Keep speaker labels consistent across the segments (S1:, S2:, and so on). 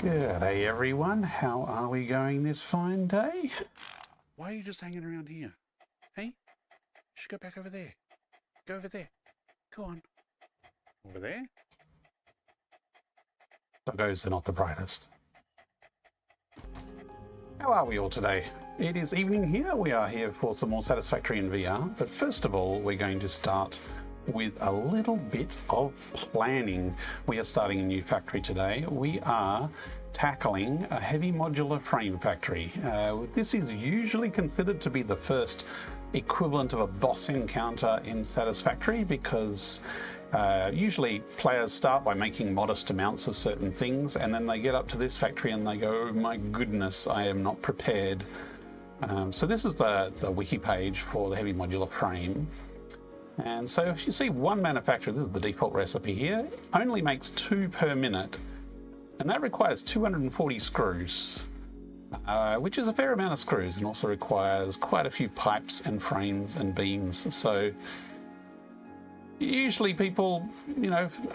S1: G'day everyone, how are we going this fine day?
S2: Why are you just hanging around here? Hey? You should go back over there. Go over there. Go on. Over there?
S1: Doggos are not the brightest. How are we all today? It is evening here. We are here for some more Satisfactory in VR, but first of all we're going to start with a little bit of planning. We are starting a new factory today. We are tackling a heavy modular frame factory. This is usually considered to be the first equivalent of a boss encounter in Satisfactory because usually players start by making modest amounts of certain things and then they get up to this factory and they go, oh my goodness, I am not prepared. So this is the wiki page for the heavy modular frame. And so if you see one manufacturer, this is the default recipe here, only makes 2 per minute, and that requires 240 screws, which is a fair amount of screws, and also requires quite a few pipes and frames and beams. So usually people,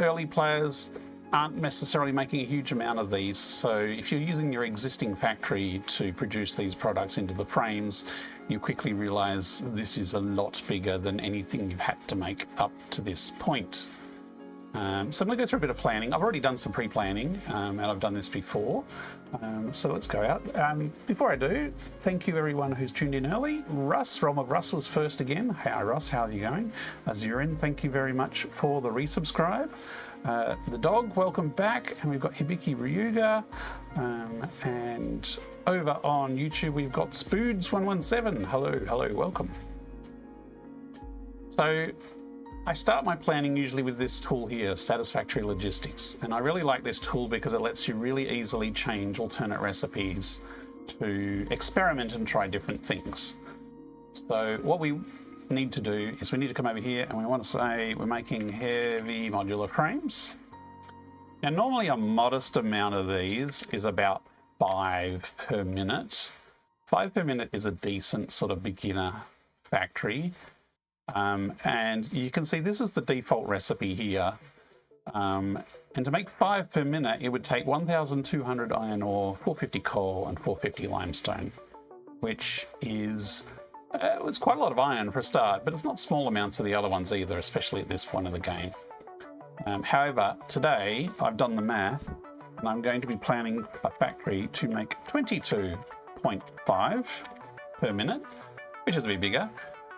S1: early players aren't necessarily making a huge amount of these. So if you're using your existing factory to produce these products into the frames, you quickly realize this is a lot bigger than anything you've had to make up to this point. So I'm going to go through a bit of planning. I've already done some pre-planning and I've done this before. So let's go out. Before I do, thank you everyone who's tuned in early. Russ, Realm of Russ was first again. Hi Russ, how are you going? Azurin, thank you very much for the resubscribe. The dog, welcome back. And we've got Hibiki Ryuga. And over on YouTube, we've got Spoods117. Hello, welcome. So I start my planning usually with this tool here, Satisfactory Logistics. And I really like this tool because it lets you really easily change alternate recipes to experiment and try different things. So what we need to do is we need to come over here and we want to say we're making heavy modular frames. Now normally a modest amount of these is about 5 per minute. 5 per minute is a decent sort of beginner factory. And you can see this is the default recipe here. And to make 5 per minute, it would take 1,200 iron ore, 450 coal, and 450 limestone, which is it's quite a lot of iron for a start, but it's not small amounts of the other ones either, especially at this point of the game. However, today I've done the math, and I'm going to be planning a factory to make 22.5 per minute, which is a bit bigger.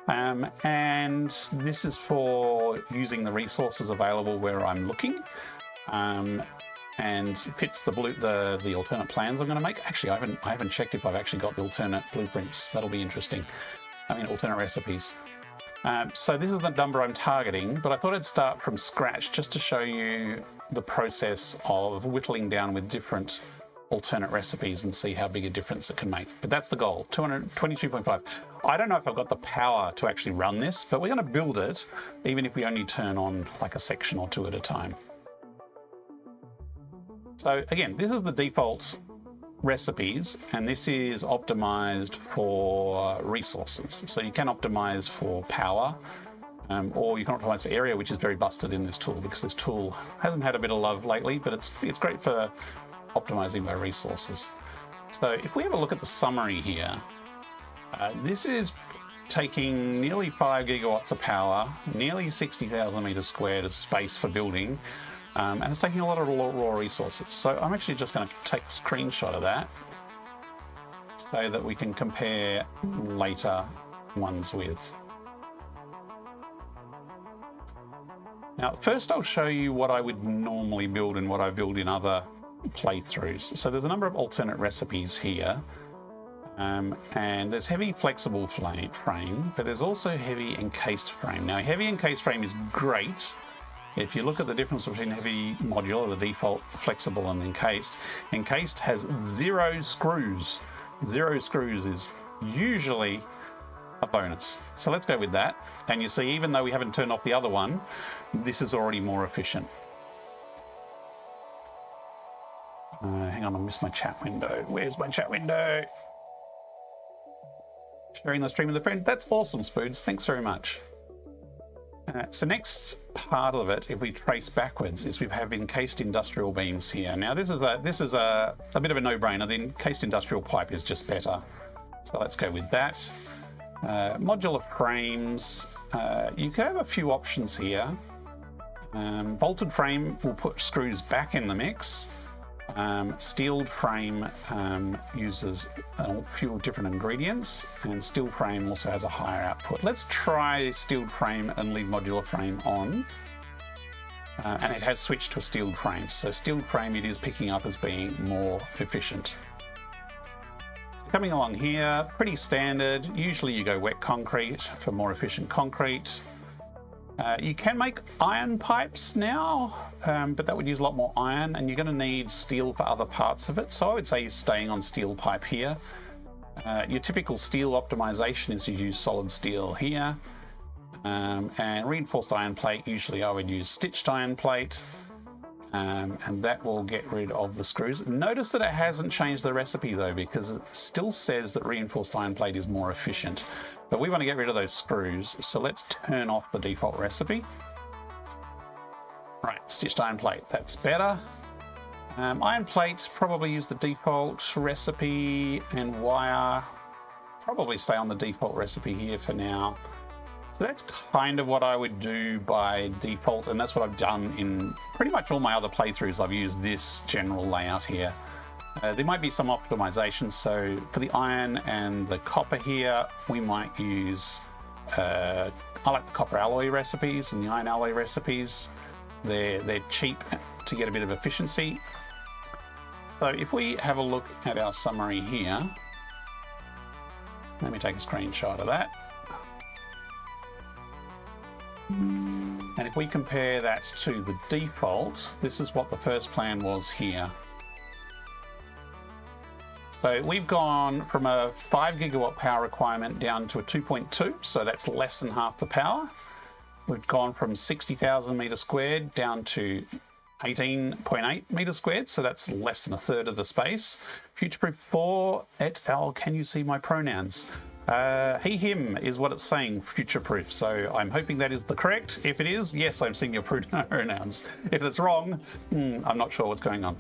S1: And this is for using the resources available where I'm looking, and fits the alternate plans I'm going to make. Actually, I haven't checked if I've actually got the alternate blueprints. That'll be interesting. I mean, alternate recipes. So this is the number I'm targeting, but I thought I'd start from scratch just to show you the process of whittling down with different alternate recipes and see how big a difference it can make. But that's the goal, 22.5. I don't know if I've got the power to actually run this, but we're going to build it, even if we only turn on like a section or two at a time. So again, this is the default recipes, and this is optimized for resources. So you can optimize for power, or you can optimize for area, which is very busted in this tool because this tool hasn't had a bit of love lately, but it's great for optimizing by resources. So if we have a look at the summary here, this is taking nearly 5 gigawatts of power, nearly 60,000 meters squared of space for building, and it's taking a lot of raw resources. So I'm actually just going to take a screenshot of that so that we can compare later ones with. Now, first I'll show you what I would normally build and what I build in other playthroughs. So there's a number of alternate recipes here, and there's heavy flexible frame, but there's also heavy encased frame. Now, heavy encased frame is great. If you look at the difference between heavy modular, the default flexible, and encased has 0 screws. 0 screws is usually a bonus. So let's go with that. And you see, even though we haven't turned off the other one, this is already more efficient. Hang on, I missed my chat window. Where's my chat window? Sharing the stream with a friend. That's awesome, Spoods. Thanks very much. So next part of it, if we trace backwards, is we have encased industrial beams here. Now this is a bit of a no-brainer. The encased industrial pipe is just better. So let's go with that. Modular frames. You can have a few options here. Bolted frame will put screws back in the mix. Steeled frame uses a few different ingredients, and steel frame also has a higher output. Let's try steeled frame and leave modular frame on. And it has switched to a steeled frame. So steeled frame it is picking up as being more efficient. So coming along here, pretty standard. Usually you go wet concrete for more efficient concrete. You can make iron pipes now, but that would use a lot more iron, and you're going to need steel for other parts of it. So I would say staying on steel pipe here. Your typical steel optimization is you use solid steel here. And reinforced iron plate, usually I would use stitched iron plate, and that will get rid of the screws. Notice that it hasn't changed the recipe though, because it still says that reinforced iron plate is more efficient. But we want to get rid of those screws, so let's turn off the default recipe. Right, stitched iron plate, that's better. Iron plates probably use the default recipe, and wire probably stay on the default recipe here for now. So that's kind of what I would do by default, and that's what I've done in pretty much all my other playthroughs. I've used this general layout here. There might be some optimizations, so for the iron and the copper here, we might use, I like the copper alloy recipes and the iron alloy recipes. They're cheap to get a bit of efficiency. So if we have a look at our summary here, let me take a screenshot of that. And if we compare that to the default, this is what the first plan was here. So we've gone from a 5 gigawatt power requirement down to a 2.2, so that's less than half the power. We've gone from 60,000 meters squared down to 18.8 meters squared, so that's less than a third of the space. Futureproof 4 et al. Can you see my pronouns? He, him is what it's saying, future-proof. So I'm hoping that is the correct. If it is, yes, I'm seeing your pronouns. If it's wrong, I'm not sure what's going on.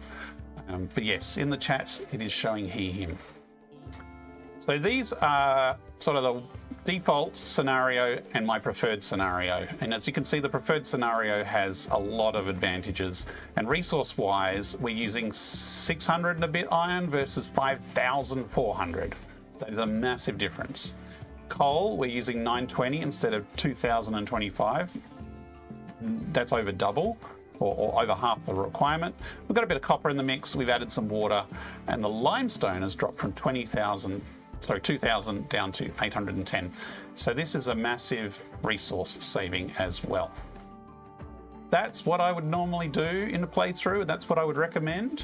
S1: But yes, in the chat, it is showing he, him. So these are sort of the default scenario and my preferred scenario. And as you can see, the preferred scenario has a lot of advantages. And resource-wise, we're using 600 and a bit iron versus 5,400. That is a massive difference. Coal, we're using 920 instead of 2,025. That's over double, or over half the requirement. We've got a bit of copper in the mix, we've added some water, and the limestone has dropped from 2,000 down to 810. So this is a massive resource saving as well. That's what I would normally do in a playthrough, and that's what I would recommend.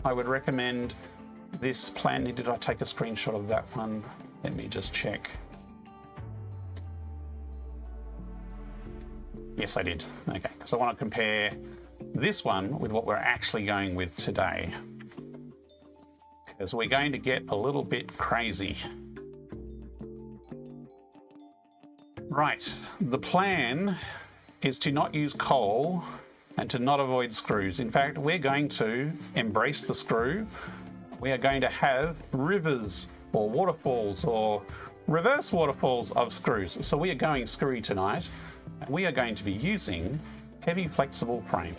S1: I would recommend this plan. Did I take a screenshot of that one? Let me just check. Yes, I did. Okay, because I want to compare this one with what we're actually going with today, because we're going to get a little bit crazy. Right, the plan is to not use coal and to not avoid screws. In fact, we're going to embrace the screw. We are going to have rivers or waterfalls or reverse waterfalls of screws. So we are going screwy tonight, and we are going to be using heavy flexible frame.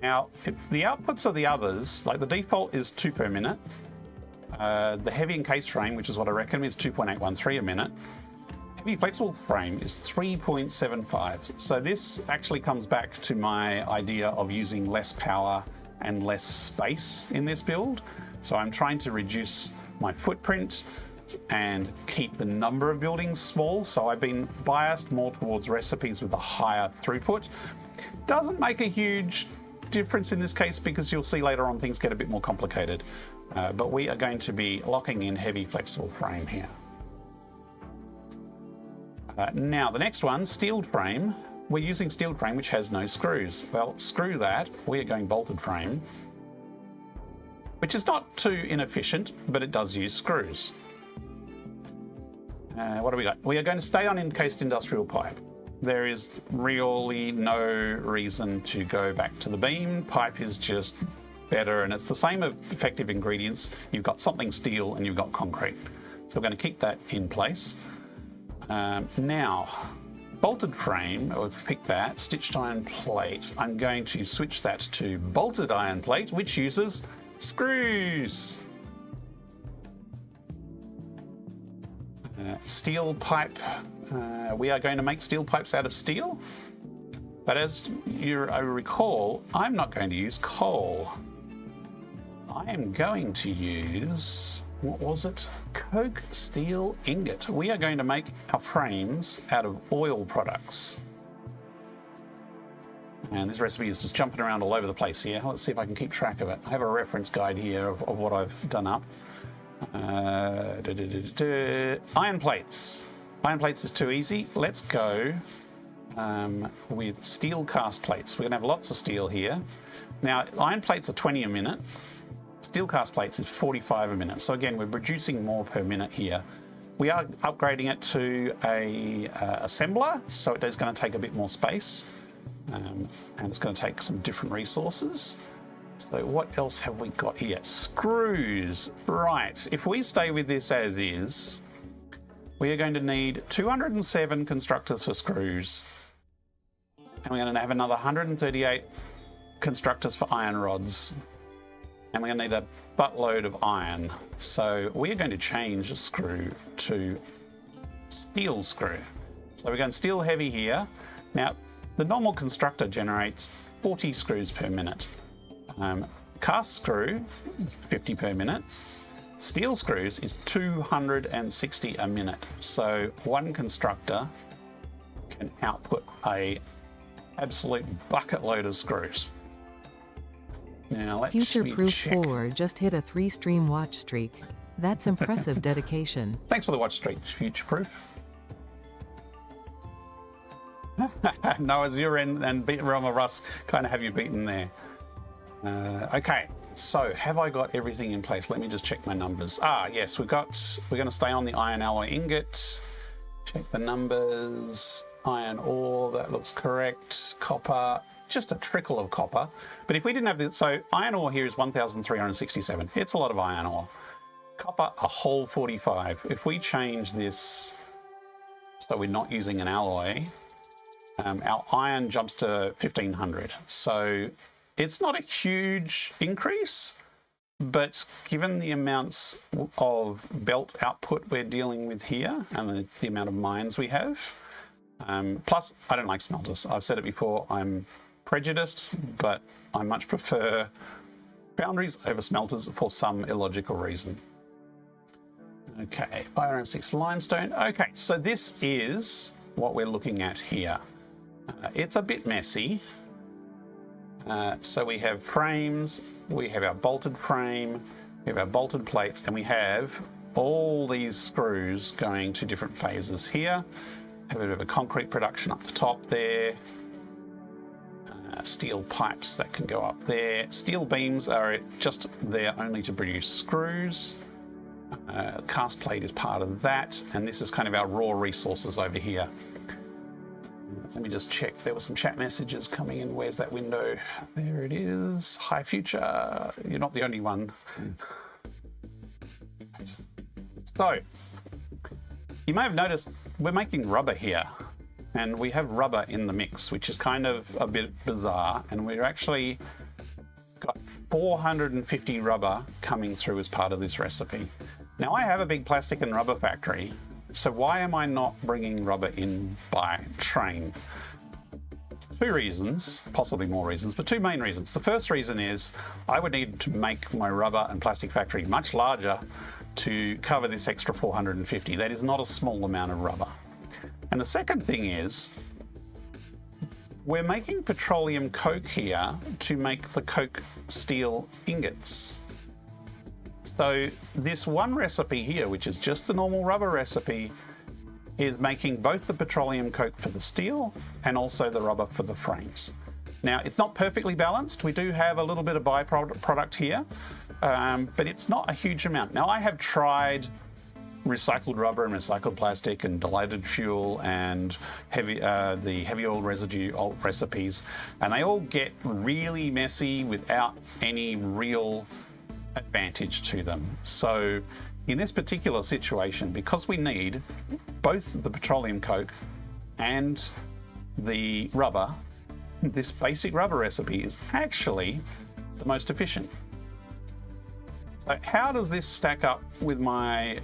S1: Now, the outputs of the others, like the default is 2 per minute. The heavy encased frame, which is what I reckon, is 2.813 a minute. Heavy flexible frame is 3.75. So this actually comes back to my idea of using less power and less space in this build. So I'm trying to reduce my footprint and keep the number of buildings small. So I've been biased more towards recipes with a higher throughput. Doesn't make a huge difference in this case, because you'll see later on things get a bit more complicated. But we are going to be locking in heavy flexible frame here. Now the next one, steeled frame. We're using steeled frame, which has no screws. Well, screw that. We are going bolted frame, which is not too inefficient, but it does use screws. What do we got? We are going to stay on encased industrial pipe. there is really no reason to go back to the beam. Pipe is just better, and it's the same effective ingredients. You've got something steel and you've got concrete. So we're going to keep that in place. Now, bolted frame, we've picked that. Stitched iron plate. I'm going to switch that to bolted iron plate, which uses screws. Steel pipe. We are going to make steel pipes out of steel. But as you recall, I'm not going to use coal. I am going to use, what was it? Coke steel ingot. We are going to make our frames out of oil products. And this recipe is just jumping around all over the place here. Let's see if I can keep track of it. I have a reference guide here of what I've done up. Iron plates. Iron plates is too easy. Let's go with steel cast plates. We're going to have lots of steel here. Now, iron plates are 20 a minute. Steel cast plates is 45 a minute. So again, we're producing more per minute here. We are upgrading it to a assembler, so it is going to take a bit more space, and it's going to take some different resources. So what else have we got here? Screws. Right. If we stay with this as is, we are going to need 207 constructors for screws, and we're going to have another 138 constructors for iron rods. And we're going to need a buttload of iron. So we're going to change a screw to steel screw. So we're going steel heavy here. Now, the normal constructor generates 40 screws per minute. Cast screw, 50 per minute. Steel screws is 260 a minute. So one constructor can output a absolute bucket load of screws. Now, let's
S3: Future-Proof 4 just hit a 3-stream watch streak. That's impressive dedication.
S1: Thanks for the watch streak, Future-Proof. Noah's your end and Realm of Rust kind of have you beaten there. Okay, so have I got everything in place? Let me just check my numbers. Yes, we're going to stay on the iron alloy ingot. Check the numbers. Iron ore, that looks correct. Copper. Just a trickle of copper, but if we didn't have this, so iron ore here is 1,367. It's a lot of iron ore. Copper, a whole 45. If we change this so we're not using an alloy, our iron jumps to 1,500. So it's not a huge increase, but given the amounts of belt output we're dealing with here and the amount of mines we have, plus I don't like smelters. I've said it before, I'm prejudiced, but I much prefer foundries over smelters for some illogical reason. Okay, iron 6 limestone. Okay, so this is what we're looking at here. It's a bit messy. So we have frames, we have our bolted frame, we have our bolted plates, and we have all these screws going to different phases here. Have a bit of a concrete production up the top there. Steel pipes that can go up there. Steel beams are just there only to produce screws. Cast plate is part of that, and this is kind of our raw resources over here. Let me just check. There were some chat messages coming in. Where's that window? There it is. Hi, Future. You're not the only one. So, you may have noticed we're making rubber here. And we have rubber in the mix, which is kind of a bit bizarre. And we're actually got 450 rubber coming through as part of this recipe. Now, I have a big plastic and rubber factory. So why am I not bringing rubber in by train? Two reasons, possibly more reasons, but two main reasons. The first reason is I would need to make my rubber and plastic factory much larger to cover this extra 450. That is not a small amount of rubber. And the second thing is, we're making petroleum coke here to make the coke steel ingots. So this one recipe here, which is just the normal rubber recipe, is making both the petroleum coke for the steel and also the rubber for the frames. Now, it's not perfectly balanced. We do have a little bit of byproduct here, but it's not a huge amount. Now, I have tried recycled rubber and recycled plastic and diluted fuel and the heavy oil residue recipes, and they all get really messy without any real advantage to them. So in this particular situation, because we need both the petroleum coke and the rubber, this basic rubber recipe is actually the most efficient. So how does this stack up with my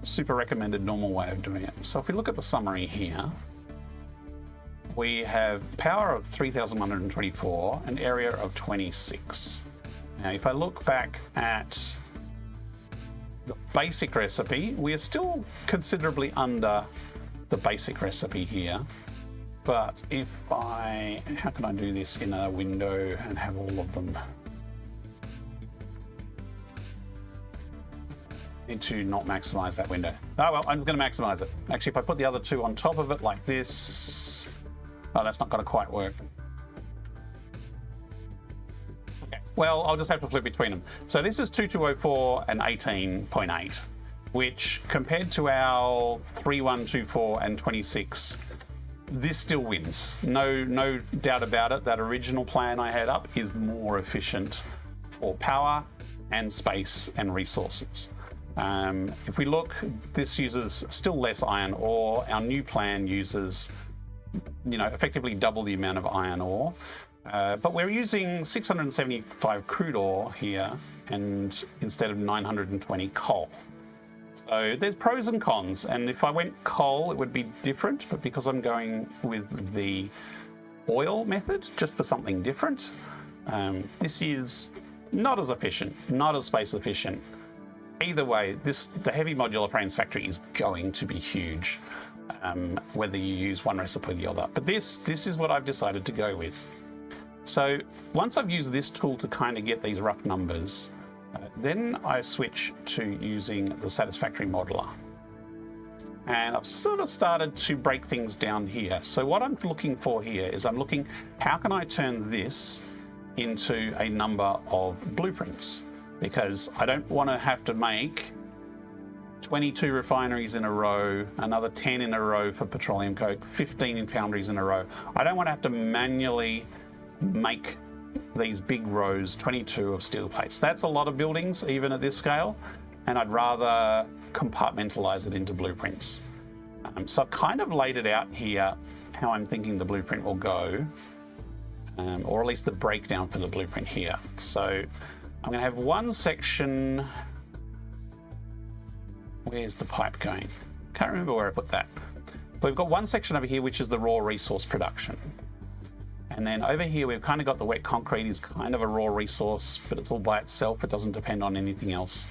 S1: super recommended normal way of doing it? So if we look at the summary here, we have power of 3,124 and area of 26. Now if I look back at the basic recipe, we are still considerably under the basic recipe here. But if how can I do this in a window and have all of them? Need to not maximize that window. Oh well, I'm going to maximize it. Actually, if I put the other two on top of it like this, oh, that's not going to quite work. Okay, well, I'll just have to flip between them. So this is 2204 and 18.8, which compared to our 3124 and 26, this still wins. No doubt about it. That original plan I had up is more efficient for power and space and resources. If we look, this uses still less iron ore. Our new plan uses, effectively double the amount of iron ore. But we're using 675 crude ore here and instead of 920 coal. So there's pros and cons, and if I went coal it would be different, but because I'm going with the oil method just for something different, this is not as efficient, not as space efficient. Either way, the heavy modular frames factory is going to be huge, whether you use one recipe or the other. But this is what I've decided to go with. So once I've used this tool to kind of get these rough numbers, then I switch to using the Satisfactory modeler. And I've sort of started to break things down here. So what I'm looking for here is how can I turn this into a number of blueprints? Because I don't want to have to make 22 refineries in a row, another 10 in a row for petroleum coke, 15 in foundries in a row. I don't want to have to manually make these big rows, 22 of steel plates. That's a lot of buildings, even at this scale, and I'd rather compartmentalize it into blueprints. So I've kind of laid it out here, how I'm thinking the blueprint will go, or at least the breakdown for the blueprint here. So I'm going to have one section. Where's the pipe going? Can't remember where I put that. But we've got one section over here, which is the raw resource production. And then over here, we've kind of got the wet concrete is kind of a raw resource, but it's all by itself. It doesn't depend on anything else.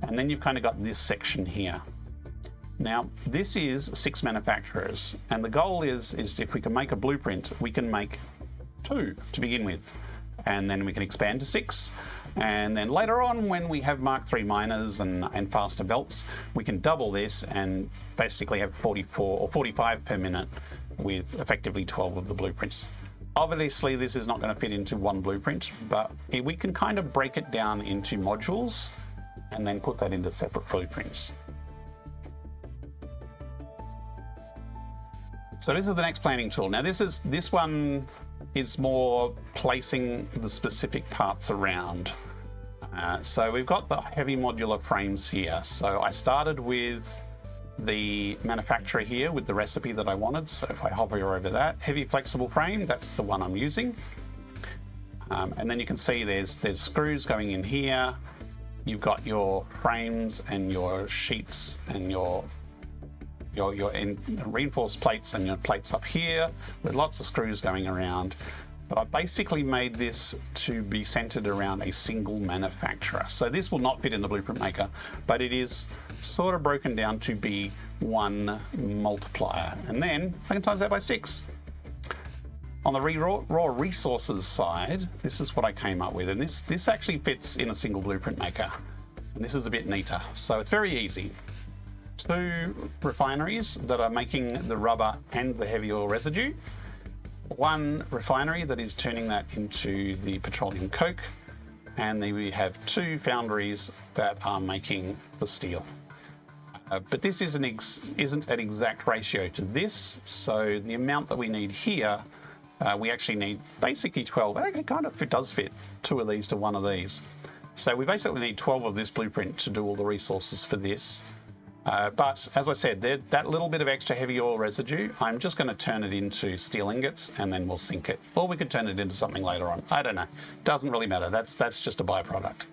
S1: And then you've kind of got this section here. Now, this is 6 manufacturers. And the goal is if we can make a blueprint, we can make 2 to begin with. And then we can expand to 6. And then later on, when we have Mark III miners and faster belts, we can double this and basically have 44 or 45 per minute with effectively 12 of the blueprints. Obviously, this is not going to fit into one blueprint, but we can kind of break it down into modules and then put that into separate blueprints. So this is the next planning tool. Now this one is more placing the specific parts around. So we've got the heavy modular frames here. So I started with the manufacturer here with the recipe that I wanted. So if I hover over that, heavy flexible frame, that's the one I'm using. And then you can see there's screws going in here. You've got your frames and your sheets and your reinforced plates and your plates up here with lots of screws going around. But I basically made this to be centered around a single manufacturer. So this will not fit in the blueprint maker, but it is sort of broken down to be one multiplier. And then I can times that by 6. On the raw resources side, this is what I came up with. And this actually fits in a single blueprint maker. And this is a bit neater. So it's very easy. 2 refineries that are making the rubber and the heavy oil residue. 1 refinery that is turning that into the petroleum coke, and then we have 2 foundries that are making the steel. But this isn't an exact ratio to this, so the amount that we need here, we actually need basically 12. It does fit 2 of these to 1 of these. So we basically need 12 of this blueprint to do all the resources for this. But as I said, that little bit of extra heavy oil residue, I'm just going to turn it into steel ingots and then we'll sink it. Or we could turn it into something later on. I don't know. Doesn't really matter. That's just a byproduct.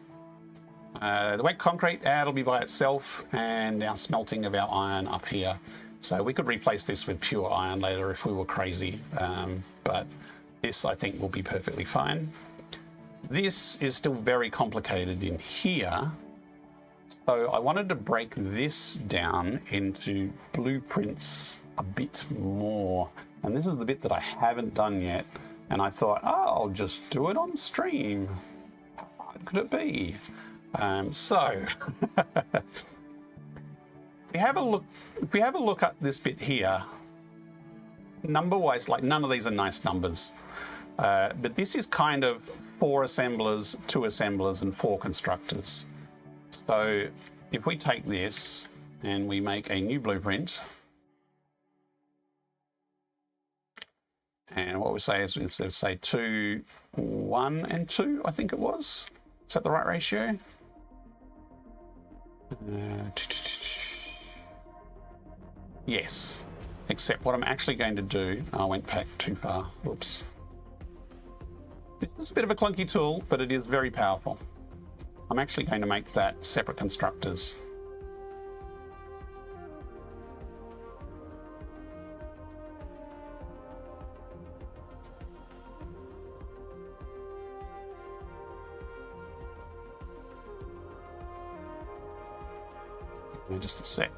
S1: The wet concrete, it'll be by itself, and our smelting of our iron up here. So we could replace this with pure iron later if we were crazy. But this, I think, will be perfectly fine. This is still very complicated in here. So I wanted to break this down into blueprints a bit more. And this is the bit that I haven't done yet. And I thought, oh, I'll just do it on stream. How hard could it be? So if we have a look at this bit here, number-wise, like none of these are nice numbers. But this is kind of 4 assemblers, 2 assemblers, and 4 constructors. So if we take this and we make a new blueprint, and what we say is instead of say 2, 1, and 2, I think it was. Is that the right ratio? Yes. Except what I'm actually going to do, I went back too far. Whoops. This is a bit of a clunky tool, but it is very powerful. I'm actually going to make that separate constructors. Just a sec.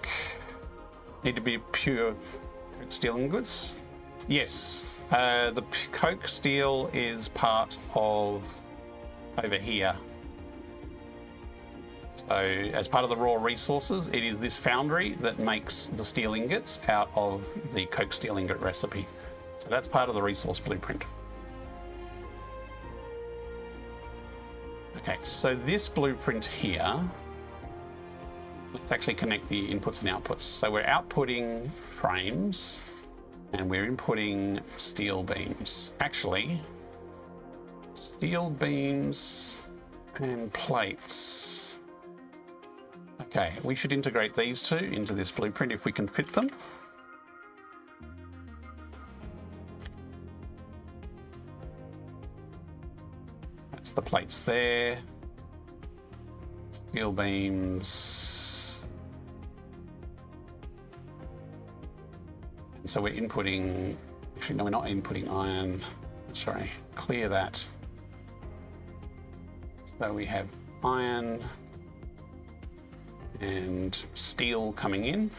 S1: Need to be pure coke steel ingots? Yes. The coke steel is part of over here. So as part of the raw resources, it is this foundry that makes the steel ingots out of the coke steel ingot recipe. So that's part of the resource blueprint. Okay, so this blueprint here, let's actually connect the inputs and outputs. So we're outputting frames and we're inputting steel beams. Actually, steel beams and plates. Okay, we should integrate these two into this blueprint if we can fit them. That's the plates there. Steel beams. So we're inputting, actually no, we're not inputting iron. Sorry, clear that. So we have iron and steel coming in.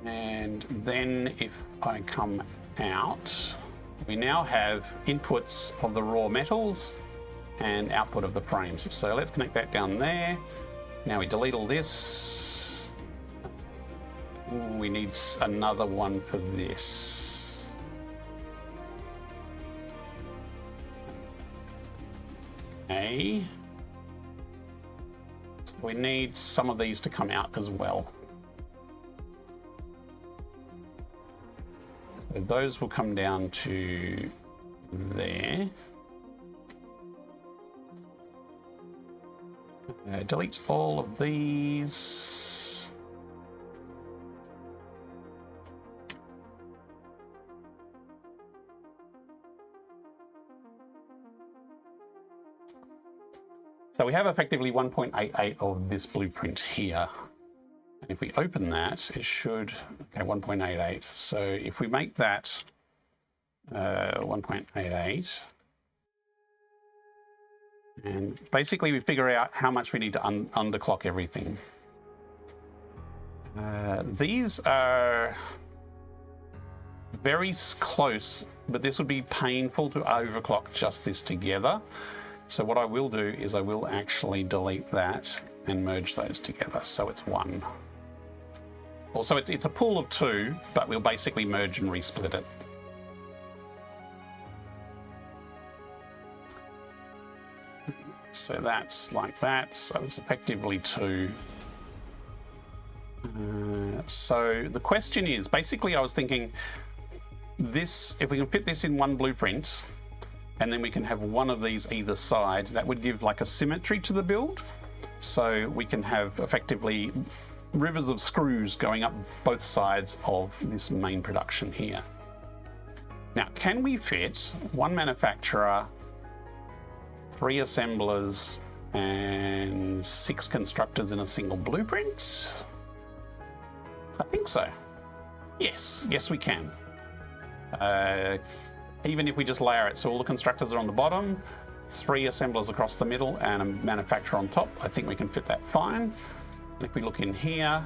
S1: And then if I come out, we now have inputs of the raw metals and output of the frames. So let's connect that down there. Now we delete all this. We need another one for this. Okay. So we need some of these to come out as well. So those will come down to there. Delete all of these. So we have effectively 1.88 of this blueprint here. And if we open that, it should, okay, 1.88. So if we make that 1.88, and basically we figure out how much we need to underclock everything. These are very close, but this would be painful to overclock just this together. So what I will do is I will actually delete that and merge those together. So it's 1. Also, it's a pool of 2, but we'll basically merge and resplit it. So that's like that. So it's effectively 2. So the question is, basically I was thinking this, if we can fit this in one blueprint, and then we can have one of these either side, that would give like a symmetry to the build. So we can have effectively rivers of screws going up both sides of this main production here. Now, can we fit one manufacturer, 3 assemblers, and 6 constructors in a single blueprint? I think so. Yes, yes we can. Even if we just layer it, so all the constructors are on the bottom, 3 assemblers across the middle, and a manufacturer on top, I think we can fit that fine. And if we look in here,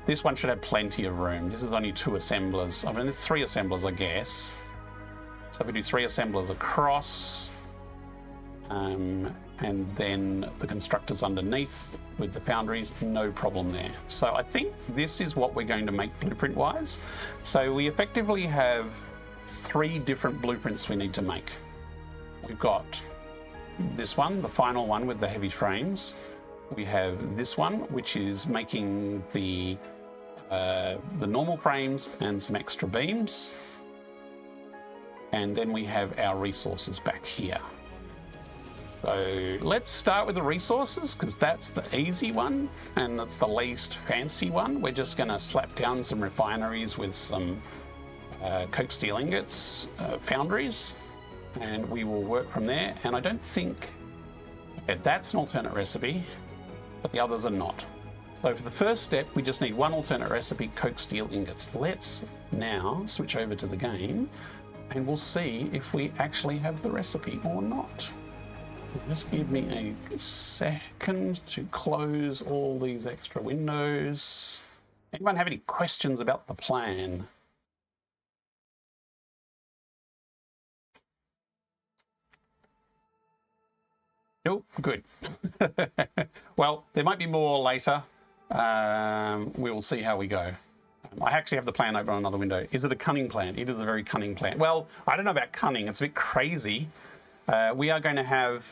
S1: this one should have plenty of room. This is only 2 assemblers. I mean, there's 3 assemblers, I guess. So if we do 3 assemblers across, and then the constructors underneath with the foundries, no problem there. So I think this is what we're going to make blueprint-wise. So we effectively have 3 different blueprints we need to make. We've got this one, the final one with the heavy frames. We have this one, which is making the normal frames and some extra beams. And then we have our resources back here. So let's start with the resources, because that's the easy one and that's the least fancy one. We're just going to slap down some refineries with some coke steel ingots, foundries, and we will work from there. And I don't think that's an alternate recipe, but the others are not. So for the first step, we just need one alternate recipe, coke steel ingots. Let's now switch over to the game and we'll see if we actually have the recipe or not. Just give me a second to close all these extra windows. Anyone have any questions about the plan? Oh, good. Well, there might be more later. We will see how we go. I actually have the plan open on another window. Is it a cunning plan? It is a very cunning plan. Well, I don't know about cunning. It's a bit crazy. We are going to have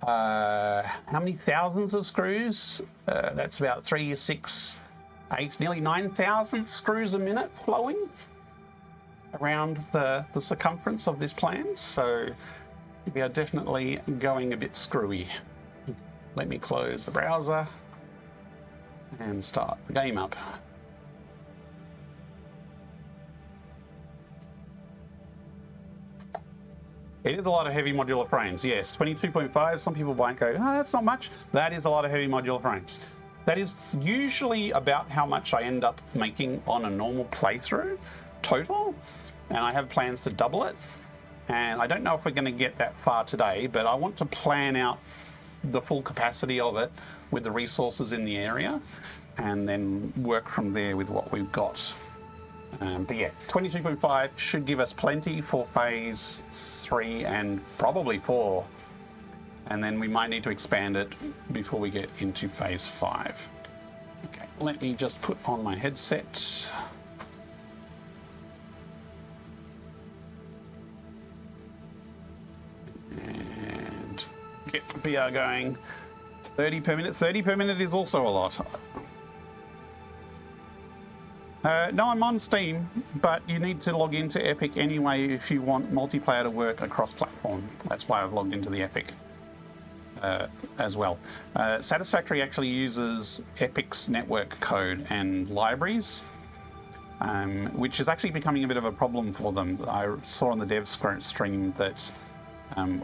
S1: how many thousands of screws? That's about 3, 6, 8, nearly 9,000 screws a minute flowing around the circumference of this plan. So we are definitely going a bit screwy. Let me close the browser and start the game up. It is a lot of heavy modular frames, yes. 22.5, some people might go, oh, that's not much. That is a lot of heavy modular frames. That is usually about how much I end up making on a normal playthrough total, and I have plans to double it. And I don't know if we're going to get that far today, but I want to plan out the full capacity of it with the resources in the area, and then work from there with what we've got. But yeah, 22.5 should give us plenty for phase 3 and probably 4. And then we might need to expand it before we get into phase 5. Okay, let me just put on my headset. And get the VR going. 30 per minute. 30 per minute is also a lot. No, I'm on Steam, but you need to log into Epic anyway if you want multiplayer to work across platform. That's why I've logged into the Epic as well. Satisfactory actually uses Epic's network code and libraries, which is actually becoming a bit of a problem for them. I saw on the dev stream that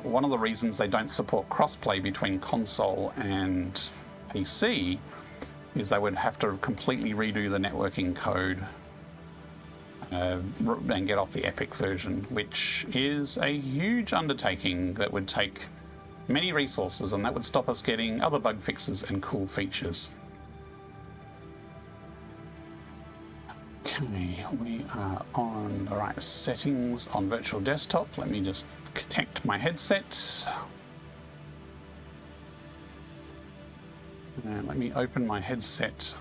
S1: one of the reasons they don't support crossplay between console and PC is they would have to completely redo the networking code and get off the Epic version, which is a huge undertaking that would take many resources, and that would stop us getting other bug fixes and cool features. Okay, we are on the right settings on virtual desktop. Let me just connect my headset. And let me open my headset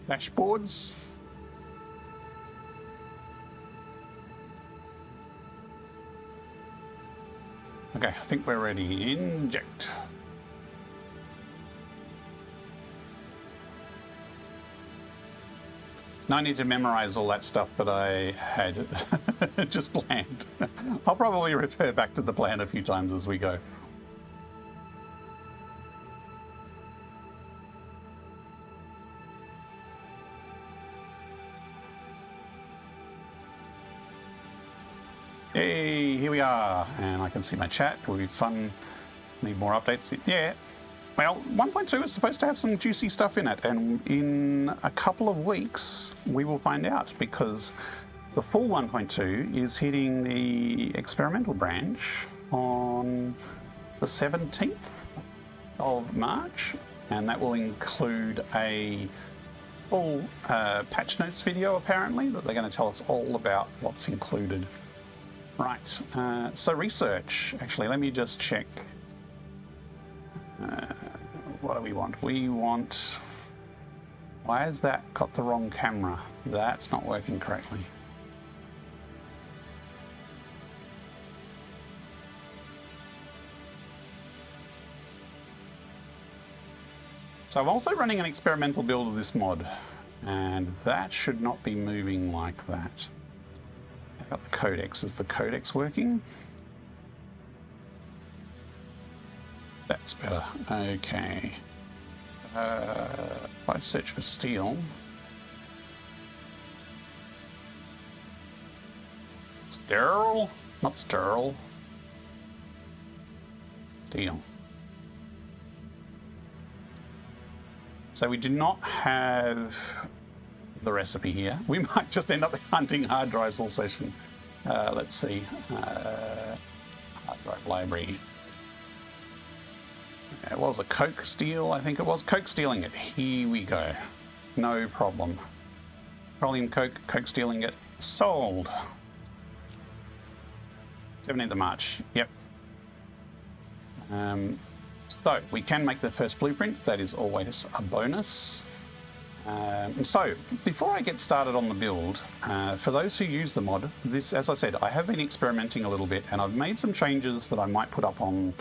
S1: dashboards. Okay, I think we're ready. Inject. Now I need to memorize all that stuff that I had just planned. I'll probably refer back to the plan a few times as we go. Hey, here we are, and I can see my chat. Will be fun. Need more updates. Yeah. Well, 1.2 is supposed to have some juicy stuff in it, and in a couple of weeks we will find out, because the full 1.2 is hitting the experimental branch on the 17th of March, and that will include a full patch notes video, apparently, that they're going to tell us all about what's included. Right, so research. Actually, let me just check. What do we want? We want... Why has that got the wrong camera? That's not working correctly. So I'm also running an experimental build of this mod, and that should not be moving like that. I've got the codecs. Is the codecs working? That's better. Okay. If I search for steel. Sterile? Not sterile. Steel. So we do not have the recipe here. We might just end up hunting hard drives all session. Let's see. Hard drive library. It was a coke steel, I think it was. Coke stealing it. Here we go. No problem. Petroleum coke, coke stealing it. Sold. 17th of March. Yep. So we can make the first blueprint. That is always a bonus. So before I get started on the build, for those who use the mod, this, as I said, I have been experimenting a little bit, and I've made some changes that I might put up on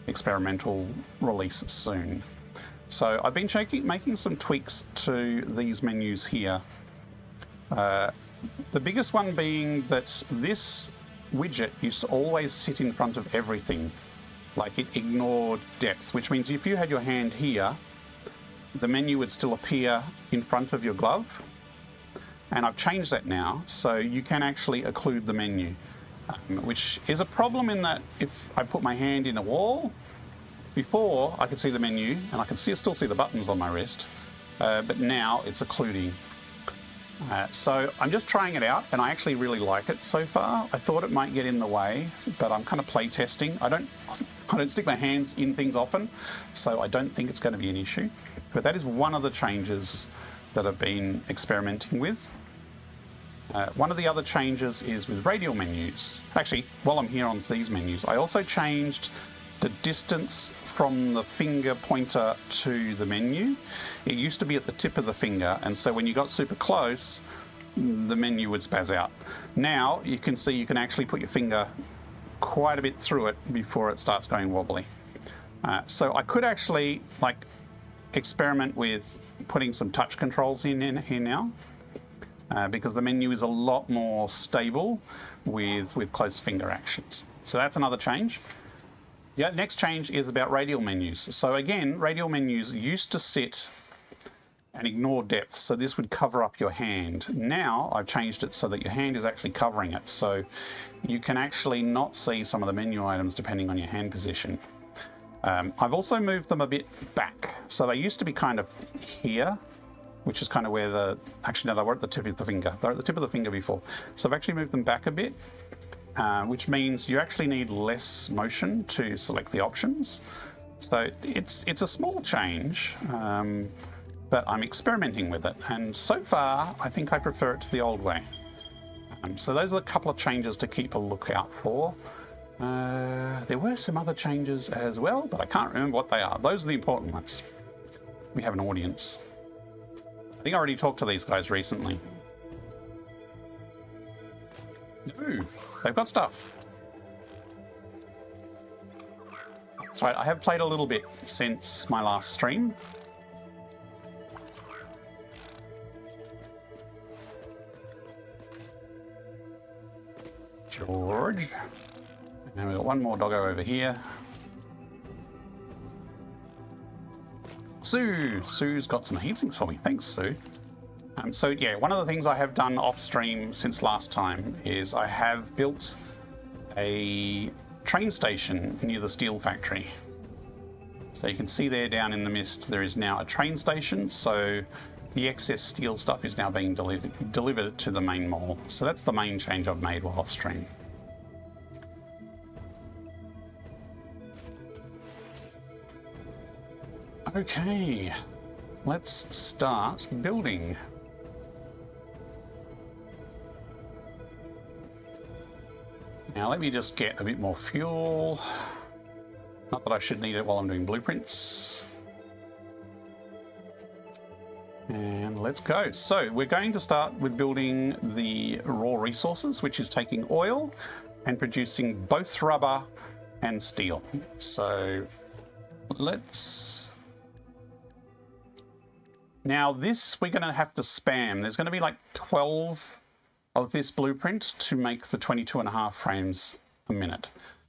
S1: experimental release soon. So I've been making some tweaks to these menus here. The biggest one being that this widget used to always sit in front of everything. Like, it ignored depth, which means if you had your hand here, the menu would still appear in front of your glove. And I've changed that now, so you can actually occlude the menu, which is a problem in that if I put my hand in a wall, before I could see the menu and I could still see the buttons on my wrist, but now it's occluding. So I'm just trying it out, and I actually really like it so far. I thought it might get in the way, but I'm kind of play testing. I don't stick my hands in things often, so I don't think it's going to be an issue. But that is one of the changes that I've been experimenting with. One of the other changes is with radial menus. Actually, while I'm here on these menus, I also changed the distance from the finger pointer to the menu. It used to be at the tip of the finger, and so when you got super close, the menu would spaz out. Now you can see you can actually put your finger quite a bit through it before it starts going wobbly. So I could actually experiment with putting some touch controls in here now, because the menu is a lot more stable with close finger actions. So that's another change. The next change is about radial menus. So again, radial menus used to sit and ignore depth, so this would cover up your hand. Now I've changed it so that your hand is actually covering it, so you can actually not see some of the menu items depending on your hand position. I've also moved them a bit back. So they used to be kind of here, which is kind of where actually no, they were at the tip of the finger. They were at the tip of the finger before. So I've actually moved them back a bit, which means you actually need less motion to select the options. So it's a small change, but I'm experimenting with it. And so far, I think I prefer it to the old way. So those are a couple of changes to keep a lookout for. There were some other changes as well, but I can't remember what they are. Those are the important ones. We have an audience. I think I already talked to these guys recently. No, they've got stuff. That's right, I have played a little bit since my last stream. George. And we've got one more doggo over here. Sue! Sue's got some heatsinks for me. Thanks, Sue. So yeah, one of the things I have done off stream since last time is I have built a train station near the steel factory. So you can see there down in the mist there is now a train station, so the excess steel stuff is now being delivered to the main mall. So that's the main change I've made while off stream. Okay, let's start building. Now let me just get a bit more fuel. Not that I should need it while I'm doing blueprints. And let's go. So we're going to start with building the raw resources, which is taking oil and producing both rubber and steel. So let's... Now this we're going to have to spam. There's going to be like 12 of this blueprint to make the 22.5 frames a minute.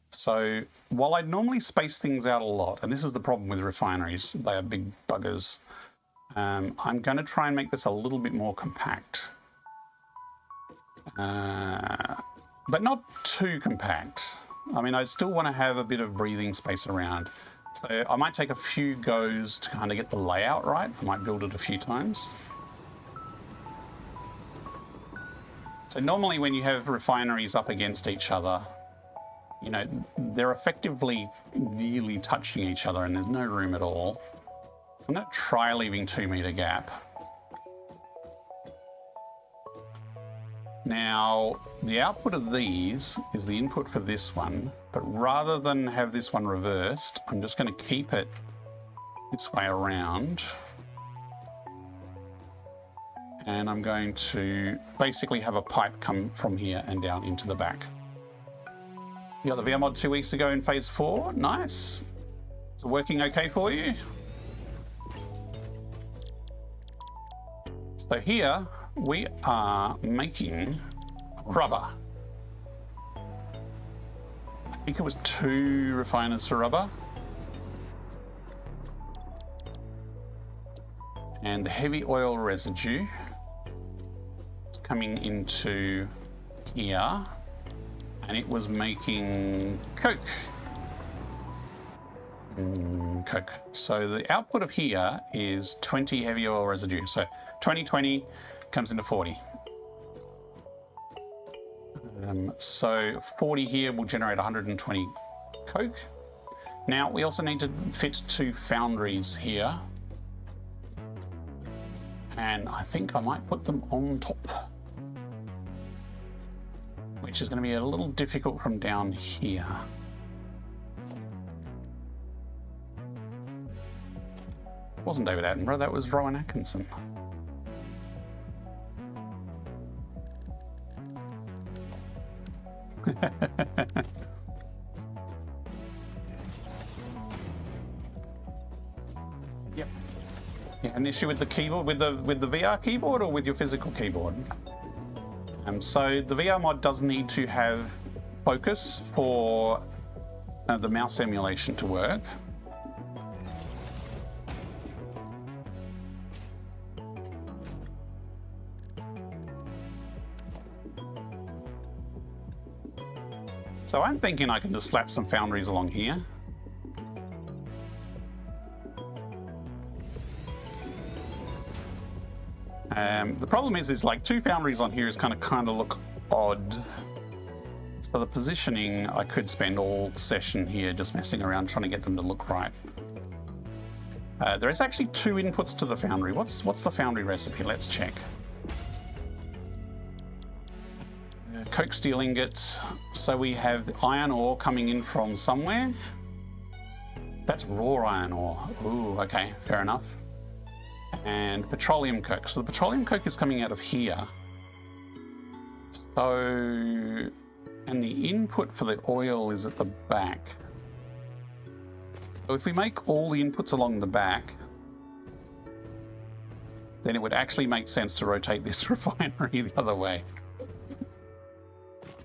S1: So while I'd normally space things out a lot, and this is the problem with refineries, they are big buggers, I'm going to try and make this a little bit more compact. But not too compact. I mean, I still want to have a bit of breathing space around. So I might take a few goes to kind of get the layout right. I might build it a few times. So normally when you have refineries up against each other, you know, they're effectively nearly touching each other and there's no room at all. I'm going to try leaving 2 meter gap. Now, the output of these is the input for this one, but rather than have this one reversed, I'm just going to keep it this way around. And I'm going to basically have a pipe come from here and down into the back. You got the VR mod 2 weeks ago in phase 4. Nice. Is it working okay for you? So here we are making rubber. I think it was 2 refiners for rubber. And the heavy oil residue is coming into here, and it was making coke. Coke. So the output of here is 20 heavy oil residue. So 20 comes into 40. So 40 here will generate 120 coke. Now we also need to fit 2 foundries here. And I think I might put them on top, which is going to be a little difficult from down here. It wasn't David Attenborough, that was Rowan Atkinson. Yep. Yeah, an issue with the keyboard, with the VR keyboard, or with your physical keyboard? So the VR mod does need to have focus for the mouse emulation to work. So I'm thinking I can just slap some foundries along here. The problem is like 2 foundries on here is kind of look odd. So the positioning, I could spend all session here just messing around trying to get them to look right. There is actually 2 inputs to the foundry. What's the foundry recipe? Let's check. Coke steel ingot. So we have iron ore coming in from somewhere. That's raw iron ore. Ooh, okay, fair enough. And petroleum coke. So the petroleum coke is coming out of here. So, and the input for the oil is at the back. So if we make all the inputs along the back, then it would actually make sense to rotate this refinery the other way.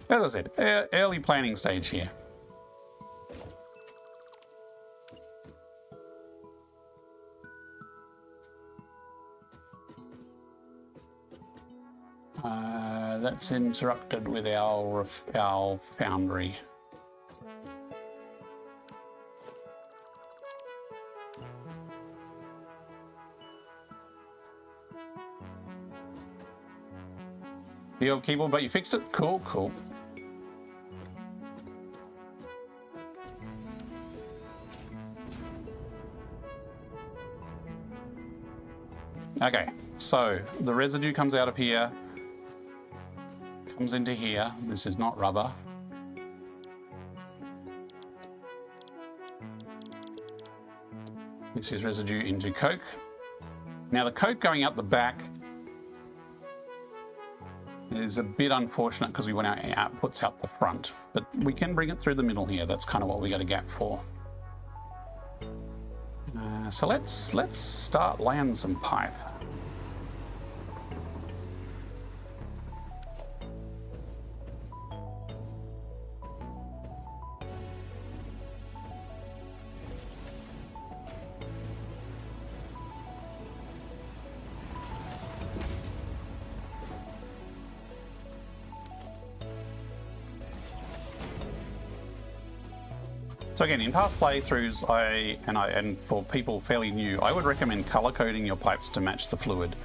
S1: As I said, early planning stage here. That's interrupted with our foundry. The old keyboard, but you fixed it? Cool, cool. Okay, so the residue comes out of here, comes into here. This is not rubber. This is residue into coke. Now the coke going out the back is a bit unfortunate because we want our outputs out the front, but we can bring it through the middle here. That's kind of what we got a gap for. So let's start laying some pipe. So again, in past playthroughs, and for people fairly new, I would recommend color coding your pipes to match the fluid.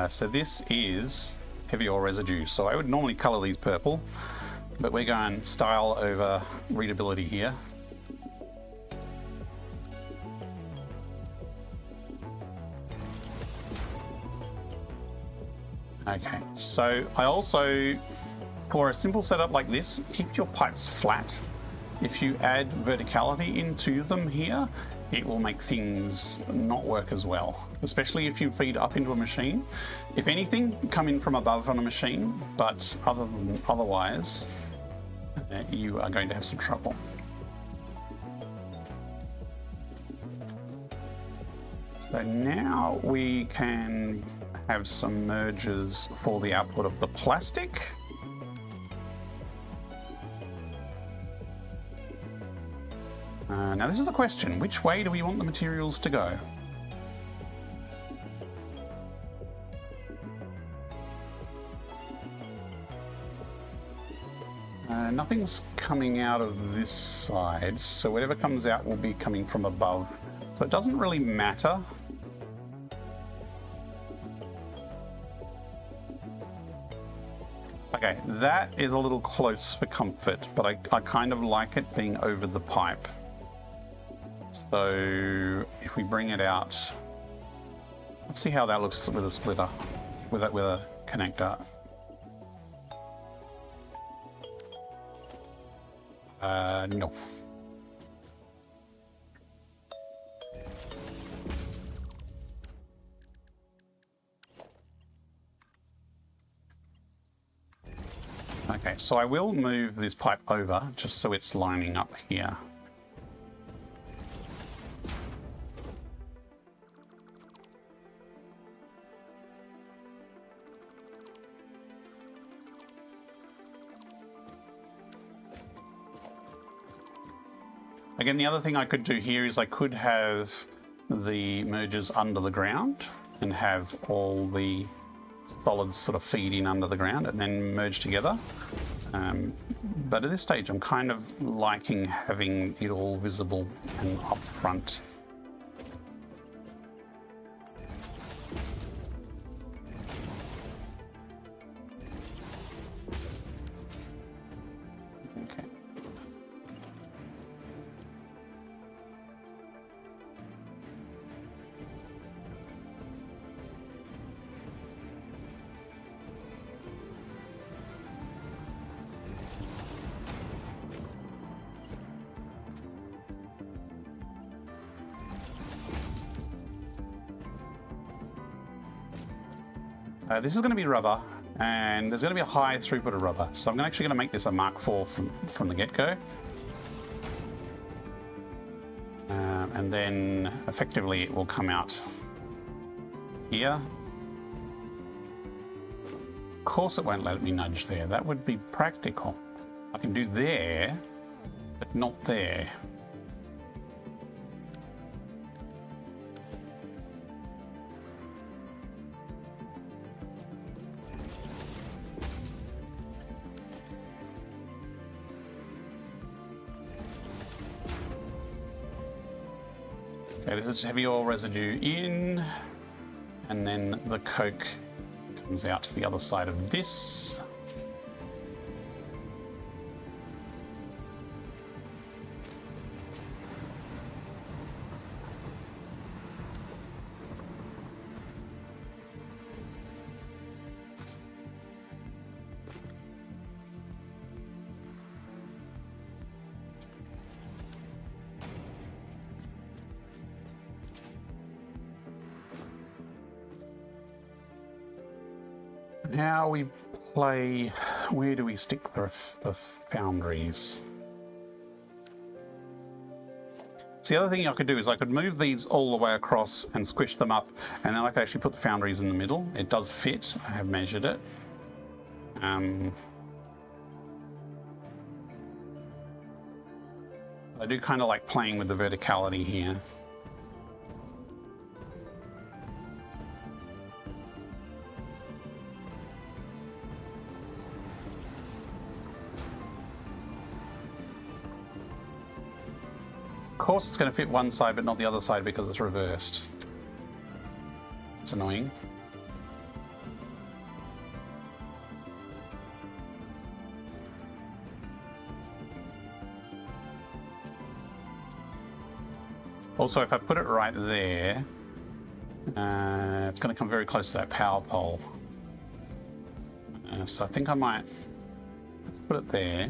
S1: So this is heavy oil residue. So I would normally color these purple, but we're going style over readability here. Okay, so I also, for a simple setup like this, keep your pipes flat. If you add verticality into them here, it will make things not work as well, especially if you feed up into a machine. If anything, come in from above on a machine, but otherwise, you are going to have some trouble. So now we can have some mergers for the output of the plastic. Now this is the question, which way do we want the materials to go? Nothing's coming out of this side, so whatever comes out will be coming from above. So it doesn't really matter. Okay, that is a little close for comfort, but I kind of like it being over the pipe. So if we bring it out, let's see how that looks with a splitter, with a connector. No. Okay, so I will move this pipe over just so it's lining up here. Again, the other thing I could do here is I could have the mergers under the ground and have all the solids sort of feed in under the ground and then merge together. But at this stage, I'm kind of liking having it all visible and up front. This is going to be rubber, and there's going to be a high throughput of rubber. So I'm actually going to make this a Mark IV from the get-go. and then effectively it will come out here. Of course it won't let me nudge there. That would be practical. I can do there, but not there. Okay, this is heavy oil residue in, and then the coke comes out to the other side of this. Now we play, where do we stick the foundries? So the other thing I could do is I could move these all the way across and squish them up, and then I could actually put the foundries in the middle. It does fit, I have measured it. I do kind of like playing with the verticality here. Of course it's going to fit one side but not the other side because it's reversed. It's annoying. Also, if I put it right there, it's going to come very close to that power pole. So I think I might put it there.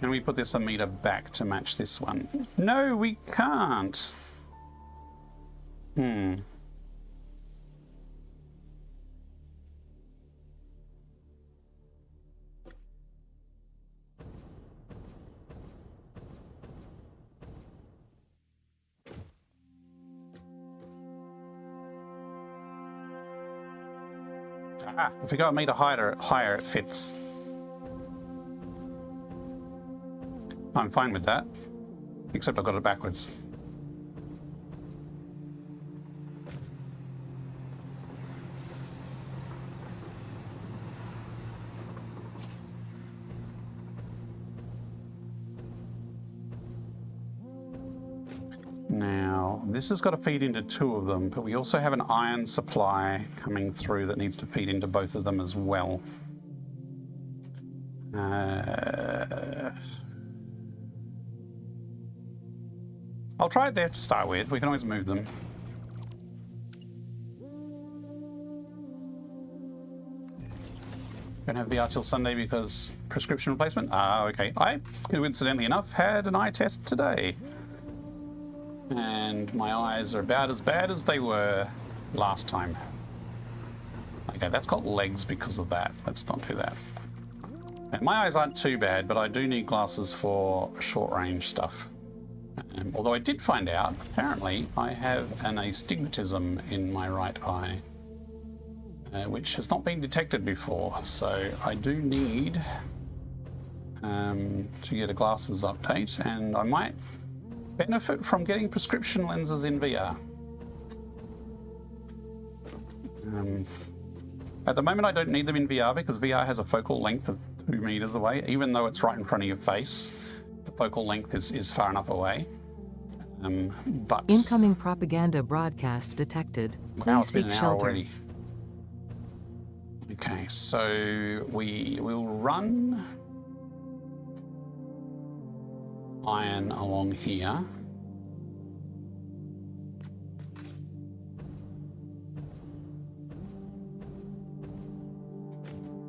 S1: Can we put this a meter back to match this one? No, we can't. If we go a meter higher, it fits. I'm fine with that, except I've got it backwards. Now, this has got to feed into two of them, but we also have an iron supply coming through that needs to feed into both of them as well. I'll try it there to start with. We can always move them. Don't have VR till Sunday because prescription replacement? Ah, okay. I, coincidentally enough, had an eye test today. And my eyes are about as bad as they were last time. Okay, that's got legs because of that. Let's not do that. And my eyes aren't too bad, but I do need glasses for short-range stuff. Although I did find out, apparently, I have an astigmatism in my right eye, which has not been detected before. So I do need to get a glasses update, and I might benefit from getting prescription lenses in VR. At the moment, I don't need them in VR because VR has a focal length of 2 meters away, even though it's right in front of your face. The focal length is far enough away. But
S3: Incoming propaganda broadcast detected.
S1: now
S3: Please
S1: it's been
S3: seek
S1: an hour
S3: shelter.
S1: already. Okay, so we will run iron along here.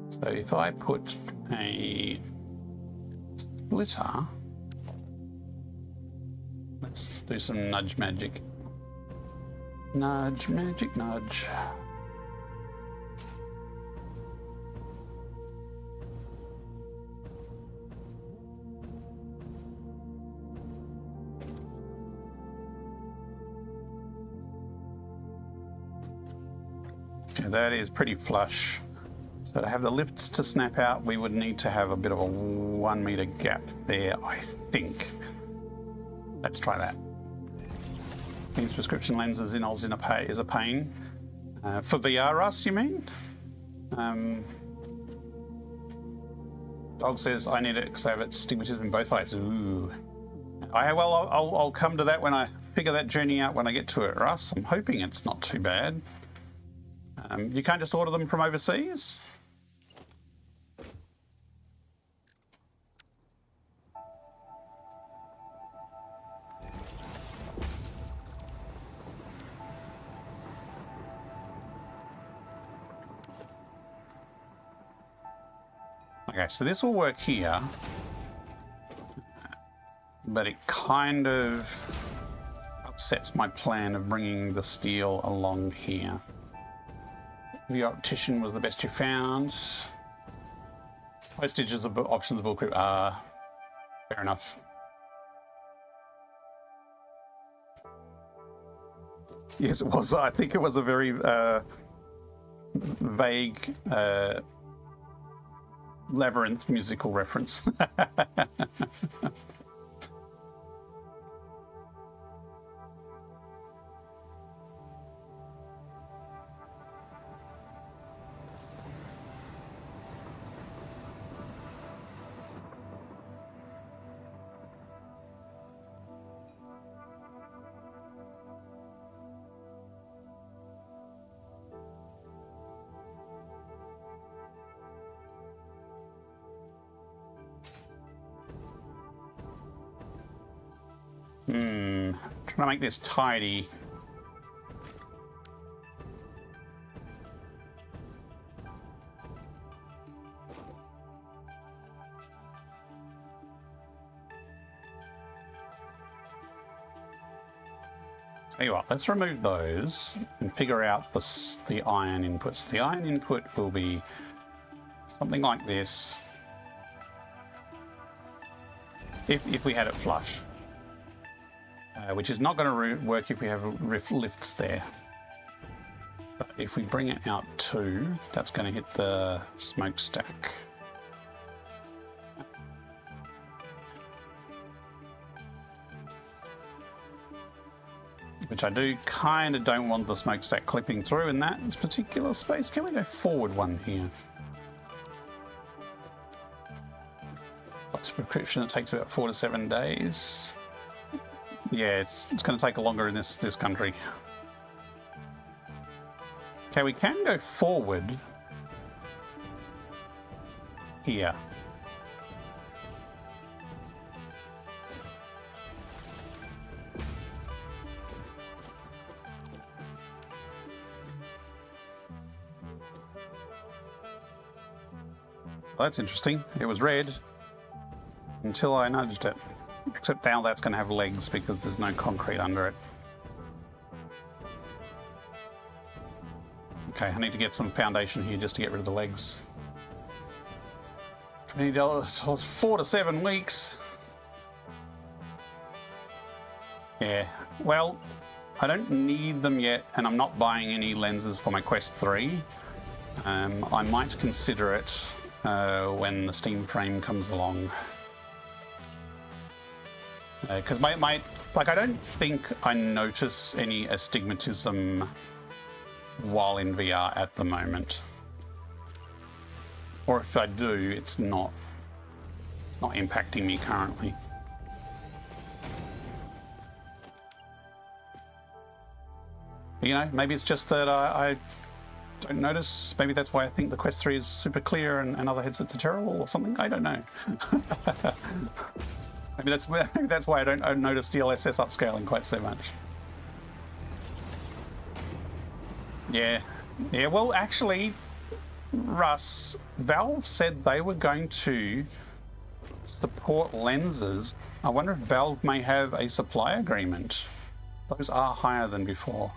S1: So if I put a splitter, let's do some nudge magic. Nudge, magic, nudge. Yeah, that is pretty flush. So to have the lifts to snap out, we would need to have a bit of a 1 meter gap there, I think. Let's try that. These prescription lenses in Oz is a pain. For VR, Russ, you mean? Dog says I need it because I have astigmatism in both eyes. Ooh. I'll come to that when I figure that journey out when I get to it, Russ. I'm hoping it's not too bad. You can't just order them from overseas? Okay, so this will work here, but it kind of upsets my plan of bringing the steel along here. The optician was the best you found. Postages of options of bullcrap are fair enough. Yes, it was. I think it was a very vague Labyrinth musical reference. Trying to make this tidy. Tell you what, let's remove those and figure out the iron inputs. The iron input will be something like this if we had it flush. Which is not going to work if we have lifts there. But if we bring it out too, that's going to hit the smokestack. Which I do kind of don't want the smokestack clipping through in that particular space. Can we go forward one here? What's the prescription? It takes about 4 to 7 days. Yeah, it's going to take longer in this country. Okay, we can go forward here. Well, that's interesting. It was red until I nudged it. Except now that's going to have legs because there's no concrete under it. Okay, I need to get some foundation here just to get rid of the legs. $20, 4 to 7 weeks. Yeah, well, I don't need them yet, and I'm not buying any lenses for my Quest 3. I might consider it when the Steam frame comes along. Because I don't think I notice any astigmatism while in VR at the moment. Or if I do, it's not impacting me currently. You know, maybe it's just that I don't notice. Maybe that's why I think the Quest 3 is super clear and other headsets are terrible or something. I don't know. Maybe that's why I don't notice DLSS upscaling quite so much. Yeah. Yeah, well, actually, Russ, Valve said they were going to support lenses. I wonder if Valve may have a supply agreement. Those are higher than before.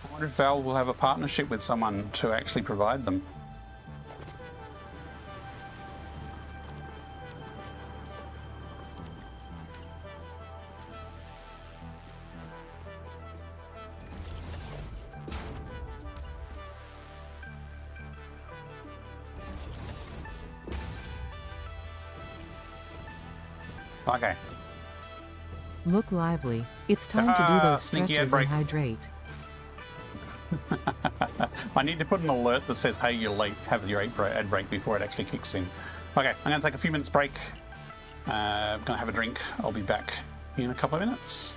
S1: I wonder if Valve will have a partnership with someone to actually provide them. Okay.
S3: Look lively. It's time to do those
S1: sneaky ad
S3: stretches
S1: break.
S3: and hydrate.
S1: I need to put an alert that says, hey, you're late, have your ad break before it actually kicks in. Okay, I'm going to take a few minutes break. I'm going to have a drink. I'll be back in a couple of minutes.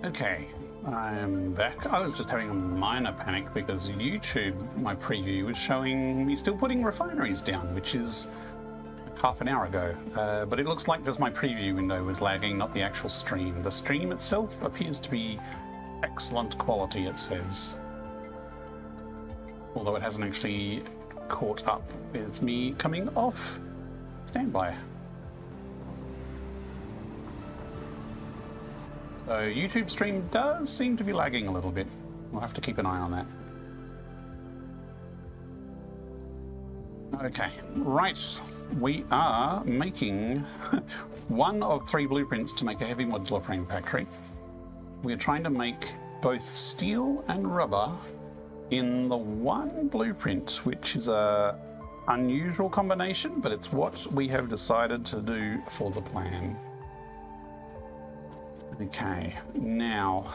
S1: Okay, I'm back. I was just having a minor panic because YouTube, my preview, was showing me still putting refineries down, which is half an hour ago. But it looks like just my preview window was lagging, not the actual stream. The stream itself appears to be excellent quality, it says. Although it hasn't actually caught up with me coming off standby. So YouTube stream does seem to be lagging a little bit. We'll have to keep an eye on that. Okay, right. We are making one of 3 blueprints to make a heavy modular frame factory. We're trying to make both steel and rubber in the one blueprint, which is a unusual combination, but it's what we have decided to do for the plan. Okay, now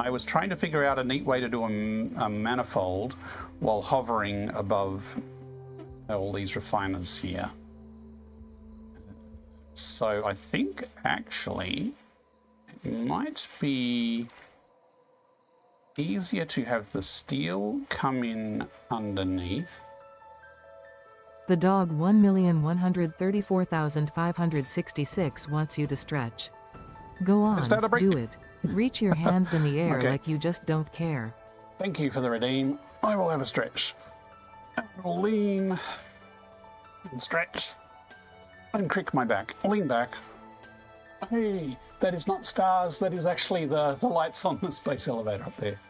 S1: I was trying to figure out a neat way to do a manifold while hovering above all these refiners here. So I think actually it might be easier to have the steel come in underneath.
S3: The dog 1,134,566 wants you to stretch. Go on,
S1: Is that a break?
S3: do it. Reach your hands in the air
S1: Okay.
S3: like you just don't care.
S1: Thank you for the redeem. I will have a stretch. I will lean and stretch and crick my back. Lean back. Hey, that is not stars. That is actually the lights on the space elevator up there.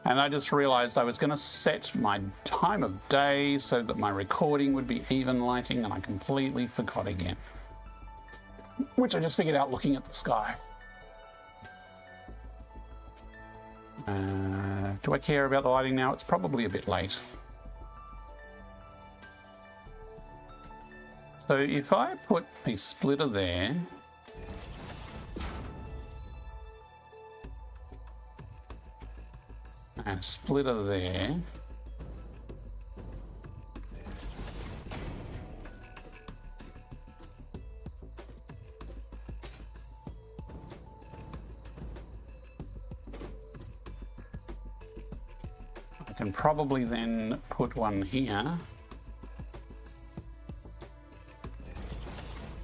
S1: And I just realized I was going to set my time of day so that my recording would be even lighting, and I completely forgot again. Which I just figured out looking at the sky. Do I care about the lighting now? It's probably a bit late. So if I put a splitter there, and a splitter there, I can probably then put one here.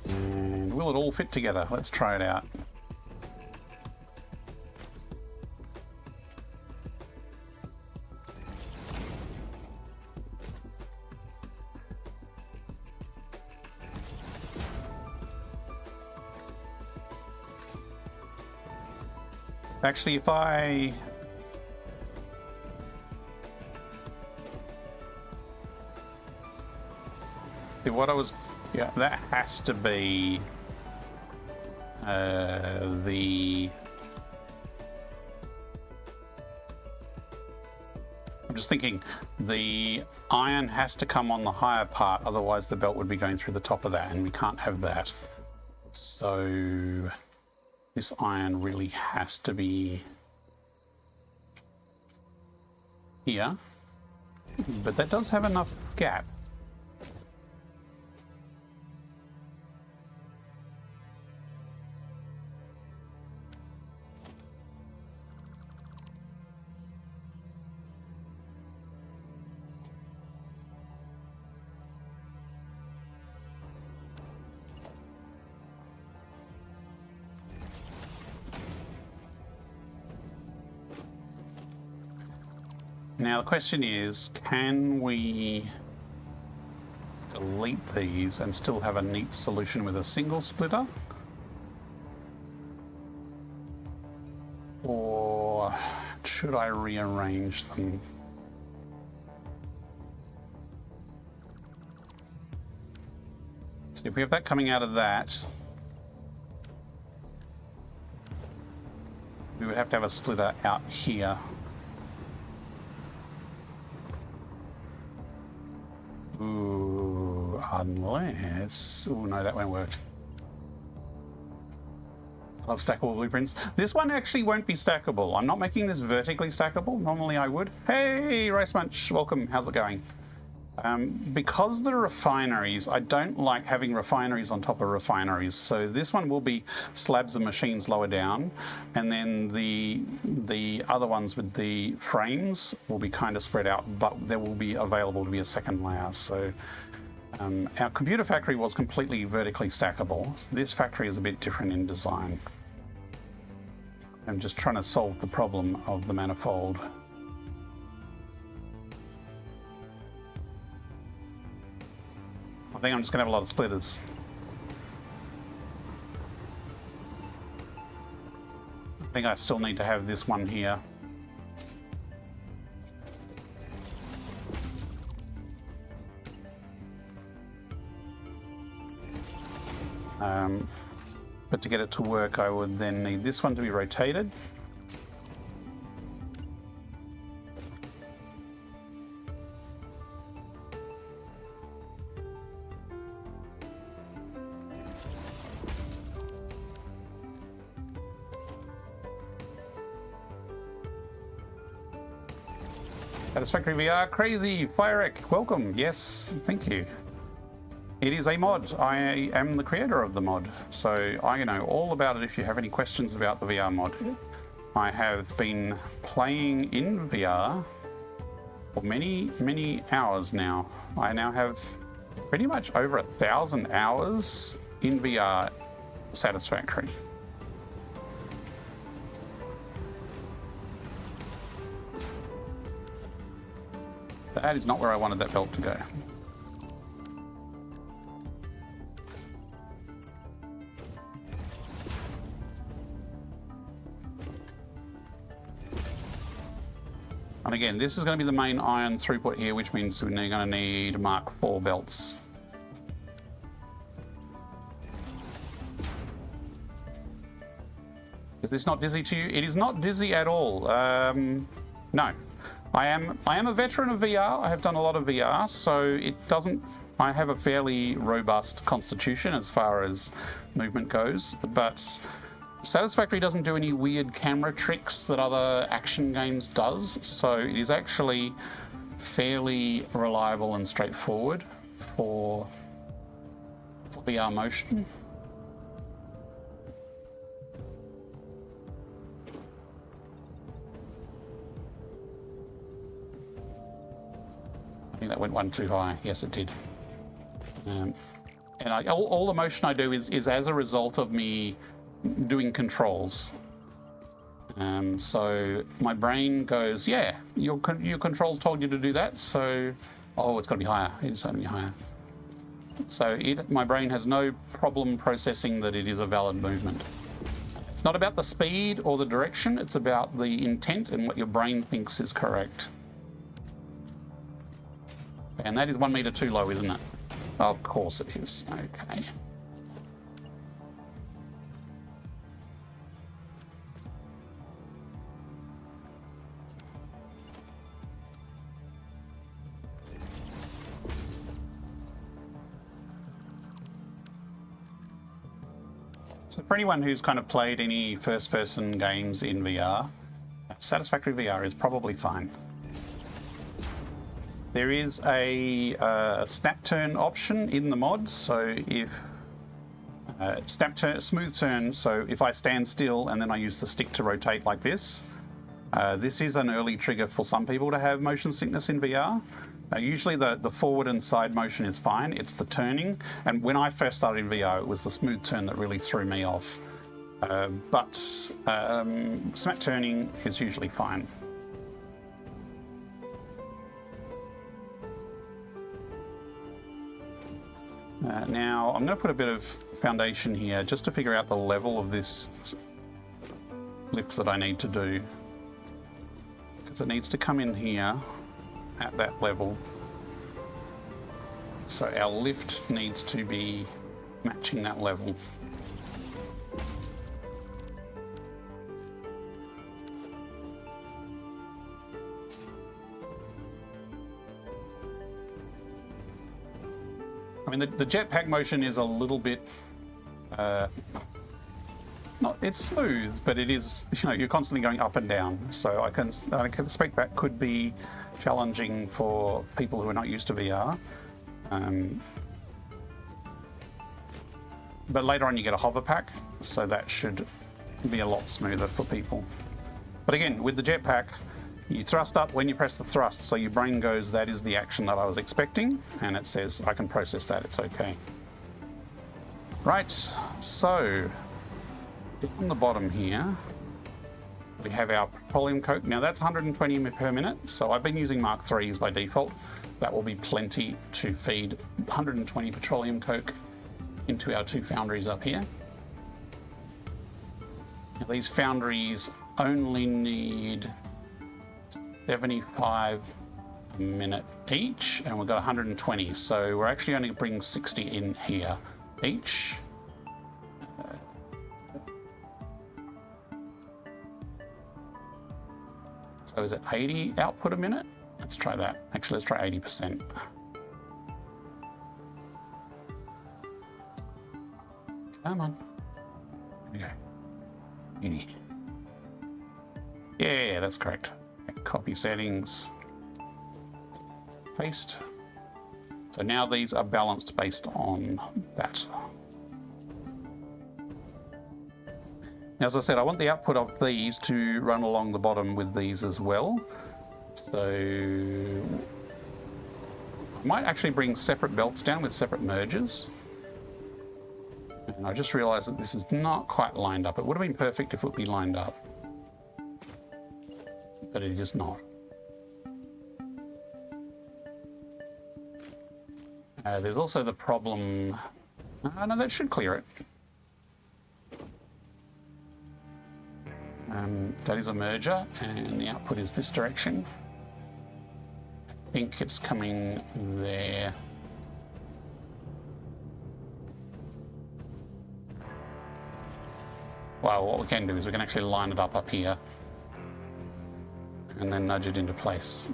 S1: And will it all fit together? Let's try it out. Actually, if I see what I was, yeah, that has to be the. I'm just thinking the iron has to come on the higher part, otherwise the belt would be going through the top of that, and we can't have that. So this iron really has to be here, but that does have enough gap. Now the question is, can we delete these and still have a neat solution with a single splitter? Or should I rearrange them? So if we have that coming out of that, we would have to have a splitter out here. Ooh, unless... Oh no, that won't work. Love stackable blueprints. This one actually won't be stackable. I'm not making this vertically stackable. Normally I would. Hey, Rice Munch, welcome. How's it going? Because the refineries, I don't like having refineries on top of refineries. So this one will be slabs of machines lower down, and then the other ones with the frames will be kind of spread out, but there will be available to be a second layer. So our computer factory was completely vertically stackable. This factory is a bit different in design. I'm just trying to solve the problem of the manifold. I think I'm just going to have a lot of splitters. I think I still need to have this one here. But to get it to work, I would then need this one to be rotated. Satisfactory VR, crazy, Firek, welcome. Yes, thank you. It is a mod. I am the creator of the mod, so I know all about it if you have any questions about the VR mod. I have been playing in VR for many, many hours now. I now have pretty much over 1,000 hours in VR Satisfactory. That is not where I wanted that belt to go. And again, this is going to be the main iron throughput here, which means we're going to need Mark IV belts. Is this not dizzy to you? It is not dizzy at all. No. I am a veteran of VR. I have done a lot of VR, so it doesn't... I have a fairly robust constitution as far as movement goes, but Satisfactory doesn't do any weird camera tricks that other action games does, so it is actually fairly reliable and straightforward for VR motion. I think that went one too high. Yes, it did. And all the motion I do is as a result of me doing controls. So my brain goes, yeah, your controls told you to do that, so oh, it's got to be higher. It's got to be higher. So my brain has no problem processing that it is a valid movement. It's not about the speed or the direction, it's about the intent and what your brain thinks is correct. And that is 1 meter too low, isn't it? Of course it is. Okay. So for anyone who's kind of played any first-person games in VR, Satisfactory VR is probably fine. There is a snap turn option in the mod, so if smooth turn, so if I stand still and then I use the stick to rotate like this, this is an early trigger for some people to have motion sickness in VR. Usually the forward and side motion is fine, it's the turning, and when I first started in VR it was the smooth turn that really threw me off. But snap turning is usually fine. Now I'm going to put a bit of foundation here just to figure out the level of this lift that I need to do, because it needs to come in here at that level. So our lift needs to be matching that level. I mean, the jetpack motion is a little bit, it's smooth, but it is, you're constantly going up and down. So I can expect that could be challenging for people who are not used to VR. But later on you get a hover pack, so that should be a lot smoother for people. But again, with the jetpack, you thrust up when you press the thrust, so your brain goes, that is the action that I was expecting, and it says, I can process that, it's okay. Right, so on the bottom here, we have our petroleum coke. Now that's 120 per minute, so I've been using Mark III's by default. That will be plenty to feed 120 petroleum coke into our 2 foundries up here. Now these foundries only need 75 a minute each, and we've got 120, so we're actually only bringing 60 in here each. So is it 80 output a minute? Let's try that. Actually, let's try 80%. Come on. Here we go. 80. Yeah, that's correct. Copy settings, paste. So now these are balanced based on that. As I said, I want the output of these to run along the bottom with these as well. So I might actually bring separate belts down with separate merges. And I just realized that this is not quite lined up. It would have been perfect if it would be lined up, but it is not. There's also the problem... no, that should clear it. That is a merger, and the output is this direction. I think it's coming there. Well, what we can do is we can actually line it up here and then nudge it into place.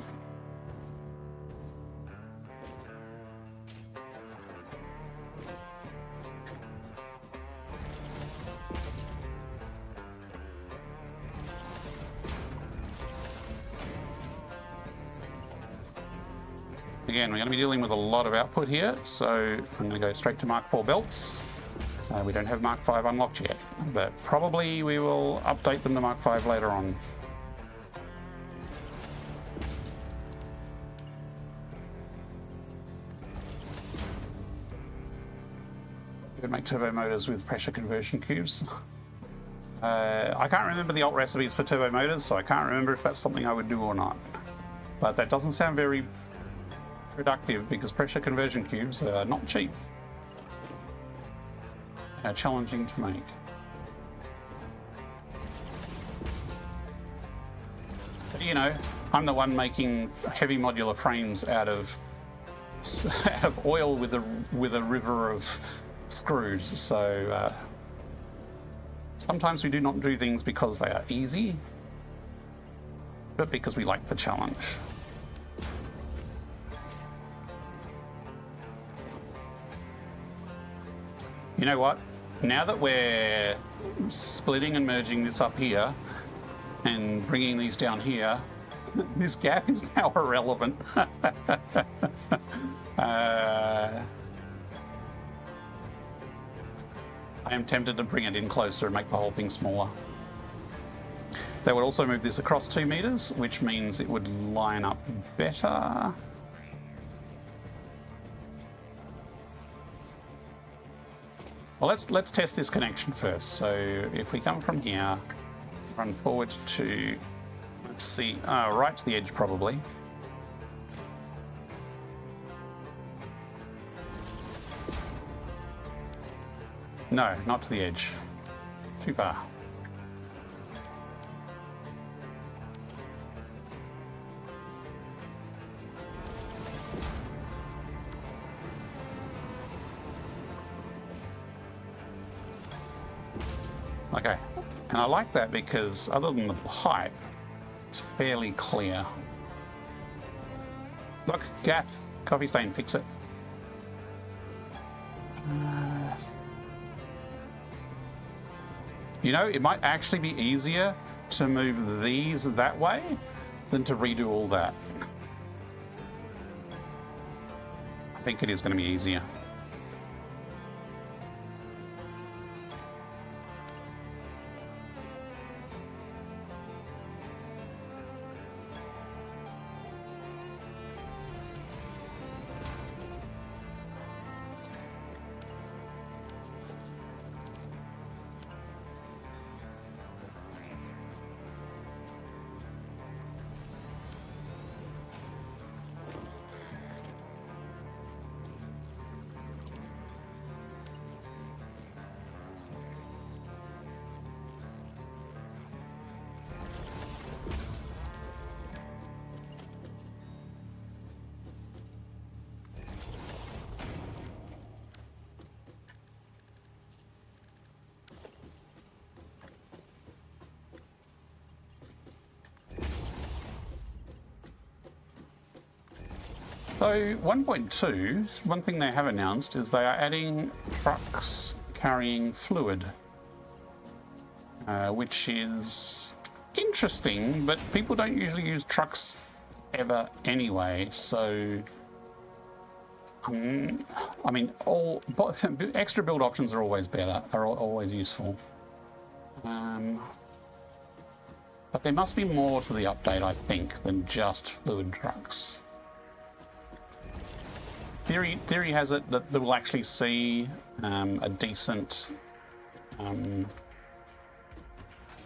S1: Again, we're going to be dealing with a lot of output here, so I'm going to go straight to Mark 4 belts. We don't have Mark 5 unlocked yet, but probably we will update them to Mark 5 later on. We could make turbo motors with pressure conversion cubes. I can't remember the alt recipes for turbo motors, so I can't remember if that's something I would do or not. But that doesn't sound very productive because pressure conversion cubes are not cheap. They're challenging to make. But, you know, I'm the one making heavy modular frames out of oil with a river of screws. So sometimes we do not do things because they are easy, but because we like the challenge. You know what? Now that we're splitting and merging this up here and bringing these down here, this gap is now irrelevant. I am tempted to bring it in closer and make the whole thing smaller. That would also move this across 2 meters, which means it would line up better. Well, let's test this connection first. So if we come from here, run forward to, let's see, right to the edge probably. No, not to the edge. Too far. Okay, and I like that because other than the pipe, it's fairly clear. Look, gap, coffee stain, fix it. You know, it might actually be easier to move these that way than to redo all that. I think it is going to be easier. So 1.2, one thing they have announced is they are adding trucks carrying fluid, which is interesting, but people don't usually use trucks ever anyway, so I mean, extra build options are always better, are always useful. But there must be more to the update, I think, than just fluid trucks. Theory has it that we'll actually see a decent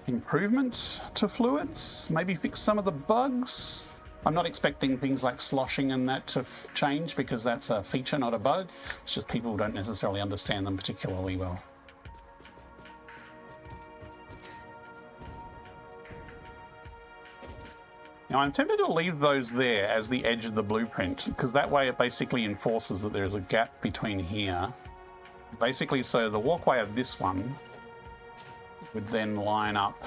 S1: improvement to fluids, maybe fix some of the bugs. I'm not expecting things like sloshing and that to change because that's a feature, not a bug. It's just people don't necessarily understand them particularly well. Now I'm tempted to leave those there as the edge of the blueprint because that way it basically enforces that there's a gap between here. Basically, so the walkway of this one would then line up.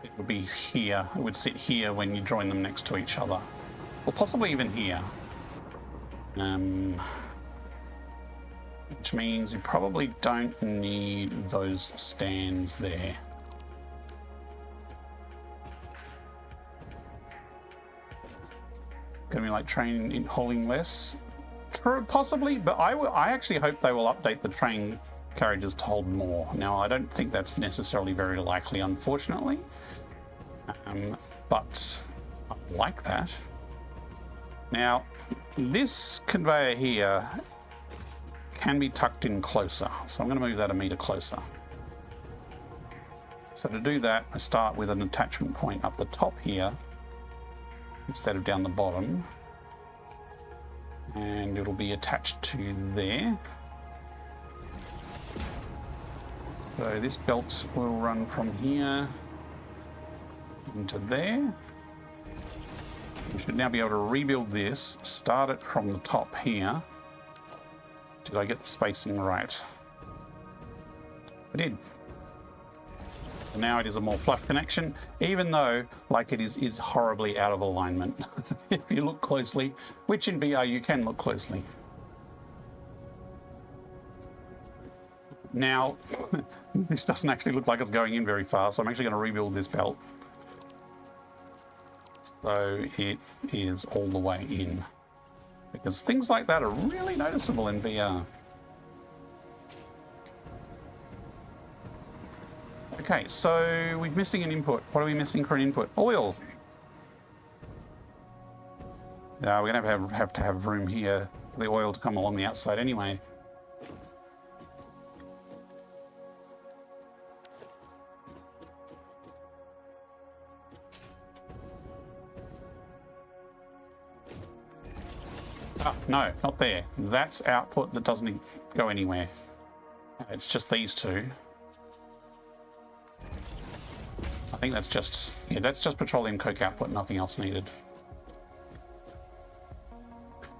S1: It would be here. It would sit here when you join them next to each other. Or possibly even here. Which means you probably don't need those stands there. Gonna be like train in hauling less. True, possibly, but I actually hope they will update the train carriages to hold more. Now, I don't think that's necessarily very likely, unfortunately. But I like that. Now, this conveyor here can be tucked in closer, so I'm going to move that a meter closer. So to do that, I start with an attachment point up the top here instead of down the bottom, and it'll be attached to there. So this belt will run from here into there. We should now be able to rebuild this, start it from the top here. Did I get the spacing right? I did. So now it is a more flush connection, even though, like, it is horribly out of alignment. If you look closely, which in VR you can look closely. Now, this doesn't actually look like it's going in very far, so I'm actually going to rebuild this belt. So it is all the way in. Because things like that are really noticeable in VR. Okay, so we're missing an input. What are we missing for an input? Oil. We're going to have to have room here for the oil to come along the outside anyway. Oh, no, not there. That's output that doesn't go anywhere. It's just these two. I think that's just, yeah, that's just petroleum coke output, nothing else needed.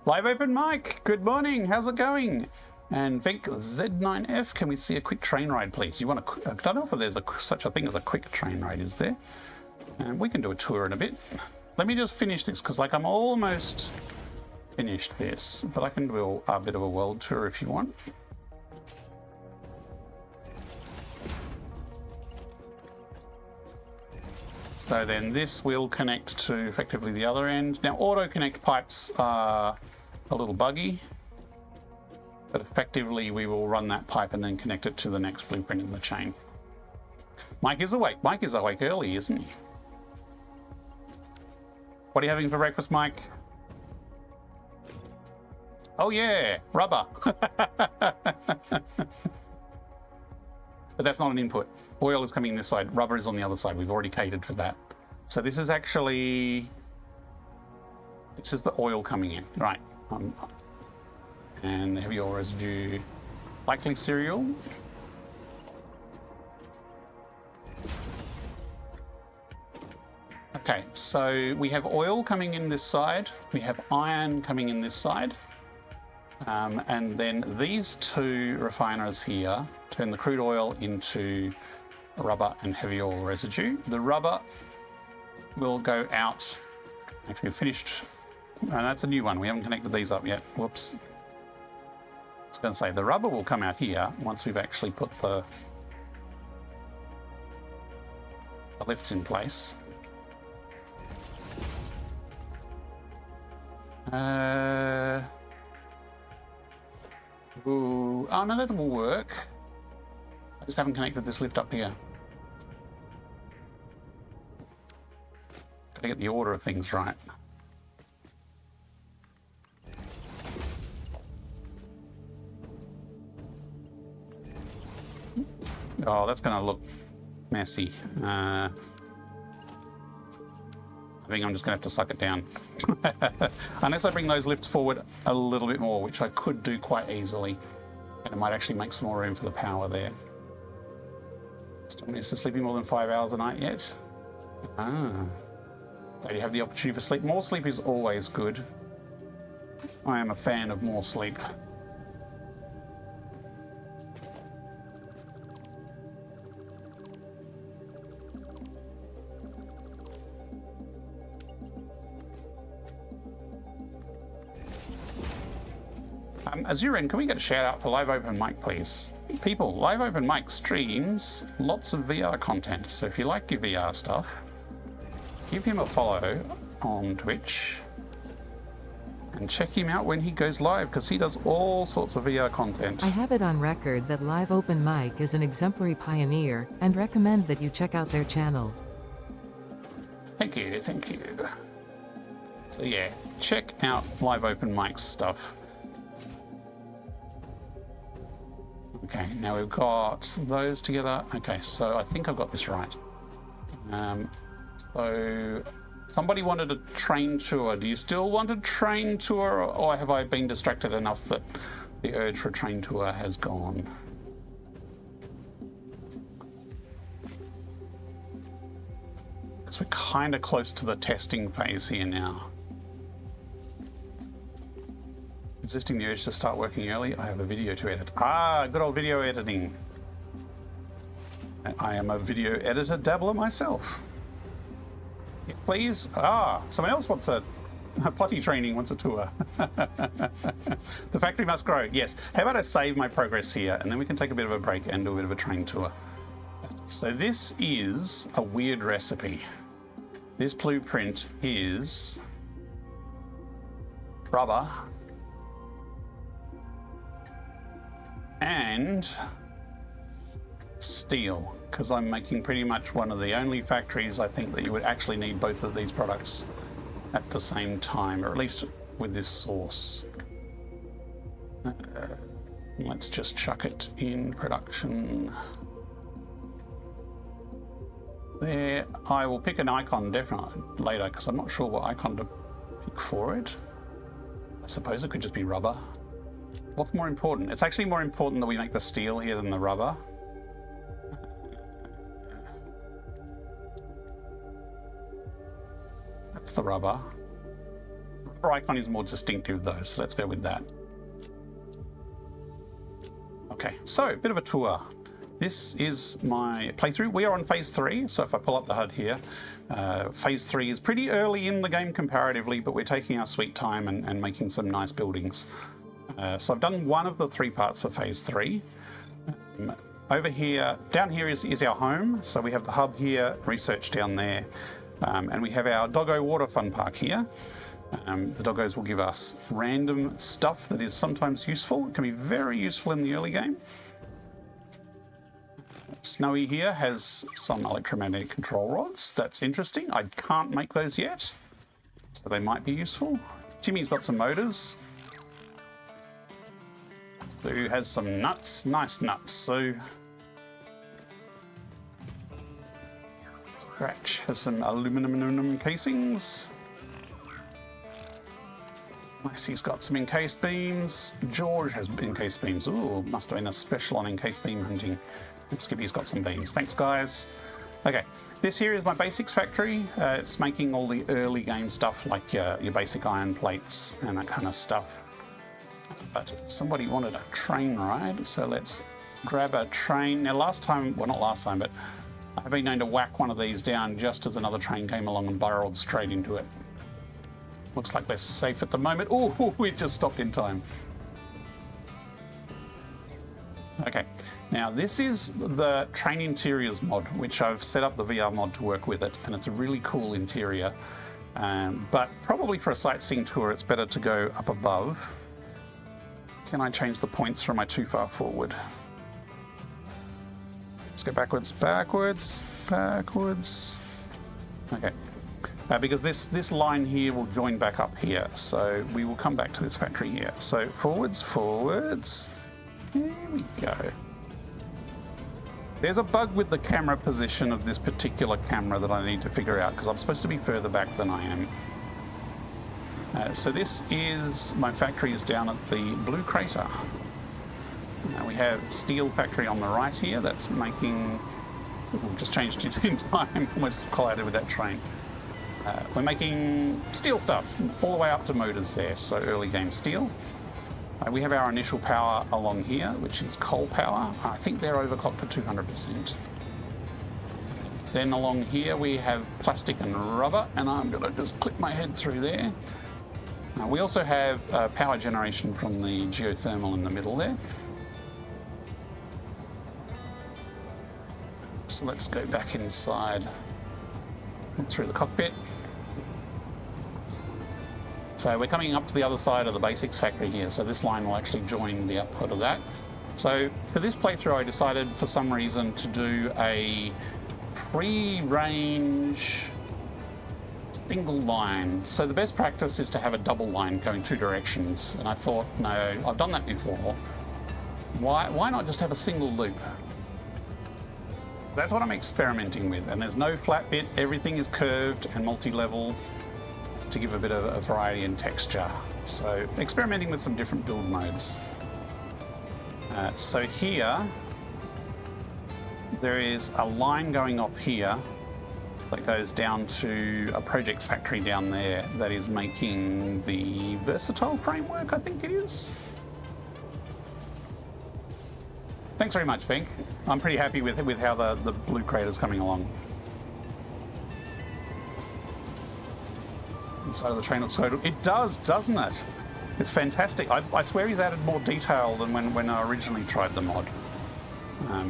S1: Live open mic, good morning, how's it going? And Vic Z9F, can we see a quick train ride, please? You want a, I don't know if there's such a thing as a quick train ride, is there? And we can do a tour in a bit. Let me just finish this, because like I'm almost finished this, but I can do a bit of a world tour if you want. So then this will connect to effectively the other end. Now auto connect pipes are a little buggy, but effectively we will run that pipe and then connect it to the next blueprint in the chain. Mike is awake. Mike is awake early, isn't he? What are you having for breakfast, Mike? Oh yeah, rubber. But that's not an input. Oil is coming this side, rubber is on the other side. We've already catered for that. So this is actually, this is the oil coming in, right? And the heavy oil residue, likely cereal. Okay, so we have oil coming in this side. We have iron coming in this side. And then these two refiners here turn the crude oil into rubber and heavy oil residue. The rubber will go out, actually finished, and that's a new one. We haven't connected these up yet. Whoops. I was going to say the rubber will come out here once we've actually put the lifts in place. Ooh. Oh no, that will work. I just haven't connected this lift up here. Gotta get the order of things right. Oh, that's gonna look messy. I think I'm just gonna have to suck it down. Unless I bring those lifts forward a little bit more, which I could do quite easily. And it might actually make some more room for the power there. Still used to sleeping more than 5 hours a night yet? Ah. So you have the opportunity for sleep. More sleep is always good. I am a fan of more sleep. Azurin, can we get a shout out for Live Open Mic, please? People, Live Open Mic streams lots of VR content, so if you like your VR stuff, give him a follow on Twitch and check him out when he goes live, because he does all sorts of VR content.
S3: I have it on record that Live Open Mic is an exemplary pioneer, and recommend that you check out their channel.
S1: Thank you, thank you. So yeah, check out Live Open Mic's stuff. Okay, now we've got those together. Okay, so I think I've got this right. So somebody wanted a train tour. Do you still want a train tour, or have I been distracted enough that the urge for a train tour has gone? Because we're kind of close to the testing phase here now. Resisting the urge to start working early. I have a video to edit. Ah, good old video editing. I am a video editor dabbler myself. Yeah, please. Ah, someone else wants a potty training, wants a tour. The factory must grow. Yes. How about I save my progress here, and then we can take a bit of a break and do a bit of a train tour. So this is a weird recipe. This blueprint is rubber and steel, because I'm making pretty much one of the only factories I think that you would actually need both of these products at the same time, or at least with this source. Let's just chuck it in production. There, I will pick an icon definitely later, because I'm not sure what icon to pick for it. I suppose it could just be rubber. What's more important? It's actually more important that we make the steel here than the rubber. That's the rubber. Rubber icon is more distinctive though, so let's go with that. Okay, so a bit of a tour. This is my playthrough. We are on phase 3, so if I pull up the HUD here, phase 3 is pretty early in the game comparatively, but we're taking our sweet time and making some nice buildings. So I've done one of the 3 parts for phase 3. Over here, down here is our home. So we have the hub here, research down there, and we have our doggo water fun park here. The doggos will give us random stuff that is sometimes useful. It can be very useful in the early game. Snowy here has some electromagnetic control rods. That's interesting. I can't make those yet, so they might be useful. Jimmy's got some motors. Who has some nuts, nice nuts. So Scratch has some aluminum casings. Lacey's got some encased beams. George has encased beams. Ooh, must have been a special on encased beam hunting. And Skippy's got some beams. Thanks, guys. Okay, this here is my basics factory. It's making all the early game stuff like your basic iron plates and that kind of stuff. But somebody wanted a train ride, so let's grab a train. Now last time, well not last time, but I've been known to whack one of these down just as another train came along and burrowed straight into it. Looks like we're safe at the moment. Oh, we just stopped in time. Okay, now this is the train interiors mod, which I've set up the VR mod to work with it, and it's a really cool interior. But probably for a sightseeing tour, it's better to go up above. Can I change the points from my too far forward? Let's go backwards, backwards, backwards. Okay. Because this line here will join back up here, so we will come back to this factory here. So forwards, forwards. There we go. There's a bug with the camera position of this particular camera that I need to figure out, because I'm supposed to be further back than I am. So this is, my factory is down at the blue crater. Now we have steel factory on the right here, that's making, we'll just changed it in time, almost collided with that train. We're making steel stuff all the way up to motors there, so early game steel. We have our initial power along here, which is coal power. I think they're overclocked to 200%. Then along here we have plastic and rubber, and I'm going to just clip my head through there. We also have power generation from the geothermal in the middle there. So let's go back inside through the cockpit. So we're coming up to the other side of the basics factory here, so this line will actually join the output of that. So for this playthrough I decided for some reason to do a free-range single line. So the best practice is to have a double line going two directions, and I thought, no, I've done that before. Why not just have a single loop? So that's what I'm experimenting with, and there's no flat bit, everything is curved and multi-level to give a bit of a variety in texture. So experimenting with some different build modes. So here there is a line going up here that goes down to a projects factory down there that is making the versatile framework, I think it is. Thanks very much, Fink. I'm pretty happy with how the blue crater's coming along. Inside of the train looks so... It does, doesn't it? It's fantastic. I swear he's added more detail than when I originally tried the mod.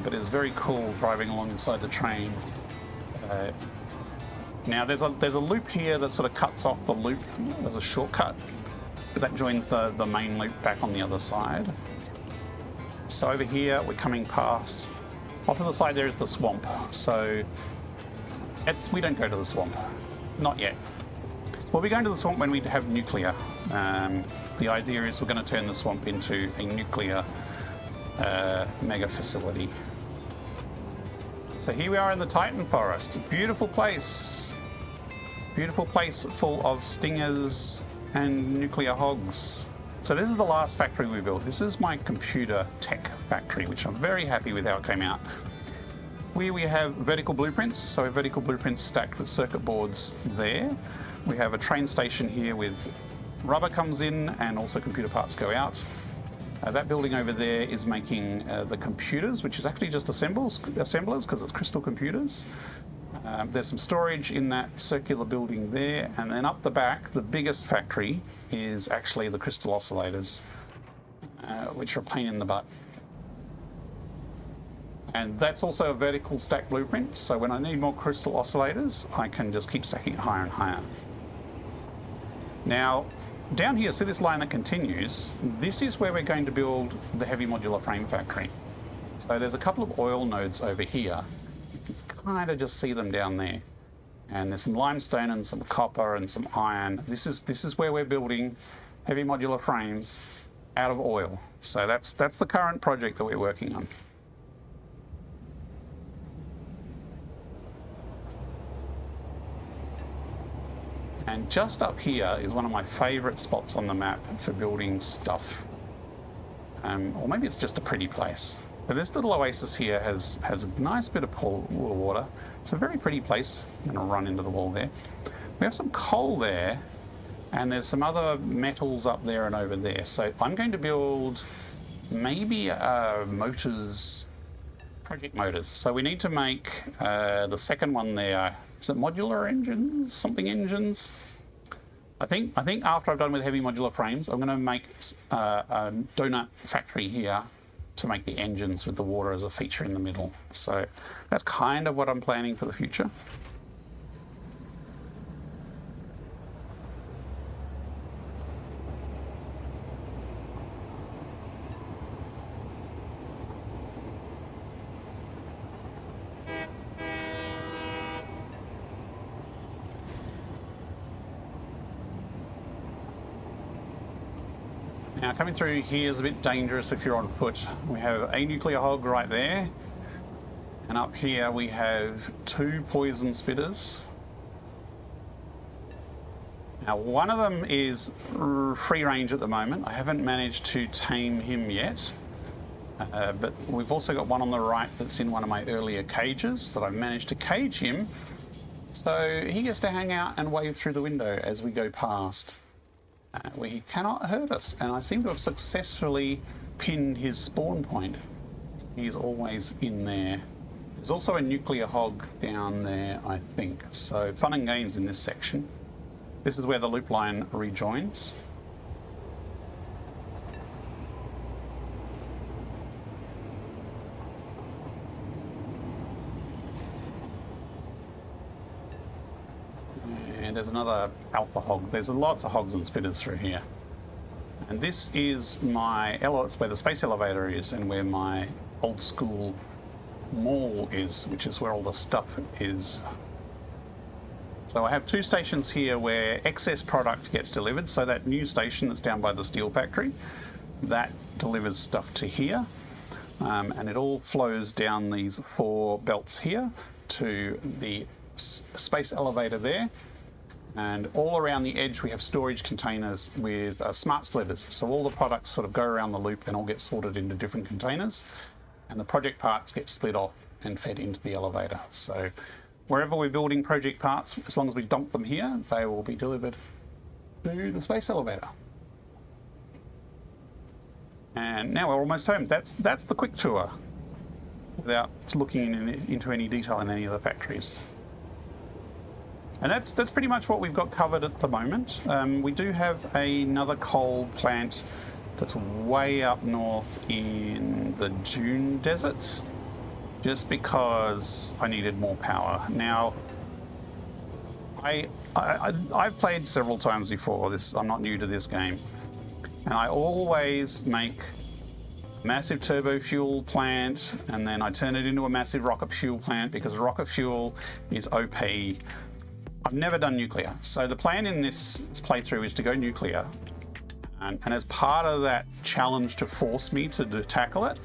S1: But it's very cool driving along inside the train. Now there's a loop here that sort of cuts off the loop. There's a shortcut, but that joins the main loop back on the other side. So over here we're coming past. Off to the side there is the swamp. So we don't go to the swamp, not yet. We'll be going to the swamp when we have nuclear. The idea is we're going to turn the swamp into a nuclear mega facility. So here we are in the Titan Forest. Beautiful place. Beautiful place full of stingers and nuclear hogs. So this is the last factory we built. This is my computer tech factory, which I'm very happy with how it came out. We have vertical blueprints. So vertical blueprints stacked with circuit boards there. We have a train station here with rubber comes in and also computer parts go out. That building over there is making the computers, which is actually just assemblers because it's crystal computers. There's some storage in that circular building there, and then up the back, the biggest factory is actually the crystal oscillators, which are a pain in the butt. And that's also a vertical stack blueprint, so when I need more crystal oscillators, I can just keep stacking it higher and higher. Now, down here, see this line that continues? This is where we're going to build the heavy modular frame factory. So there's a couple of oil nodes over here. You can kind of just see them down there. And there's some limestone and some copper and some iron. This is where we're building heavy modular frames out of oil. So that's the current project that we're working on. And just up here is one of my favourite spots on the map for building stuff. Or maybe it's just a pretty place. But this little oasis here has a nice bit of pool of water. It's a very pretty place. I'm going to run into the wall there. We have some coal there, and there's some other metals up there and over there. So I'm going to build maybe motors, project motors. So we need to make the second one there. Is it modular engines? Something engines? I think after I've done with heavy modular frames, I'm going to make a donut factory here to make the engines with the water as a feature in the middle. So that's kind of what I'm planning for the future. Now coming through here is a bit dangerous if you're on foot. We have a nuclear hog right there. And up here we have 2 poison spitters. Now one of them is free range at the moment. I haven't managed to tame him yet. But we've also got one on the right that's in one of my earlier cages that I've managed to cage him. So he gets to hang out and wave through the window as we go past. Where he cannot hurt us. And I seem to have successfully pinned his spawn point. He's always in there. There's also a nuclear hog down there, I think. So fun and games in this section. This is where the loop line rejoins. And there's another alpha hog. There's lots of hogs and spitters through here. And this is my it's where the space elevator is and where my old school mall is, which is where all the stuff is. So I have 2 stations here where excess product gets delivered. So that new station that's down by the steel factory, that delivers stuff to here. And it all flows down these 4 belts here to the space elevator there. And all around the edge we have storage containers with smart splitters. So all the products sort of go around the loop and all get sorted into different containers. And the project parts get split off and fed into the elevator. So wherever we're building project parts, as long as we dump them here, they will be delivered to the space elevator. And now we're almost home. That's the quick tour without looking into any detail in any of the factories. And that's pretty much what we've got covered at the moment. We do have another coal plant that's way up north in the Dune Deserts, just because I needed more power. Now, I've played several times before. I'm not new to this game, and I always make a massive turbo fuel plant, and then I turn it into a massive rocket fuel plant because rocket fuel is OP. I've never done nuclear, so the plan in this playthrough is to go nuclear. And as part of that challenge to force me to tackle it,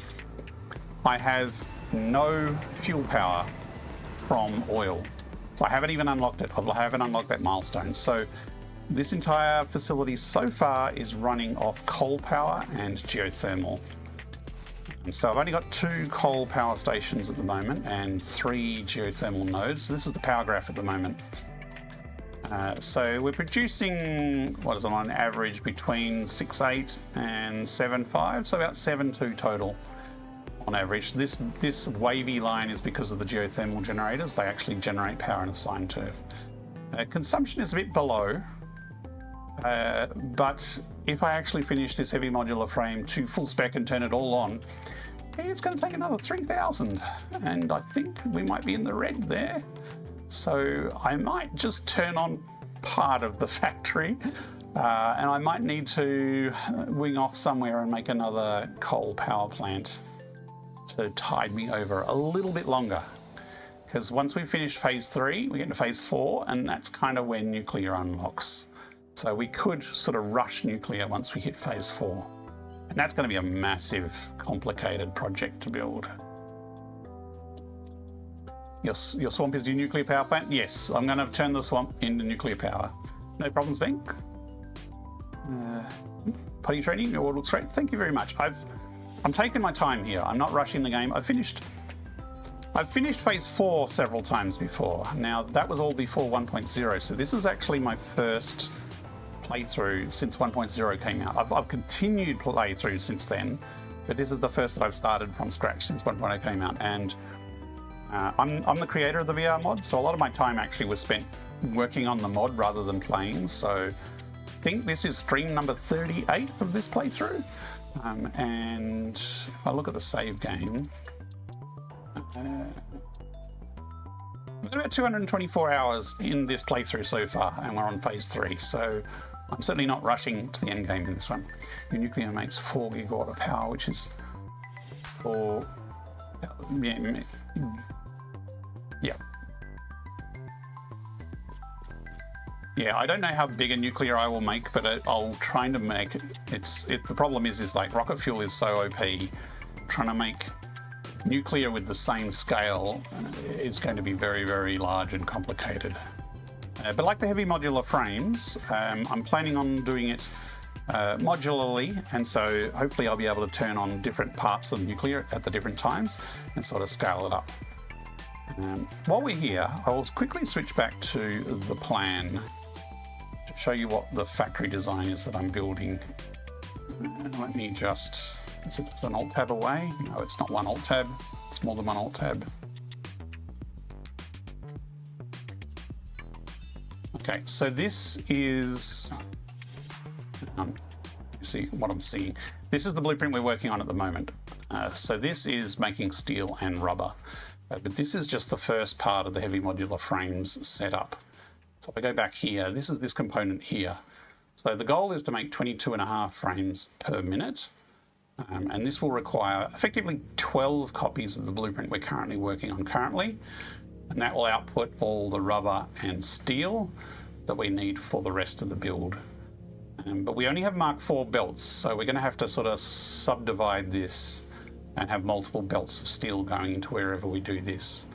S1: I have no fuel power from oil. So I haven't even unlocked it. I haven't unlocked that milestone. So this entire facility so far is running off coal power and geothermal. So I've only got 2 coal power stations at the moment and 3 geothermal nodes. So this is the power graph at the moment. So we're producing, what is it, on average between 6.8 and 7.5, so about 7.2 total on average. This wavy line is because of the geothermal generators. They actually generate power in a sine curve. Consumption is a bit below, but if I actually finish this heavy modular frame to full spec and turn it all on, it's going to take another 3,000, and I think we might be in the red there. So I might just turn on part of the factory, and I might need to wing off somewhere and make another coal power plant to tide me over a little bit longer. Because once we finish phase 3, we get into phase 4, and that's kind of when nuclear unlocks. So we could sort of rush nuclear once we hit phase 4. And that's going to be a massive, complicated project to build. Your swamp is your nuclear power plant? Yes, I'm going to turn the swamp into nuclear power. No problems, Vink. Potty training, your order looks great. Thank you very much. I'm taking my time here. I'm not rushing the game. I've finished phase 4 several times before. Now, that was all before 1.0, so this is actually my first playthrough since 1.0 came out. I've continued playthrough since then, but this is the first that I've started from scratch since 1.0 came out. And I'm the creator of the VR mod, so a lot of my time actually was spent working on the mod rather than playing. So I think this is stream number 38 of this playthrough. And if I look at the save game, I've got about 224 hours in this playthrough so far, and we're on phase 3. So I'm certainly not rushing to the end game in this one. Your nuclear makes 4 gigawatt of power, which is for yeah. Yeah, I don't know how big a nuclear I will make, but I'll try to make it. The problem is like rocket fuel is so OP. Trying to make nuclear with the same scale is going to be very, very large and complicated. But like the heavy modular frames, I'm planning on doing it modularly, and so hopefully I'll be able to turn on different parts of the nuclear at the different times and sort of scale it up. While we're here, I'll quickly switch back to the plan to show you what the factory design is that I'm building. Let me just... Is it just an alt tab away? No, it's not one alt tab. It's more than one alt tab. Okay, so this is... see what I'm seeing. This is the blueprint we're working on at the moment. So this is making steel and rubber. But this is just the first part of the heavy modular frames setup. So if I go back here, this is this component here. So the goal is to make 22.5 frames per minute. And this will require effectively 12 copies of the blueprint we're currently working on currently. And that will output all the rubber and steel that we need for the rest of the build. But we only have Mark IV belts, so we're going to have to sort of subdivide this and have multiple belts of steel going into wherever we do this.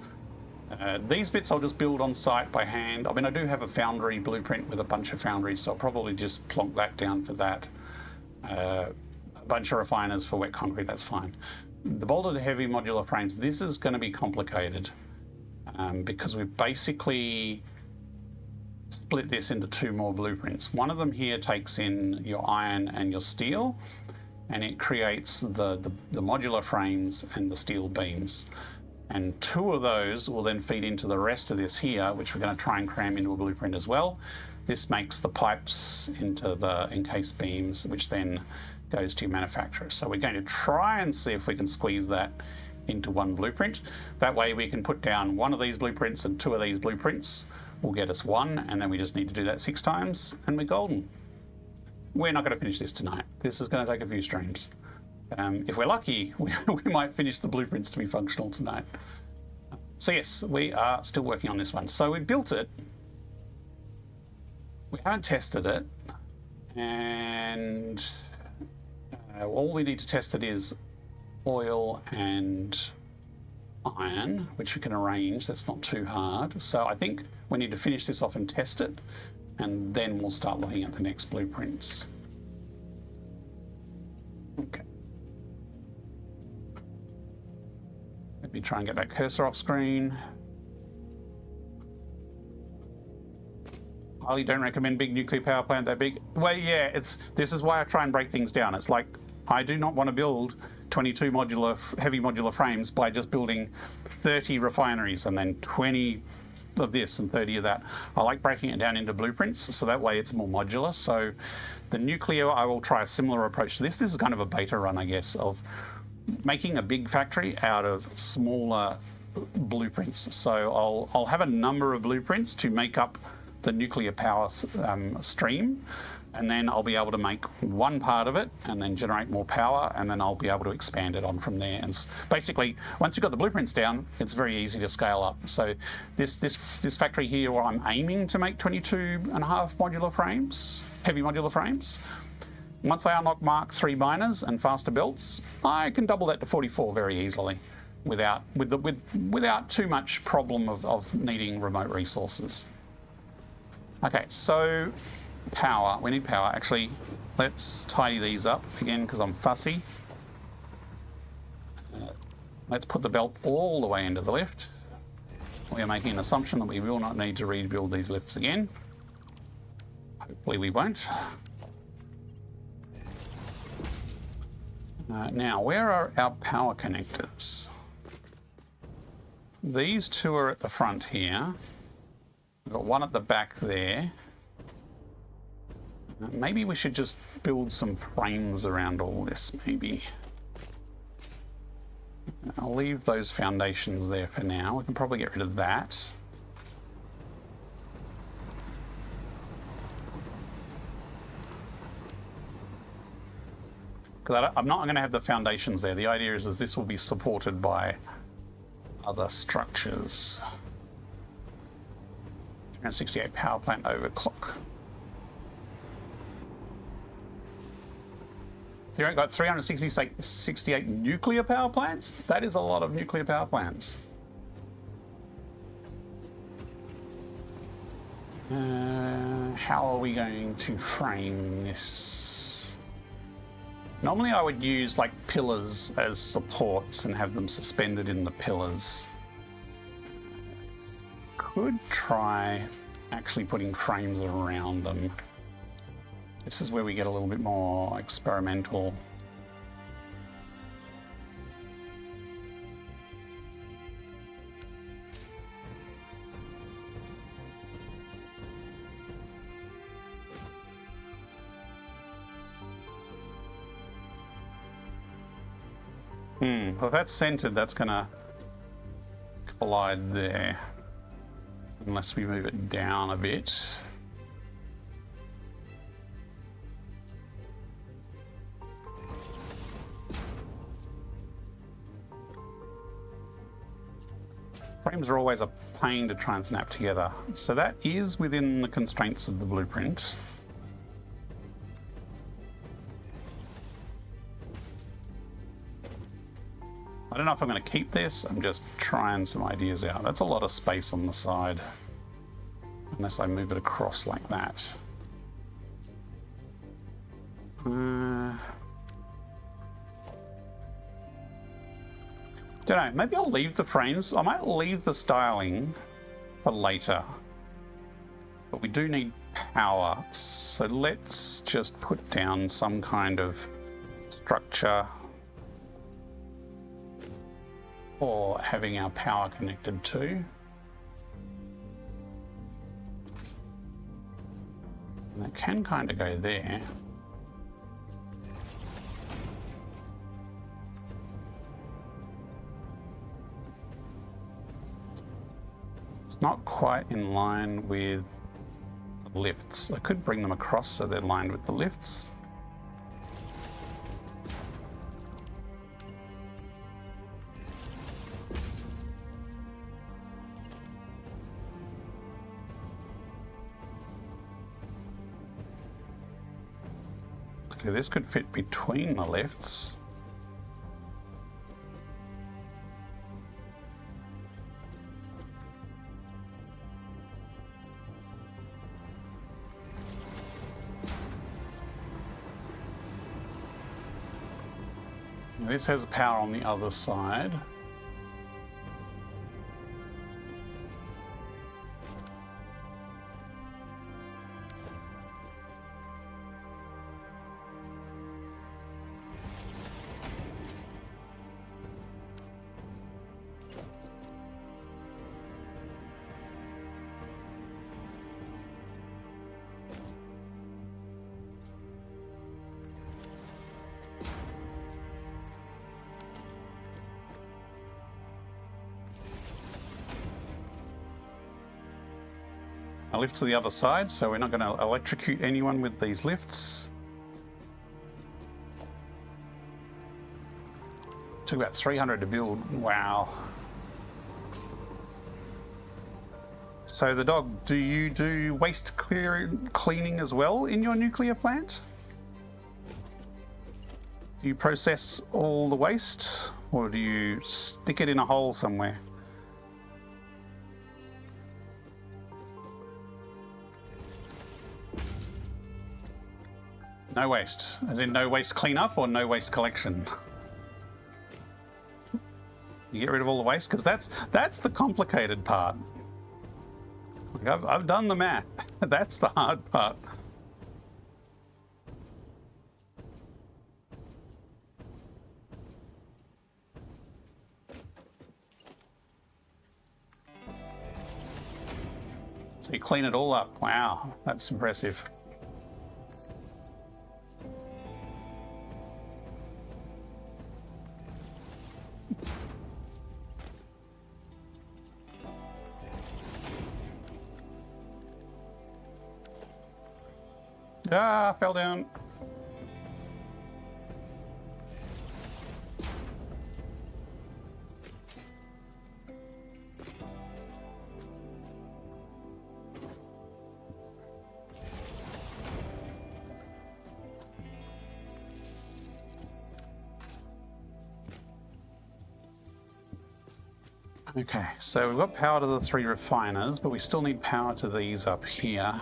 S1: These bits I'll just build on site by hand. I mean, I do have a foundry blueprint with a bunch of foundries, so I'll probably just plonk that down for that. A bunch of refiners for wet concrete, that's fine. The bolted heavy modular frames, this is going to be complicated because we've basically split this into two more blueprints. One of them here takes in your iron and your steel, and it creates the modular frames and the steel beams. And two of those will then feed into the rest of this here, which we're going to try and cram into a blueprint as well. This makes the pipes into the encased beams, which then goes to your manufacturer. So we're going to try and see if we can squeeze that into one blueprint. That way we can put down one of these blueprints and two of these blueprints will get us one, and then we just need to do that 6 times and we're golden. We're not going to finish this tonight. This is going to take a few streams. If we're lucky, we might finish the blueprints to be functional tonight. So yes, we are still working on this one. So we built it. We haven't tested it. And all we need to test it is oil and iron, which we can arrange. That's not too hard. So I think we need to finish this off and test it, and then we'll start looking at the next blueprints. Okay. Let me try and get that cursor off screen. Highly don't recommend big nuclear power plant that big. Well, yeah, this is why I try and break things down. It's like, I do not want to build 22 heavy modular frames by just building 30 refineries and then 20 of this and 30 of that. I like breaking it down into blueprints, so that way it's more modular. So the nuclear, I will try a similar approach to this. This is kind of a beta run, I guess, of making a big factory out of smaller blueprints. So I'll have a number of blueprints to make up the nuclear power stream, and then I'll be able to make one part of it and then generate more power, and then I'll be able to expand it on from there. And basically, once you've got the blueprints down, it's very easy to scale up. So this factory here, where I'm aiming to make 22.5 modular frames, heavy modular frames, once I unlock Mark III miners and faster belts, I can double that to 44 very easily without too much problem of needing remote resources. Okay, so power. We need power. Actually, let's tidy these up again because I'm fussy. Let's put the belt all the way into the lift. We are making an assumption that we will not need to rebuild these lifts again. Hopefully we won't. Now, where are our power connectors? These two are at the front here. We've got one at the back there. Maybe we should just build some frames around all this, maybe. I'll leave those foundations there for now. We can probably get rid of that. Because I'm not going to have the foundations there. The idea is this will be supported by other structures. 368 power plant overclock. So you've got 368 nuclear power plants? That is a lot of nuclear power plants. How are we going to frame this? Normally I would use like pillars as supports and have them suspended in the pillars. Could try actually putting frames around them. This is where we get a little bit more experimental. Well, if that's centered, that's gonna collide there. Unless we move it down a bit. Frames are always a pain to try and snap together. So that is within the constraints of the blueprint. I don't know if I'm going to keep this. I'm just trying some ideas out. That's a lot of space on the side. Unless I move it across like that. Don't know, maybe I'll leave the frames. I might leave the styling for later. But we do need power. So let's just put down some kind of structure for having our power connected to. And it can kind of go there. It's not quite in line with the lifts. I could bring them across so they're lined with the lifts. Okay, this could fit between the lifts. Now this has power on the other side. A lift to the other side, so we're not going to electrocute anyone with these lifts. Took about 300 to build. Wow. So the dog, do you do waste cleaning as well in your nuclear plant? Do you process all the waste, or do you stick it in a hole somewhere? No waste, as in no waste cleanup or no waste collection? You get rid of all the waste? Because that's the complicated part. Like I've done the math. That's the hard part. So you clean it all up. Wow, that's impressive. Ah, fell down. Okay, so we've got power to the 3 refiners, but we still need power to these up here.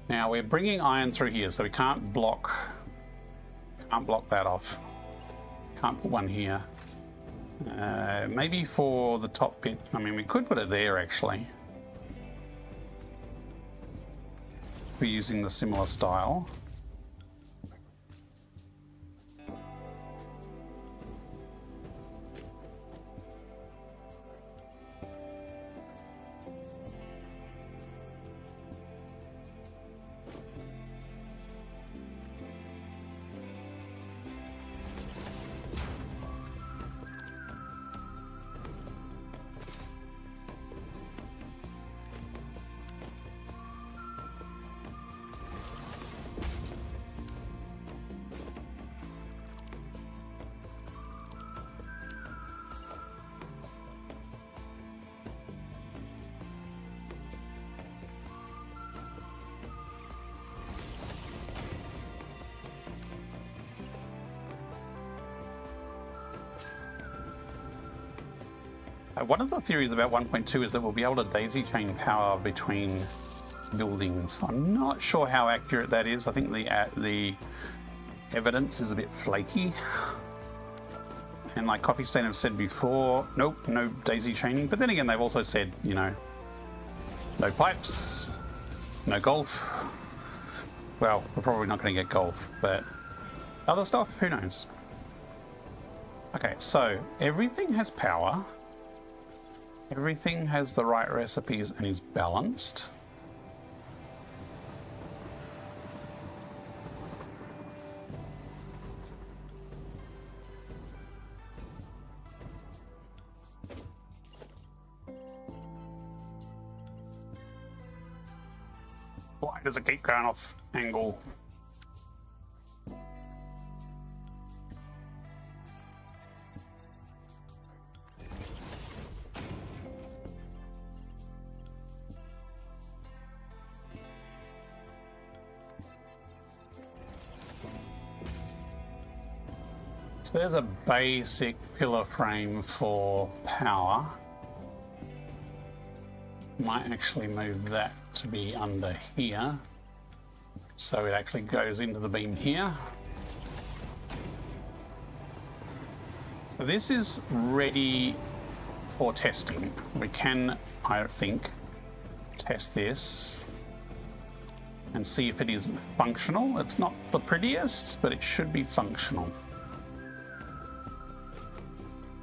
S1: Now we're bringing iron through here, so we can't block that off. Can't put one here. Maybe for the top bit. I mean, we could put it there actually. We're using the similar style. One of the theories about 1.2 is that we'll be able to daisy chain power between buildings. I'm not sure how accurate that is. I think the evidence is a bit flaky. And like Coffee Stain have said before, nope, no daisy chaining. But then again, they've also said, you know, no pipes, no golf. Well, we're probably not going to get golf, but other stuff, who knows? Okay, so everything has power. Everything has the right recipes and is balanced. Why does it keep going off angle? So there's a basic pillar frame for power. Might actually move that to be under here. So it actually goes into the beam here. So this is ready for testing. We can, I think, test this and see if it is functional. It's not the prettiest, but it should be functional.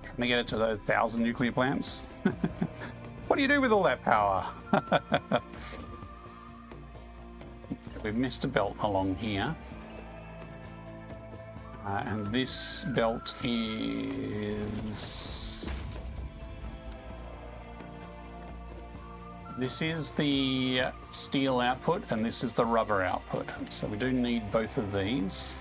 S1: Trying to get it to those 1,000 nuclear plants. What do you do with all that power? We've missed a belt along here. And this belt is... This is the steel output and this is the rubber output. So we do need both of these.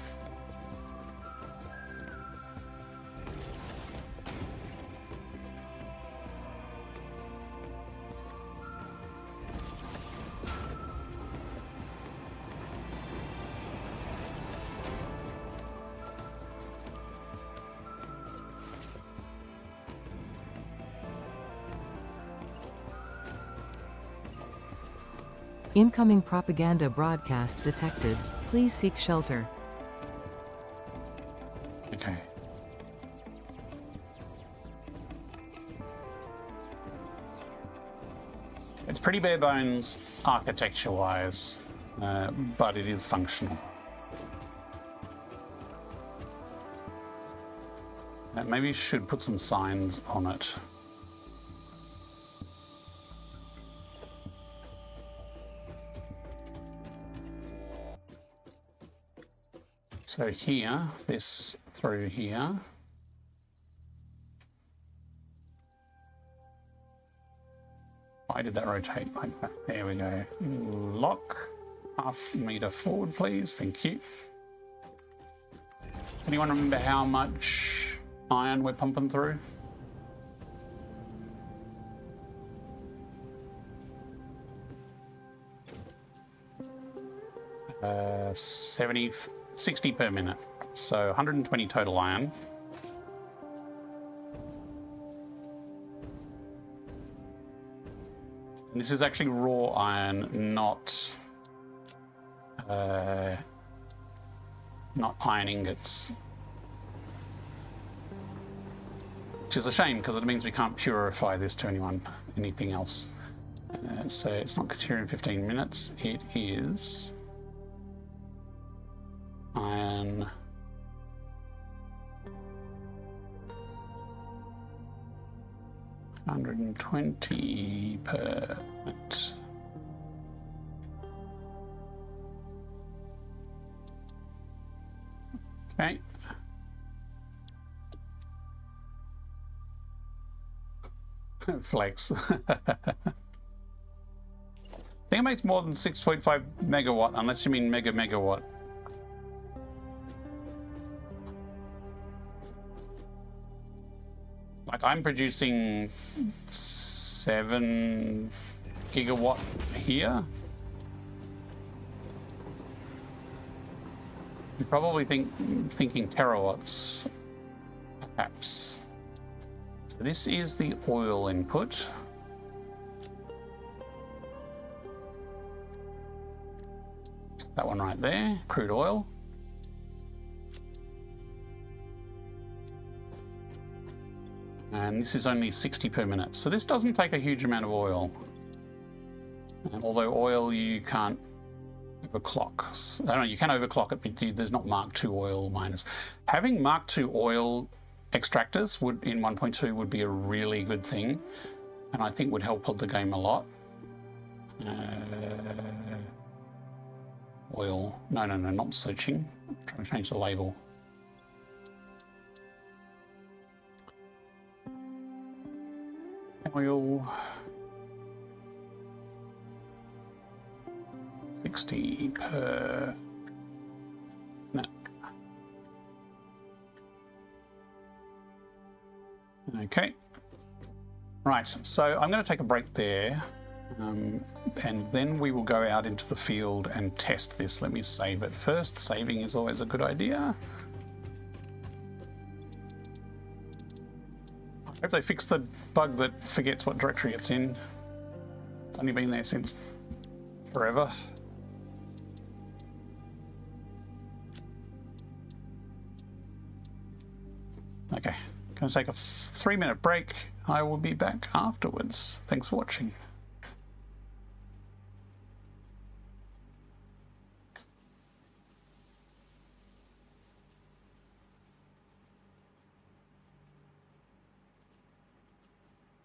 S3: Incoming propaganda broadcast detected. Please seek shelter.
S1: Okay. It's pretty bare bones architecture-wise, but it is functional. Maybe you should put some signs on it. So here, this through here. Why did that rotate like that? There we go. Lock. Half meter forward, please. Thank you. Anyone remember how much iron we're pumping through? 60 per minute. So 120 total iron. And this is actually raw iron, not iron ingots. Which is a shame, because it means we can't purify this to anything else. So it's not Kateria in 15 minutes. It is iron. $120 per minute. Okay. Flex. I think it makes more than 6.5 megawatt, unless you mean megawatt. Like, I'm producing 7 gigawatt here. You're probably thinking terawatts, perhaps. So this is the oil input. That one right there, crude oil. And this is only 60 per minute. So this doesn't take a huge amount of oil. Although oil you can't overclock. I don't know, you can overclock it, but there's not Mark II oil miners. Having Mark II oil extractors in 1.2 would be a really good thing. And I think would help the game a lot. Oil. No, not searching. I'm trying to change the label. Oil. 60 per minute. Okay. Right, so I'm going to take a break there. And then we will go out into the field and test this. Let me save it first. Saving is always a good idea. I hope they fix the bug that forgets what directory it's in. It's only been there since forever. Okay, going to take a 3-minute break. I will be back afterwards. Thanks for watching.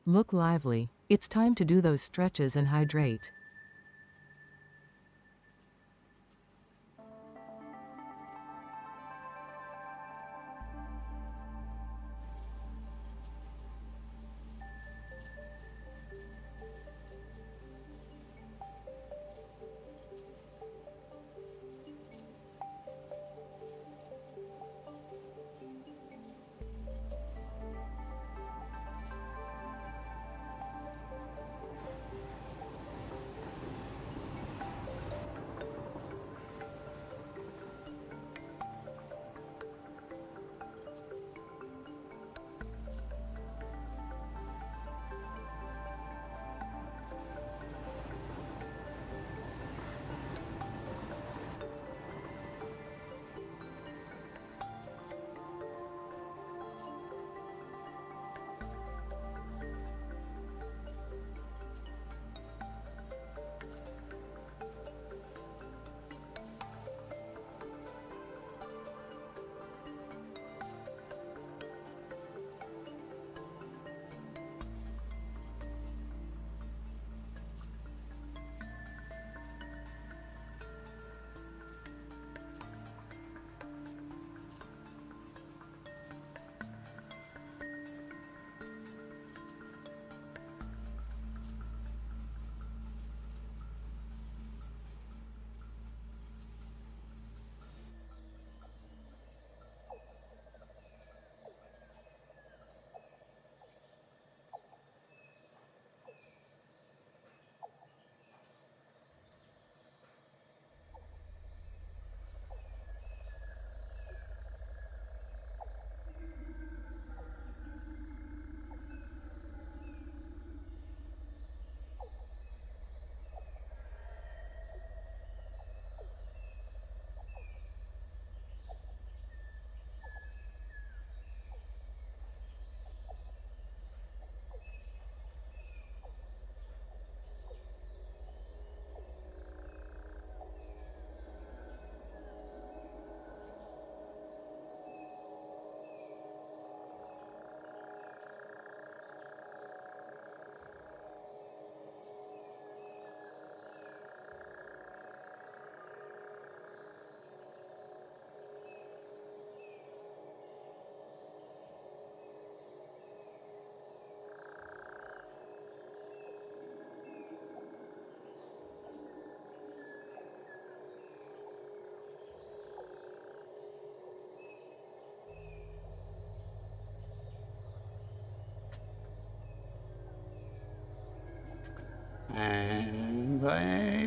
S3: Look lively. It's time to do those stretches and hydrate.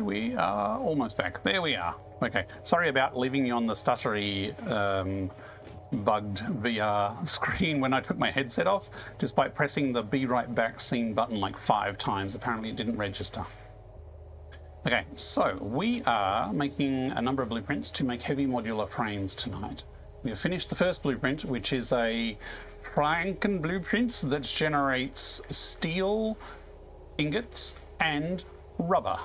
S1: we are almost back. There we are. Okay, sorry about leaving you on the stuttery bugged VR screen when I took my headset off. Despite pressing the be right back scene button like 5 times, apparently it didn't register. Okay, so we are making a number of blueprints to make heavy modular frames tonight. We have finished the first blueprint, which is a Franken blueprint that generates steel ingots and rubber,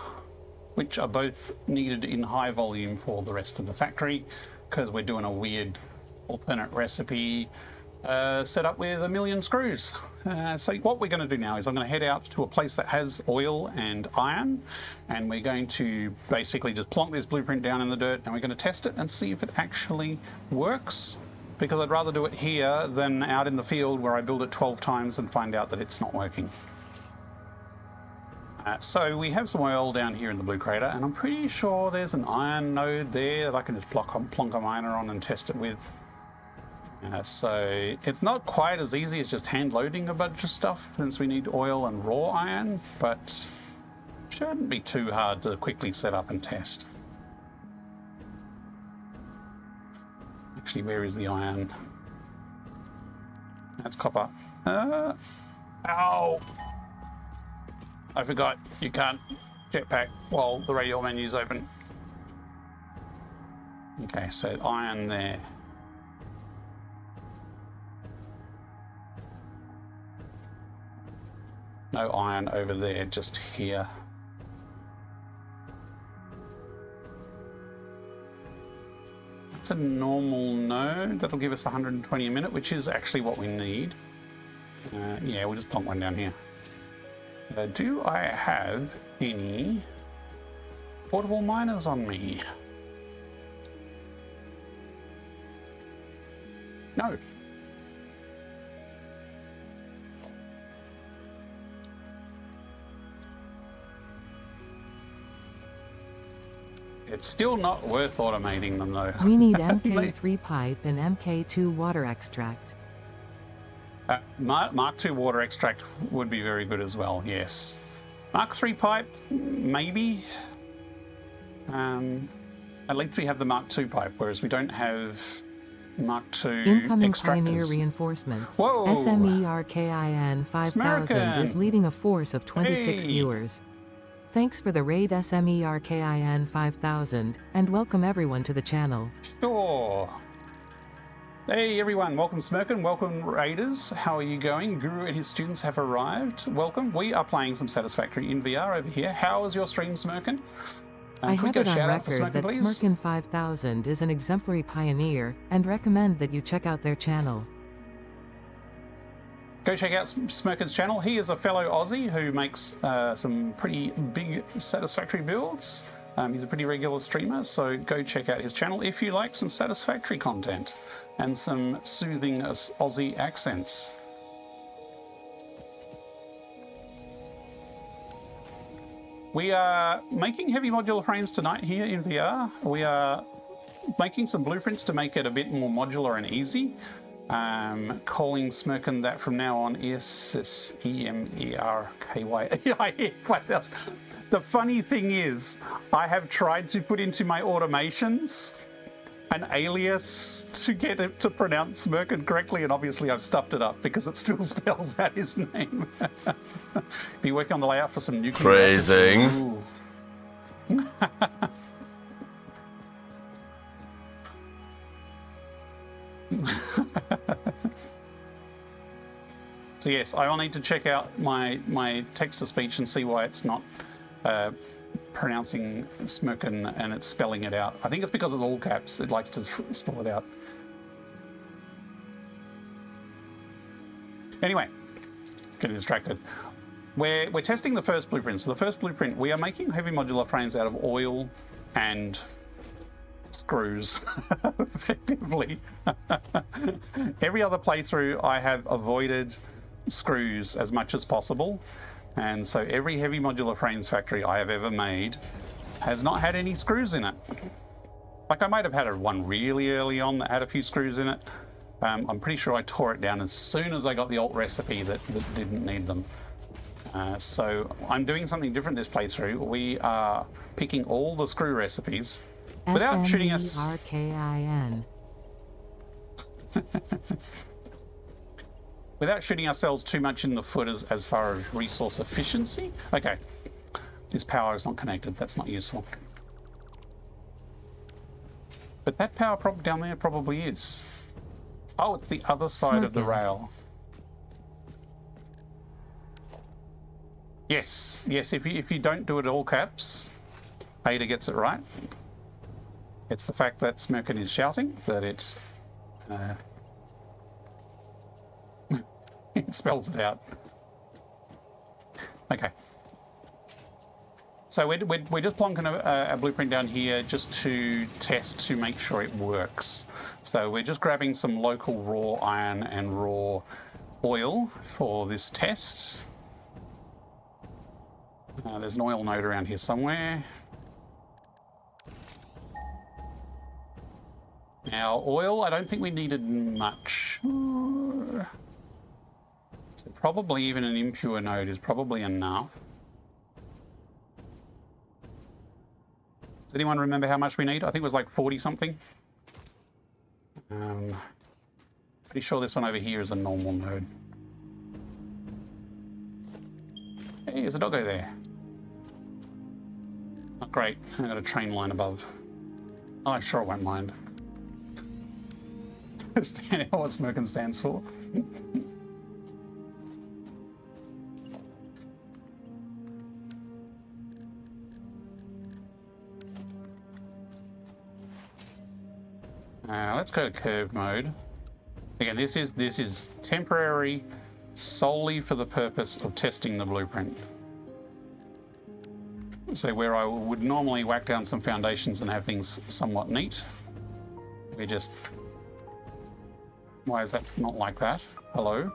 S1: which are both needed in high volume for the rest of the factory, because we're doing a weird alternate recipe set up with 1 million screws. So what we're going to do now is I'm going to head out to a place that has oil and iron, and we're going to basically just plonk this blueprint down in the dirt, and we're going to test it and see if it actually works, because I'd rather do it here than out in the field where I build it 12 times and find out that it's not working. So we have some oil down here in the blue crater, and I'm pretty sure there's an iron node there that I can just plonk a miner on and test it with. So it's not quite as easy as just hand loading a bunch of stuff, since we need oil and raw iron, but shouldn't be too hard to quickly set up and test. Actually, where is the iron? That's copper. Ow! I forgot you can't jetpack while the radial menu's open. Okay, so iron there. No iron over there, just here. That's a normal node. That'll give us 120 a minute, which is actually what we need. Yeah, we'll just plonk one down here. Do I have any portable miners on me? No. It's still not worth automating them though.
S3: We need MK3 pipe and MK2 water extract.
S1: Mark II water extract would be very good as well, yes. Mark III pipe, maybe. At least we have the Mark II pipe, whereas we don't have Mark II
S3: Incoming
S1: extractors.
S3: Pioneer reinforcements.
S1: Whoa!
S3: SMERKIN 5000 is leading a force of 26
S1: Hey.
S3: viewers. Thanks for the raid SMERKIN 5000, and welcome everyone to the channel.
S1: Sure. Hey everyone, welcome Smirkin, welcome Raiders. How are you going? Guru and his students have arrived. Welcome. We are playing some Satisfactory in VR over here. How is your stream, Smirkin?
S3: I
S1: Can we
S3: have
S1: go
S3: it on
S1: shout out for
S3: record that
S1: please?
S3: Smirkin 5000 is an exemplary pioneer, and recommend that you check out their channel.
S1: Go check out Smirkin's channel. He is a fellow Aussie who makes some pretty big Satisfactory builds. He's a pretty regular streamer, so go check out his channel if you like some Satisfactory content and some soothing Aussie accents. We are making heavy modular frames tonight here in VR. We are making some blueprints to make it a bit more modular and easy. Calling Smirkin that from now on SSEMERKY. The funny thing is, I have tried to put into my automations an alias to get it to pronounce Smirkin correctly, and obviously I've stuffed it up because it still spells out his name. Be working on the layout for some nuclear.
S4: Phrasing.
S1: So yes, I will need to check out my text-to-speech and see why it's not pronouncing Smirkin and it's spelling it out. I think it's because it's all caps. It likes to spell it out. Anyway, getting distracted. We're testing the first blueprint. So the first blueprint, we are making heavy modular frames out of oil and screws, effectively. Every other playthrough, I have avoided screws as much as possible. And so every heavy modular frames factory I have ever made has not had any screws in it. Like I might have had one really early on that had a few screws in it. I'm pretty sure I tore it down as soon as I got the alt recipe that didn't need them. So I'm doing something different this playthrough. We are picking all the screw recipes without shooting us.
S3: SMERKIN.
S1: Without shooting ourselves too much in the foot as far as resource efficiency. Okay, this power is not connected. That's not useful. But that power prop down there probably is. Oh, it's the other side of the rail. Yes, yes. If you don't do it all caps, Ada gets it right. It's the fact that Smirkin is shouting that it's. It spells it out. Okay. So we're just plonking a blueprint down here just to test to make sure it works. So we're just grabbing some local raw iron and raw oil for this test. There's an oil node around here somewhere. Now, oil, I don't think we needed much. So probably even an impure node is probably enough. Does anyone remember how much we need? I think it was like 40 something. Pretty sure this one over here is a normal node. Hey, there's a doggo there. Oh, great. I've got a train line above. Oh, I'm sure I won't mind. Stand out what Smirkin stands for. Let's go to curve mode. Again, this is temporary, solely for the purpose of testing the blueprint. So where I would normally whack down some foundations and have things somewhat neat, we just... Why is that not like that? Hello?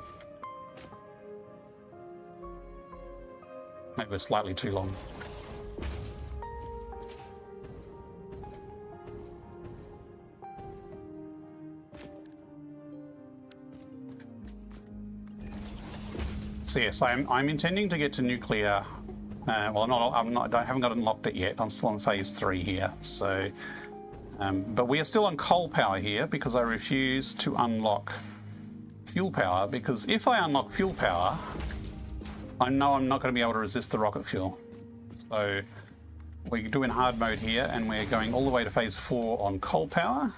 S1: Maybe we're slightly too long. So yes, I'm intending to get to nuclear. Well, I haven't got unlocked it yet. I'm still on phase 3 here. So, but we are still on coal power here because I refuse to unlock fuel power. Because if I unlock fuel power, I know I'm not going to be able to resist the rocket fuel. So we're doing hard mode here, and we're going all the way to phase 4 on coal power.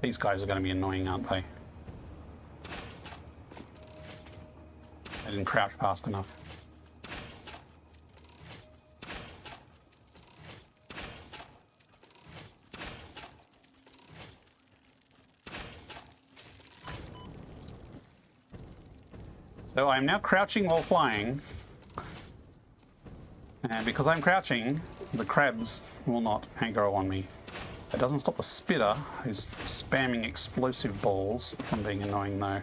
S1: These guys are going to be annoying, aren't they? I didn't crouch fast enough. So I'm now crouching while flying. And because I'm crouching, the crabs will not aggro on me. It doesn't stop the spitter, who's spamming explosive balls, from being annoying though.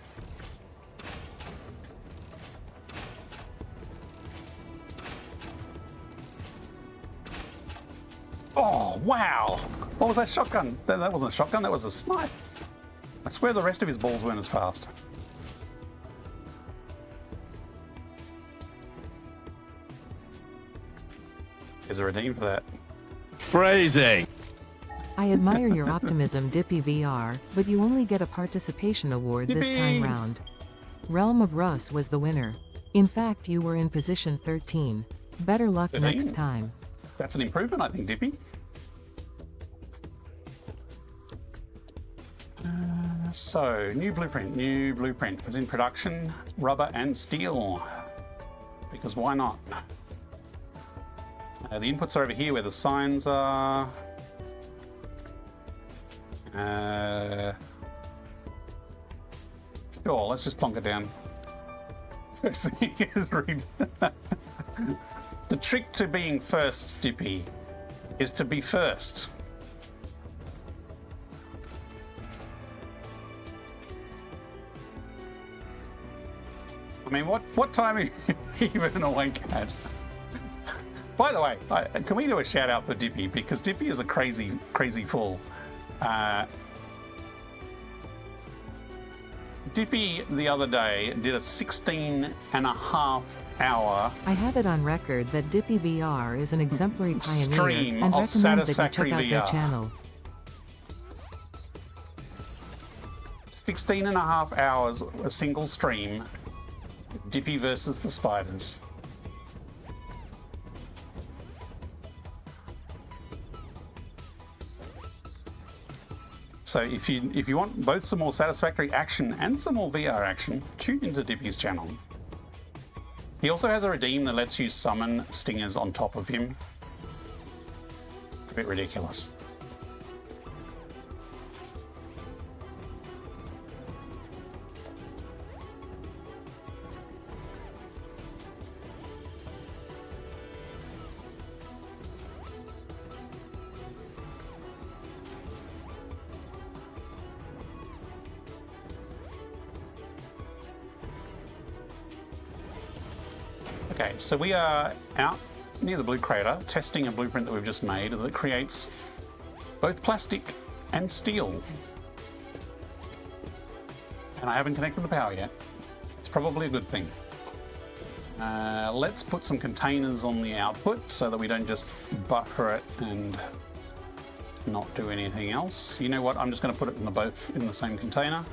S1: Oh, wow! What was that shotgun? That wasn't a shotgun, that was a snipe. I swear the rest of his balls weren't as fast. There's a redeem for that.
S4: Phrasing!
S3: I admire your optimism, Dippy VR, but you only get a participation award this time
S1: Dippy!
S3: round. Realm of Russ was the winner. In fact, you were in position 13. Better luck
S1: 13?
S3: next time.
S1: That's an improvement, I think, Dippy. So, new blueprint is in production, rubber and steel. Because why not? The inputs are over here where the signs are. Sure, let's just plonk it down. First thing is read. The trick to being first, Dippy, is to be first. I mean, what time are you even awake at? By the way, can we do a shout out for Dippy? Because Dippy is a crazy fool. Dippy the other day did a 16.5-hour
S3: I have it on record that Dippy VR is an exemplary pioneer
S1: stream
S3: and
S1: of
S3: recommend that you check
S1: Satisfactory
S3: out their
S1: VR.
S3: channel.
S1: 16.5 hours, a single stream. Dippy versus the spiders. So if you want both some more Satisfactory action and some more VR action, tune into Dippy's channel. He also has a redeem that lets you summon stingers on top of him. It's a bit ridiculous. Okay, so we are out near the blue crater testing a blueprint that we've just made that creates both plastic and steel. And I haven't connected the power yet. It's probably a good thing. Let's put some containers on the output so that we don't just buffer it and not do anything else. You know what? I'm just going to put it in both in the same container.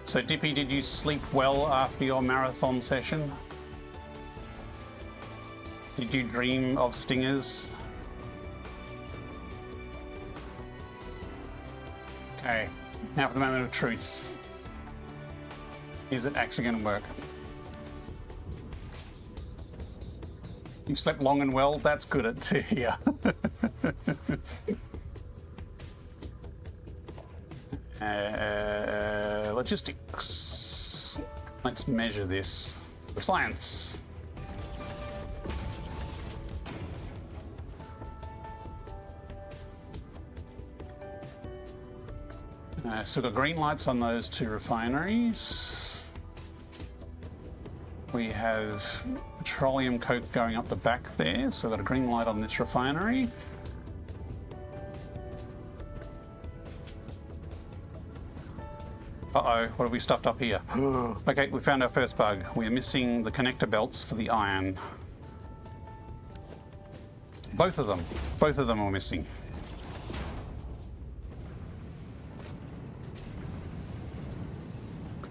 S1: So Dippy, did you sleep well after your marathon session? Did you dream of stingers? Okay, now for the moment of truth. Is it actually going to work? You slept long and well? That's good to hear. Logistics. Let's measure this. The science. So we've got green lights on those two refineries. We have petroleum coke going up the back there, so we've got a green light on this refinery. Uh-oh, what have we stuffed up here? Okay, we found our first bug. We're missing the connector belts for the iron. Both of them are missing.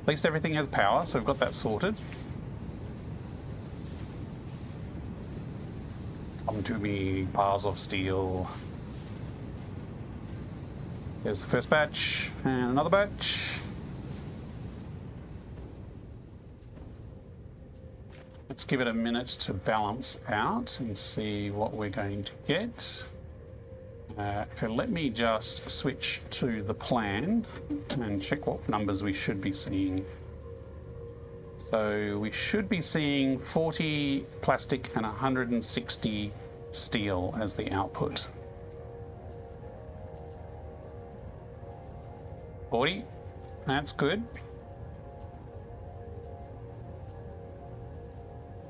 S1: At least everything has power, so we've got that sorted. Come to me, bars of steel. There's the first batch, and another batch. Let's give it a minute to balance out and see what we're going to get. Okay, let me just switch to the plan and check what numbers we should be seeing. So we should be seeing 40 plastic and 160 steel as the output. 40, that's good.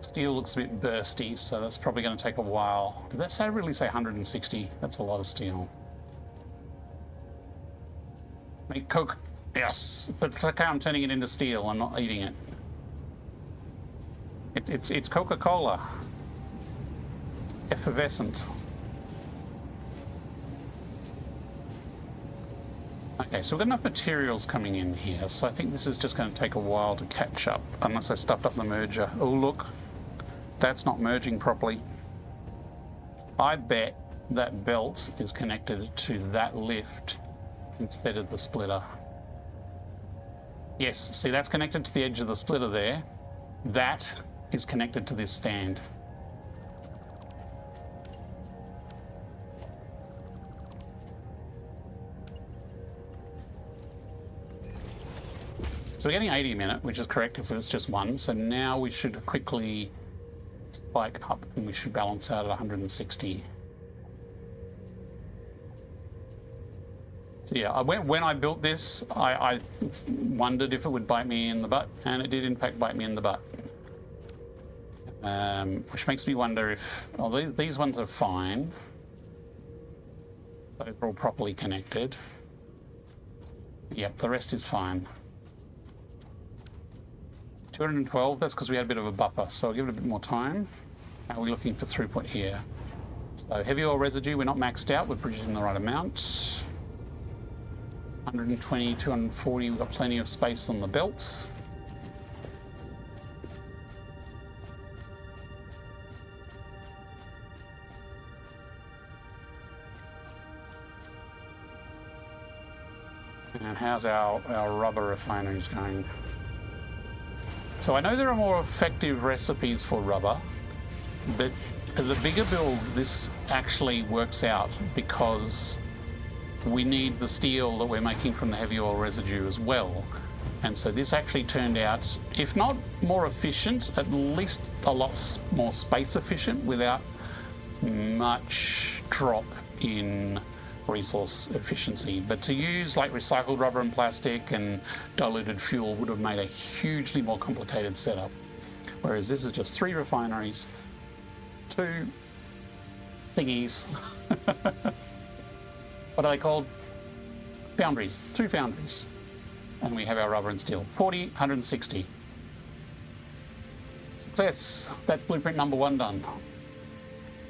S1: Steel looks a bit bursty, so that's probably going to take a while. Did that really say 160? That's a lot of steel. Make coke. Yes, but it's okay, I'm turning it into steel. I'm not eating it. It's Coca-Cola. Effervescent. Okay, so we've got enough materials coming in here, so I think this is just going to take a while to catch up, unless I stuffed up the merger. Oh, look. That's not merging properly. I bet that belt is connected to that lift instead of the splitter. Yes, see, that's connected to the edge of the splitter there. That is connected to this stand. So we're getting 80 a minute, which is correct if it's just one. So now we should quickly spike up and we should balance out at 160. So yeah, when I built this, I wondered if it would bite me in the butt, and it did in fact bite me in the butt. Which makes me wonder if... Oh, these ones are fine. Those are all properly connected. Yep, the rest is fine. 212, that's because we had a bit of a buffer, so I'll give it a bit more time. How are we looking for throughput here? So heavy oil residue, we're not maxed out, we're producing the right amount. 120, 240, we've got plenty of space on the belt. And how's our rubber refineries going? So I know there are more effective recipes for rubber, but as a bigger build, this actually works out because we need the steel that we're making from the heavy oil residue as well. And so this actually turned out, if not more efficient, at least a lot more space efficient without much drop in resource efficiency. But to use like recycled rubber and plastic and diluted fuel would have made a hugely more complicated setup. Whereas this is just 3 refineries, 2 thingies. What are they called? Foundries. 2 foundries. And we have our rubber and steel. 40, 160. Success. That's blueprint number 1 done.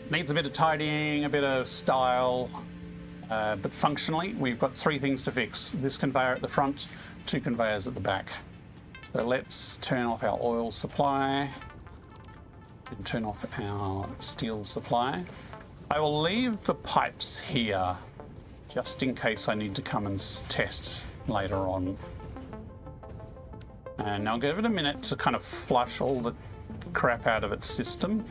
S1: Needs a bit of tidying, a bit of style. But functionally, we've got 3 things to fix. This conveyor at the front, 2 conveyors at the back. So let's turn off our oil supply and turn off our steel supply. I will leave the pipes here just in case I need to come and test later on. And I'll give it a minute to kind of flush all the crap out of its system,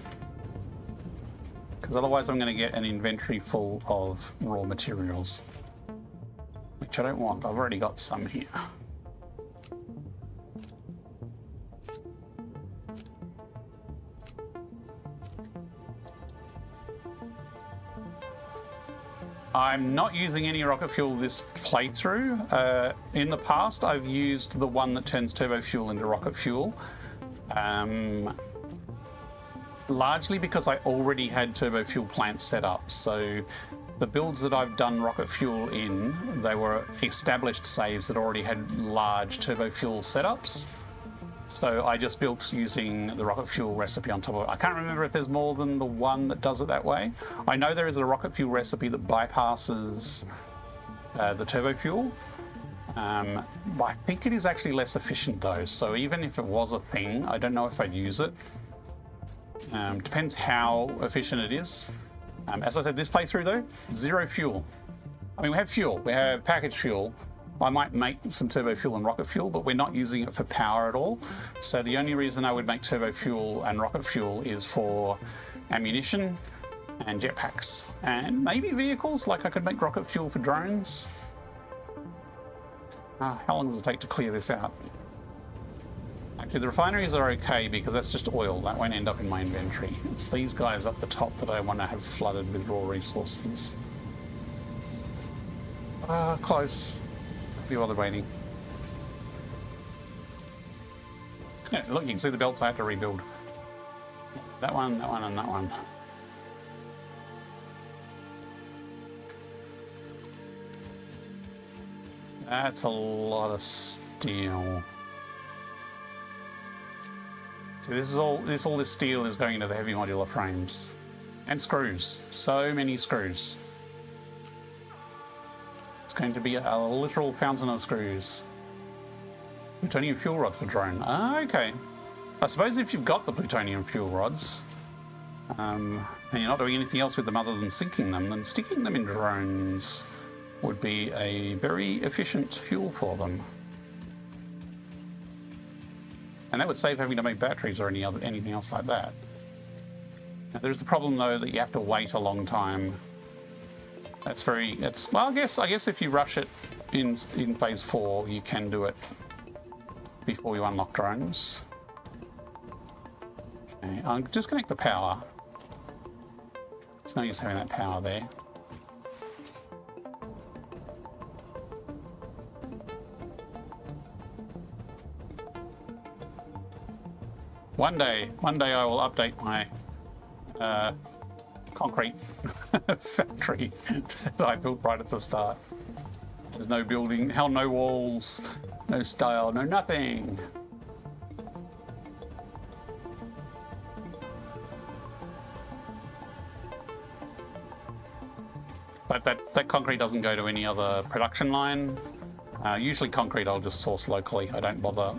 S1: because otherwise I'm going to get an inventory full of raw materials, which I don't want. I've already got some here. I'm not using any rocket fuel this playthrough. In the past, I've used the one that turns turbo fuel into rocket fuel. Largely because I already had turbo fuel plants set up. So the builds that I've done rocket fuel in, they were established saves that already had large turbo fuel setups. So I just built using the rocket fuel recipe on top of it. I can't remember if there's more than the one that does it that way. I know there is a rocket fuel recipe that bypasses the turbo fuel. But I think it is actually less efficient though. So even if it was a thing, I don't know if I'd use it. Depends how efficient it is. As I said, this playthrough though, 0 fuel. I mean, we have fuel, we have packaged fuel. I might make some turbo fuel and rocket fuel, but we're not using it for power at all. So the only reason I would make turbo fuel and rocket fuel is for ammunition and jetpacks. And maybe vehicles, like I could make rocket fuel for drones. How long does it take to clear this out? Actually, the refineries are okay because that's just oil. That won't end up in my inventory. It's these guys up the top that I want to have flooded with raw resources. Close. Be bothered waiting. Yeah, look, you can see the belts I had to rebuild. That one, and that one. That's a lot of steel. So this steel is going into the heavy modular frames. And screws. So many screws. It's going to be a literal fountain of screws. Plutonium fuel rods for drone. Okay. I suppose if you've got the plutonium fuel rods, and you're not doing anything else with them other than sinking them, then sticking them in drones would be a very efficient fuel for them. And that would save having to make batteries or anything else like that. Now, there's the problem though that you have to wait a long time. Well, I guess if you rush it in phase 4, you can do it before you unlock drones. Okay, I'll disconnect the power. It's no use having that power there. One day I will update my concrete factory that I built right at the start. There's no building, hell, no walls, no style, no nothing. But that concrete doesn't go to any other production line. Usually concrete I'll just source locally. I don't bother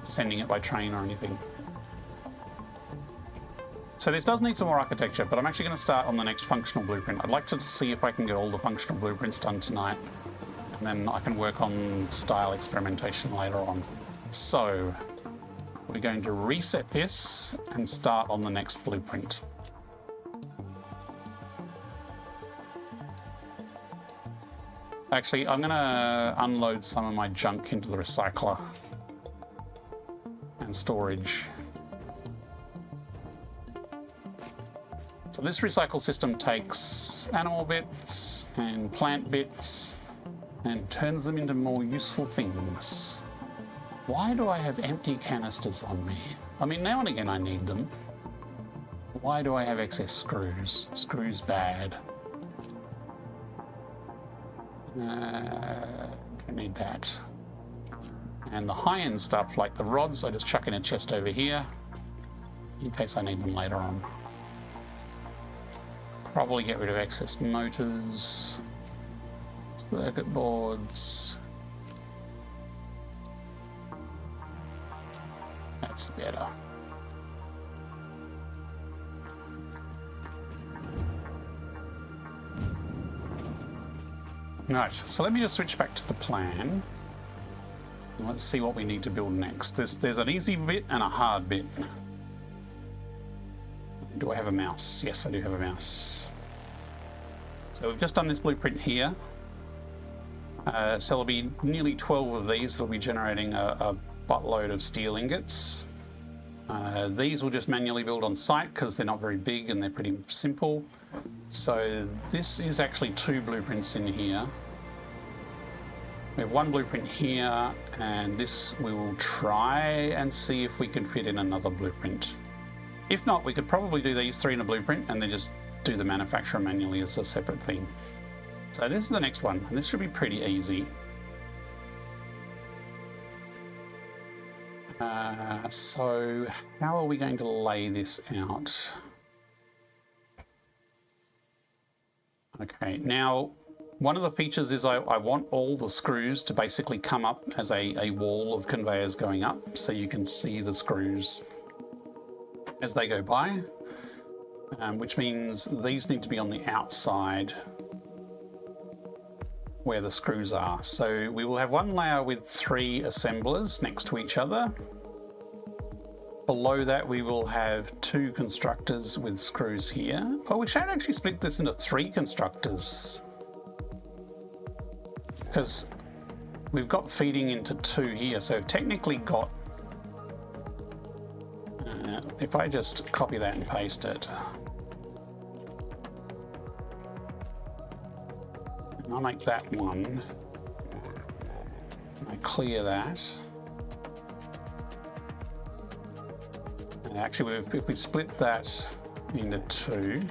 S1: sending it by train or anything. So this does need some more architecture, but I'm actually going to start on the next functional blueprint. I'd like to see if I can get all the functional blueprints done tonight, and then I can work on style experimentation later on. So we're going to reset this and start on the next blueprint. Actually, I'm going to unload some of my junk into the recycler and storage. So this recycle system takes animal bits and plant bits and turns them into more useful things. Why do I have empty canisters on me? I mean, now and again I need them. Why do I have excess screws? Screws bad. Don't need that. And the high-end stuff, like the rods, I just chuck in a chest over here in case I need them later on. Probably get rid of excess motors, circuit boards. That's better. Right, so let me just switch back to the plan. Let's see what we need to build next. There's an easy bit and a hard bit. Do I have a mouse? Yes, I do have a mouse. So we've just done this blueprint here. So there'll be nearly 12 of these that'll be generating a buttload of steel ingots. These will just manually build on site because they're not very big and they're pretty simple. So this is actually 2 blueprints in here. We have 1 blueprint here, and this we will try and see if we can fit in another blueprint. If not, we could probably do these 3 in a blueprint and then just do the manufacturer manually as a separate thing. So this is the next one, and this should be pretty easy. So how are we going to lay this out? Okay, now one of the features is I want all the screws to basically come up as a wall of conveyors going up, so you can see the screws as they go by, which means these need to be on the outside where the screws are. So we will have one layer with 3 assemblers next to each other. Below that we will have 2 constructors with screws here. Oh, we should actually split this into 3 constructors, because we've got feeding into 2 here, so we've technically got, if I just copy that and paste it, and I'll make that one, I clear that. And actually, if we split that into 2,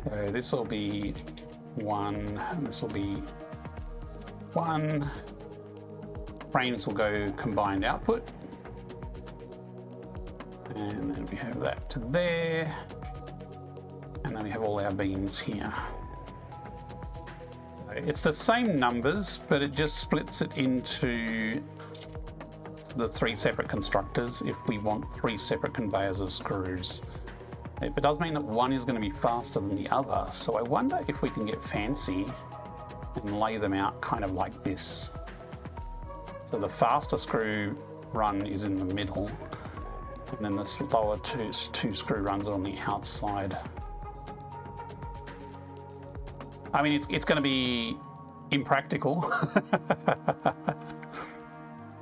S1: so this will be 1, and this will be 1. Frames will go combined output, and then we have that to there, and then we have all our beams here. It's the same numbers, but it just splits it into the 3 separate constructors if we want 3 separate conveyors of screws. It does mean that one is going to be faster than the other, so I wonder if we can get fancy and lay them out kind of like this. So the faster screw run is in the middle, and then the slower two screw runs are on the outside. I mean, it's going to be impractical,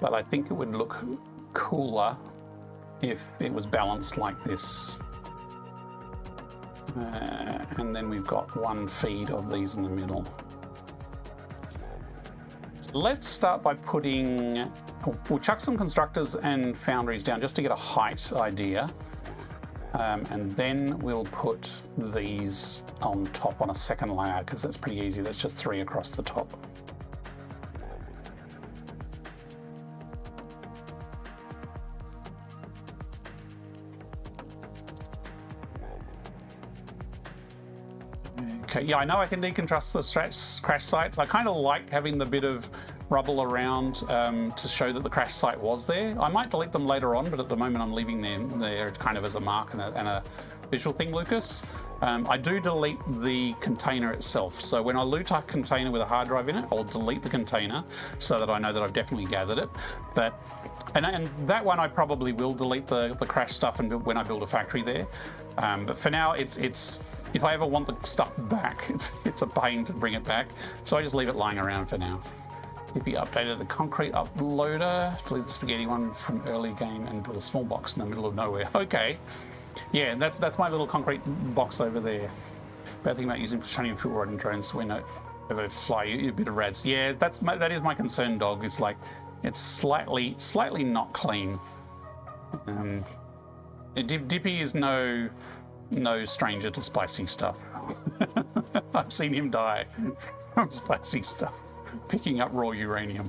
S1: but I think it would look cooler if it was balanced like this. And then we've got 1 feed of these in the middle. Let's start by putting... We'll chuck some constructors and foundries down just to get a height idea. And then we'll put these on top on a second layer, because that's pretty easy. That's just 3 across the top. Okay, yeah, I know I can deconstruct the crash sites. I kind of like having the bit of rubble around to show that the crash site was there. I might delete them later on, but at the moment I'm leaving them there kind of as a mark and a visual thing, Lucas. I do delete the container itself. So when I loot a container with a hard drive in it, I'll delete the container so that I know that I've definitely gathered it. But and that one I probably will delete the crash stuff and when I build a factory there. But for now, it's if I ever want the stuff back, it's a pain to bring it back. So I just leave it lying around for now. Dippy updated the concrete uploader, delete the spaghetti one from early game and put a small box in the middle of nowhere. Okay. Yeah, that's my little concrete box over there. Bad thing about using plutonium fuel rod and drones when they fly you a bit of rads. Yeah, that is my concern, dog. It's like it's slightly not clean. Dippy is no stranger to spicy stuff. I've seen him die from spicy stuff, picking up raw uranium.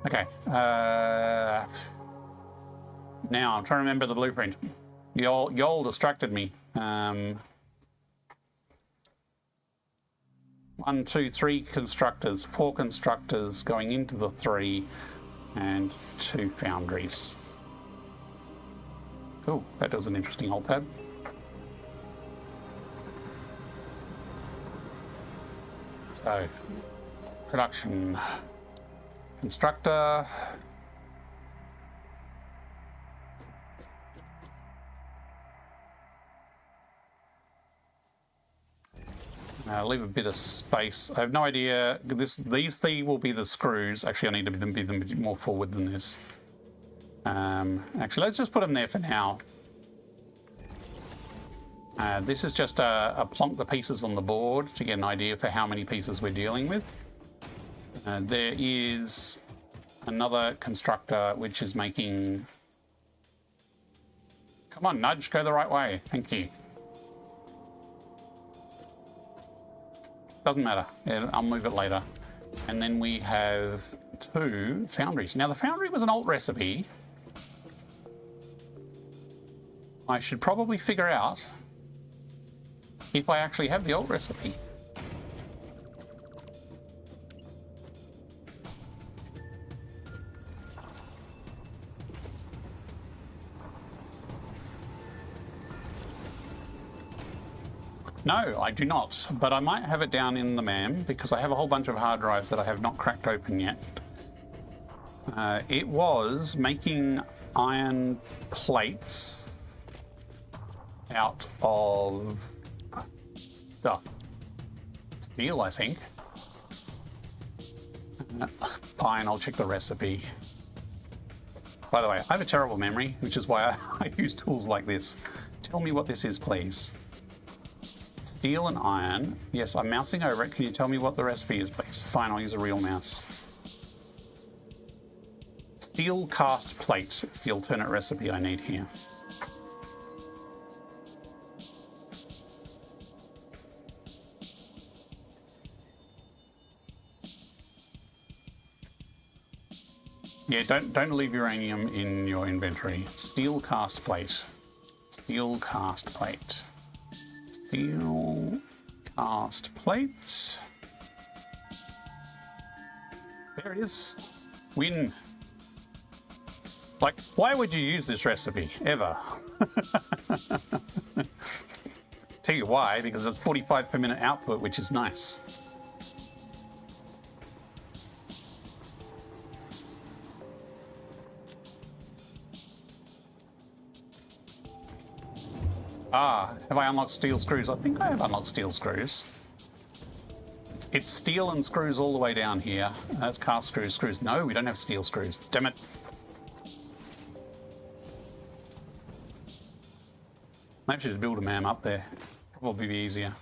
S1: Okay. Now I'm trying to remember the blueprint. Y'all distracted me. 1, 2, 3 constructors, 4 constructors going into the 3, and 2 foundries. Oh, that was an interesting alt tab. So, production constructor. Leave a bit of space. I have no idea. These 3 will be the screws. Actually, I need to be them a bit more forward than this. Actually, let's just put them there for now. This is just a plonk the pieces on the board to get an idea for how many pieces we're dealing with. There is another constructor which is making... Come on, nudge, go the right way. Thank you. Doesn't matter. Yeah, I'll move it later. And then we have 2 foundries. Now, the foundry was an alt recipe. I should probably figure out if I actually have the alt recipe. No, I do not, but I might have it down in the MAM because I have a whole bunch of hard drives that I have not cracked open yet. It was making iron plates out of steel, I think. Fine, I'll check the recipe. By the way, I have a terrible memory, which is why I use tools like this. Tell me what this is, please. Steel and iron. Yes, I'm mousing over it. Can you tell me what the recipe is, please? Fine, I'll use a real mouse. Steel cast plate. It's the alternate recipe I need here. Yeah, don't leave uranium in your inventory. Steel cast plate. Steel cast plate. Steel cast plate. There it is. Win. Like, why would you use this recipe ever? Tell you why, because it's 45 per minute output, which is nice. Ah, have I unlocked steel screws? I think I have unlocked steel screws. It's steel and screws all the way down here. That's cast screws. No, we don't have steel screws. Damn it. Maybe just build a MAM up there. Probably be easier.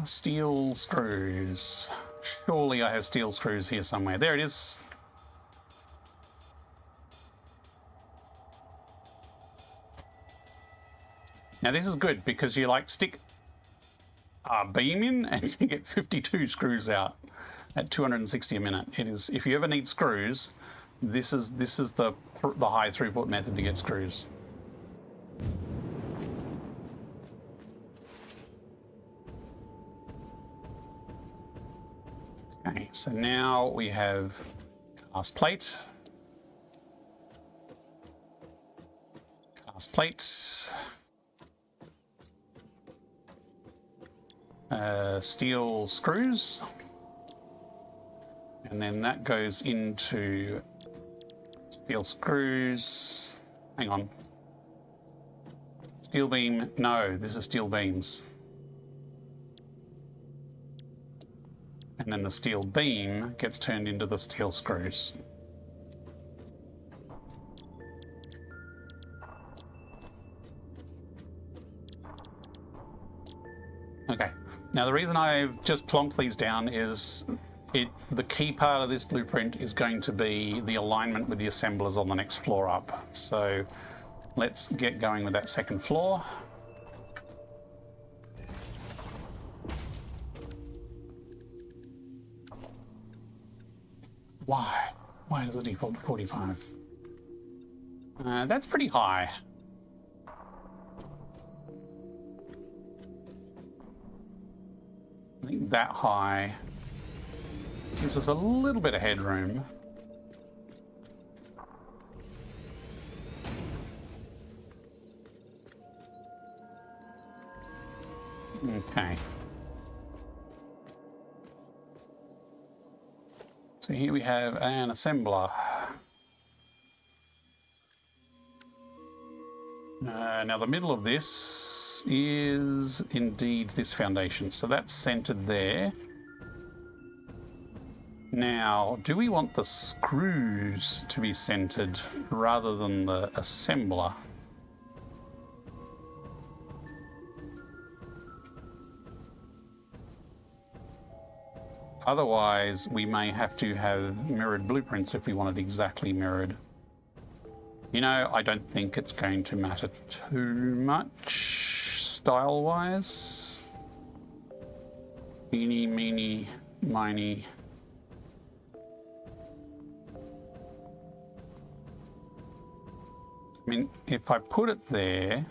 S1: Steel screws. Surely I have steel screws here somewhere. There it is. Now this is good because you like stick a beam in and you get 52 screws out at 260 a minute. It is, if you ever need screws, this is the high throughput method to get screws. Okay, so now we have cast plate. Cast plate. Steel screws. And then that goes into steel screws. Hang on. Steel beam. No, this is steel beams. And then the steel beam gets turned into the steel screws. Okay. Now the reason I've just plonked these down is the key part of this blueprint is going to be the alignment with the assemblers on the next floor up. So let's get going with that second floor. Why? Why does it default to 45? That's pretty high. I think that high gives us a little bit of headroom. Okay. So here we have an assembler. Now the middle of this is indeed this foundation. So that's centered there. Now, do we want the screws to be centered rather than the assembler? Otherwise, we may have to have mirrored blueprints if we want it exactly mirrored. You know, I don't think it's going to matter too much style-wise. Eeny, meeny, miny. I mean, if I put it there,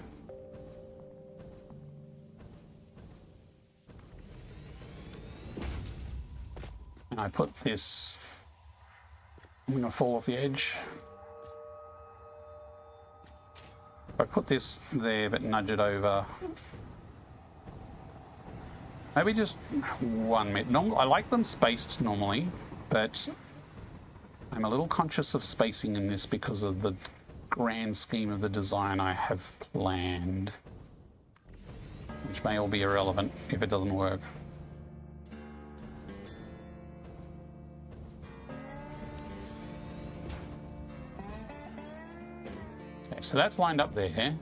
S1: and I put this, I'm going to fall off the edge. If I put this there but nudge it over, maybe just 1 meter. I like them spaced normally, but I'm a little conscious of spacing in this because of the grand scheme of the design I have planned, which may all be irrelevant if it doesn't work. Okay, so that's lined up there.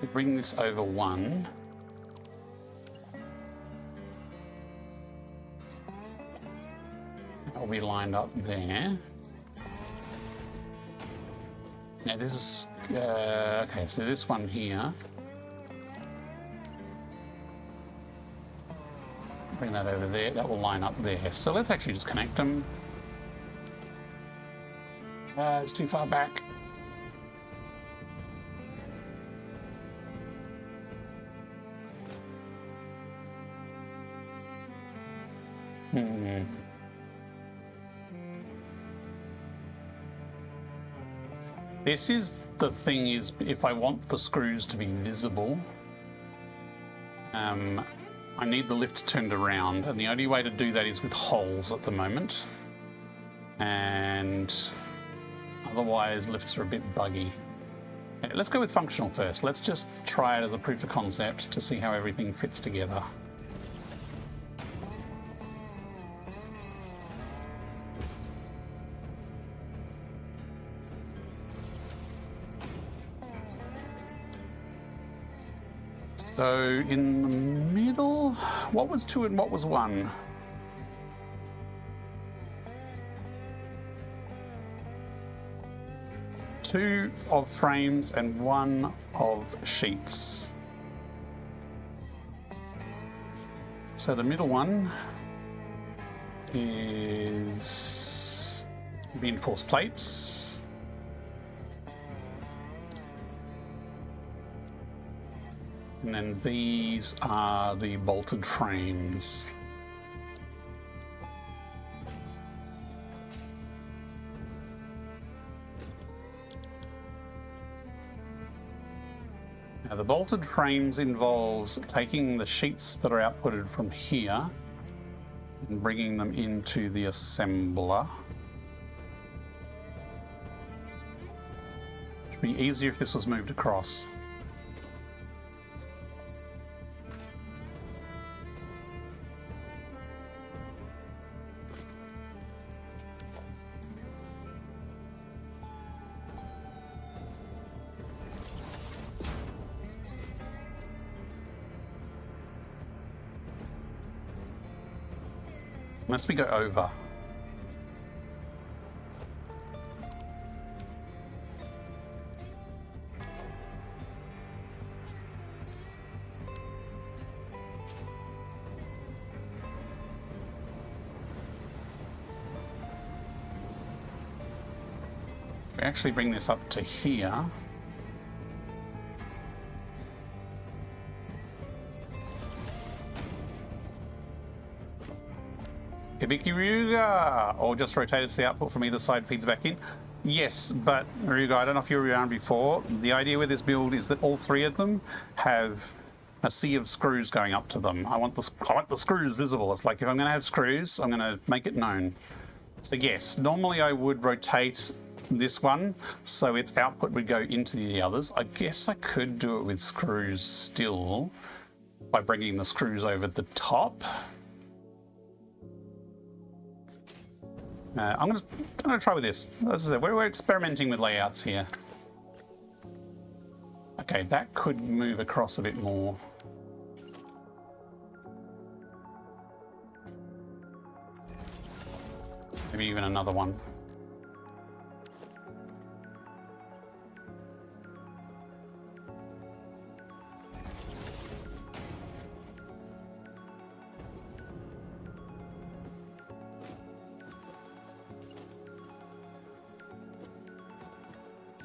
S1: We bring this over 1. That'll be lined up there. Now this is, okay, so this one here, bring that over there, that will line up there. So let's actually just connect them. It's too far back. This is the thing, is if I want the screws to be visible, I need the lift turned around, and the only way to do that is with holes at the moment. And otherwise lifts are a bit buggy. Okay, let's go with functional first. Let's just try it as a proof of concept to see how everything fits together. So in the middle. What was 2 and what was 1? Two of frames and 1 of sheets. So the middle one is reinforced plates. And then these are the bolted frames. Now the bolted frames involves taking the sheets that are outputted from here and bringing them into the assembler. It'd be easier if this was moved across. Unless we go over. We actually bring this up to here. Hibiki Ryuga! Or just rotated so the output from either side feeds back in. Yes, but Ryuga, I don't know if you were around before. The idea with this build is that all 3 of them have a sea of screws going up to them. I want the screws visible. It's like if I'm going to have screws, I'm going to make it known. So yes, normally I would rotate this one so its output would go into the others. I guess I could do it with screws still by bringing the screws over the top. I'm gonna try with this. As I said, we're experimenting with layouts here. Okay, that could move across a bit more. Maybe even another one.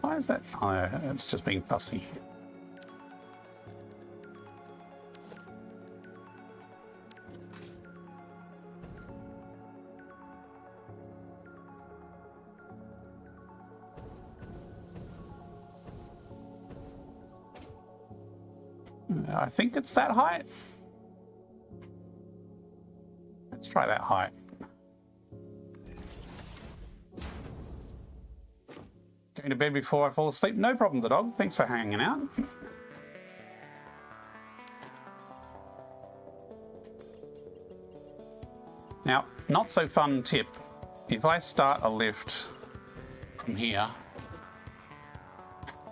S1: Why is that? Oh, it's just being fussy. I think it's that height. Let's try that height. Going to bed before I fall asleep? No problem, the dog. Thanks for hanging out. Now, not so fun tip. If I start a lift from here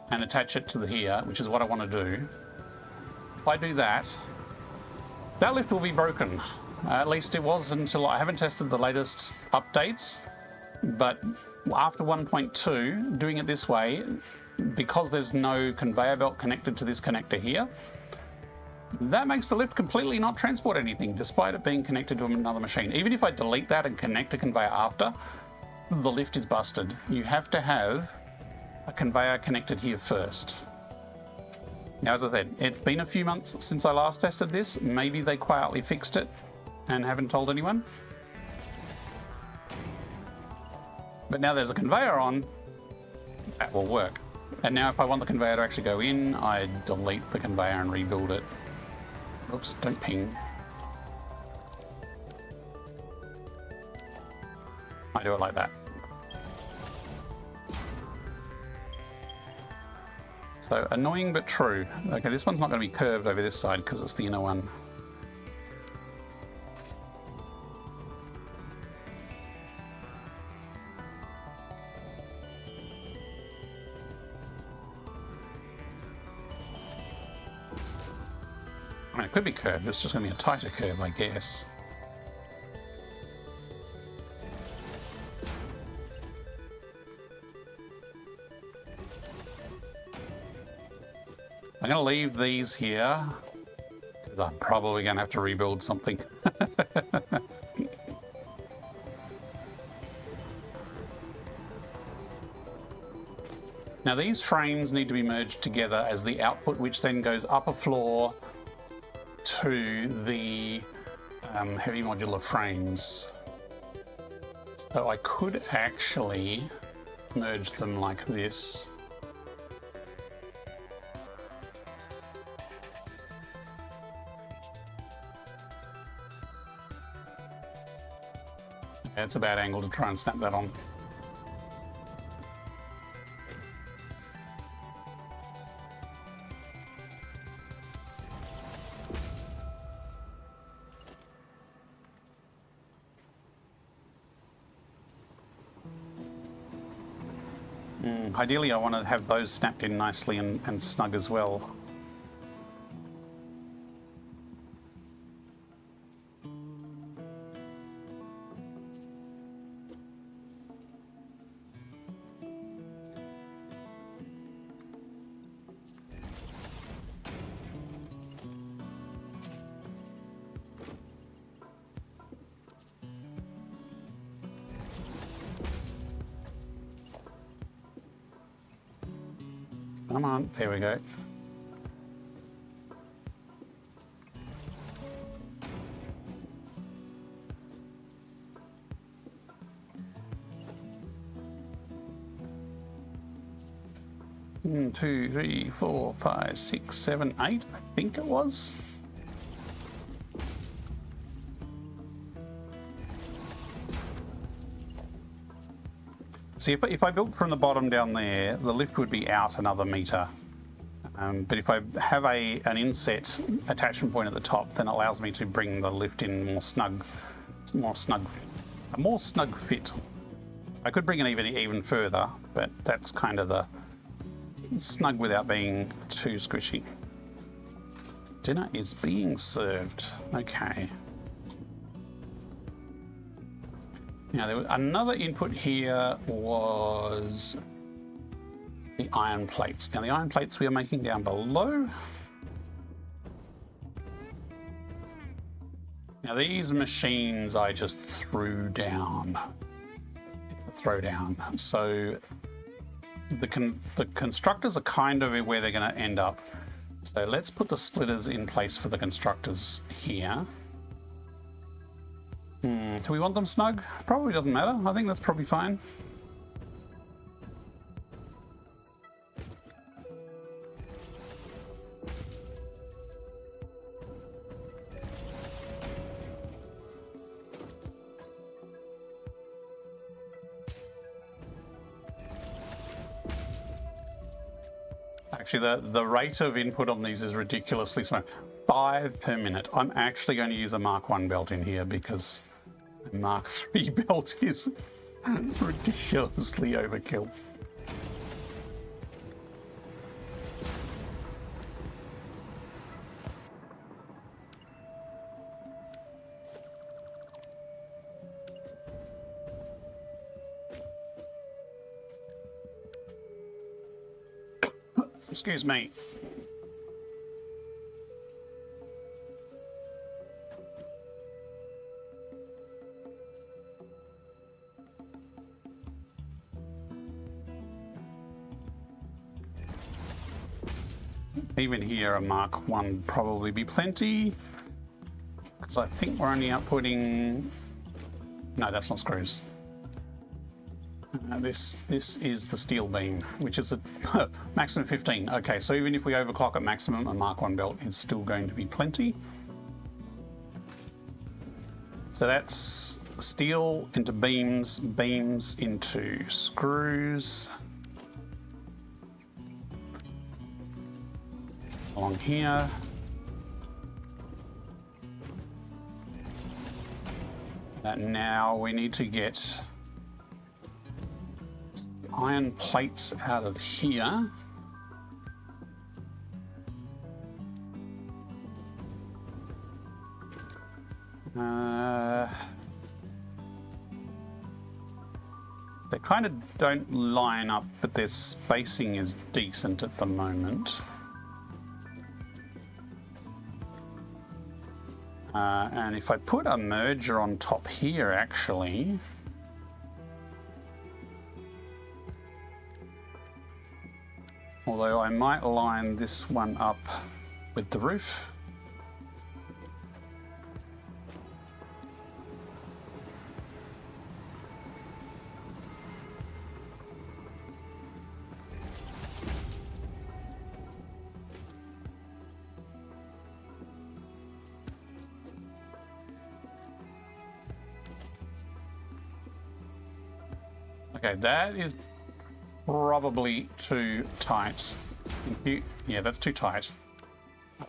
S1: and attach it to the here, which is what I want to do, if I do that, that lift will be broken. At least it was until I haven't tested the latest updates, but after 1.2, doing it this way, because there's no conveyor belt connected to this connector here, that makes the lift completely not transport anything, despite it being connected to another machine. Even if I delete that and connect a conveyor after, the lift is busted. You have to have a conveyor connected here first. Now, as I said, it's been a few months since I last tested this. Maybe they quietly fixed it and haven't told anyone. But now there's a conveyor on, that will work. And now if I want the conveyor to actually go in, I delete the conveyor and rebuild it. Oops, don't ping. I do it like that. So annoying but true. Okay, this one's not going to be curved over this side because it's the inner one. mean, it could be curved. It's just going to be a tighter curve, I guess. I'm going to leave these here, because I'm probably going to have to rebuild something. Now these frames need to be merged together as the output, which then goes up a floor to the heavy modular frames. So I could actually merge them like this. Yeah, it's a bad angle to try and snap that on. Ideally, I want to have those snapped in nicely and snug as well. Come on, there we go. One, 2, 3, 4, 5, 6, 7, 8, I think it was. See, if I built from the bottom down there, the lift would be out another meter. But if I have an inset attachment point at the top, then it allows me to bring the lift in a more snug fit. I could bring it even further, but that's kind of the snug without being too squishy. Dinner is being served. Okay. Now, there was another input here was the iron plates. Now, the iron plates we are making down below. Now, these machines I just threw down. So the constructors are kind of where they're going to end up. So let's put the splitters in place for the constructors here. Do we want them snug? Probably doesn't matter. I think that's probably fine. Actually, the rate of input on these is ridiculously slow. 5 per minute. I'm actually going to use a Mark 1 belt in here because the Mark 3 belt is ridiculously overkill. Excuse me. Even here, a Mark 1 probably be plenty, because I think we're only outputting. No, that's not screws. This is the steel beam, which is a maximum 15. Okay, so even if we overclock at maximum, a Mark 1 belt is still going to be plenty. So that's steel into beams, beams into screws. Along here. Now we need to get iron plates out of here. They kind of don't line up, but their spacing is decent at the moment. And if I put a merger on top here, actually, although I might line this one up with the roof. Okay, that is probably too tight. Yeah, that's too tight.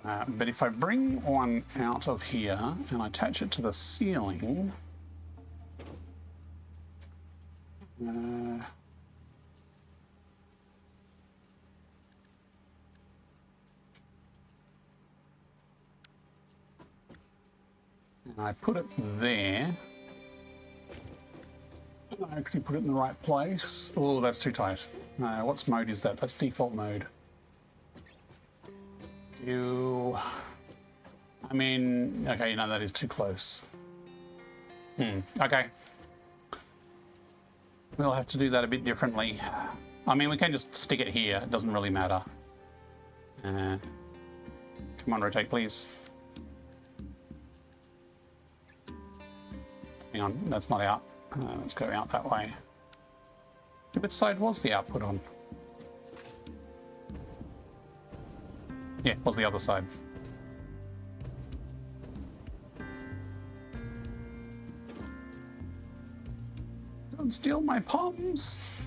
S1: But if I bring one out of here and I attach it to the ceiling, and I put it there, I actually put it in the right place. Oh, that's too tight. What's mode is that? That's default mode. I mean, okay, no, that is too close. Okay. We'll have to do that a bit differently. I mean, we can just stick it here. It doesn't really matter. Come on, rotate, please. Hang on, that's not out. Let's go out that way. Which side was the output on? Yeah, it was the other side. Don't steal my palms.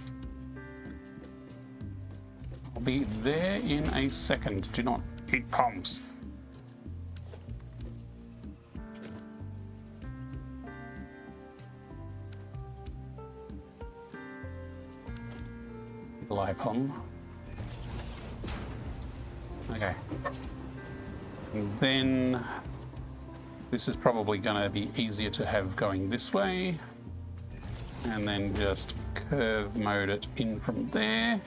S1: I'll be there in a second. Do not eat palms. Palm. Okay. And then this is probably going to be easier to have going this way. And then just curve mode it in from there.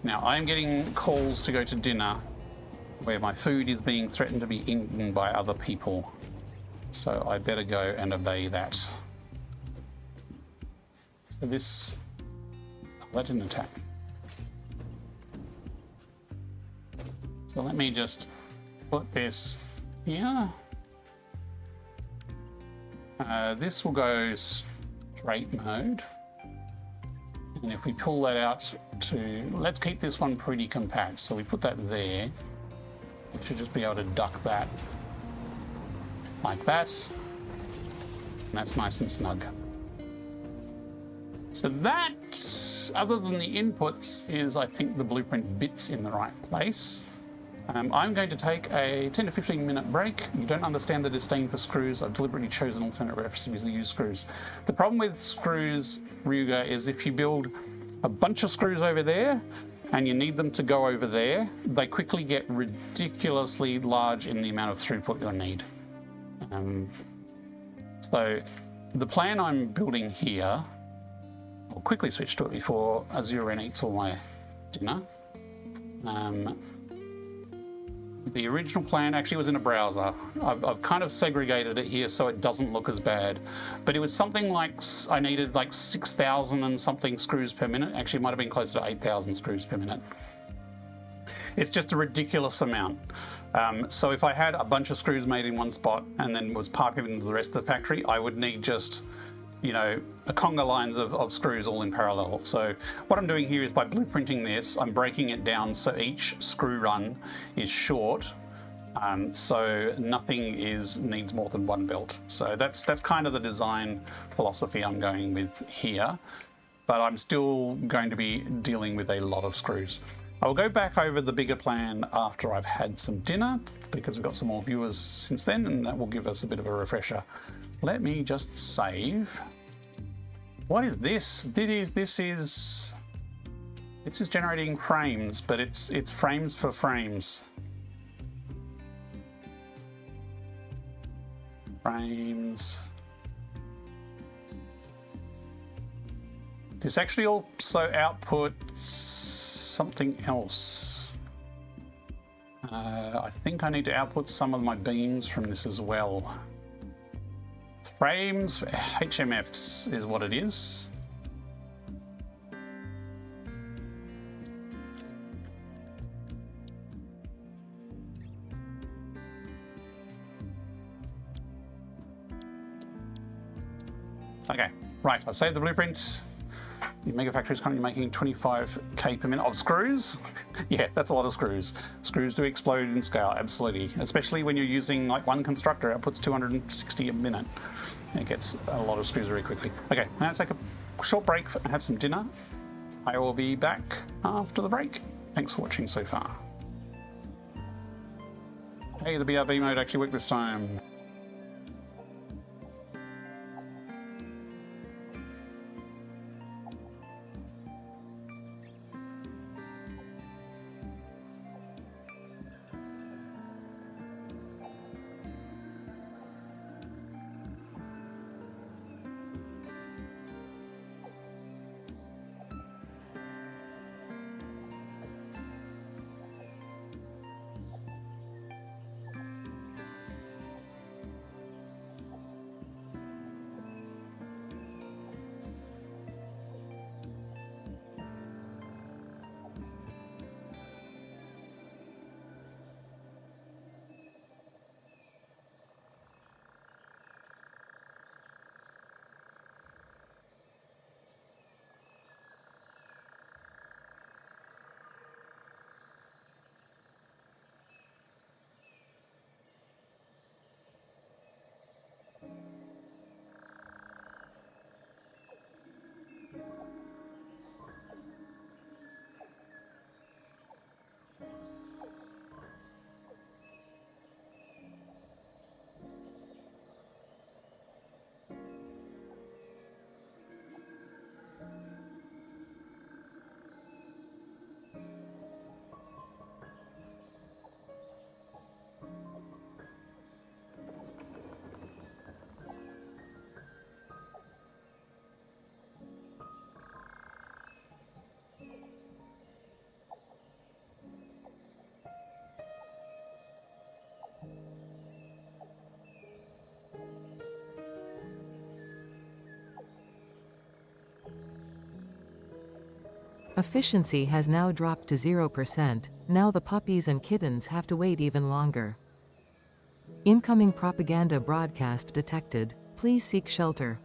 S1: Now I'm getting calls to go to dinner where my food is being threatened to be eaten by other people. So I better go and obey that. So this... that didn't attack. So let me just put this here. This will go straight mode. And if we pull that out to... let's keep this one pretty compact. So we put that there. We should just be able to duck that like that. And that's nice and snug. So that, other than the inputs, is I think the blueprint bits in the right place. I'm going to take a 10 to 15 minute break. You don't understand the disdain for screws. I've deliberately chosen alternate recipes to use screws. The problem with screws, Ryuga, is if you build a bunch of screws over there and you need them to go over there, they quickly get ridiculously large in the amount of throughput you'll need. So the plan I'm building here, I'll quickly switch to it before Azuren eats all my dinner. The original plan actually was in a browser. I've kind of segregated it here so it doesn't look as bad. But it was something like, I needed like 6,000 and something screws per minute. Actually, it might have been closer to 8,000 screws per minute. It's just a ridiculous amount. So if I had a bunch of screws made in one spot and then was parking into the rest of the factory, I would need just, you know, a conga lines of screws all in parallel. So what I'm doing here is by blueprinting this, I'm breaking it down so each screw run is short, so nothing needs more than one belt. So that's kind of the design philosophy I'm going with here, but I'm still going to be dealing with a lot of screws. I'll go back over the bigger plan after I've had some dinner, because we've got some more viewers since then, and that will give us a bit of a refresher. Let me just save. What is this? This is generating frames, but it's frames for frames. frames. This actually also outputs something else. I think I need to output some of my beams from this as well. Frames, HMFs is what it is. Okay, right, I saved the blueprints. The Mega Factory is currently making 25k per minute of screws. Yeah, that's a lot of screws. Screws do explode in scale, absolutely. Especially when you're using like one constructor, outputs 260 a minute. It gets a lot of screws very quickly. Okay, now take a short break and have some dinner. I will be back after the break. Thanks for watching so far. Hey, the BRB mode actually worked this time.
S3: Efficiency has now dropped to 0%, now the puppies and kittens have to wait even longer. Incoming propaganda broadcast detected. Please seek shelter.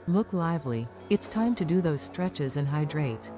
S3: Look lively, it's time to do those stretches and hydrate.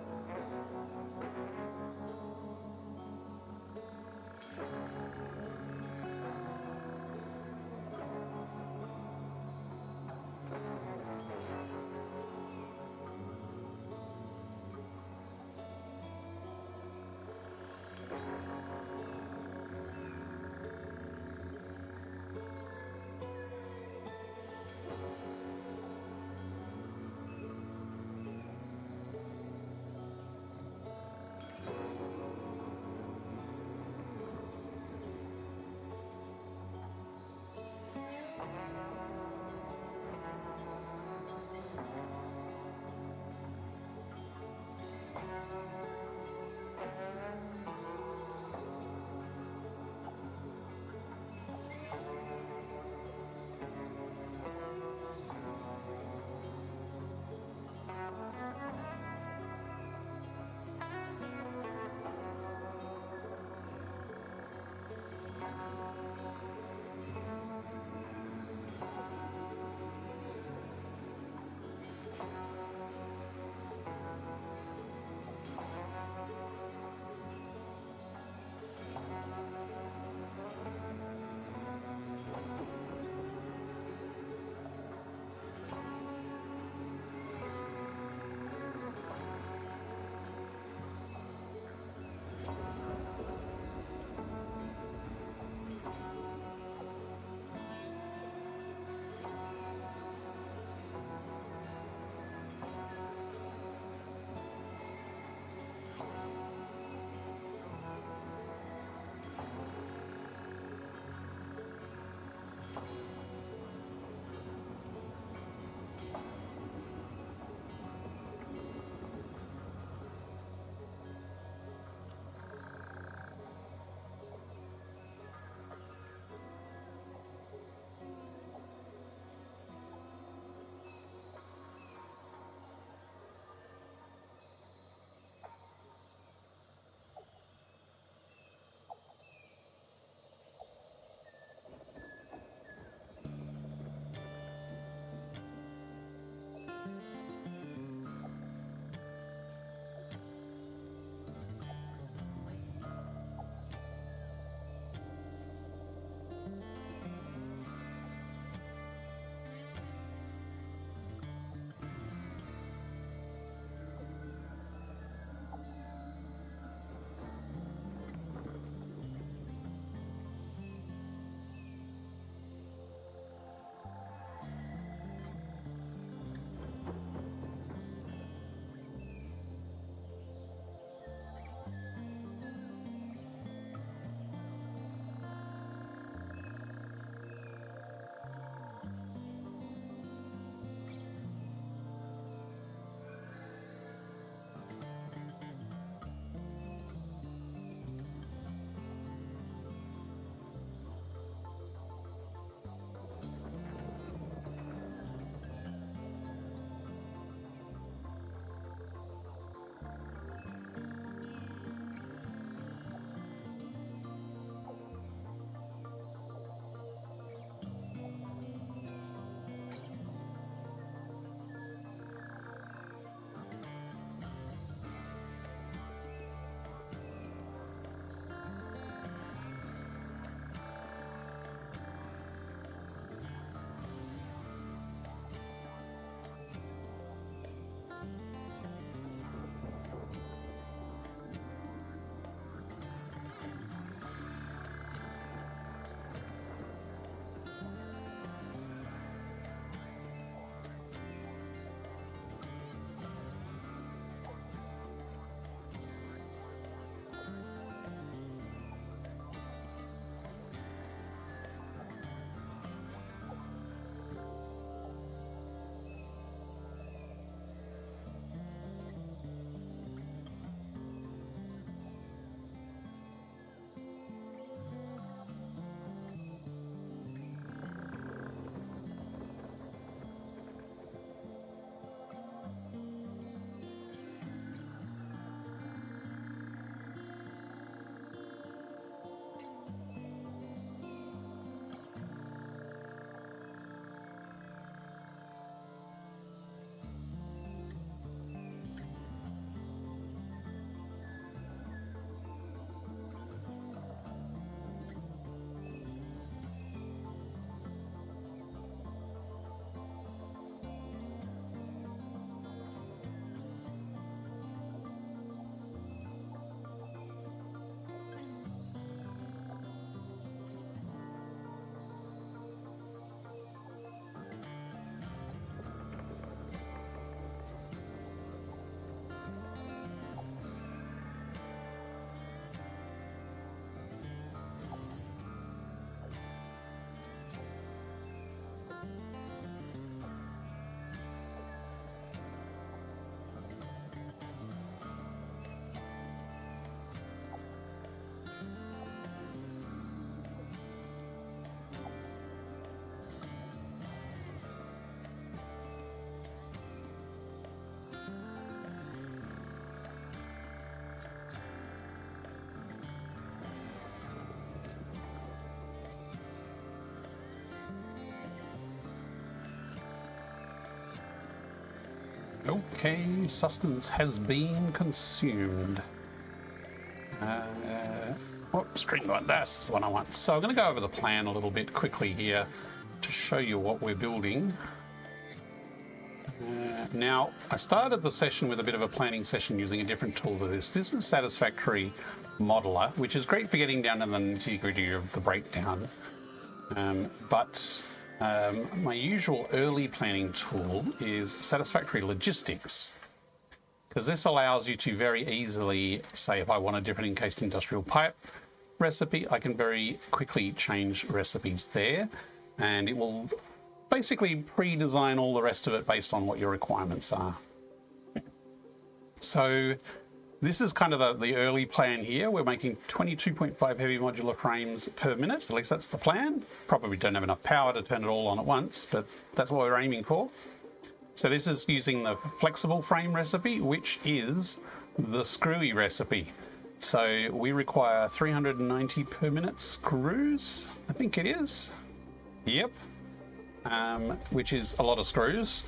S1: Okay, sustenance has been consumed. Streamline, that's the one I want. So I'm going to go over the plan a little bit quickly here to show you what we're building. Now, I started the session with a bit of a planning session using a different tool to this. This is Satisfactory Modular, which is great for getting down to the nitty-gritty of the breakdown. But my usual early planning tool is Satisfactory Logistics, because this allows you to very easily say, if I want a different encased industrial pipe recipe, I can very quickly change recipes there, and it will basically pre-design all the rest of it based on what your requirements are. So this is kind of the early plan here. We're making 22.5 heavy modular frames per minute. At least that's the plan. Probably don't have enough power to turn it all on at once, but that's what we're aiming for. So this is using the flexible frame recipe, which is the screwy recipe. So we require 390 per minute screws, I think it is. Yep. Which is a lot of screws.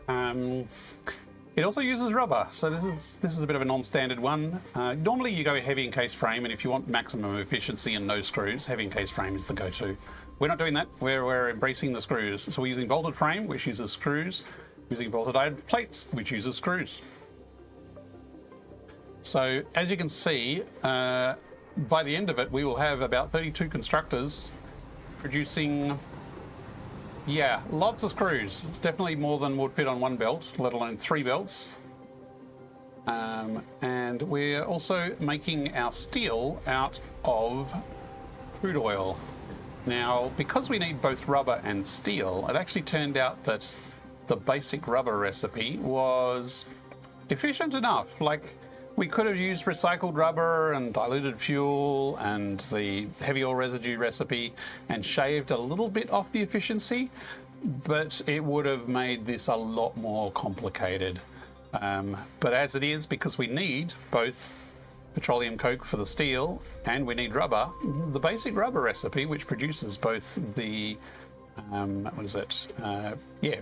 S1: It also uses rubber, so this is a bit of a non-standard one. Normally you go heavy encased frame, and if you want maximum efficiency and no screws, heavy encased frame is the go-to. We're not doing that. We're embracing the screws. So we're using bolted frame, which uses screws, using bolted iron plates, which uses screws. So as you can see, by the end of it, we will have about 32 constructors producing, yeah, lots of screws. It's definitely more than would fit on one belt, let alone 3 belts. And we're also making our steel out of crude oil. Now, because we need both rubber and steel, it actually turned out that the basic rubber recipe was efficient enough. Like, we could have used recycled rubber and diluted fuel and the heavy oil residue recipe and shaved a little bit off the efficiency, but it would have made this a lot more complicated. But as it is, because we need both petroleum coke for the steel and we need rubber, the basic rubber recipe, which produces both the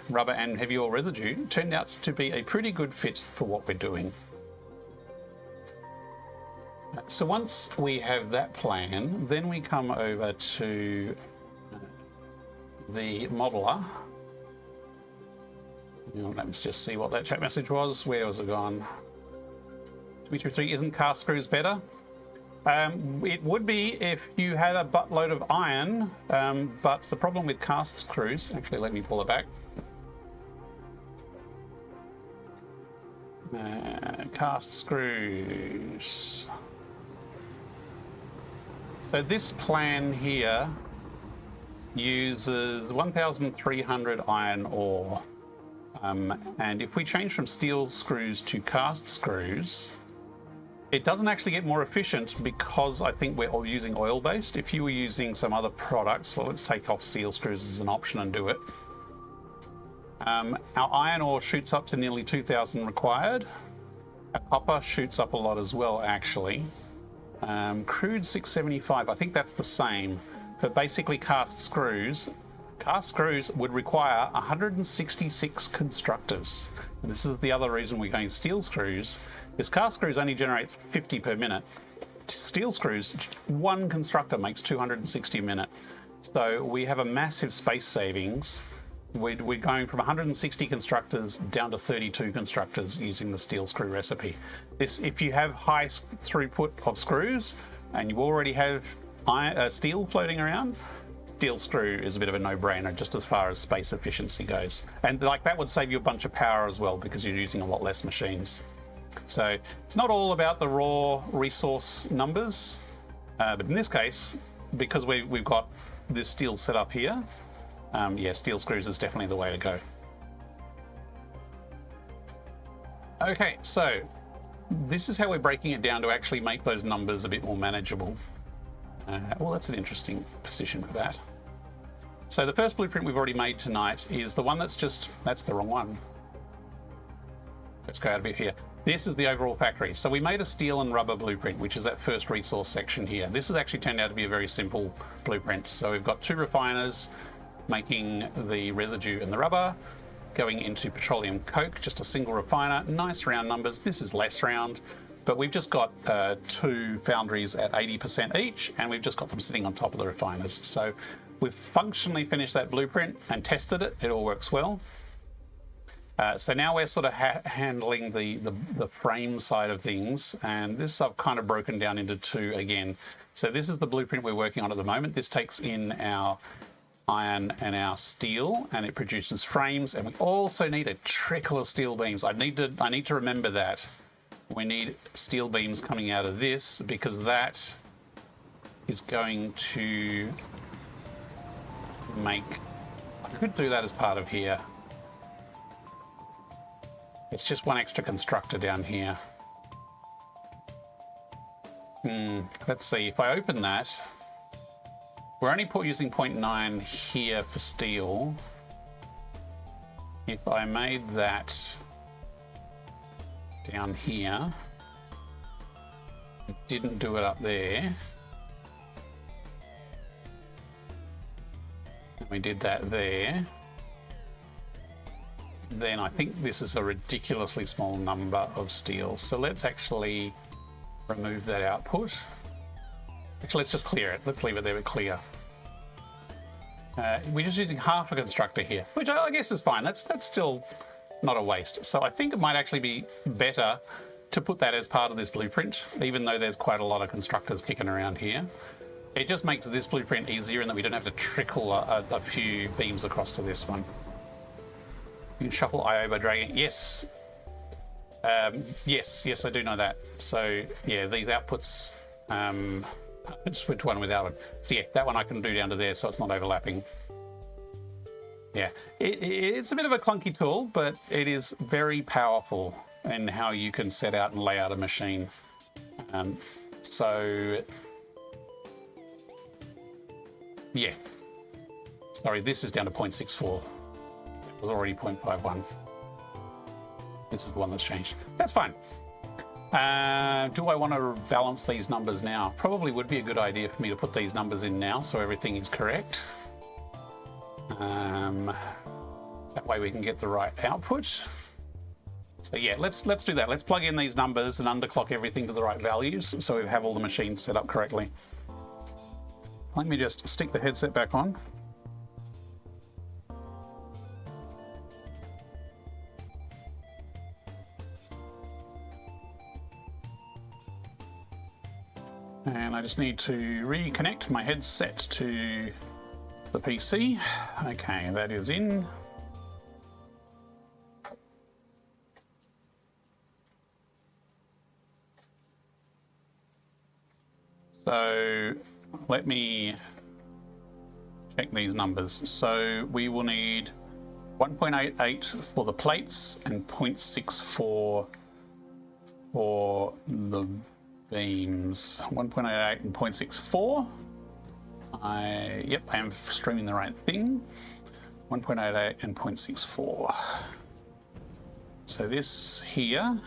S1: rubber and heavy oil residue, turned out to be a pretty good fit for what we're doing. So once we have that plan, then we come over to the modeler. Let's just see what that chat message was. Where was it gone? 223, isn't cast screws better? It would be if you had a buttload of iron, but the problem with cast screws, actually let me pull it back. Cast screws. So this plan here uses 1,300 iron ore. And if we change from steel screws to cast screws, it doesn't actually get more efficient because I think we're all using oil-based. If you were using some other products, so let's take off steel screws as an option and do it. Our iron ore shoots up to nearly 2,000 required. Our copper shoots up a lot as well, actually. Crude 675, I think that's the same. But basically cast screws would require 166 constructors. And this is the other reason we're going steel screws, is cast screws only generates 50 per minute. Steel screws, one constructor makes 260 a minute. So we have a massive space savings. We're going from 160 constructors down to 32 constructors using the steel screw recipe. If you have high throughput of screws and you already have steel floating around, steel screw is a bit of a no-brainer just as far as space efficiency goes. And like that would save you a bunch of power as well because you're using a lot less machines. So it's not all about the raw resource numbers, but in this case, because we've got this steel set up here, yeah, steel screws is definitely the way to go. Okay, so this is how we're breaking it down to actually make those numbers a bit more manageable. Well, that's an interesting position for that. So the first blueprint we've already made tonight is the one that's the wrong one. Let's go out a bit here. This is the overall factory. So we made a steel and rubber blueprint, which is that first resource section here. This has actually turned out to be a very simple blueprint. So we've got 2 refiners making the residue and the rubber. going into petroleum coke, just a single refiner, nice round numbers. This is less round, but we've just got 2 foundries at 80% each, and we've just got them sitting on top of the refiners. So we've functionally finished that blueprint and tested it. It all works well. So now we're sort of handling the frame side of things, and this I've kind of broken down into 2 again. So this is the blueprint we're working on at the moment. This takes in our iron and our steel, and it produces frames, and we also need a trickle of steel beams. I need to remember that. We need steel beams coming out of this, because that is going to make... I could do that as part of here. It's just 1 extra constructor down here. Let's see, if I open that, we're only using 0.9 here for steel. If I made that down here, didn't do it up there, and we did that there, then I think this is a ridiculously small number of steel. So let's actually remove that output. Actually, let's just clear it. Let's leave it there with clear. We're just using half a constructor here, which I guess is fine. That's still not a waste. So I think it might actually be better to put that as part of this blueprint, even though there's quite a lot of constructors kicking around here. It just makes this blueprint easier, and that we don't have to trickle a few beams across to this one. You can shuffle IO by dragging. Yes. Yes, I do know that. So yeah, these outputs, just switch one without it. So yeah, that one I can do down to there, so it's not overlapping. Yeah, it's a bit of a clunky tool, but it is very powerful in how you can set out and lay out a machine. So yeah, sorry, this is down to 0.64. It was already 0.51. This is the one that's changed. That's fine. Do I want to balance these numbers now? Probably would be a good idea for me to put these numbers in now so everything is correct. That way we can get the right output. So yeah, let's do that. Let's plug in these numbers and underclock everything to the right values so we have all the machines set up correctly. Let me just stick the headset back on. And I just need to reconnect my headset to the PC. Okay, that is in. So let me check these numbers. So we will need 1.88 for the plates and 0.64 for the beams. 1.88 and 0.64. Yep, I am streaming the right thing. 1.88 and 0.64. So this here,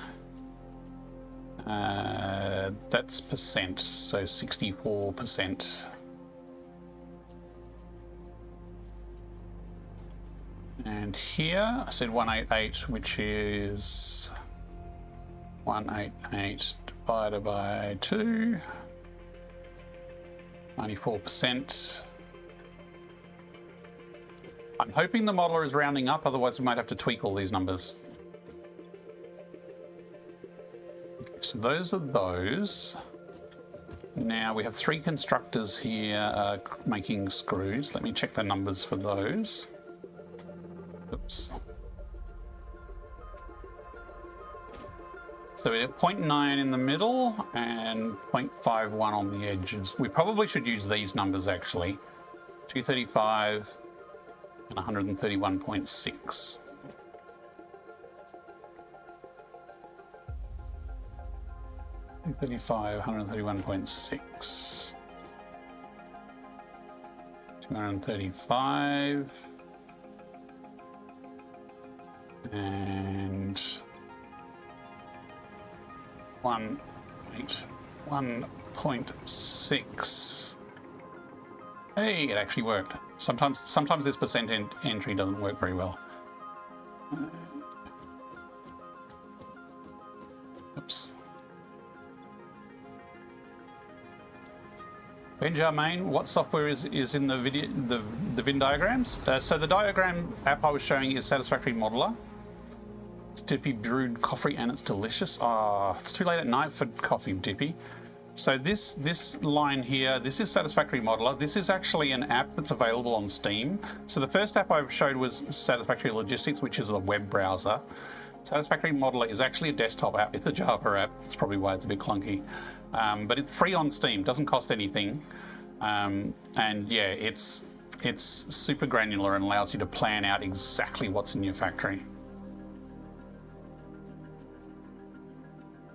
S1: that's percent, so 64%. And here I said 188, which is 188 divided by 2, 94%. I'm hoping the modeler is rounding up, otherwise we might have to tweak all these numbers. So those are those. Now we have 3 constructors here making screws. Let me check the numbers for those. Oops. So we have 0.9 in the middle and 0.51 on the edges. We probably should use these numbers actually. 235 and 131.6. $35, 131.6, 235, and 1.6. Hey, it actually worked. Sometimes this percent entry doesn't work very well. Oops. Benjamin, what software is in the video, the Venn diagrams? So the diagram app I was showing is Satisfactory Modular. It's Dippy brewed coffee and it's delicious. Ah, it's too late at night for coffee, Dippy. So this line here, this is Satisfactory Modular. This is actually an app that's available on Steam. So the first app I showed was Satisfactory Logistics, which is a web browser. Satisfactory Modular is actually a desktop app. It's a Java app. That's probably why it's a bit clunky. But it's free on Steam, doesn't cost anything. And yeah, it's super granular and allows you to plan out exactly what's in your factory.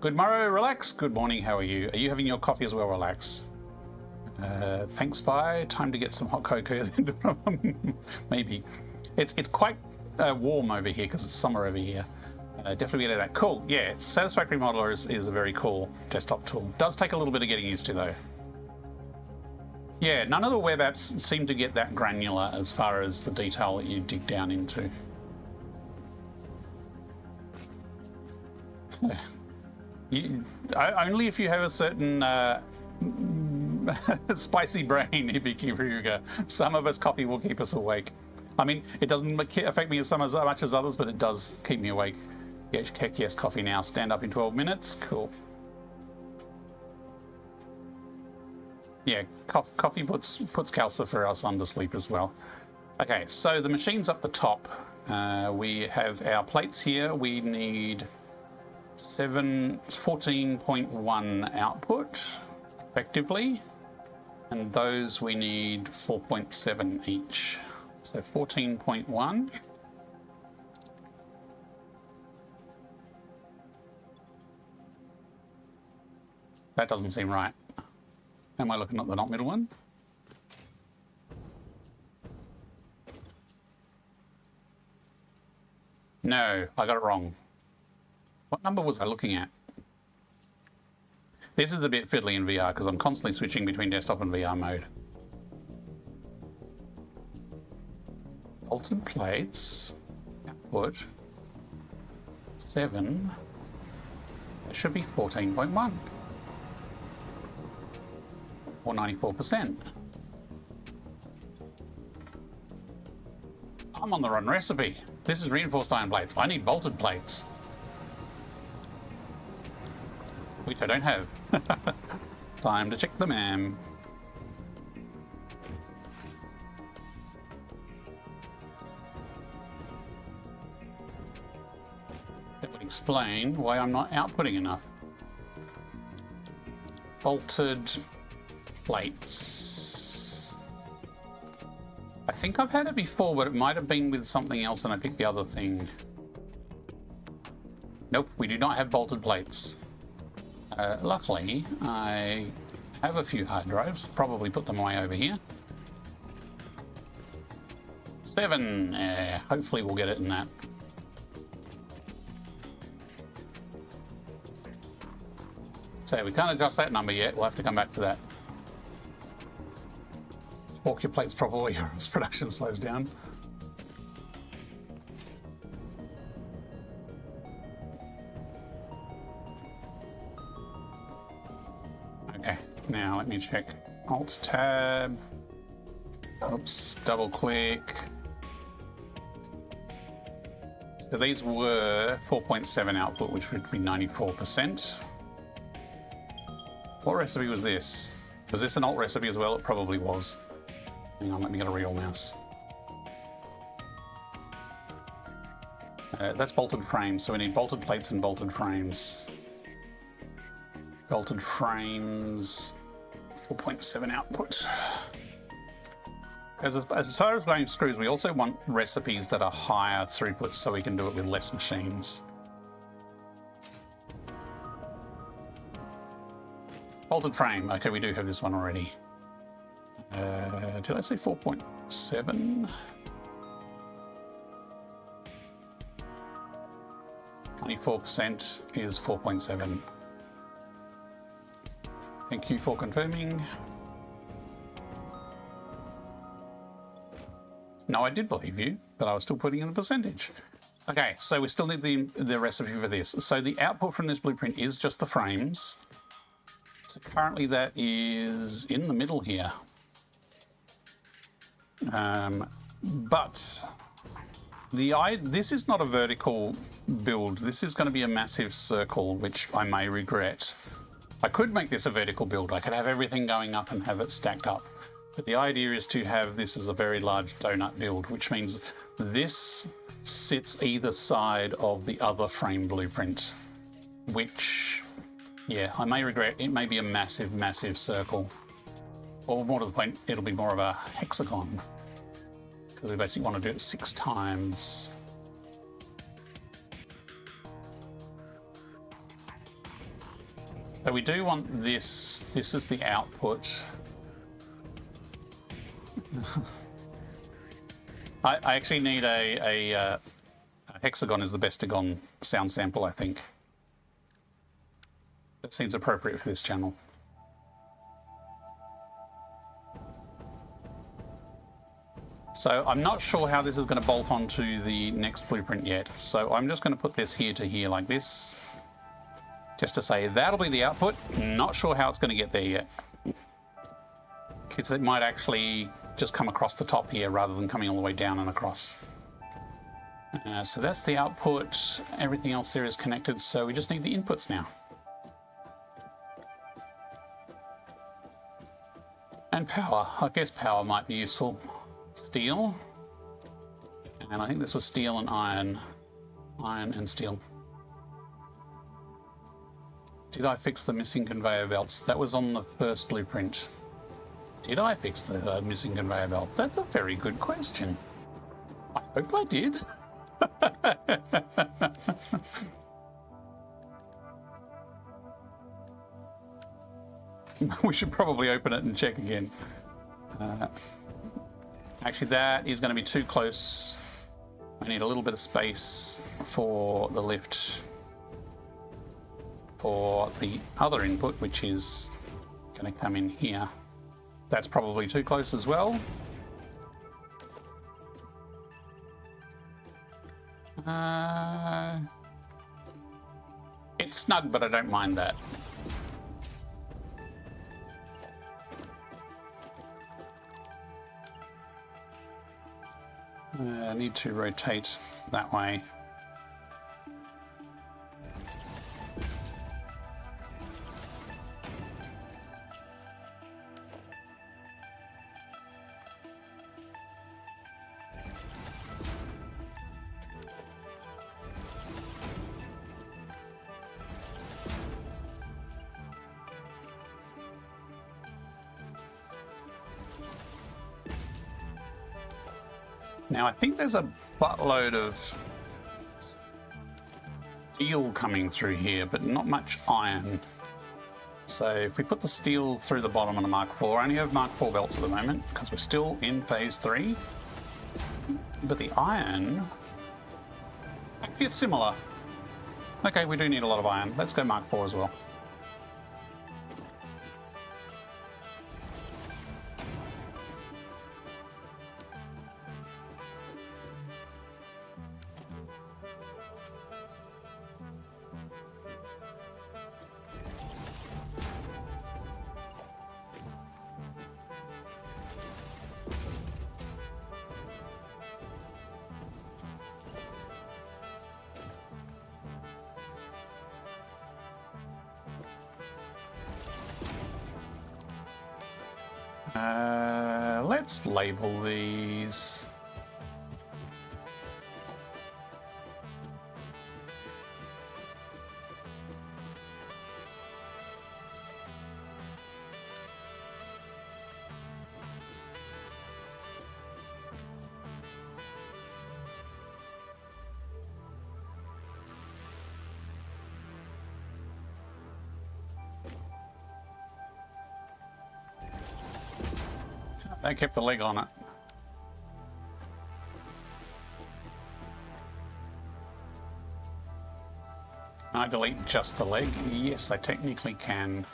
S1: Good morrow, Relax. Good morning, how are you? Are you having your coffee as well, Relax? Thanks, bye. Time to get some hot cocoa. Maybe. It's quite warm over here because it's summer over here. Definitely get that. Cool. Yeah, Satisfactory Modular is a very cool desktop tool. Does take a little bit of getting used to though. Yeah, none of the web apps seem to get that granular as far as the detail that you dig down into. Only if you have a certain spicy brain, Ibiki. Some of us coffee will keep us awake. I mean, it doesn't affect me as much as others, but it does keep me awake. Yes, heck yes, coffee now. Stand up in 12 minutes. Cool. Yeah, coffee puts Calcifer for us under sleep as well. Okay, so the machine's up the top. We have our plates here. We need 14.1 output, effectively. And those we need 4.7 each. So 14.1. That doesn't seem right. Am I looking at the not middle one? No, I got it wrong. What number was I looking at? This is a bit fiddly in VR because I'm constantly switching between desktop and VR mode. Bolted plates, output, 7, it should be 14.1. Or 94%. I'm on the wrong recipe. This is reinforced iron plates. I need bolted plates. Which I don't have. Time to check the MAM. That would explain why I'm not outputting enough. Bolted plates. I think I've had it before, but it might have been with something else and I picked the other thing. Nope, we do not have bolted plates. Luckily, I have a few hard drives. Probably put them away over here. 7. Hopefully we'll get it in that. So we can't adjust that number yet. We'll have to come back to that. Walk your plates properly or else production slows down. Okay, now let me check. Alt tab. Oops, double click. So these were 4.7 output, which would be 94%. What recipe was this? Was this an alt recipe as well? It probably was. Hang on, let me get a real mouse. That's bolted frames, so we need bolted plates and bolted frames. Bolted frames, 4.7 output. As far as going screws, we also want recipes that are higher throughput so we can do it with less machines. Bolted frame, okay, we do have this one already. Did I say 4.7? 94% is 4.7. Thank you for confirming. No, I did believe you, but I was still putting in a percentage. Okay, so we still need the recipe for this. So the output from this blueprint is just the frames. So currently that is in the middle here. But this is not a vertical build. This is going to be a massive circle, which I may regret. I could make this a vertical build. I could have everything going up and have it stacked up. But the idea is to have this as a very large donut build, which means this sits either side of the other frame blueprint, which, yeah, I may regret. It may be a massive, massive circle. Or more to the point, it'll be more of a hexagon, because we basically want to do it 6 times. So we do want this. This is the output. I actually need a hexagon is the bestagon sound sample, I think. That seems appropriate for this channel. So I'm not sure how this is going to bolt onto the next blueprint yet. So I'm just going to put this here to here like this, just to say that'll be the output. Not sure how it's going to get there yet, because it might actually just come across the top here rather than coming all the way down and across. So that's the output. Everything else there is connected, so we just need the inputs now. And power. I guess power might be useful. Steel. And I think this was steel and iron. Iron and steel. Did I fix the missing conveyor belts? That was on the first blueprint. Did I fix the missing conveyor belt? That's a very good question. I hope I did. We should probably open it and check again. Actually, that is going to be too close. I need a little bit of space for the lift for the other input, which is going to come in here. That's probably too close as well. It's snug, but I don't mind that. I need to rotate that way. Now, I think there's a buttload of steel coming through here, but not much iron. So if we put the steel through the bottom on a Mark IV, I only have Mark IV belts at the moment because we're still in phase 3. But the iron, actually it's similar. Okay, we do need a lot of iron. Let's go Mark IV as well. Let's label these. They kept the leg on it. Can I delete just the leg? Yes, I technically can.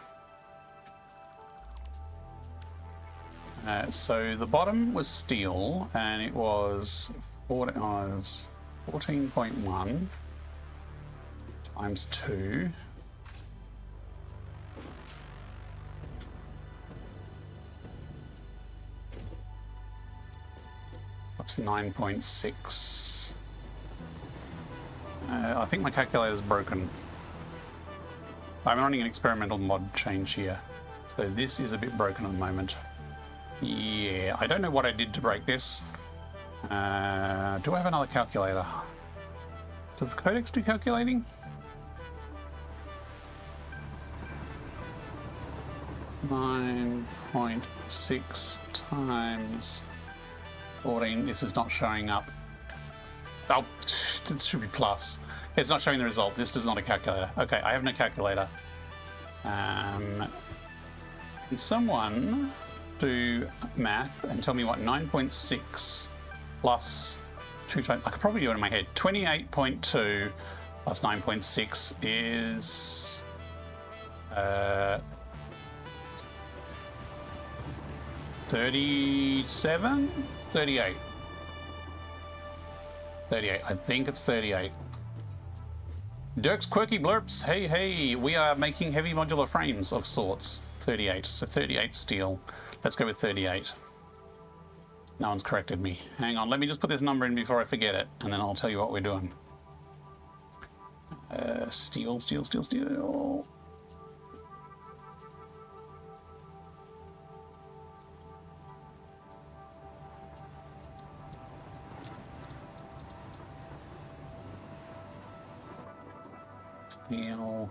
S1: So the bottom was steel, and it was 40 hours. 14.1 times 2. That's 9.6. I think my calculator's broken. I'm running an experimental mod change here. So this is a bit broken at the moment. Yeah, I don't know what I did to break this. Do I have another calculator? Does the codex do calculating? .6 times 14. This is not showing up. Oh, it should be plus. It's not showing the result. This is not a calculator. Okay, I have no calculator. Can someone do math and tell me what 9.6 plus 2 times... I could probably do it in my head. 28.2 plus 9.6 is... 37? 38. 38. I think it's 38. Dirk's Quirky Blurps. Hey, hey. We are making heavy modular frames of sorts. 38. So 38 steel. Let's go with 38. No one's corrected me. Hang on. Let me just put this number in before I forget it, and then I'll tell you what we're doing. Steel, steel, steel, steel. Steel.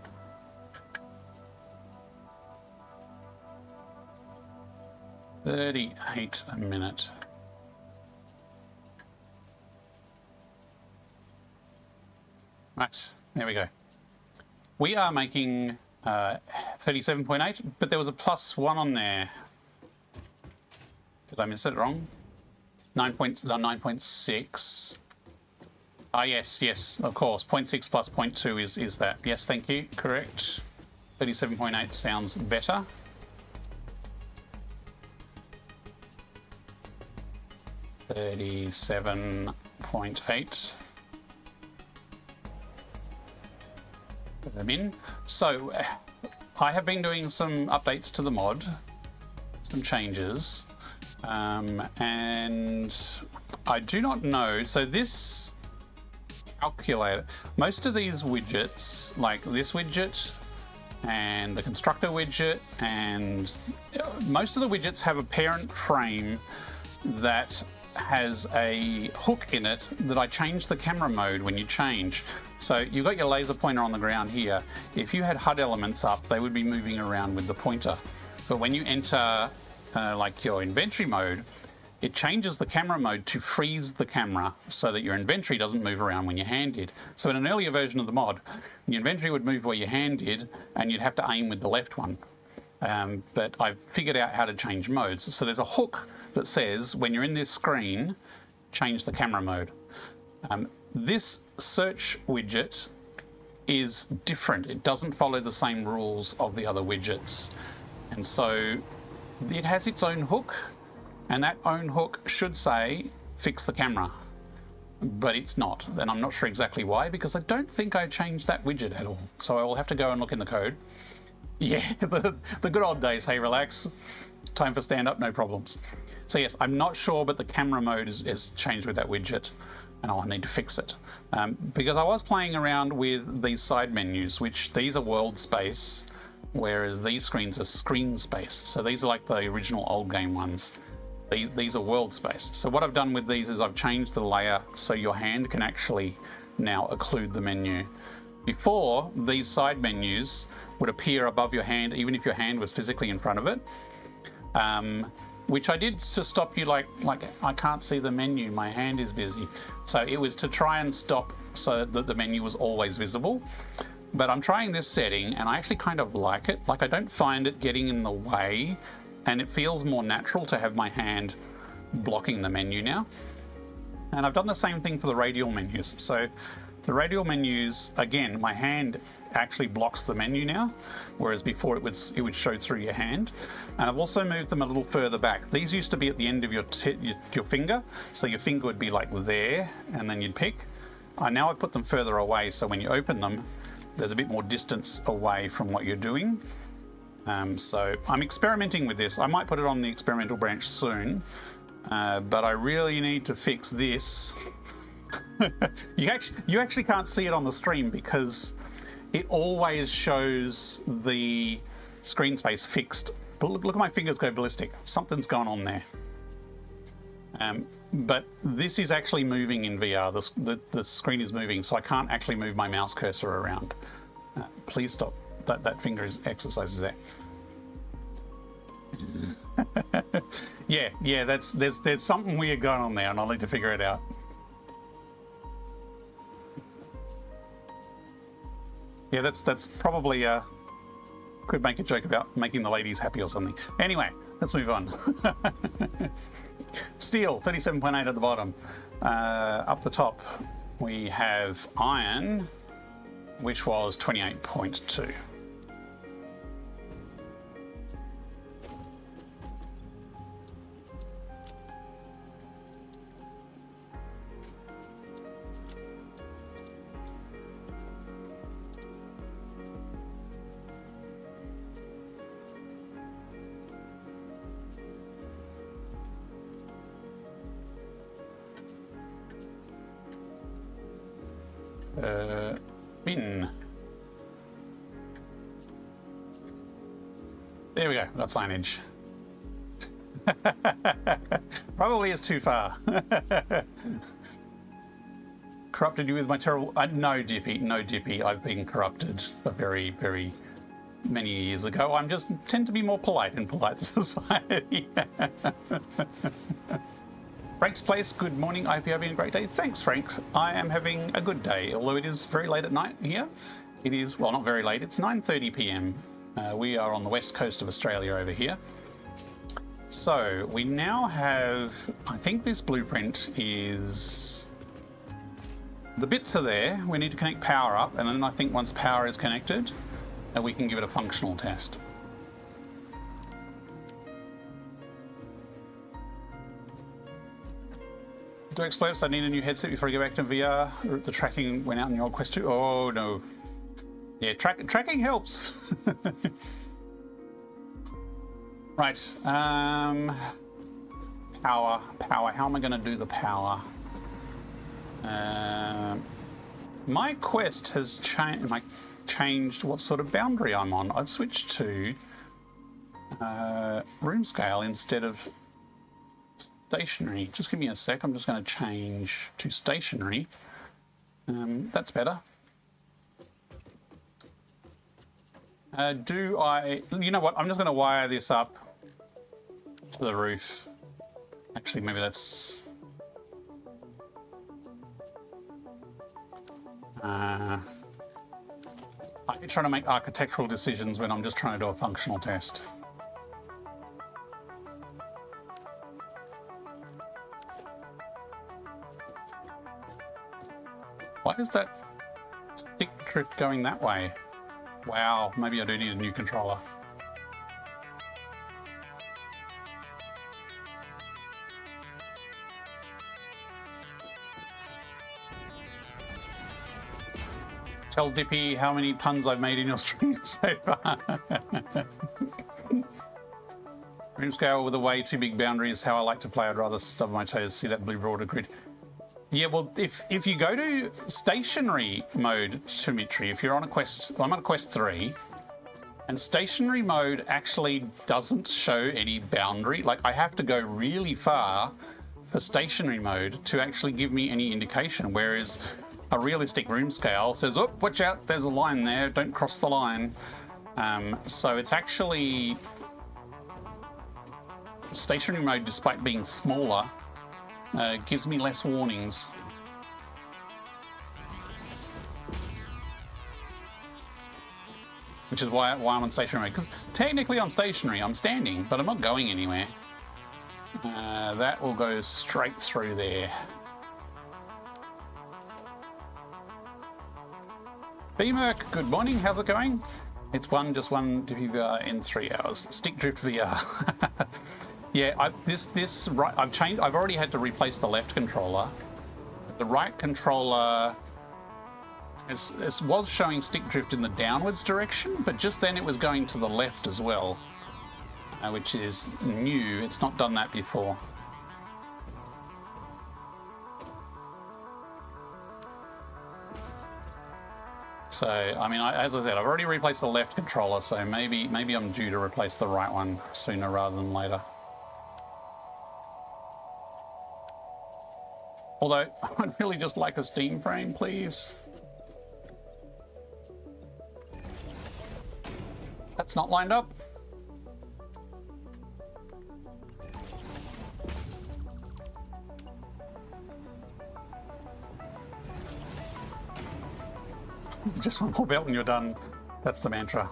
S1: $38 a minute. Right, there we go. We are making 37.8, but there was a +1 on there. Did I miss it wrong? 9.6. Ah, yes, yes, of course. 0.6 plus 0.2 is that. Yes, thank you. Correct. 37.8 sounds better. $37.8. Put them in. So, I have been doing some updates to the mod, some changes, and I do not know. So this calculator, most of these widgets, like this widget and the constructor widget, and most of the widgets have a parent frame that has a hook in it that I change the camera mode when you change. So you've got your laser pointer on the ground here. If you had HUD elements up, they would be moving around with the pointer. But when you enter like your inventory mode, it changes the camera mode to freeze the camera so that your inventory doesn't move around when your hand did. So in an earlier version of the mod, your inventory would move where your hand did, and you'd have to aim with the left one. But I've figured out how to change modes. So there's a hook that says, when you're in this screen, change the camera mode. This search widget is different. It doesn't follow the same rules of the other widgets. And so it has its own hook, and that own hook should say, fix the camera. But it's not, and I'm not sure exactly why, because I don't think I changed that widget at all. So I will have to go and look in the code. Yeah, the good old days. Hey, relax. Time for stand-up, no problems. So yes, I'm not sure, but the camera mode is changed with that widget, and I'll need to fix it. Because I was playing around with these side menus, which these are world space, whereas these screens are screen space. So these are like the original old game ones. These are world space. So what I've done with these is I've changed the layer so your hand can actually now occlude the menu. Before, these side menus would appear above your hand, even if your hand was physically in front of it. Which I did to stop you, like I can't see the menu, my hand is busy. So it was to try and stop so that the menu was always visible. But I'm trying this setting and I actually kind of like it. Like, I don't find it getting in the way, and it feels more natural to have my hand blocking the menu now. And I've done the same thing for the radial menus. So the radial menus, again, my hand actually blocks the menu now, whereas before it would show through your hand. And I've also moved them a little further back. These used to be at the end of your finger, so your finger would be like there, and then you'd pick. Now I've put them further away, so when you open them, there's a bit more distance away from what you're doing. So I'm experimenting with this. I might put it on the experimental branch soon, but I really need to fix this. You actually can't see it on the stream because it always shows the screen space fixed. But look at my fingers go ballistic. Something's going on there. But this is actually moving in VR. The screen is moving, so I can't actually move my mouse cursor around. Please stop. That finger exercises there. Yeah. There's something weird going on there, and I'll need to figure it out. Yeah, that's probably could make a joke about making the ladies happy or something. Anyway, let's move on. Steel, 37.8 at the bottom. Up the top, we have iron, which was 28.2. Bin. There we go, got signage. Probably is too far. Corrupted you with my terrible... no, Dippy, no, Dippy. I've been corrupted a very, very many years ago. I'm just tend to be more polite in polite society. Frank's Place, good morning. I hope you're having a great day. Thanks, Frank. I am having a good day, although it is very late at night here. It is, well, not very late. It's 9:30 p.m. We are on the west coast of Australia over here. So we now have, I think this blueprint is, the bits are there. We need to connect power up, and then I think once power is connected, we can give it a functional test. Do explosives, I need a new headset before I go back to VR. The tracking went out in the old Quest 2. Oh no. Yeah, tracking helps. Right. Power. How am I going to do the power? My Quest has changed what sort of boundary I'm on. I've switched to room scale instead of stationary. Just give me a sec. I'm just going to change to stationary. That's better. You know what? I'm just going to wire this up to the roof. Actually, maybe that's... I hate trying to make architectural decisions when I'm just trying to do a functional test. Why is that stick drift going that way? Wow, maybe I do need a new controller. Tell Dippy how many puns I've made in your stream so far. Room scale with a way too big boundary is how I like to play. I'd rather stub my toes, see that blue border grid. Yeah, well, if you go to stationary mode, Dimitri, if you're on a quest, I'm on a quest 3, and stationary mode actually doesn't show any boundary. Like, I have to go really far for stationary mode to actually give me any indication, whereas a realistic room scale says, oh, watch out, there's a line there, don't cross the line. So it's actually stationary mode, despite being smaller, gives me less warnings. Which is why I'm on stationary mode, because technically I'm stationary, I'm standing, but I'm not going anywhere. That will go straight through there. BMerk, good morning, how's it going? It's just one VR in 3 hours. Stick drift VR. Yeah, I've already had to replace the left controller. The right controller It was showing stick drift in the downwards direction, but just then it was going to the left as well, which is new. It's not done that before. So, I mean, as I said, I've already replaced the left controller, so maybe I'm due to replace the right one sooner rather than later. Although, I'd really just like a Steam frame, please. That's not lined up. Just one more belt and you're done. That's the mantra.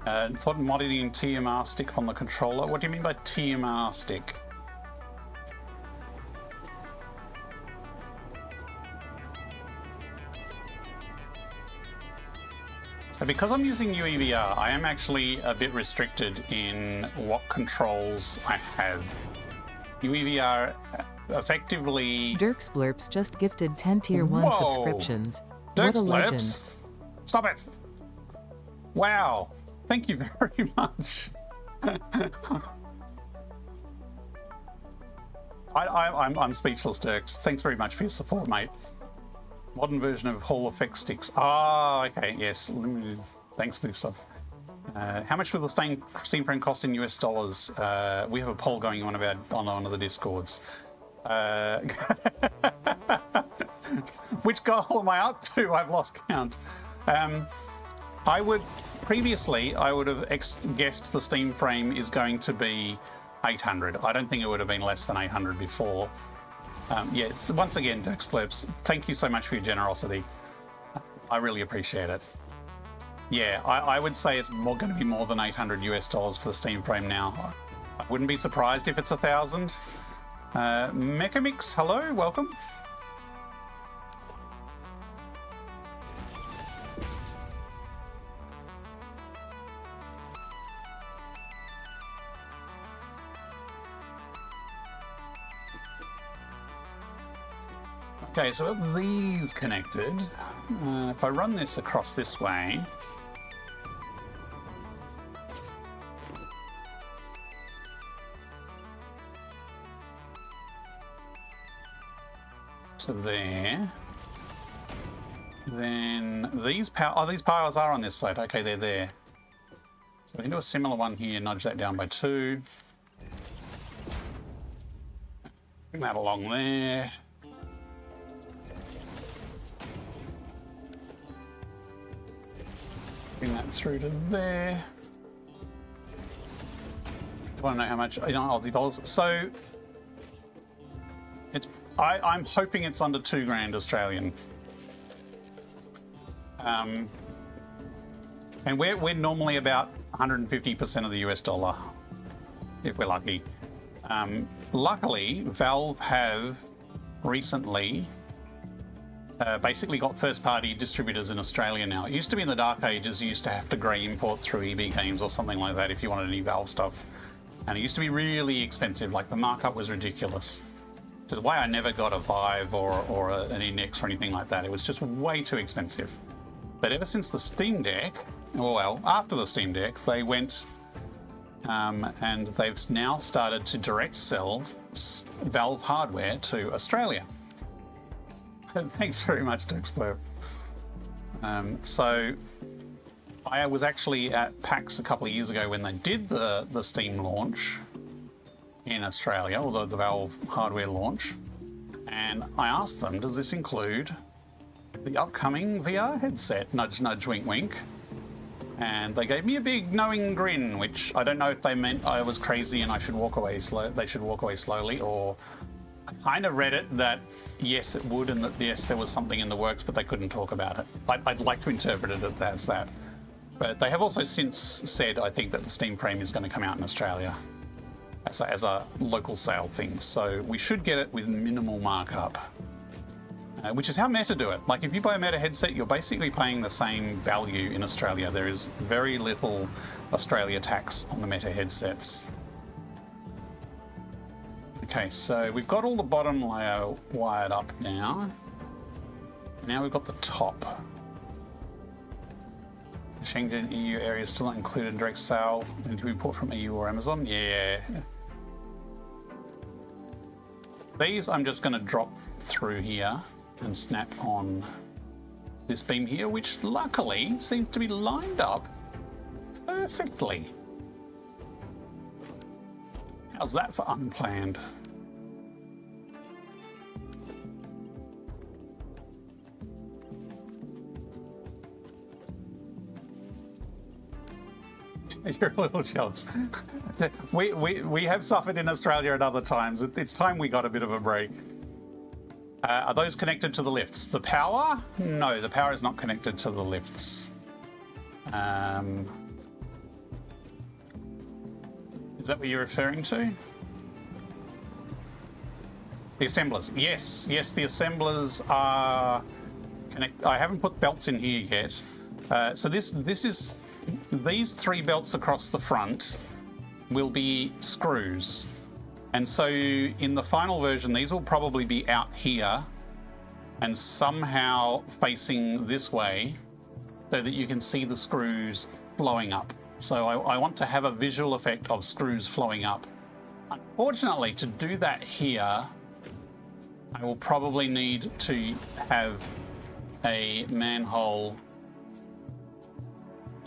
S1: Thought modding TMR stick on the controller. What do you mean by TMR stick? So because I'm using UEVR, I am actually a bit restricted in what controls I have. UEVR effectively...
S3: Dirk Splurps just gifted 10 Tier 1
S1: Whoa.
S3: subscriptions.
S1: Dirk
S3: What a legend.
S1: Splurps. Stop it! Wow. Thank you very much. I'm speechless, Dirks. Thanks very much for your support, mate. Modern version of Hall Effect sticks. Ah, okay, yes. Thanks, new stuff. How much will the Steam frame cost in US dollars? We have a poll going on about on one of the Discords. Which goal am I up to? I've lost count. Previously I would have guessed the Steam frame is going to be 800. I don't think it would have been less than 800 before. Yeah, once again, Dirk Splurps, thank you so much for your generosity. I really appreciate it. Yeah, I would say it's going to be more than 800 US dollars for the Steam frame now. I wouldn't be surprised if it's 1,000. Mechamix, hello, welcome. Okay, so with these connected, if I run this across this way, to there, then these powers are on this side. Okay, they're there. So we can do a similar one here, nudge that down by 2. Bring that along there. Bring that through to there. I want to know how much, Aussie dollars. So it's, I'm hoping it's under 2 grand Australian. And we're normally about 150% of the US dollar, if we're lucky. Luckily, Valve have recently basically got first-party distributors in Australia now. It used to be in the dark ages, you used to have to grey import through EB Games or something like that if you wanted any Valve stuff. And it used to be really expensive, like the markup was ridiculous. Which is why I never got a Vive or an Index or anything like that. It was just way too expensive. But ever since the Steam Deck, well, after the Steam Deck, they went and they've now started to direct sell Valve hardware to Australia. Thanks very much, Dirk Splurp. So I was actually at PAX a couple of years ago when they did the Steam launch in Australia, or the Valve hardware launch, and I asked them, does this include the upcoming VR headset? Nudge, nudge, wink, wink. And they gave me a big knowing grin, which I don't know if they meant I was crazy and I should walk away slow. They should walk away slowly, or I kind of read it that yes, it would, and that yes, there was something in the works, but they couldn't talk about it. I'd like to interpret it as that. But they have also since said, I think, that the Steam frame is going to come out in Australia as a local sale thing. So we should get it with minimal markup, which is how Meta do it. Like if you buy a Meta headset, you're basically paying the same value in Australia. There is very little Australia tax on the Meta headsets. Okay, so we've got all the bottom layer wired up now. Now we've got the top. Schengen EU area still not included in direct sale. Need to be bought from EU or Amazon. Yeah. These I'm just going to drop through here and snap on this beam here, which luckily seems to be lined up perfectly. How's that for unplanned? You're a little jealous. We have suffered in Australia at other times. It's time we got a bit of a break. Are those connected to the lifts? The power? No, the power is not connected to the lifts. Is that what you're referring to? The assemblers. Yes, the assemblers are connected. I haven't put belts in here yet. So this is these 3 belts across the front will be screws. And so in the final version, these will probably be out here and somehow facing this way so that you can see the screws flowing up. So I want to have a visual effect of screws flowing up. Unfortunately, to do that here, I will probably need to have a manhole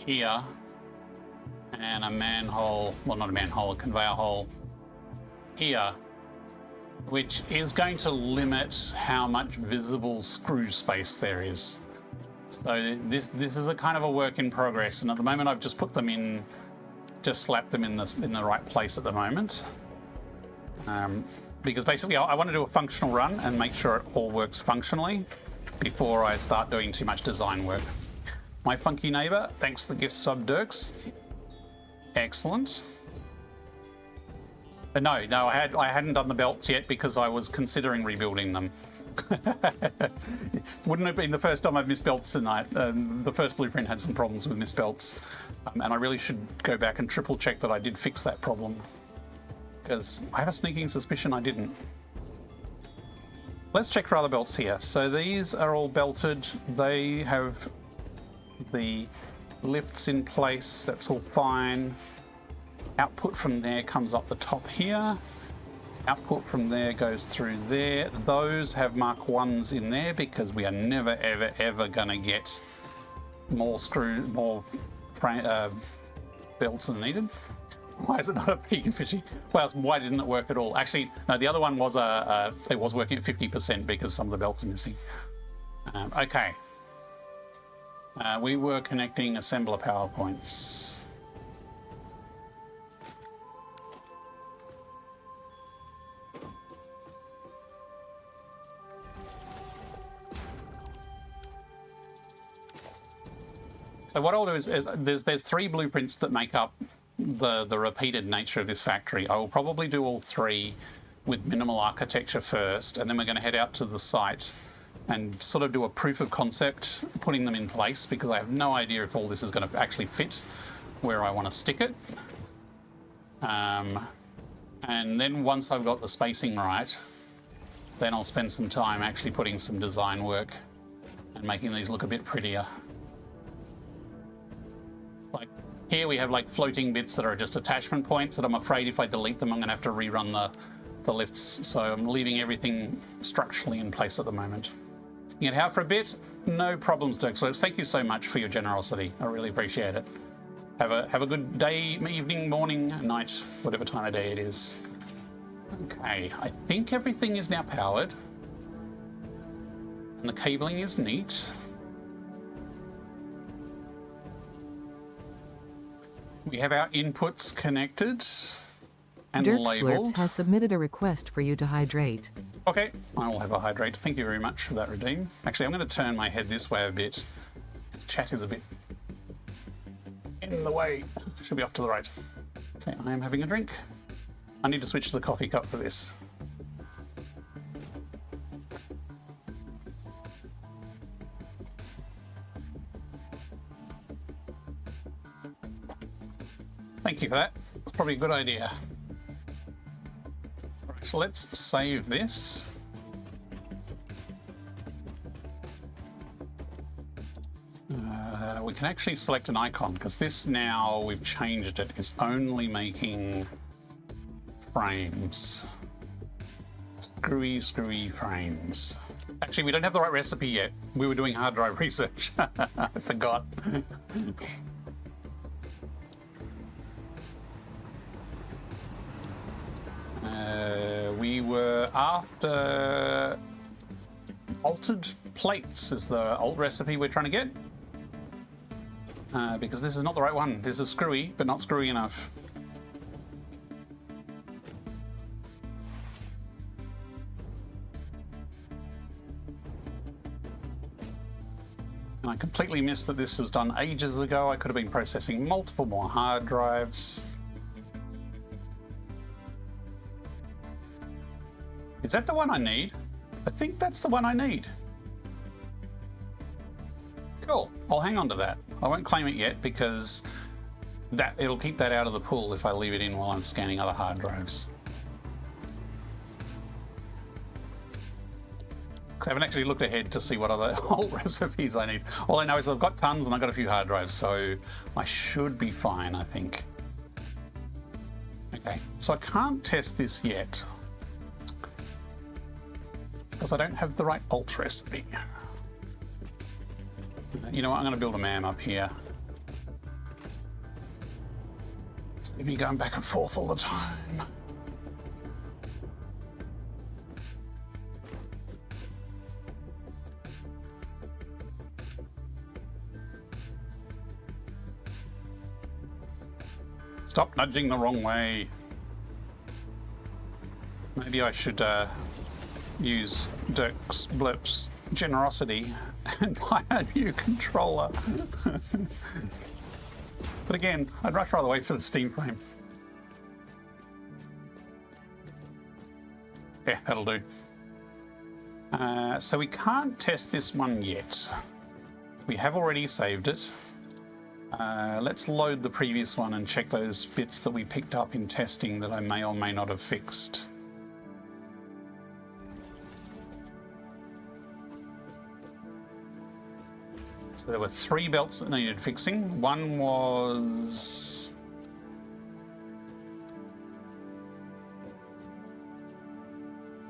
S1: here and a manhole, well, not a manhole, a conveyor hole here, which is going to limit how much visible screw space there is. So this is a kind of a work in progress, and at the moment I've just put them in, just slapped them in the right place at the moment, because basically I want to do a functional run and make sure it all works functionally before I start doing too much design work. My funky neighbor, thanks for the gift sub, Dirks. Excellent. No, I hadn't done the belts yet because I was considering rebuilding them. Wouldn't have been the first time I've missed belts tonight. The first blueprint had some problems with missed belts, and I really should go back and triple check that I did fix that problem, because I have a sneaking suspicion I didn't. Let's check for other belts here. So these are all belted. They have the lifts in place. That's all fine. Output from there comes up the top here. Output from there goes through there. Those have Mark 1s in there because we are never, ever, ever going to get more belts than needed. Why is it not a peak and fishy? Well, why didn't it work at all? Actually, no, the other one was it was working at 50% because some of the belts are missing. Okay. We were connecting assembler PowerPoints. So what I'll do is there's 3 blueprints that make up the repeated nature of this factory. I will probably do all 3 with minimal architecture first, and then we're going to head out to the site and sort of do a proof of concept, putting them in place, because I have no idea if all this is going to actually fit where I want to stick it. And then once I've got the spacing right, then I'll spend some time actually putting some design work and making these look a bit prettier. Like here we have like floating bits that are just attachment points that I'm afraid if I delete them I'm going to have to rerun the lifts, so I'm leaving everything structurally in place at the moment. Get out for a bit, no problems, Dirk. So thank you so much for your generosity. I really appreciate it. Have a good day, evening, morning, night, whatever time of day it is. Okay, I think everything is now powered, and the cabling is neat. We have our inputs connected and labeled.
S3: Dirksplurps has submitted a request for you to hydrate.
S1: Okay, I will have a hydrate. Thank you very much for that, Redeem. Actually, I'm going to turn my head this way a bit. This chat is a bit in the way. Should be off to the right. Okay, I am having a drink. I need to switch to the coffee cup for this. Thank you for that. That's probably a good idea. Right, so let's save this. We can actually select an icon because this now we've changed it. It's only making frames. Screwy frames. Actually, we don't have the right recipe yet. We were doing hard drive research. I forgot. We were after altered plates is the old recipe we're trying to get. Because this is not the right one. This is screwy, but not screwy enough. And I completely missed that this was done ages ago. I could have been processing multiple more hard drives. Is that the one I need? I think that's the one I need. Cool. I'll hang on to that. I won't claim it yet because it'll keep that out of the pool if I leave it in while I'm scanning other hard drives. I haven't actually looked ahead to see what other old recipes I need. All I know is I've got tons and I've got a few hard drives, so I should be fine, I think. Okay, so I can't test this yet because I don't have the right alt recipe. You know what, I'm going to build a MAM up here. Instead of me going back and forth all the time. Stop nudging the wrong way. Maybe I should use Dirk's Blip's generosity and buy a new controller. But again, I'd much rather wait for the Steam frame. Yeah, that'll do. So we can't test this one yet. We have already saved it. Let's load the previous one and check those bits that we picked up in testing that I may or may not have fixed. So there were 3 belts that needed fixing. One was...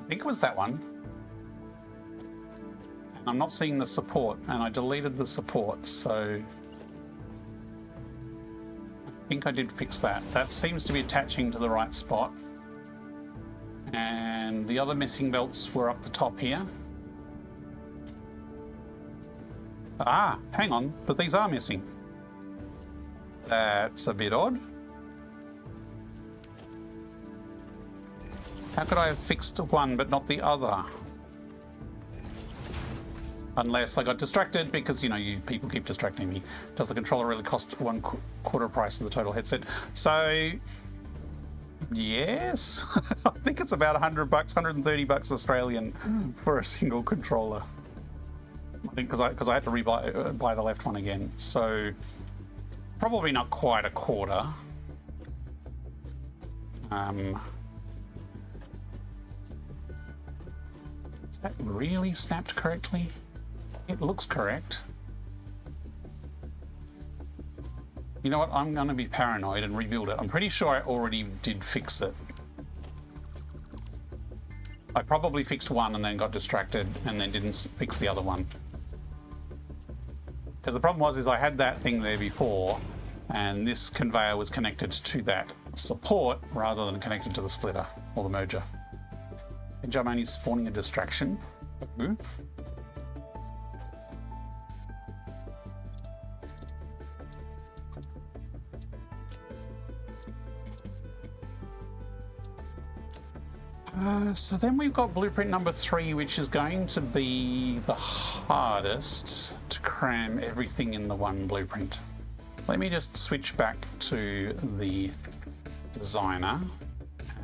S1: I think it was that one. And I'm not seeing the support, and I deleted the support, so... I think I did fix that. That seems to be attaching to the right spot. And the other missing belts were up the top here. Ah, hang on, but these are missing. That's a bit odd. How could I have fixed one but not the other? Unless I got distracted because, you know, you people keep distracting me. Does the controller really cost 1/4 price of the total headset? So, yes. I think it's about $100, $130 Australian for a single controller. I think because I had to buy the left one again. So, probably not quite a quarter. Is that really snapped correctly? It looks correct. You know what? I'm going to be paranoid and rebuild it. I'm pretty sure I already did fix it. I probably fixed one and then got distracted and then didn't fix the other one. Because the problem was I had that thing there before and this conveyor was connected to that support rather than connected to the splitter or the merger. And I'm only spawning a distraction. Ooh. So then we've got blueprint number 3, which is going to be the hardest to cram everything in the one blueprint. Let me just switch back to the designer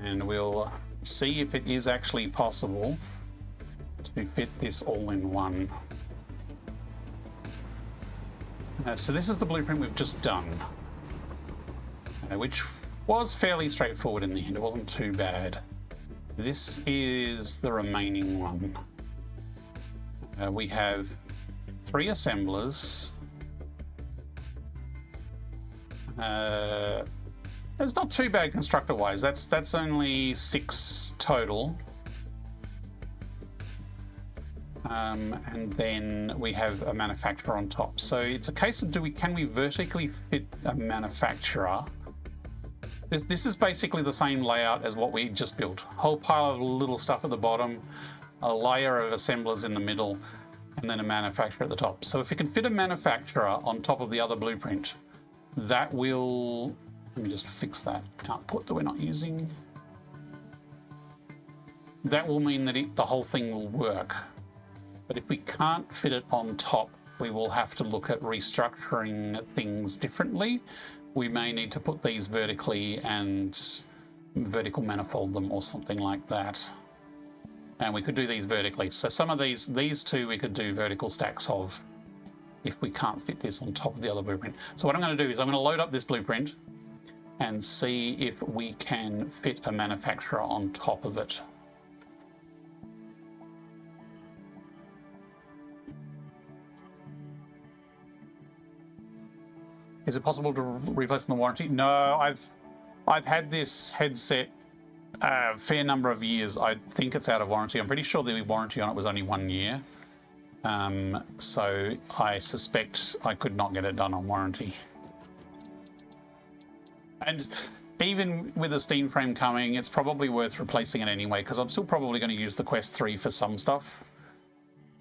S1: and we'll see if it is actually possible to fit this all in one. So this is the blueprint we've just done, which was fairly straightforward in the end. It wasn't too bad. This is the remaining one. We have 3 assemblers It's not too bad constructor-wise. That's only 6 total. And then we have a manufacturer on top. So it's a case of can we vertically fit a manufacturer? This is basically the same layout as what we just built. Whole pile of little stuff at the bottom, a layer of assemblers in the middle, and then a manufacturer at the top. So if we can fit a manufacturer on top of the other blueprint, that will... Let me just fix that output that we're not using. That will mean that the whole thing will work. But if we can't fit it on top, we will have to look at restructuring things differently. We may need to put these vertically and vertical manifold them or something like that. And we could do these vertically. So some of these two we could do vertical stacks of if we can't fit this on top of the other blueprint. So what I'm going to do is I'm going to load up this blueprint and see if we can fit a manufacturer on top of it. Is it possible to replace in the warranty? No, I've had this headset a fair number of years. I think it's out of warranty. I'm pretty sure the warranty on it was only 1 year. So I suspect I could not get it done on warranty. And even with the Steam frame coming, it's probably worth replacing it anyway, because I'm still probably going to use the Quest 3 for some stuff.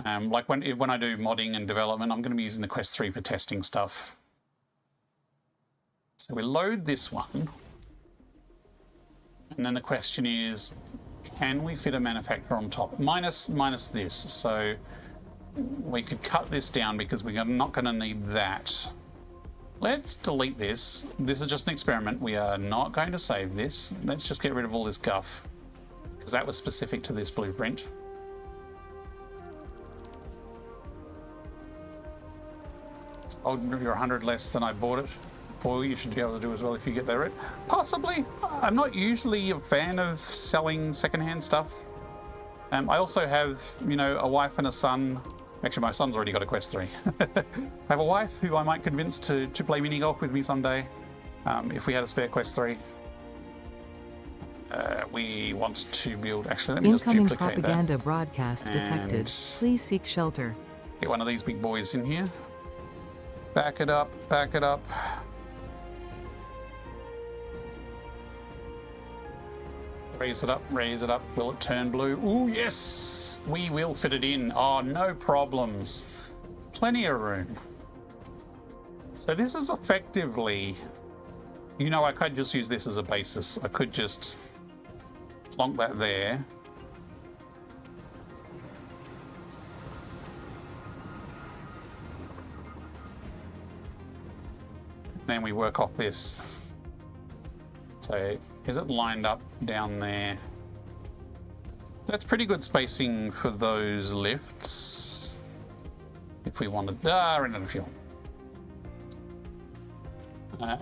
S1: Like when I do modding and development, I'm going to be using the Quest 3 for testing stuff. So we load this one, and then the question is, can we fit a manufacturer on top? Minus this, so we could cut this down because we're not going to need that. Let's delete this. This is just an experiment. We are not going to save this. Let's just get rid of all this guff, because that was specific to this blueprint. Oh, you're 100 less than I bought it. Or you should be able to do as well if you get that right. Possibly. I'm not usually a fan of selling secondhand stuff. I also have, you know, a wife and a son. Actually, my son's already got a Quest 3. I have a wife who I might convince to play mini golf with me someday, if we had a spare Quest 3. We want to build... Actually, let me just
S3: Incoming
S1: duplicate
S3: propaganda
S1: that.
S3: broadcast detected.
S1: And
S3: Please seek shelter.
S1: get one of these big boys in here. Back it up, back it up. Raise it up, raise it up. Will it turn blue? Ooh, yes! We will fit it in. Oh, no problems. Plenty of room. So this is effectively... You know, I could just use this as a basis. I could just plonk that there. Then we work off this. So... Is it lined up down there? That's pretty good spacing for those lifts. If we wanted... ran out of fuel.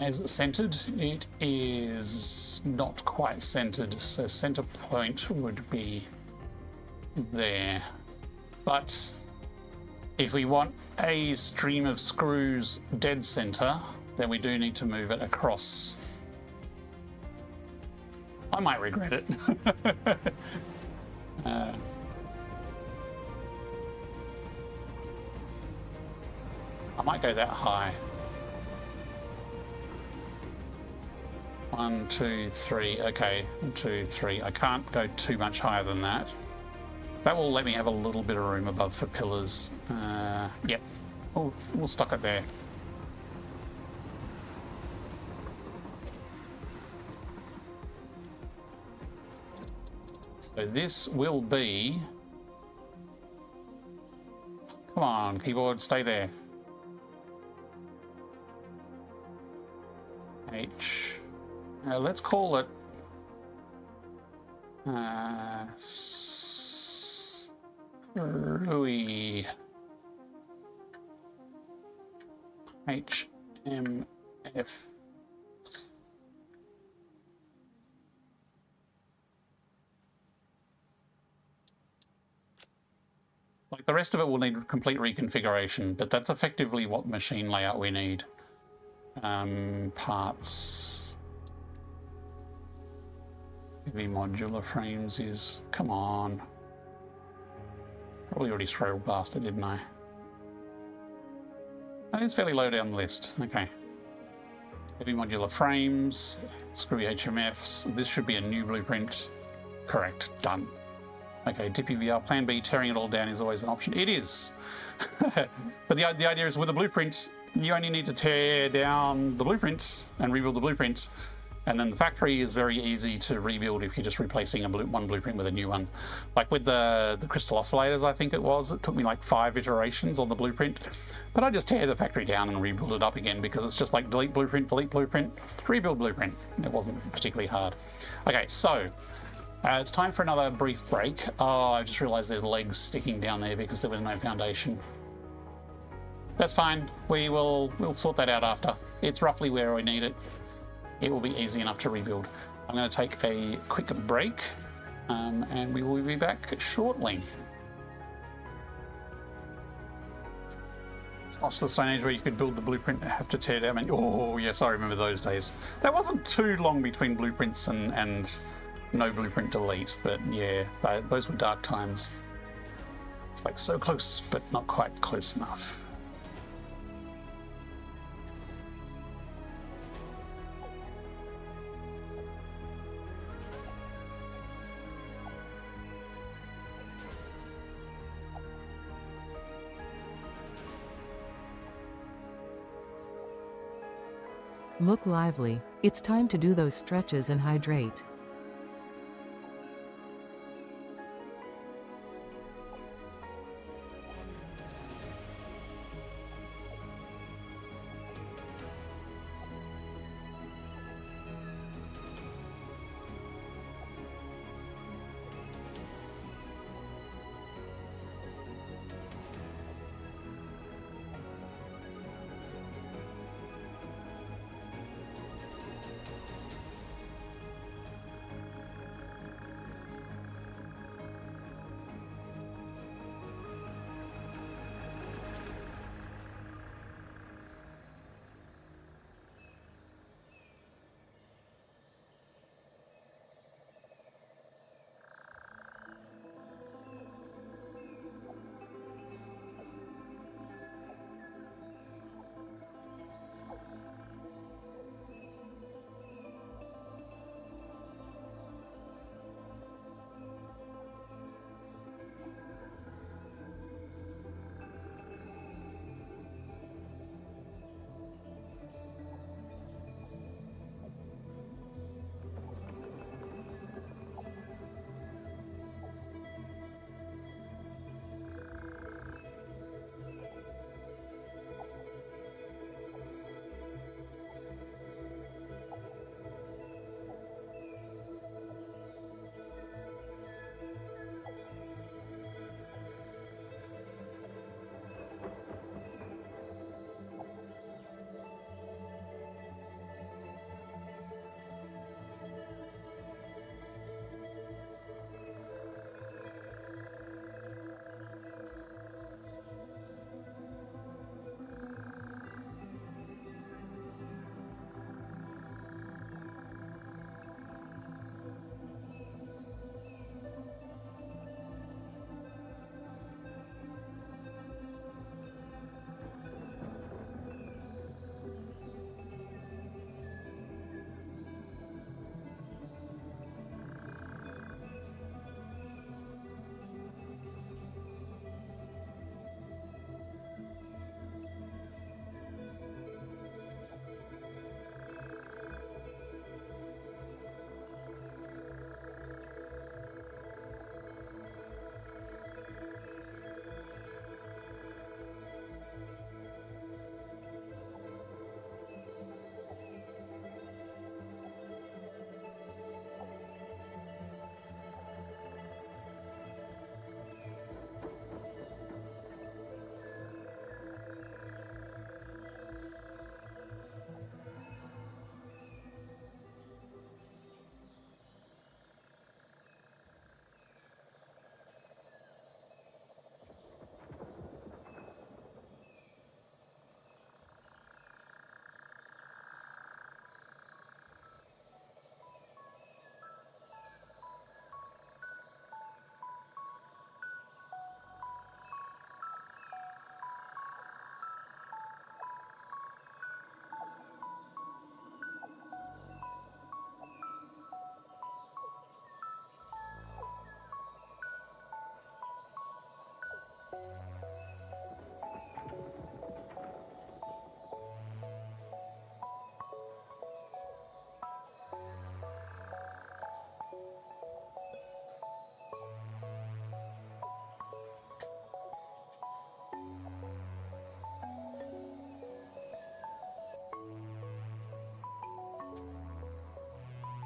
S1: Is it centered? It is not quite centered, so center point would be there. But if we want a stream of screws dead center, then we do need to move it across. I might regret it. I might go that high. 1, 2, 3. Okay, 1, 2, 3. I can't go too much higher than that. That will let me have a little bit of room above for pillars. Yep. We'll stock it there. So this will be... Come on, keyboard, stay there. H. Let's call it... Louis. HMF. Like the rest of it will need complete reconfiguration, but that's effectively what machine layout we need. Parts. Heavy modular frames is... Come on. Probably already scrolled past it, didn't I? I think it's fairly low down the list. Okay. Heavy modular frames, screwy HMFs. This should be a new blueprint. Correct. Done. Okay, DPVR. Plan B, tearing it all down is always an option. It is. But the idea is with a blueprint, you only need to tear down the blueprint and rebuild the blueprint. And then the factory is very easy to rebuild if you're just replacing one blueprint with a new one. Like with the crystal oscillators, I think it took me like 5 iterations on the blueprint. But I just tear the factory down and rebuild it up again because it's just like delete blueprint, rebuild blueprint. It wasn't particularly hard. Okay, so it's time for another brief break. Oh, I just realized there's legs sticking down there because there was no foundation. That's fine. We'll sort that out after. It's roughly where we need it. It will be easy enough to rebuild. I'm going to take a quick break and we will be back shortly. It's also the Stone Age where you could build the blueprint and have to tear down. And, oh, yes, I remember those days. That wasn't too long between blueprints and no blueprint delete, but yeah, those were dark times. It's like so close, but not quite close enough.
S3: Look lively. It's time to do those stretches and hydrate.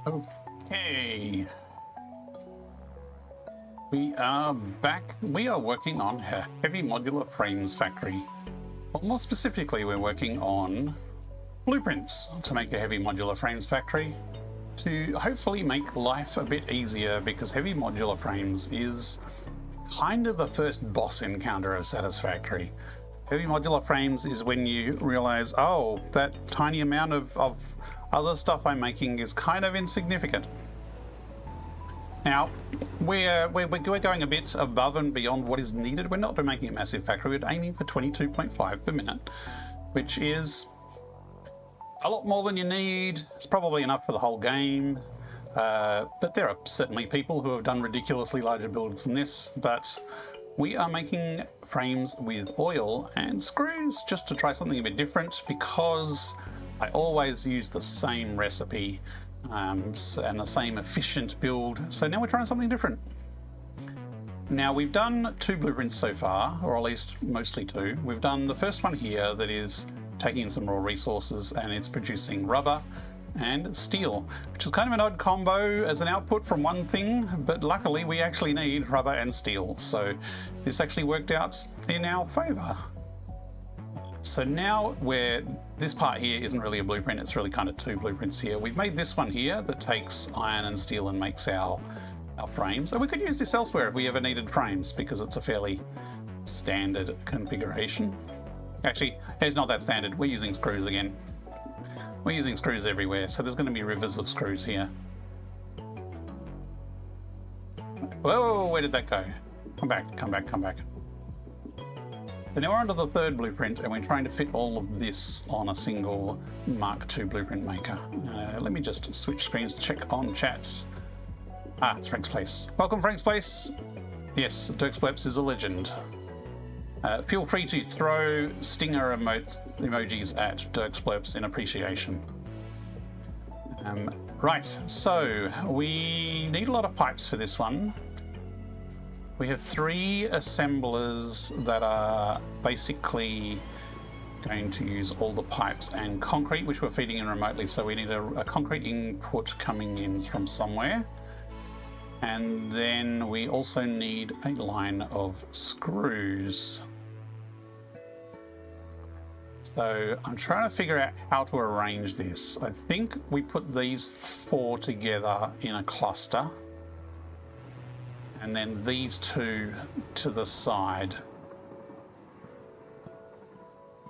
S1: Okay. We are back. We are working on a heavy modular frames factory. Or more specifically, we're working on blueprints to make a heavy modular frames factory to hopefully make life a bit easier, because heavy modular frames is kind of the first boss encounter of Satisfactory. Heavy modular frames is when you realize, oh, that tiny amount of other stuff I'm making is kind of insignificant. Now, we're going a bit above and beyond what is needed. We're not making a massive factory. We're aiming for 22.5 per minute, which is a lot more than you need. It's probably enough for the whole game. But there are certainly people who have done ridiculously larger builds than this. But we are making frames with oil and screws just to try something a bit different, because I always use the same recipe and the same efficient build. So now we're trying something different. Now, we've done 2 blueprints so far, or at least mostly 2. We've done the first one here that is taking some raw resources and it's producing rubber and steel, which is kind of an odd combo as an output from one thing, but luckily we actually need rubber and steel, so this actually worked out in our favor. So now this part here isn't really a blueprint, it's really kind of 2 blueprints here. We've made this one here that takes iron and steel and makes our frames, and we could use this elsewhere if we ever needed frames, because it's a fairly standard configuration. Actually, it's not that standard. We're using screws again. We're using screws everywhere, so there's going to be rivers of screws here. Whoa, where did that go? Come back, come back, come back. So now we're onto the 3rd blueprint, and we're trying to fit all of this on a single Mark II blueprint maker. Let me just switch screens to check on chat. Ah, it's Frank's Place. Welcome, Frank's Place. Yes, Dirkspleps is a legend. Feel free to throw stinger emojis at Dirkspleps in appreciation. Right, so we need a lot of pipes for this one. We have 3 assemblers that are basically going to use all the pipes and concrete, which we're feeding in remotely, so we need a concrete input coming in from somewhere. And then we also need a line of screws. So I'm trying to figure out how to arrange this. I think we put these 4 together in a cluster, and then these 2 to the side.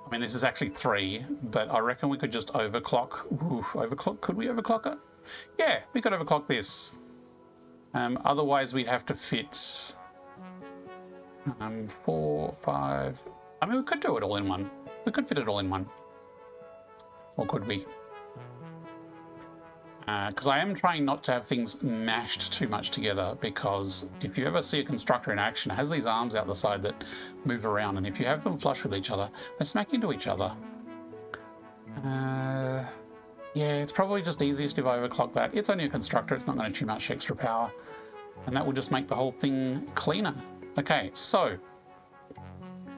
S1: I mean, this is actually 3, but I reckon we could just overclock. Ooh, overclock? Could we overclock it? Yeah, we could overclock this. Otherwise, we'd have to fit 4, 5. I mean, we could do it all in one. We could fit it all in one. Or could we? Because I am trying not to have things mashed too much together, because if you ever see a constructor in action, it has these arms out the side that move around, and if you have them flush with each other, they smack into each other. Yeah, it's probably just easiest if I overclock that. It's only a constructor, it's not going to chew much extra power, and that will just make the whole thing cleaner. Okay, so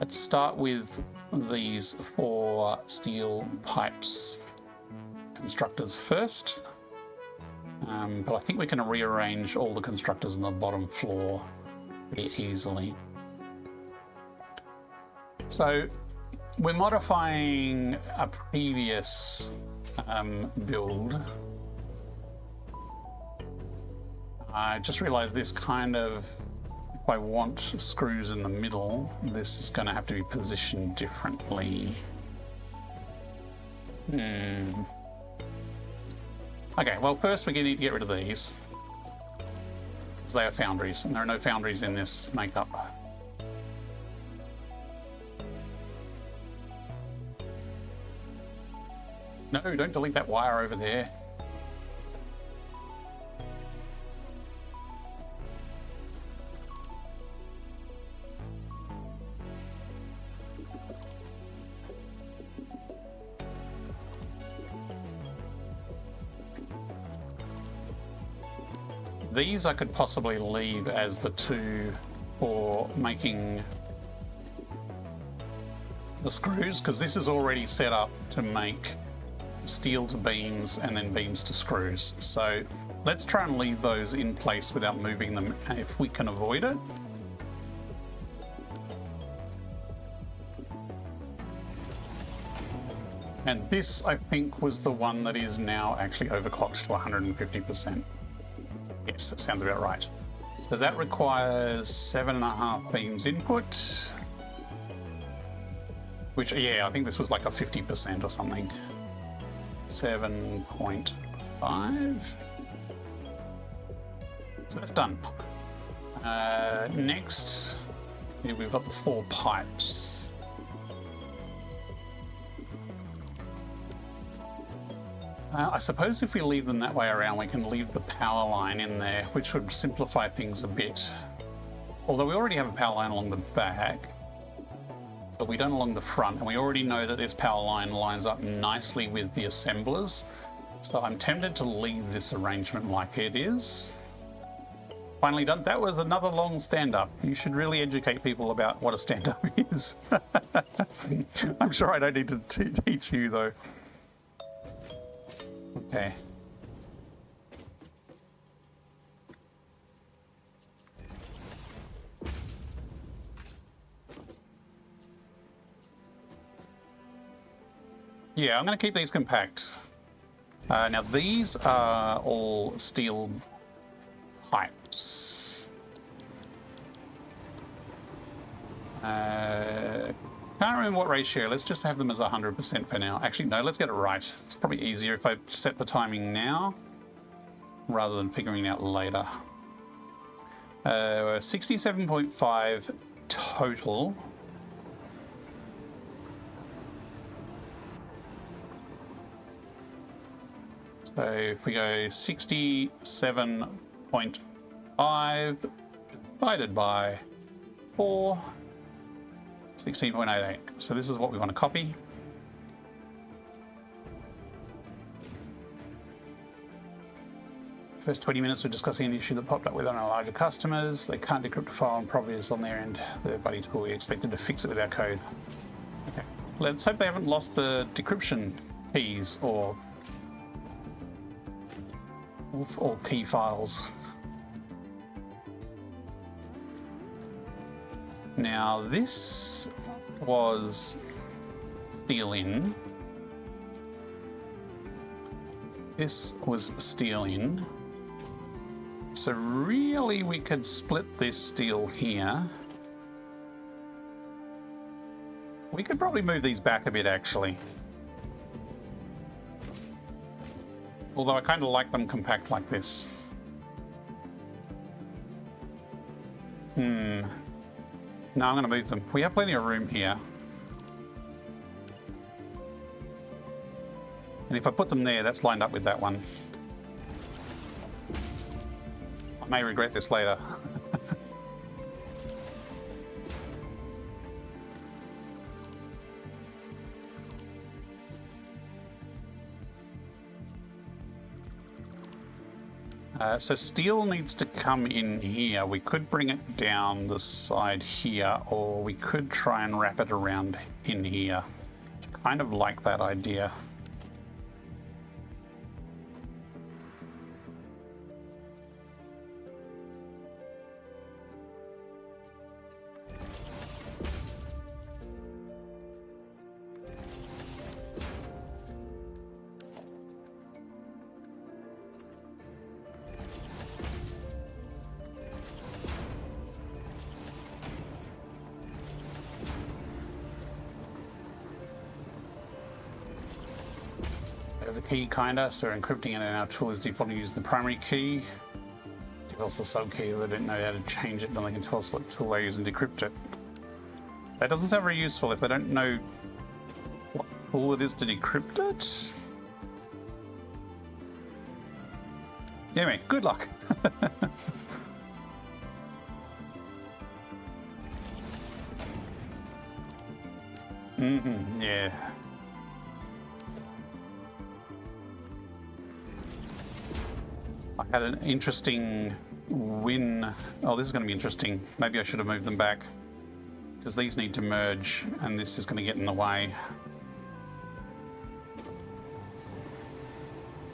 S1: let's start with these 4 steel pipes constructors first. But I think we can rearrange all the constructors on the bottom floor pretty easily. So we're modifying a previous build. I just realized this kind of, if I want screws in the middle, this is going to have to be positioned differently. Okay, well, first we're going to need to get rid of these, because they are foundries, and there are no foundries in this makeup. No, don't delete that wire over there. These I could possibly leave as the 2 for making the screws, because this is already set up to make steel to beams and then beams to screws. So let's try and leave those in place without moving them if we can avoid it. And this, I think, was the one that is now actually overclocked to 150%. Yes, that sounds about right. So that requires 7.5 beams input. Which, yeah, I think this was like a 50% or something. 7.5. So that's done. Next, yeah, we've got the 4 pipes. I suppose if we leave them that way around, we can leave the power line in there, which would simplify things a bit. Although we already have a power line along the back, but we don't along the front, and we already know that this power line lines up nicely with the assemblers. So I'm tempted to leave this arrangement like it is. Finally done. That was another long stand-up. You should really educate people about what a stand-up is. I'm sure I don't need to teach you, though. Okay. Yeah, I'm going to keep these compact. Now these are all steel pipes. Can't remember what ratio. Let's just have them as 100% for now. Actually, no, let's get it right. It's probably easier if I set the timing now rather than figuring it out later. 67.5 total. So if we go 67.5 divided by 4, 16.88. So this is what we want to copy. First 20 minutes we're discussing an issue that popped up with one of our larger customers. They can't decrypt a file on Provius on their end. The buddy tool, we expected to fix it with our code. Okay. Let's hope they haven't lost the decryption keys or key files. Now this was steel in. This was steel in. So really we could split this steel here. We could probably move these back a bit actually. Although I kind of like them compact like this. No, I'm going to move them. We have plenty of room here. And if I put them there, that's lined up with that one. I may regret this later. So steel needs to come in here. We could bring it down the side here, or we could try and wrap it around in here. Kind of like that idea. The key kinda, so encrypting it in our tool is defaulting to use the primary key. Defaults the sub key, they don't know how to change it, then they can tell us what tool they use and decrypt it. That doesn't sound very useful if they don't know what tool it is to decrypt it. Anyway, good luck. Yeah. I had an interesting win. Oh, this is going to be interesting. Maybe I should have moved them back because these need to merge and this is going to get in the way.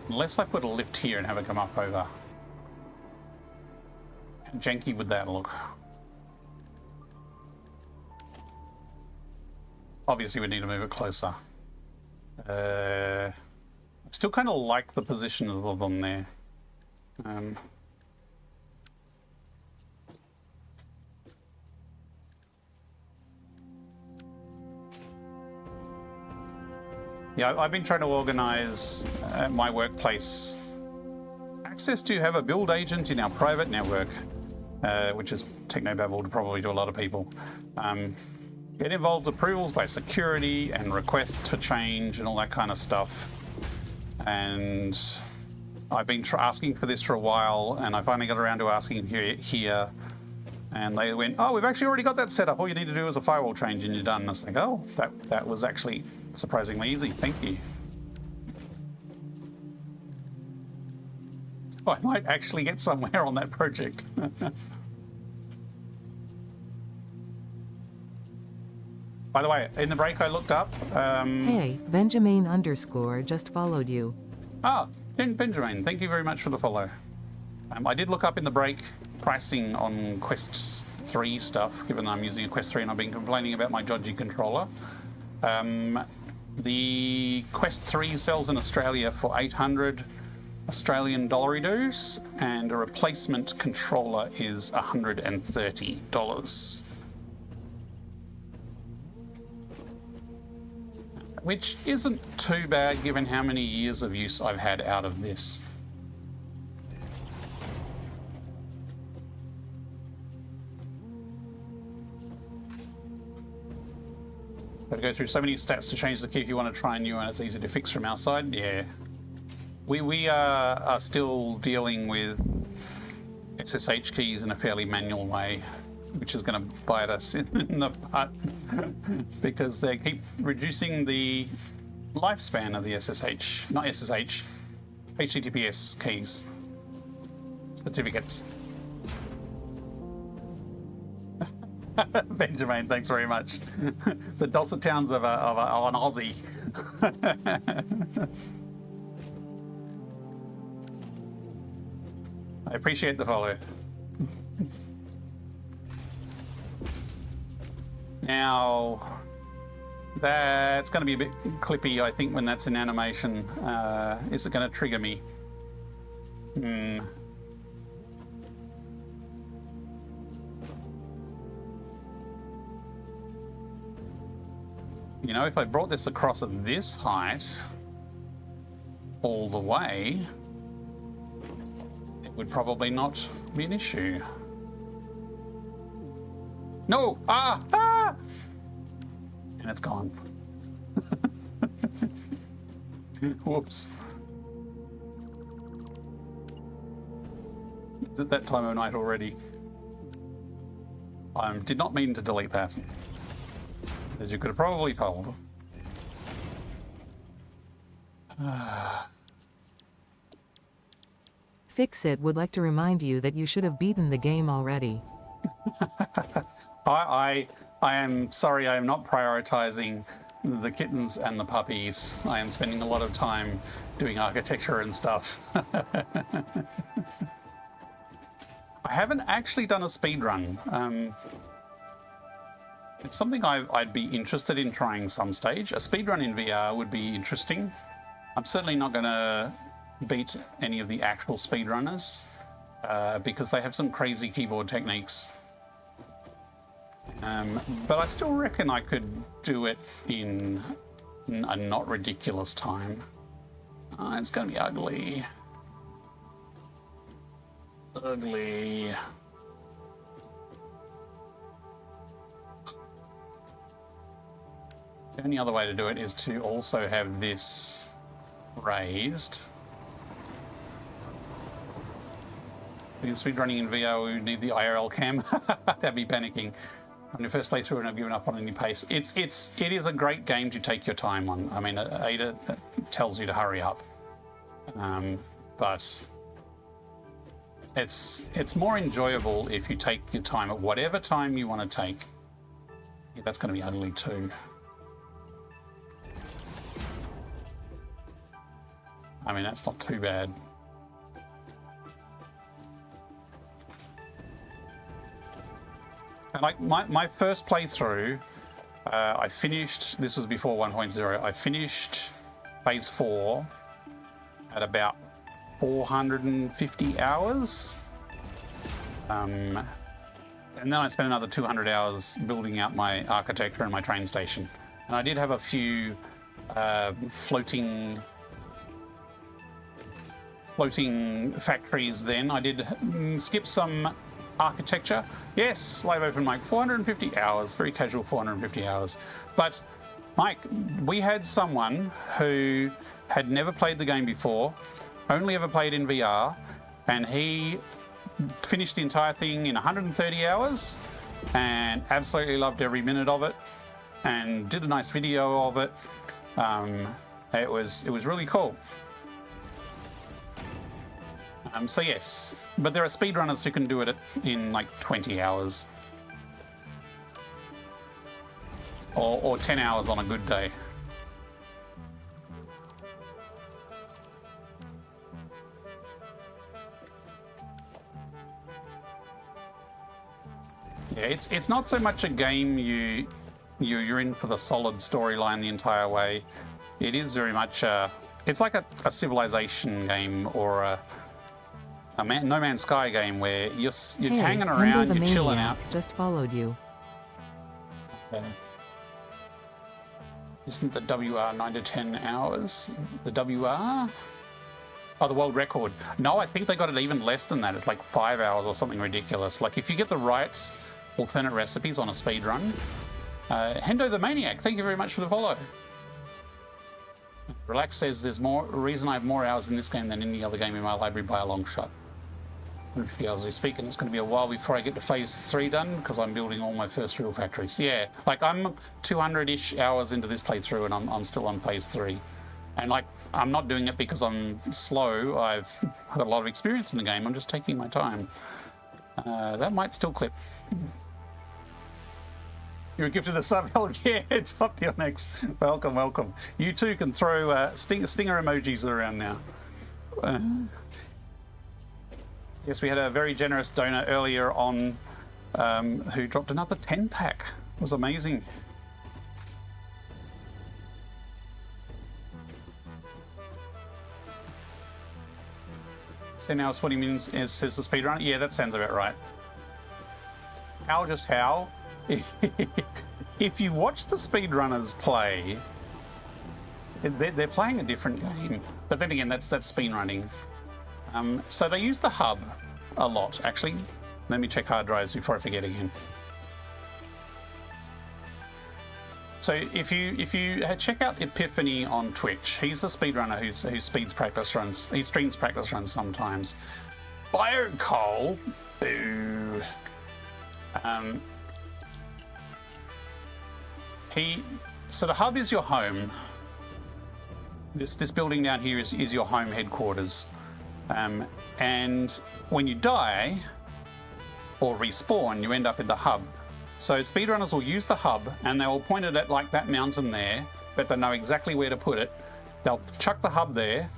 S1: Unless I put a lift here and have it come up over. How janky would that look? Obviously, we need to move it closer. I still kind of like the position of them there. Yeah, I've been trying to organize at my workplace access to have a build agent in our private network, which is technobabble probably to a lot of people. It involves approvals by security and requests for change and all that kind of stuff. And I've been asking for this for a while, and I finally got around to asking here. And they went, oh, we've actually already got that set up. All you need to do is a firewall change and you're done. And I was like, oh, that was actually surprisingly easy. Thank you. So I might actually get somewhere on that project. By the way, in the break I looked up.
S3: Hey, Benjamin _ just followed you.
S1: Ah, Benjamin, thank you very much for the follow. I did look up in the break pricing on Quest 3 stuff, given I'm using a Quest 3 and I've been complaining about my dodgy controller. The Quest 3 sells in Australia for 800 Australian dollaridos, and a replacement controller is $130. Which isn't too bad given how many years of use I've had out of this. Got to go through so many steps to change the key if you want to try a new one. It's easy to fix from our side. Yeah. We are still dealing with SSH keys in a fairly manual way, which is going to bite us in the butt because they keep reducing the lifespan of the HTTPS keys, certificates. Benjamin, thanks very much. The dulcet tones of an Aussie. I appreciate the follow. Now, that's going to be a bit clippy, I think, when that's in animation. Is it going to trigger me? You know, if I brought this across at this height all the way, it would probably not be an issue. No! Ah! And it's gone. Whoops. Is it that time of night already? I did not mean to delete that, as you could have probably told.
S3: Fixit would like to remind you that you should have beaten the game already.
S1: I am sorry, I am not prioritizing the kittens and the puppies. I am spending a lot of time doing architecture and stuff. I haven't actually done a speed run. It's something I'd be interested in trying some stage. A speed run in VR would be interesting. I'm certainly not going to beat any of the actual speedrunners because they have some crazy keyboard techniques. But I still reckon I could do it in a not ridiculous time. It's going to be ugly. Ugly. The only other way to do it is to also have this raised. Because speedrunning in VR, we would need the IRL cam. That'd be panicking. On your first playthrough and I've given up on any pace. It is a great game to take your time on. I mean, Ada tells you to hurry up, but it's more enjoyable if you take your time at whatever time you want to take. Yeah, that's going to be ugly too. I mean, that's not too bad. And like my first playthrough, I finished, this was before 1.0, I finished phase 4 at about 450 hours. And then I spent another 200 hours building out my architecture and my train station. And I did have a few floating factories then. I did skip some architecture. Yes, live open mic, 450 hours, very casual 450 hours. But Mike, we had someone who had never played the game before, only ever played in VR, and he finished the entire thing in 130 hours and absolutely loved every minute of it and did a nice video of it. It was really cool. So yes, but there are speedrunners who can do it in like 20 hours. Or 10 hours on a good day. Yeah, it's not so much a game you're in for the solid storyline the entire way. It is very much it's like a Civilization game or a No Man's Sky game where you're
S3: Hey,
S1: hanging around,
S3: Endo the
S1: you're chilling
S3: Maniac
S1: out.
S3: just followed you.
S1: Isn't the WR 9 to 10 hours? The WR? Oh, the world record. No, I think they got it even less than that. It's like 5 hours or something ridiculous. Like if you get the right alternate recipes on a speed run. Hendo the Maniac, thank you very much for the follow. Relax says there's more reason I have more hours in this game than any other game in my library by a long shot. 150 hours we speak, and it's going to be a while before I get to phase 3 done because I'm building all my first real factories. Yeah, like I'm 200-ish hours into this playthrough and I'm still on phase 3. And like, I'm not doing it because I'm slow. I've got a lot of experience in the game. I'm just taking my time. That might still clip. You were gifted a sub. Yeah, it's up to your next. Welcome, welcome. You too can throw stinger emojis around now. Yes, we had a very generous donor earlier on who dropped another 10-pack. It was amazing. So now it's 40 minutes, says the speedrunner. Yeah, that sounds about right. How just how? If you watch the speedrunners play, they're playing a different game. But then again, that's speed running. So they use the hub a lot, actually. Let me check hard drives before I forget again. So if you check out Epiphany on Twitch, he's a speedrunner who speeds practice runs. He streams practice runs sometimes. Bio coal, boo. So the hub is your home. This building down here is your home headquarters. And when you die or respawn, you end up in the hub. So speedrunners will use the hub and they will point it at like that mountain there, but they know exactly where to put it. They'll chuck the hub there,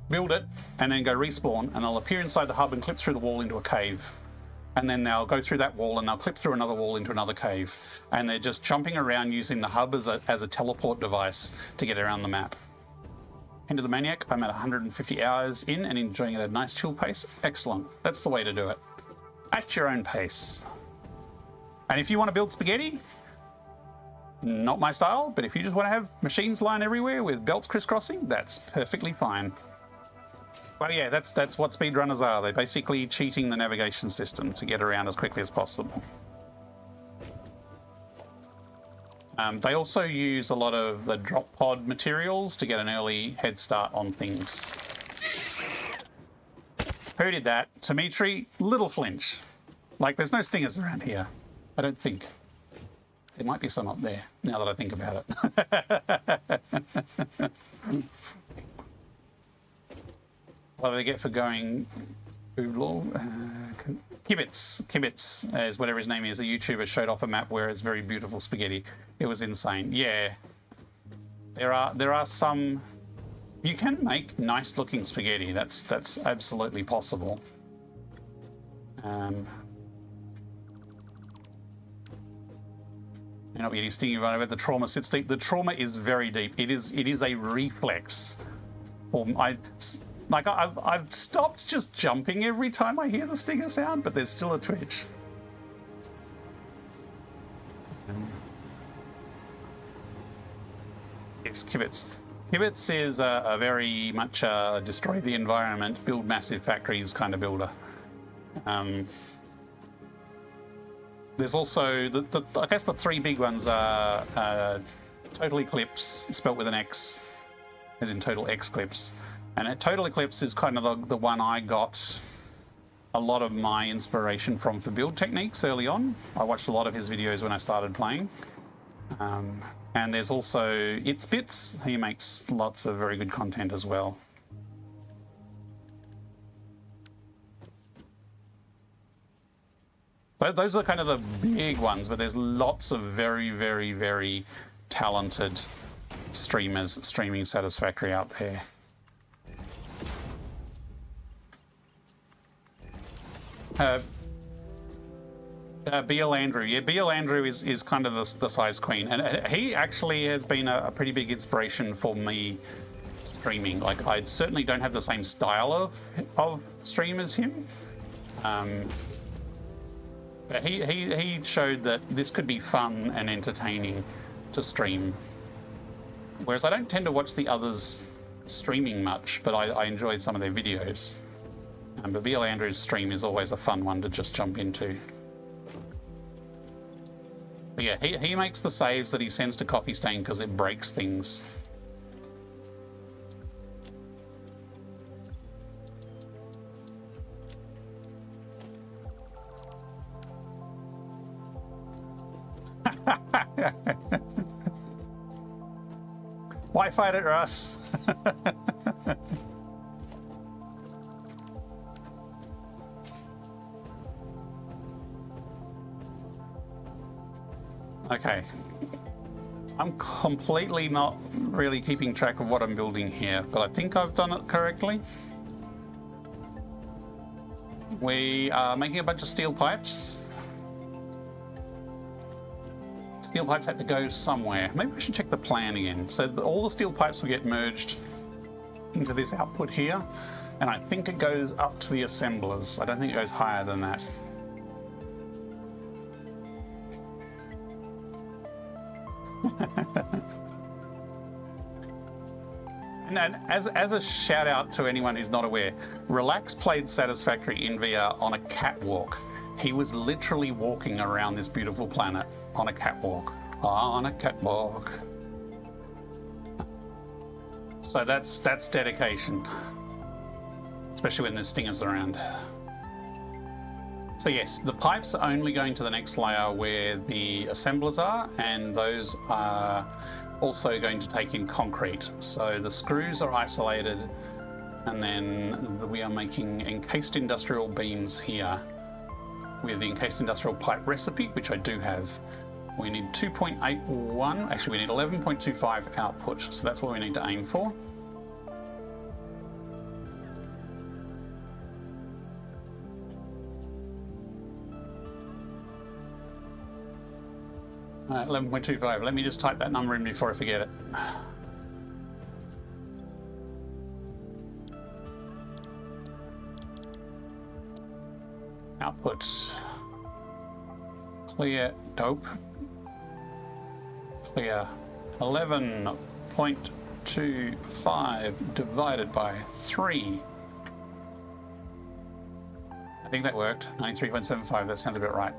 S1: build it, and then go respawn, and they'll appear inside the hub and clip through the wall into a cave. And then they'll go through that wall and they'll clip through another wall into another cave. And they're just jumping around using the hub as a teleport device to get around the map. Into the Maniac, I'm at 150 hours in and enjoying it at a nice chill pace. Excellent. That's the way to do it. At your own pace. And if you want to build spaghetti, not my style, but if you just want to have machines lying everywhere with belts crisscrossing, that's perfectly fine. But yeah, that's what speedrunners are. They're basically cheating the navigation system to get around as quickly as possible. They also use a lot of the drop pod materials to get an early head start on things. Who did that? Dimitri, little flinch. Like, there's no stingers around here. I don't think. There might be some up there, now that I think about it. What do they get for going Kibitz is whatever his name is. A YouTuber showed off a map where it's very beautiful spaghetti. It was insane. Yeah, there are some You can make nice looking spaghetti. That's absolutely possible. May not be any stinging right about the trauma sits deep. The trauma is very deep. It is a reflex. I've stopped just jumping every time I hear the stinger sound, but there's still a twitch. It's Kibitz. Kibitz is a very much destroy the environment, build massive factories kind of builder. There's also, I guess the three big ones are Total Eclipse, spelt with an X, as in Total Eclipse. And Total Eclipse is kind of the one I got a lot of my inspiration from for build techniques early on. I watched a lot of his videos when I started playing. And there's also It's Bits. He makes lots of very good content as well. Those are kind of the big ones, but there's lots of very, very, very talented streamers streaming Satisfactory out there. BL Andrew. Yeah, BL Andrew is kind of the size queen. And he actually has been a pretty big inspiration for me streaming. Like, I certainly don't have the same style of stream as him. But he showed that this could be fun and entertaining to stream. Whereas I don't tend to watch the others streaming much, but I enjoyed some of their videos. But BL Andrew's stream is always a fun one to just jump into. But yeah, he makes the saves that he sends to Coffee Stain because it breaks things. Why fight it, Russ? Okay. I'm completely not really keeping track of what I'm building here, but I think I've done it correctly. We are making a bunch of steel pipes. Steel pipes had to go somewhere. Maybe we should check the plan again. So all the steel pipes will get merged into this output here, and I think it goes up to the assemblers. I don't think it goes higher than that. And as a shout out to anyone who's not aware, Relax played Satisfactory in VR on a catwalk. He was literally walking around this beautiful planet on a catwalk. On a catwalk. So that's dedication. Especially when there's stingers around. So yes, the pipes are only going to the next layer where the assemblers are, and those are also going to take in concrete. So the screws are isolated, and then we are making encased industrial beams here with the encased industrial pipe recipe, which I do have. We need 2.81, actually we need 11.25 output, so that's what we need to aim for. All right, 11.25, let me just type that number in before I forget it. Output. Clear, dope. Clear. 11.25 divided by 3. I think that worked. 93.75, that sounds about right.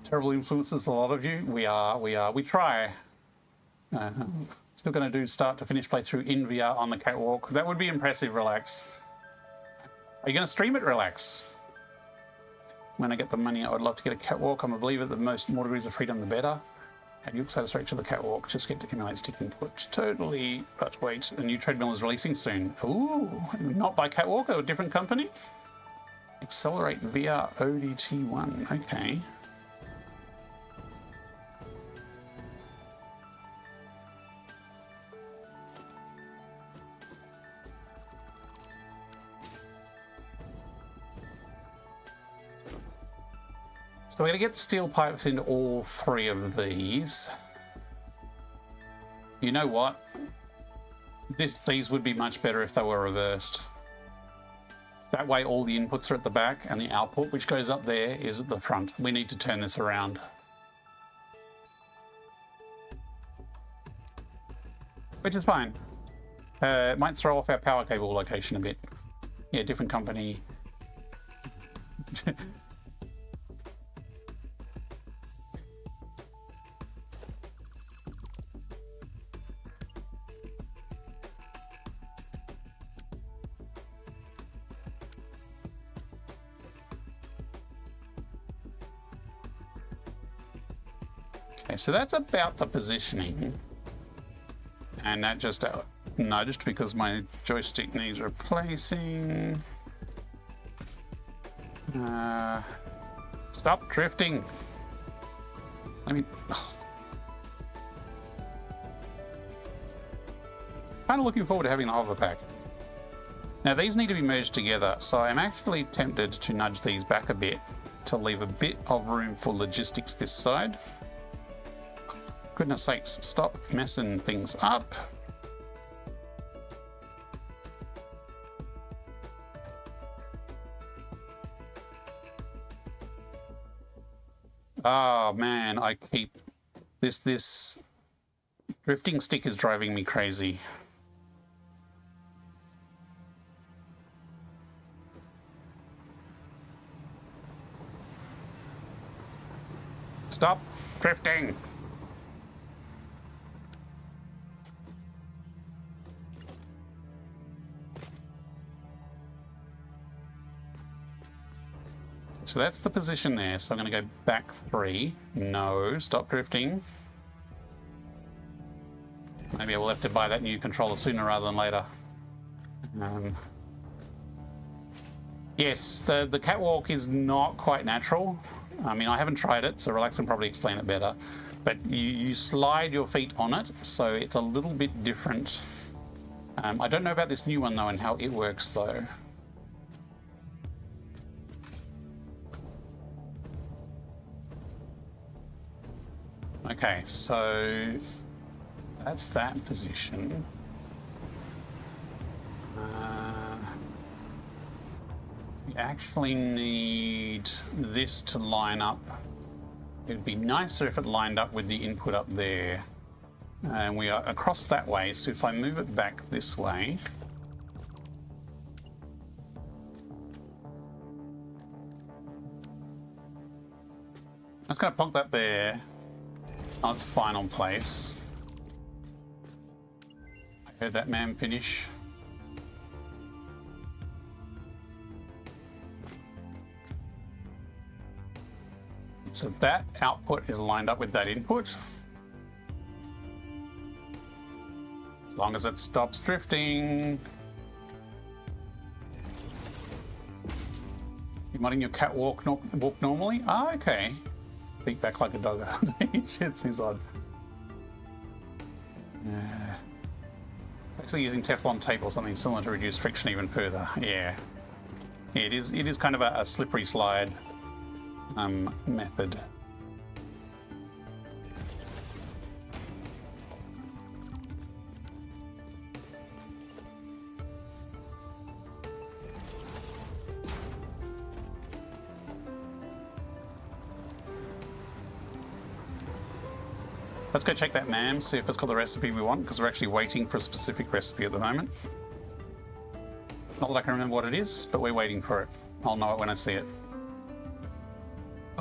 S1: Terrible influences, a lot of you. We try. Still going to do start to finish playthrough in VR on the catwalk. That would be impressive, Relax. Are you going to stream it, Relax? When I get the money, I would love to get a catwalk. I believe that the more degrees of freedom, the better. And you satisfactory to the catwalk. Just get to accumulate stick input. Totally. But wait, a new treadmill is releasing soon. Ooh, not by Catwalk, a different company. Accelerate via ODT1. Okay. So we're going to get the steel pipes into all three of these. You know what? These would be much better if they were reversed. That way all the inputs are at the back and the output, which goes up there, is at the front. We need to turn this around. Which is fine. It might throw off our power cable location a bit. Yeah, different company. Okay, so that's about the positioning. And that just nudged because my joystick needs replacing. Stop drifting. Let me... Kind of looking forward to having the hover pack. Now these need to be merged together, so I'm actually tempted to nudge these back a bit to leave a bit of room for logistics this side. Goodness sakes, stop messing things up. Oh man, I keep... This drifting stick is driving me crazy. Stop drifting! So that's the position there. So I'm going to go back 3. No, stop drifting. Maybe I will have to buy that new controller sooner rather than later. Yes, the catwalk is not quite natural. I mean, I haven't tried it, so Relax can probably explain it better. But you slide your feet on it, so it's a little bit different. I don't know about this new one though and how it works though. Okay, so that's that position. We actually need this to line up. It'd be nicer if it lined up with the input up there. And we are across that way, so if I move it back this way, I'm just going to plonk that there. On its final place. I heard that man finish. So that output is lined up with that input. As long as it stops drifting. You modding your cat walk normally? Ah, okay. Speak back like a dog. Shit, seems odd. Actually using Teflon tape or something similar to reduce friction even further. Yeah. It is kind of a slippery slide method. Let's go check that NAM, see if it's got the recipe we want, because we're actually waiting for a specific recipe at the moment. Not that I can remember what it is, but we're waiting for it. I'll know it when I see it.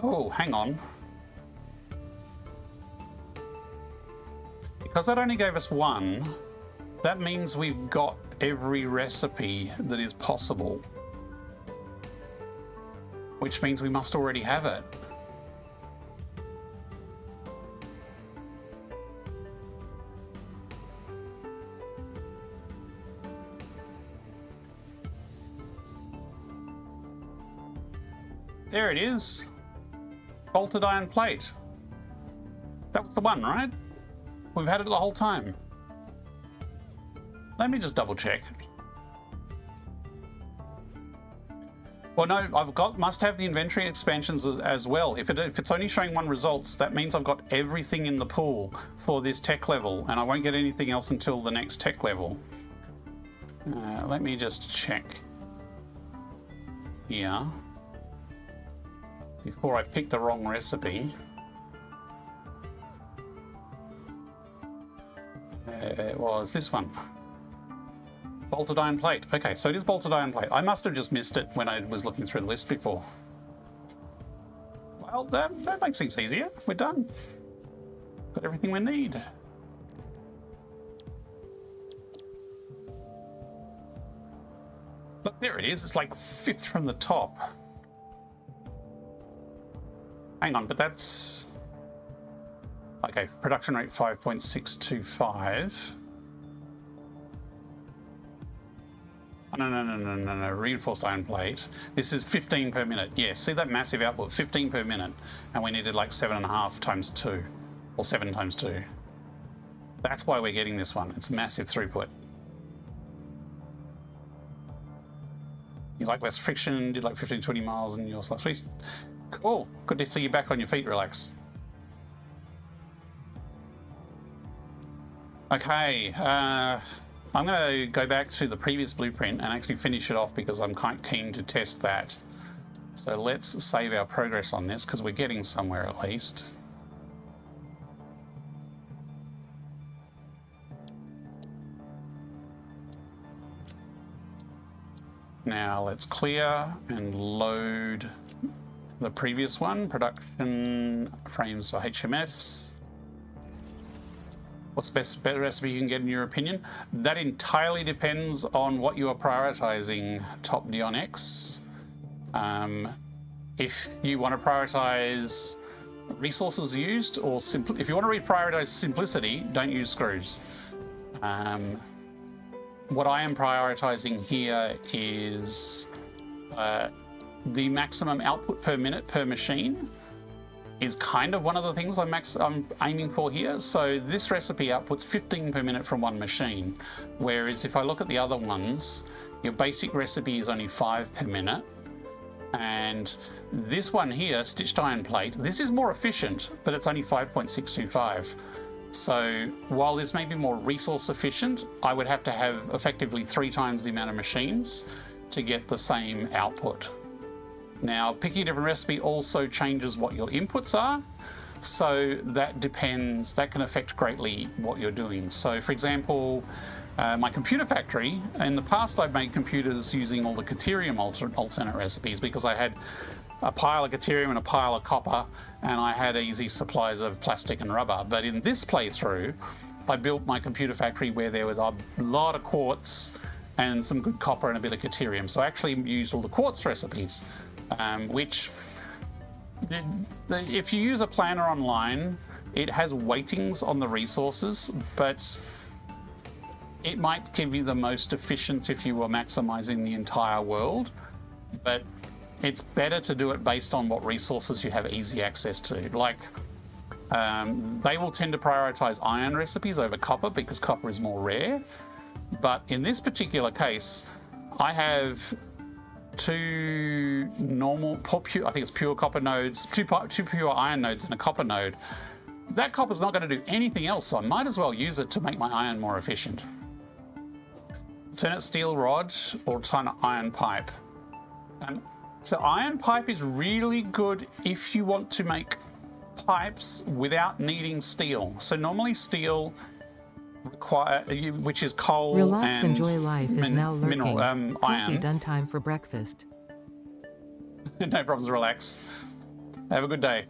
S1: Oh, hang on. Because that only gave us one, that means we've got every recipe that is possible. Which means we must already have it. There it is. Bolted iron plate. That was the one, right? We've had it the whole time. Let me just double check. Well, no, must have the inventory expansions as well. If it's only showing one results, that means I've got everything in the pool for this tech level, and I won't get anything else until the next tech level. Let me just check here before I pick the wrong recipe. It was this one. Bolted iron plate. Okay, so it is bolted iron plate. I must have just missed it when I was looking through the list before. Well, that makes things easier. We're done. Got everything we need. Look, there it is. It's like 5th from the top. Hang on, but that's... Okay, production rate 5.625. No. Reinforced iron plate. This is 15 per minute. Yeah, see that massive output? 15 per minute. And we needed like 7.5 times 2. Or 7 times 2. That's why we're getting this one. It's massive throughput. You like less friction, did like 15, 20 miles in your slot. Cool. Good to see you back on your feet, Relax. Okay, I'm going to go back to the previous blueprint and actually finish it off because I'm quite keen to test that. So let's save our progress on this because we're getting somewhere at least. Now let's clear and load the previous one, production frames for HMFs. What's the best recipe you can get in your opinion? That entirely depends on what you are prioritizing, Top Dion X. If you want to prioritize resources used, or if you want to reprioritize simplicity, don't use screws. What I am prioritizing here is the maximum output per minute per machine. Is kind of one of the things I'm aiming for here. So this recipe outputs 15 per minute from one machine, whereas if I look at the other ones, your basic recipe is only 5 per minute. And this one here, stitched iron plate, this is more efficient, but it's only 5.625. So while this may be more resource efficient, I would have to have effectively 3 times the amount of machines to get the same output. Now, picking a different recipe also changes what your inputs are, so that depends, that can affect greatly what you're doing. So, for example, my computer factory, in the past I've made computers using all the Caterium alternate recipes because I had a pile of Caterium and a pile of copper, and I had easy supplies of plastic and rubber. But in this playthrough, I built my computer factory where there was a lot of quartz and some good copper and a bit of Caterium. So I actually used all the quartz recipes. Which, if you use a planner online, it has weightings on the resources, but it might give you the most efficient if you were maximizing the entire world. But it's better to do it based on what resources you have easy access to. Like, they will tend to prioritize iron recipes over copper because copper is more rare. But in this particular case, I have 2 normal, I think it's pure copper nodes, 2 pure iron nodes and a copper node. That copper's not going to do anything else, so I might as well use it to make my iron more efficient. Alternate steel rod or alternate iron pipe. So iron pipe is really good if you want to make pipes without needing steel. So normally steel which is coal.
S3: Relax,
S1: and
S3: enjoy life is now lurking.
S1: Mineral,
S3: Coffee
S1: iron.
S3: done, time for breakfast.
S1: No problems, Relax. Have a good day.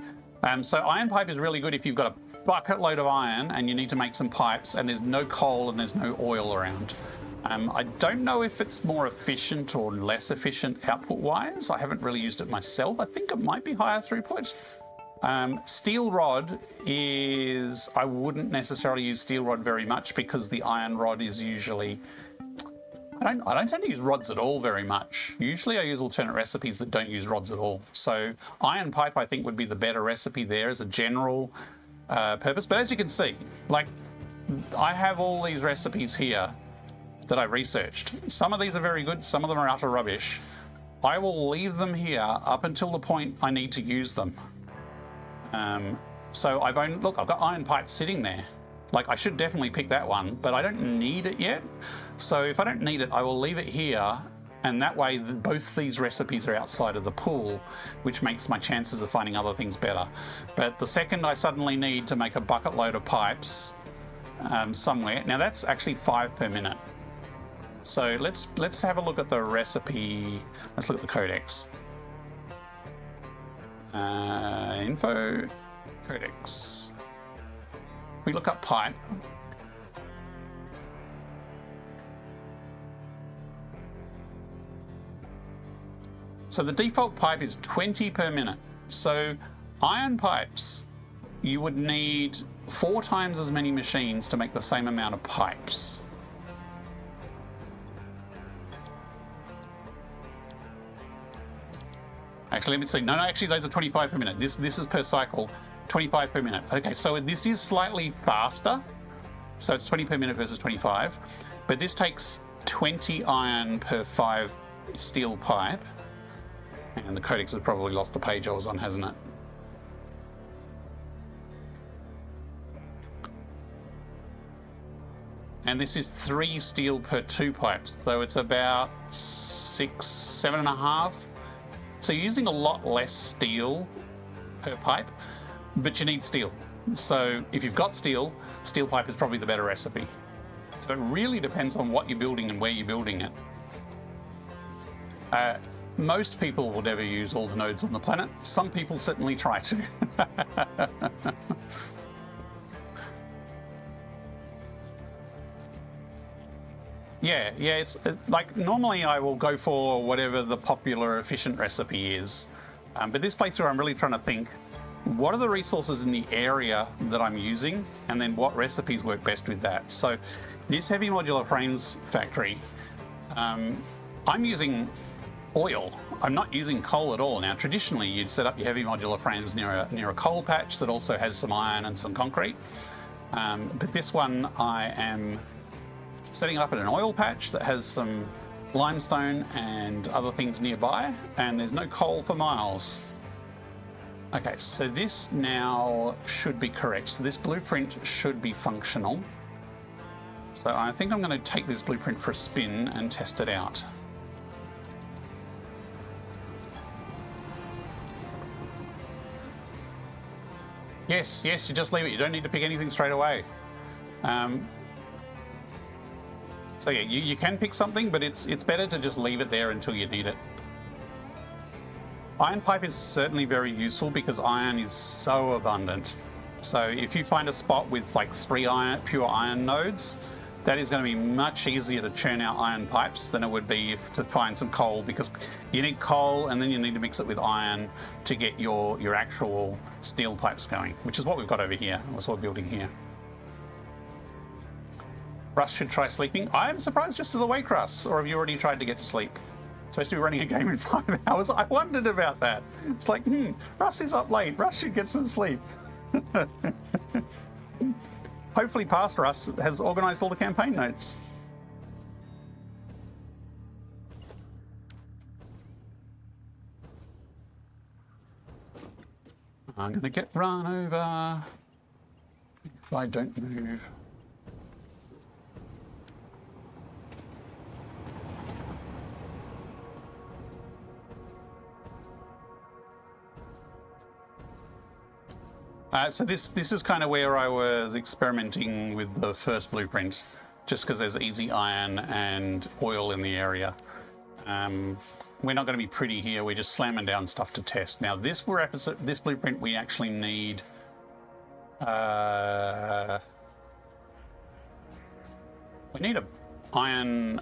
S1: So iron pipe is really good if you've got a bucket load of iron and you need to make some pipes and there's no coal and there's no oil around. I don't know if it's more efficient or less efficient output-wise. I haven't really used it myself. I think it might be higher throughput. Steel rod is, I wouldn't necessarily use steel rod very much because the iron rod is usually, I don't tend to use rods at all very much. Usually I use alternate recipes that don't use rods at all. So iron pipe, I think, would be the better recipe there as a general purpose. But as you can see, like, I have all these recipes here that I researched. Some of these are very good, some of them are utter rubbish. I will leave them here up until the point I need to use them. So I've got iron pipe sitting there. Like, I should definitely pick that one, but I don't need it yet. So if I don't need it, I will leave it here, and that way both these recipes are outside of the pool, which makes my chances of finding other things better. But the second I suddenly need to make a bucket load of pipes somewhere, now that's actually 5 per minute. So let's have a look at the recipe. Let's look at the codex. Info, codex. We look up pipe. So the default pipe is 20 per minute. So iron pipes, you would need 4 times as many machines to make the same amount of pipes. Actually, let me see. No, actually those are 25 per minute. This is per cycle. 25 per minute. Okay, so this is slightly faster. So it's 20 per minute versus 25. But this takes 20 iron per 5 steel pipe. And the codex has probably lost the page I was on, hasn't it? And this is 3 steel per 2 pipes. So it's about 6, 7.5. So you're using a lot less steel per pipe. But you need steel. So if you've got steel, steel pipe is probably the better recipe. So it really depends on what you're building and where you're building it. Most people will never use all the nodes on the planet. Some people certainly try to. Yeah, it's like normally I will go for whatever the popular efficient recipe is. But this playthrough I'm really trying to think, what are the resources in the area that I'm using, and then what recipes work best with that? So this heavy modular frames factory, I'm using oil. I'm not using coal at all. Now, traditionally, you'd set up your heavy modular frames near a coal patch that also has some iron and some concrete. But this one, I am setting it up in an oil patch that has some limestone and other things nearby, and there's no coal for miles. Okay, so this now should be correct. So this blueprint should be functional. So I think I'm going to take this blueprint for a spin and test it out. Yes, you just leave it. You don't need to pick anything straight away. So yeah, you can pick something, but it's better to just leave it there until you need it. Iron pipe is certainly very useful because iron is so abundant. So if you find a spot with like 3 pure iron nodes, that is going to be much easier to churn out iron pipes than it would be to find some coal, because you need coal and then you need to mix it with iron to get your actual steel pipes going, which is what we've got over here. That's what we're building here. Russ should try sleeping. I'm surprised just to the wake, Russ. Or have you already tried to get to sleep? Supposed to be running a game in 5 hours. I wondered about that. It's like, Russ is up late. Russ should get some sleep. Hopefully past Russ has organised all the campaign notes. I'm going to get run over if I don't move. So this is kind of where I was experimenting with the first blueprint, just because there's easy iron and oil in the area. We're not going to be pretty here. We're just slamming down stuff to test. Now this blueprint we actually need. We need iron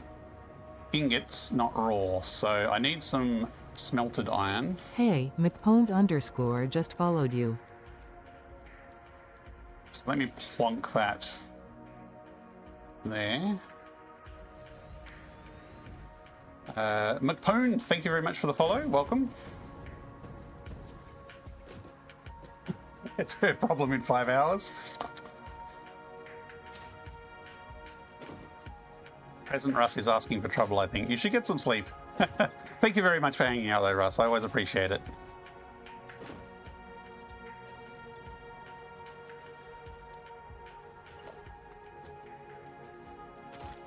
S1: ingots, not raw. So I need some smelted iron.
S3: Hey, McPwned_ just followed you.
S1: So let me plonk that there. McPoon, thank you very much for the follow. Welcome. It's her problem in 5 hours. Present Russ is asking for trouble, I think. You should get some sleep. Thank you very much for hanging out though, Russ. I always appreciate it.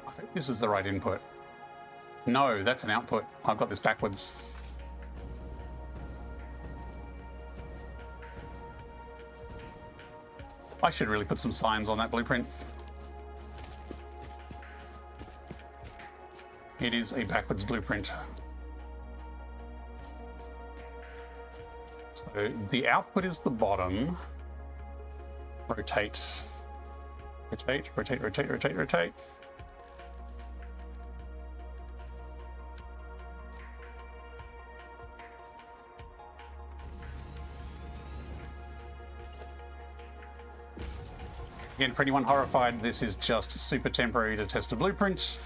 S1: I hope this is the right input. No, that's an output. I've got this backwards. I should really put some signs on that blueprint. It is a backwards blueprint. So the output is the bottom. Rotate. Rotate, rotate, rotate, rotate, rotate. Again, for anyone horrified, this is just super temporary to test a blueprint.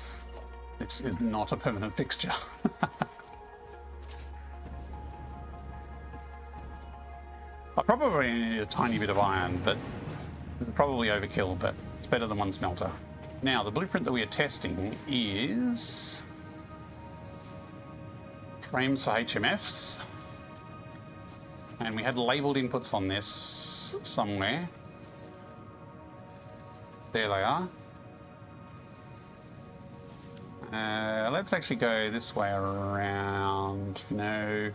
S1: This is not a permanent fixture. I probably need a tiny bit of iron, but probably overkill, but it's better than one smelter. Now, the blueprint that we are testing is frames for HMFs. And we had labeled inputs on this somewhere. There they are. Let's actually go this way around. No.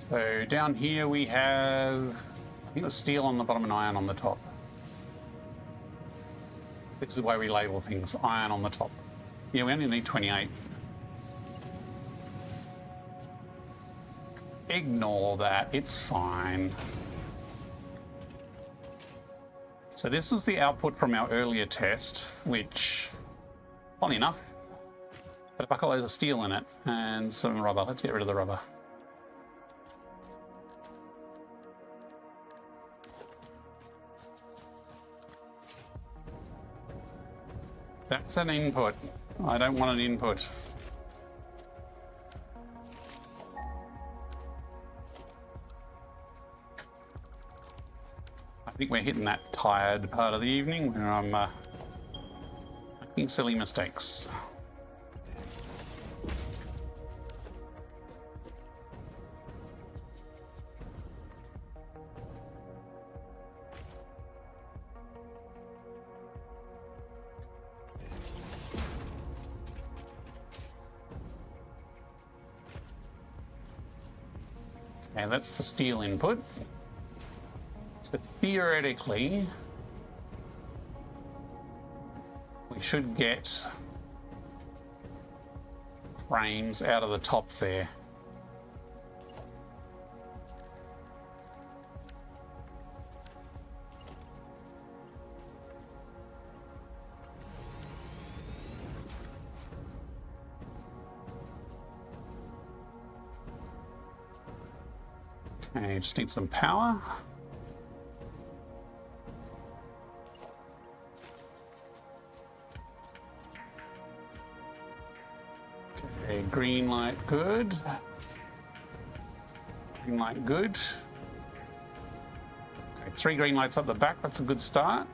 S1: So down here we have, I think it was steel on the bottom and iron on the top. This is the way we label things, iron on the top. Yeah, we only need 28. Ignore that, it's fine. So this is the output from our earlier test, which, funny enough, had a bucket of steel in it and some rubber. Let's get rid of the rubber. That's an input. I don't want an input. I think we're hitting that tired part of the evening where I'm making silly mistakes. Okay, that's the steel input. So theoretically, we should get frames out of the top there. Okay, just need some power. Okay, green light, good. Green light, good. Okay, 3 green lights up the back, that's a good start.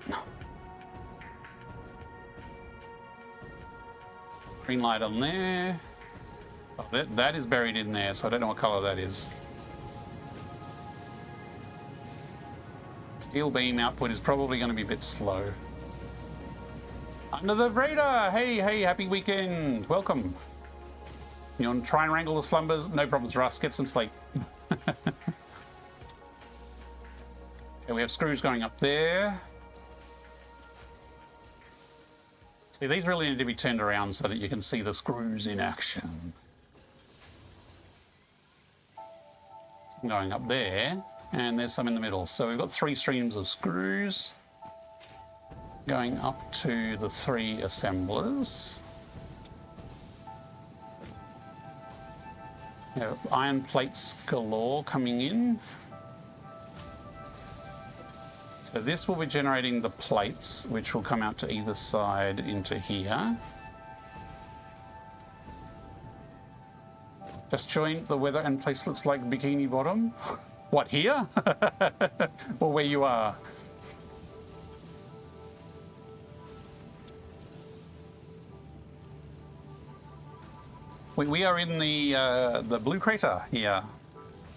S1: Green light on there. Oh, that is buried in there, so I don't know what color that is. Steel beam output is probably going to be a bit slow. Under the radar! Hey, happy weekend! Welcome. You want to try and wrangle the slumbers? No problems, Russ. Get some sleep. Okay, we have screws going up there. See, these really need to be turned around so that you can see the screws in action. Some going up there. And there's some in the middle. So we've got 3 streams of screws going up to the 3 assemblers. You know, iron plates galore coming in. So this will be generating the plates, which will come out to either side into here. Just joined the weather and place looks like Bikini Bottom. What, here? Or where you are? We are in the blue crater here.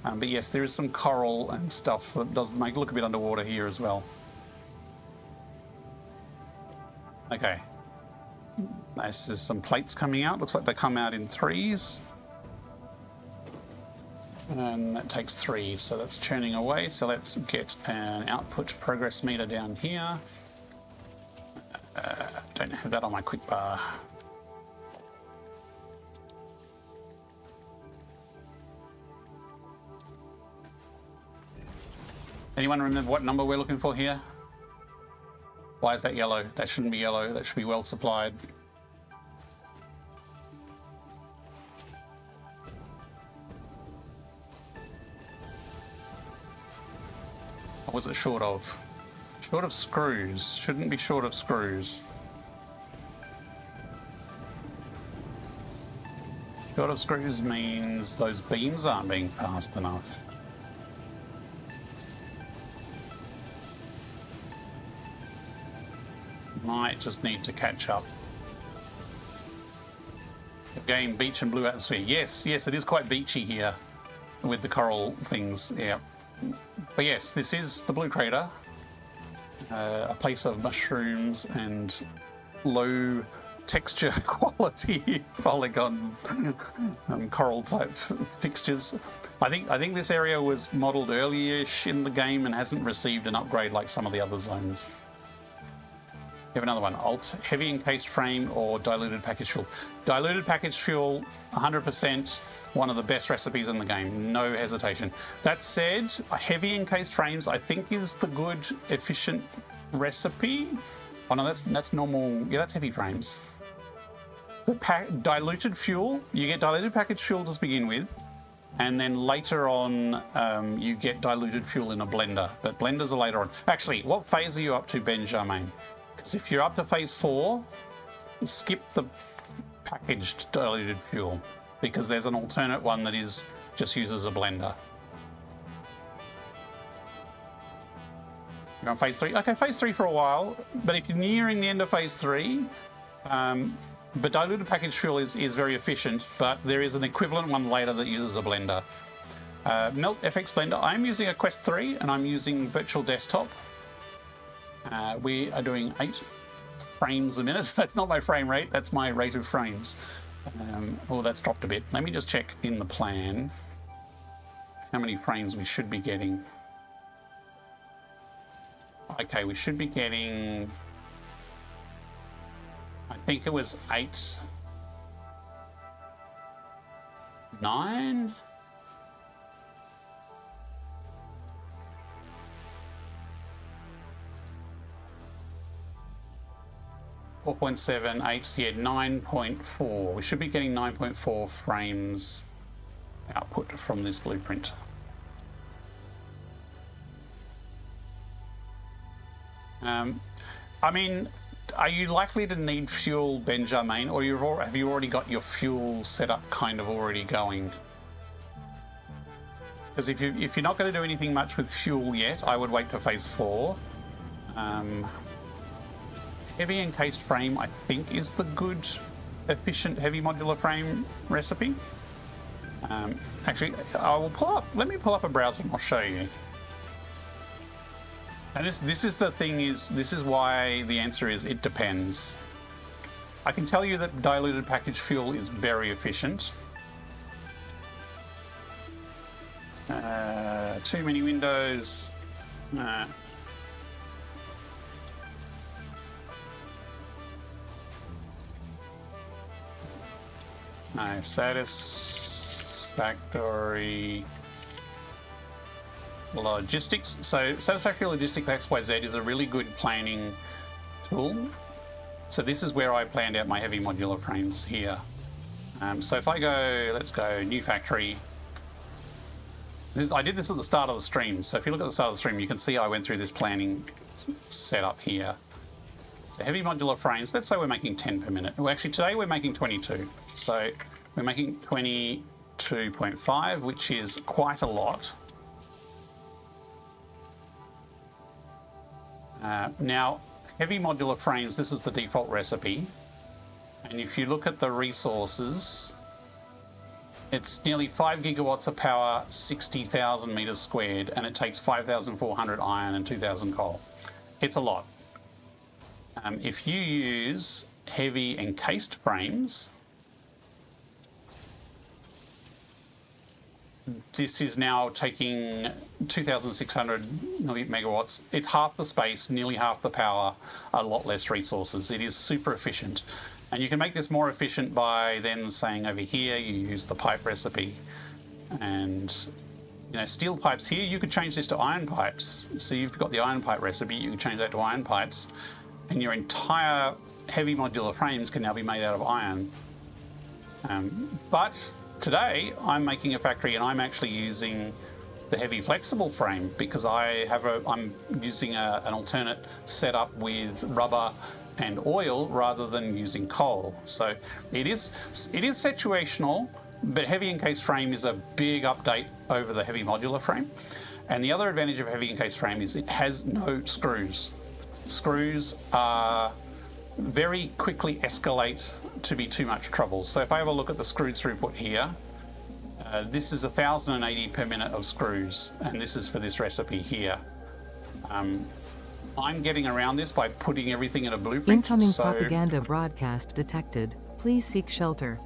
S1: But yes, there is some coral and stuff that does make it look a bit underwater here as well. Okay. This is some plates coming out. Looks like they come out in threes. And that takes 3, so that's churning away. So let's get an output progress meter down here. Don't have that on my quick bar. Anyone remember what number we're looking for here? Why is that yellow? That shouldn't be yellow. That should be well supplied. What was it short of? Short of screws. Shouldn't be short of screws. Short of screws means those beams aren't being fast enough. Might just need to catch up. Again, beach and blue atmosphere. Yes, it is quite beachy here with the coral things. Yeah. But yes, this is the blue crater, a place of mushrooms and low texture quality polygon coral type fixtures. I think this area was modelled early-ish in the game and hasn't received an upgrade like some of the other zones. We have another one, alt, heavy encased frame or diluted package fuel. Diluted package fuel, 100%, one of the best recipes in the game, no hesitation. That said, heavy encased frames I think is the good, efficient recipe. Oh no, that's normal, yeah, that's heavy frames. Diluted fuel, you get diluted package fuel to begin with, and then later on you get diluted fuel in a blender, but blenders are later on. Actually, what phase are you up to, Benjamin? Because if you're up to phase 4, skip the packaged diluted fuel, because there's an alternate one that is just uses a blender. You're on phase 3? Okay, phase 3 for a while, but if you're nearing the end of phase 3, but diluted packaged fuel is very efficient, but there is an equivalent one later that uses a blender. Melt FX Blender, I'm using a Quest 3 and I'm using Virtual Desktop. We are doing 8 frames a minute. That's not my frame rate, that's my rate of frames. Oh, that's dropped a bit. Let me just check in the plan how many frames we should be getting. Okay, we should be getting, I think it was 8, 9? .7, 8, yeah, 9.4. We should be getting 9.4 frames output from this blueprint. I mean, are you likely to need fuel, Benjamin, or have you already got your fuel setup kind of already going? Because if you're not going to do anything much with fuel yet, I would wait for phase 4. Heavy encased frame, I think, is the good, efficient heavy modular frame recipe. Actually, I will pull up. Let me pull up a browser and I'll show you. And this is the thing, this is why the answer is it depends. I can tell you that diluted packaged fuel is very efficient. Too many windows. No, Satisfactory Logistics. So Satisfactory Logistics XYZ is a really good planning tool. So this is where I planned out my heavy modular frames here. So if I go, let's go new factory, I did this at the start of the stream, so if you look at the start of the stream, you can see I went through this planning setup here. So heavy modular frames, let's say we're making 10 per minute. Well, actually, today we're making 22. So we're making 22.5, which is quite a lot. Now, heavy modular frames, this is the default recipe. And if you look at the resources, it's nearly 5 gigawatts of power, 60,000 meters squared, and it takes 5,400 iron and 2,000 coal. It's a lot. If you use heavy encased frames, this is now taking 2,600 megawatts. It's half the space, nearly half the power, a lot less resources. It is super efficient. And you can make this more efficient by then saying over here, you use the pipe recipe. And, you know, steel pipes here, you could change this to iron pipes. So you've got the iron pipe recipe, you can change that to iron pipes. And your entire heavy modular frames can now be made out of iron. But today I'm making a factory and I'm actually using the heavy flexible frame because I'm using an alternate setup with rubber and oil rather than using coal. So it is situational, but heavy encased frame is a big update over the heavy modular frame. And the other advantage of heavy encased frame is it has no screws. Screws are very quickly escalate to be too much trouble. So if I have a look at the screw throughput here, this is 1,080 per minute of screws, and this is for this recipe here. I'm getting around this by putting everything in a blueprint.
S3: Incoming propaganda broadcast detected. Please seek shelter.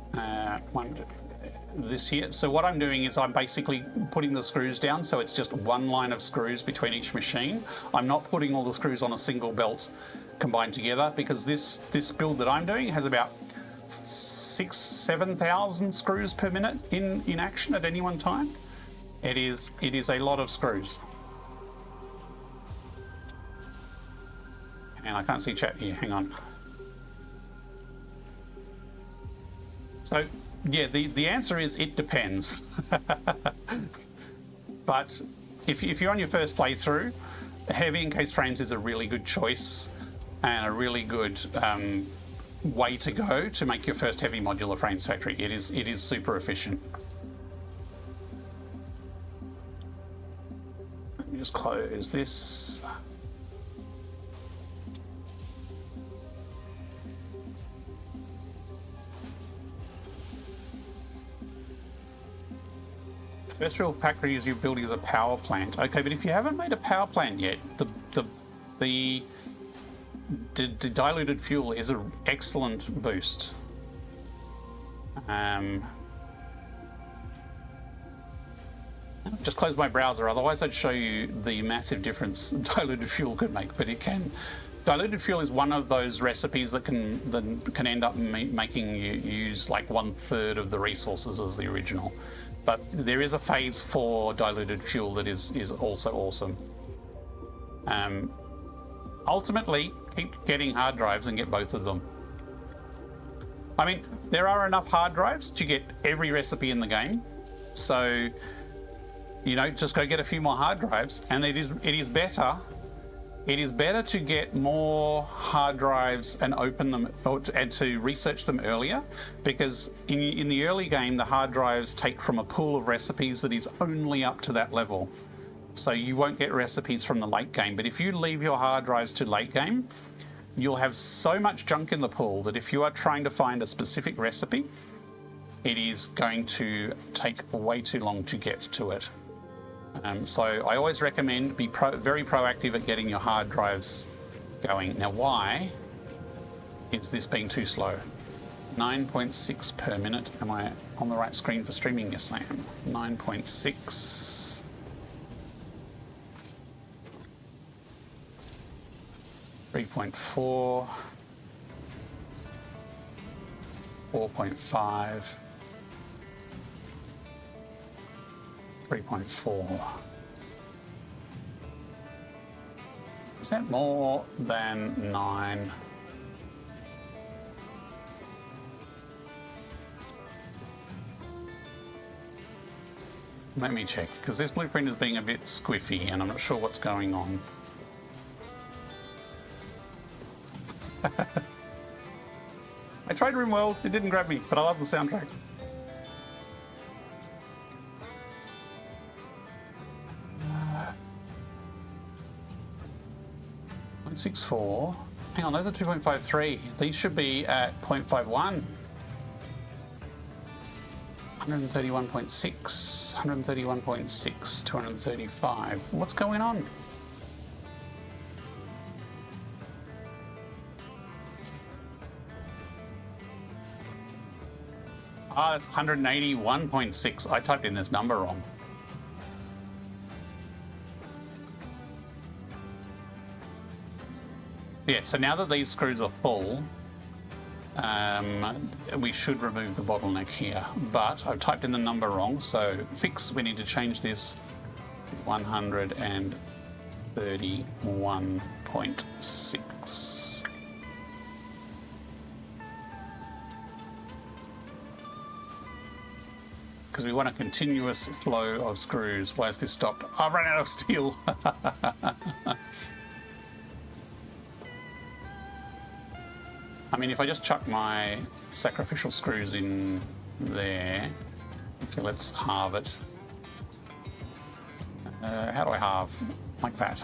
S1: This here. So what I'm doing is I'm basically putting the screws down, so it's just one line of screws between each machine. I'm not putting all the screws on a single belt combined together because this build that I'm doing has about 6,000-7,000 screws per minute in action at any one time. It is a lot of screws. And I can't see chat here, hang on. So yeah, the answer is it depends. But if you're on your first playthrough, heavy encased frames is a really good choice and a really good way to go to make your first heavy modular frames factory. It is super efficient. Let me just close this. First real factory is you're building as a power plant. Okay, but if you haven't made a power plant yet, the diluted fuel is an excellent boost. Just close my browser, otherwise I'd show you the massive difference diluted fuel could make, but it can. Diluted fuel is one of those recipes that can end up making you use like 1/3 of the resources as the original. But there is a phase for diluted fuel that is also awesome. Ultimately, keep getting hard drives and get both of them. I mean, there are enough hard drives to get every recipe in the game. So, you know, just go get a few more hard drives, and it is better. It is better to get more hard drives and open them and to research them earlier, because in the early game, the hard drives take from a pool of recipes that is only up to that level. So you won't get recipes from the late game. But if you leave your hard drives to late game, you'll have so much junk in the pool that if you are trying to find a specific recipe, it is going to take way too long to get to it. So I always recommend be very proactive at getting your hard drives going. Now, why is this being too slow? 9.6 per minute. Am I on the right screen for streaming? Yes, I am. 9.6. 3.4. 4.5. 3.4. Is that more than 9? Let me check, because this blueprint is being a bit squiffy and I'm not sure what's going on. I tried RimWorld, it didn't grab me, but I love the soundtrack. 0.64. Hang on, those are 2.53. These should be at 0.51. 131.6, 131.6, 235. What's going on? Ah, that's 181.6. I typed in this number wrong. Yeah, so now that these screws are full, we should remove the bottleneck here. But I've typed in the number wrong, so fix, we need to change this to 131.6. Because we want a continuous flow of screws. Why is this stopped? I've run out of steel. I mean, if I just chuck my sacrificial screws in there, okay, let's halve it. How do I halve? Like that.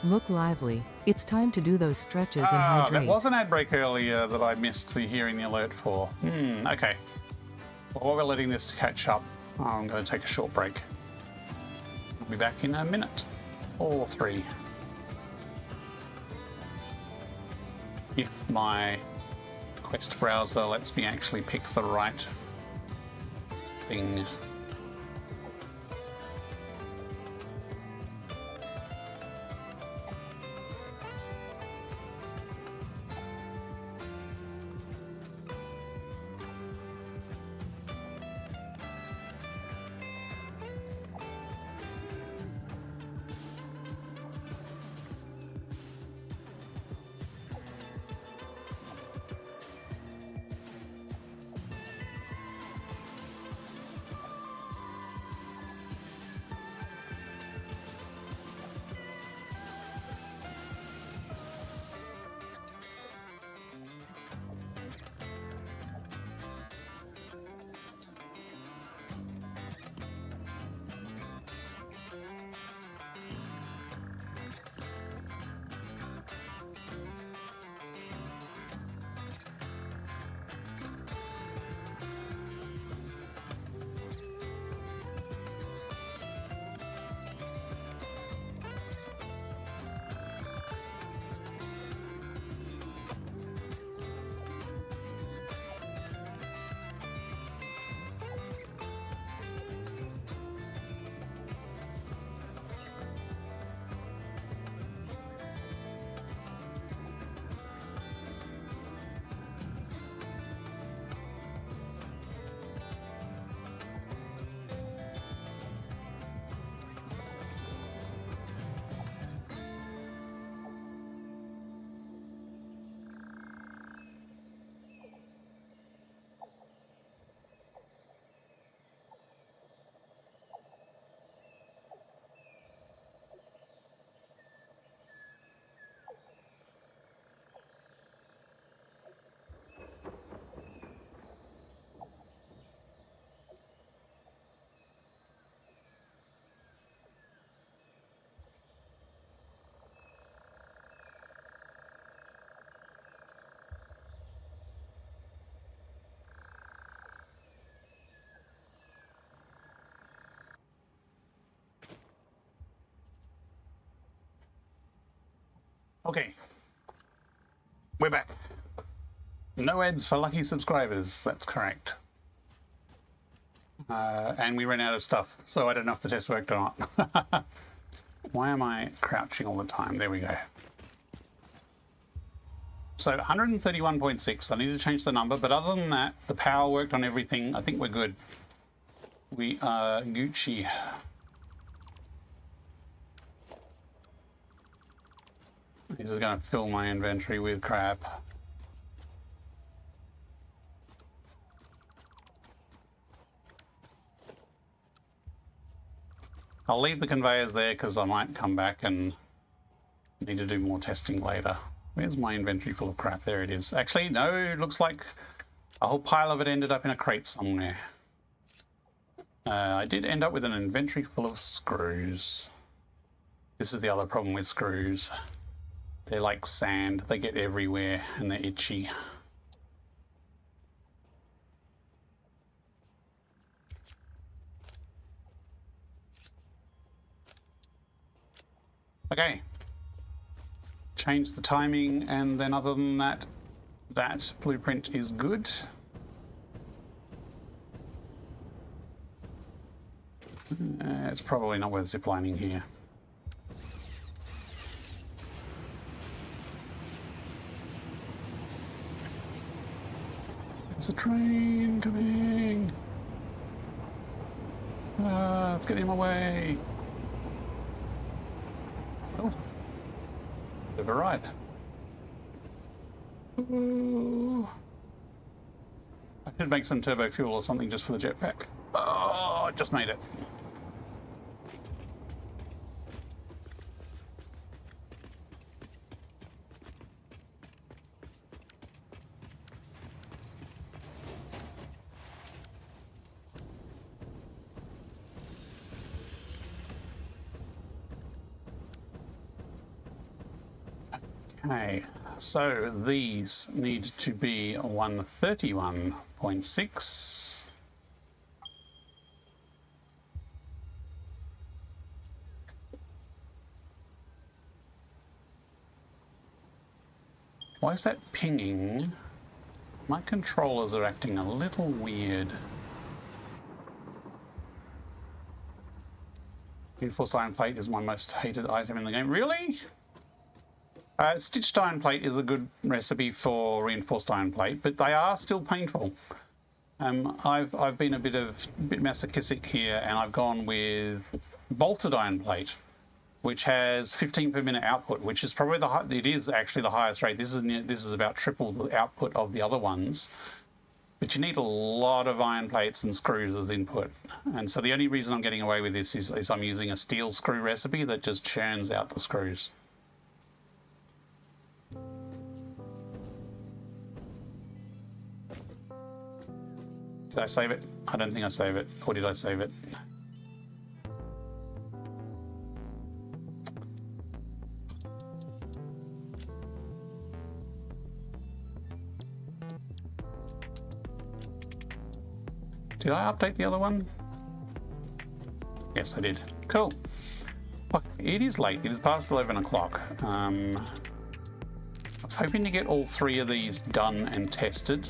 S3: Look lively. It's time to do those stretches and hydrate.
S1: That was an ad break earlier that I missed the hearing the alert for. Okay. Well, while we're letting this catch up, I'm going to take a short break. I'll be back in a minute or 3. If my Quest browser lets me actually pick the right thing. Okay, we're back. No ads for lucky subscribers, that's correct. And we ran out of stuff, so I don't know if the test worked or not. Why am I crouching all the time? There we go. So 131.6, I need to change the number, but other than that, the power worked on everything. I think we're good. We are Gucci. This is going to fill my inventory with crap. I'll leave the conveyors there because I might come back and need to do more testing later. Where's my inventory full of crap? There it is. Actually, no, it looks like a whole pile of it ended up in a crate somewhere. I did end up with an inventory full of screws. This is the other problem with screws. They're like sand. They get everywhere and they're itchy. Okay. Change the timing, and then other than that, that blueprint is good. It's probably not worth ziplining here. There's a train coming. It's getting in my way. Oh. Bit of a ride. Ooh. I could make some turbo fuel or something just for the jetpack. Oh, I just made it. Okay, so these need to be 131.6. Why is that pinging? My controllers are acting a little weird. Reinforced iron plate is my most hated item in the game. Really? Stitched iron plate is a good recipe for reinforced iron plate, but they are still painful. I've been a bit masochistic here, and I've gone with bolted iron plate, which has 15 per minute output, which is probably it is actually the highest rate. This is about triple the output of the other ones. But you need a lot of iron plates and screws as input. And so the only reason I'm getting away with this is I'm using a steel screw recipe that just churns out the screws. Did I save it? I don't think I saved it. Or did I save it? Did I update the other one? Yes, I did. Cool. Look, it is late. It is past 11 o'clock. I was hoping to get all three of these done and tested.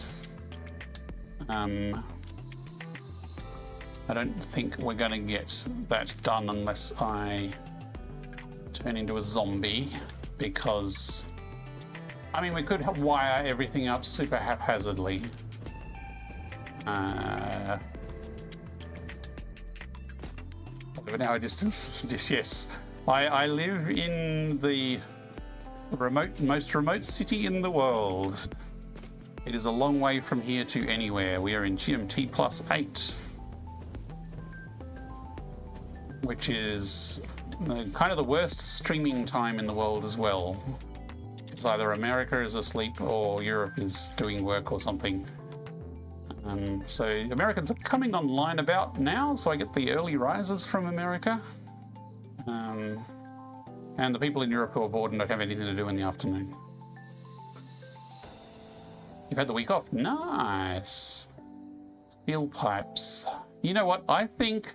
S1: I don't think we're going to get that done unless I turn into a zombie, because I mean, we could wire everything up super haphazardly. Over an hour distance. Yes, I live in the most remote city in the world. It is a long way from here to anywhere. We are in GMT +8, which is kind of the worst streaming time in the world as well. It's either America is asleep or Europe is doing work or something. So Americans are coming online about now, so I get the early risers from America. And the people in Europe who are bored and don't have anything to do in the afternoon. You've had the week off. Nice. Steel pipes. You know what? I think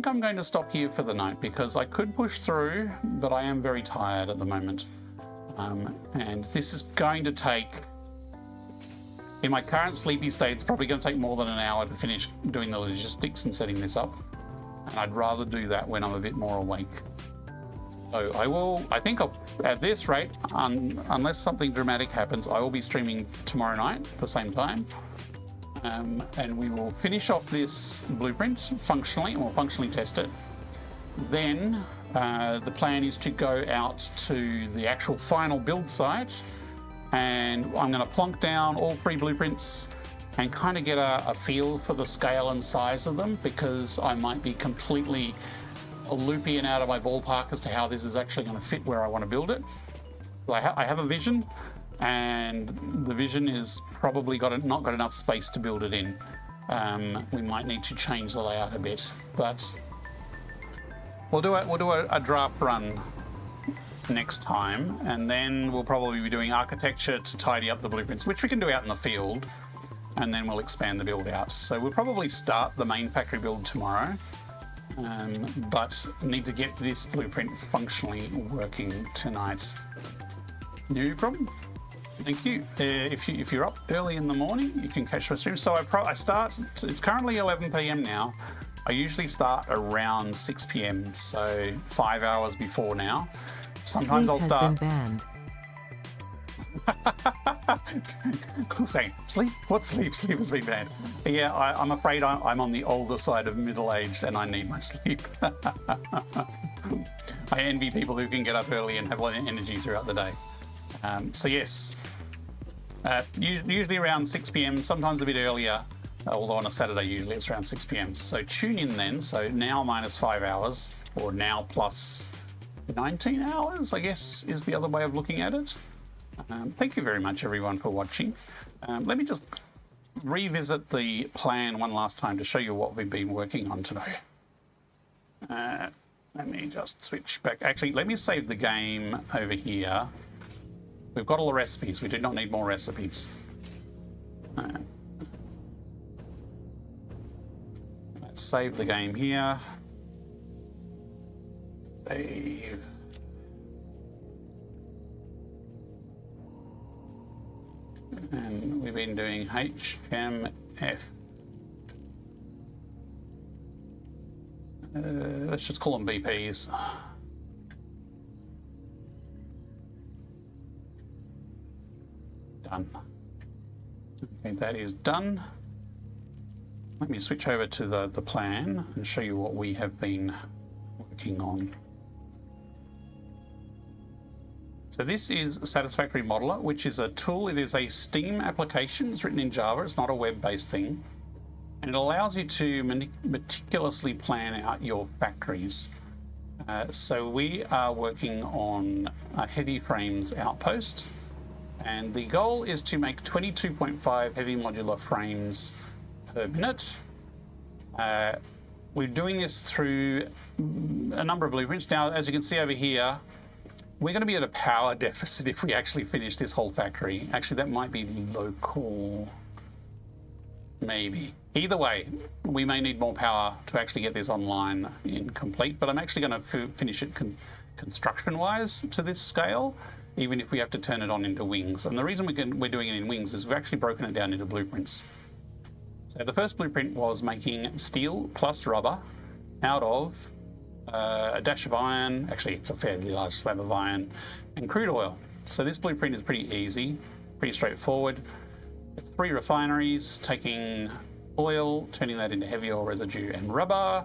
S1: I'm going to stop here for the night, because I could push through, but I am very tired at the moment. And this is going to take, in my current sleepy state, it's probably going to take more than an hour to finish doing the logistics and setting this up. And I'd rather do that when I'm a bit more awake. So I think at this rate, unless something dramatic happens, I will be streaming tomorrow night at the same time. And we will finish off this blueprint functionally, and we'll functionally test it. Then the plan is to go out to the actual final build site, and I'm going to plonk down all 3 blueprints and kind of get a feel for the scale and size of them, because I might be completely loopy and out of my ballpark as to how this is actually going to fit where I want to build it. So I have a vision, and the vision is probably not got enough space to build it in. We might need to change the layout a bit, but we'll do a draft run next time, and then we'll probably be doing architecture to tidy up the blueprints, which we can do out in the field, and then we'll expand the build out. So we'll probably start the main factory build tomorrow, but need to get this blueprint functionally working tonight. No problem. Thank you. If you're up early in the morning, you can catch my stream. So I start. It's currently 11 p.m. now. I usually start around 6 p.m. So 5 hours before now. Sometimes I'll start.
S3: Sleep has been banned.
S1: Saying sleep? What sleep? Sleep has been banned. Yeah, I'm afraid I'm on the older side of middle age, and I need my sleep. I envy people who can get up early and have a lot of energy throughout the day. So yes, usually around 6 p.m. Sometimes a bit earlier. Although on a Saturday usually it's around 6 p.m. So tune in then. So now minus 5 hours, or now plus 19 hours, I guess, is the other way of looking at it. Thank you very much, everyone, for watching. Let me just revisit the plan one last time to show you what we've been working on today. Let me just switch back. Actually, let me save the game over here. We've got all the recipes. We do not need more recipes. Let's save the game here. Save. And we've been doing HMF. Let's just call them BPs. Done. Okay, that is done. Let me switch over to the plan and show you what we have been working on. So this is Satisfactory Modular, which is a tool. It is a Steam application. It's written in Java. It's not a web-based thing. And it allows you to meticulously plan out your factories. So we are working on a heavy frames outpost. And the goal is to make 22.5 heavy modular frames per minute. We're doing this through a number of blueprints. Now, as you can see over here, we're going to be at a power deficit if we actually finish this whole factory. Actually, that might be local. Maybe. Either way, we may need more power to actually get this online in complete, but I'm actually going to finish it construction-wise to this scale, even if we have to turn it on into wings. And the reason we're doing it in wings is we've actually broken it down into blueprints. So the first blueprint was making steel plus rubber out of a dash of iron. Actually, it's a fairly large slab of iron, and crude oil. So this blueprint is pretty easy, pretty straightforward. It's 3 refineries taking oil, turning that into heavy oil residue and rubber.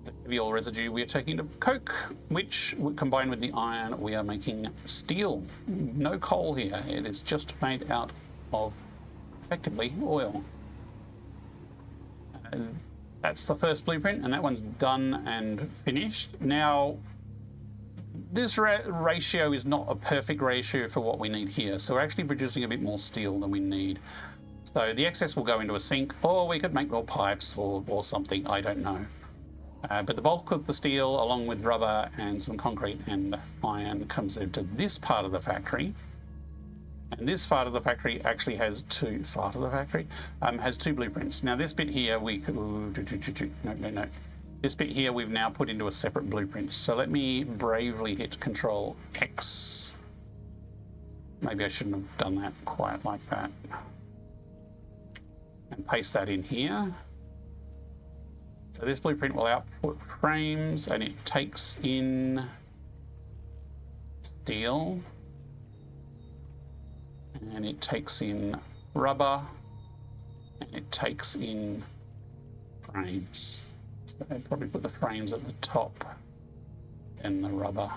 S1: The heavy oil residue we are taking to coke, which combined with the iron, we are making steel. No coal here. It is just made out of effectively oil. That's the first blueprint, and that one's done and finished. Now, this ratio is not a perfect ratio for what we need here, so we're actually producing a bit more steel than we need. So the excess will go into a sink, or we could make more pipes or something, I don't know. But the bulk of the steel, along with rubber and some concrete and iron, comes into this part of the factory. And this part of the factory actually has has 2 blueprints. Now this bit here we could, no. This bit here we've now put into a separate blueprint. So let me bravely hit Control X. Maybe I shouldn't have done that quite like that. And paste that in here. So this blueprint will output frames, and it takes in steel, and it takes in rubber, and it takes in frames. So I'd probably put the frames at the top and the rubber.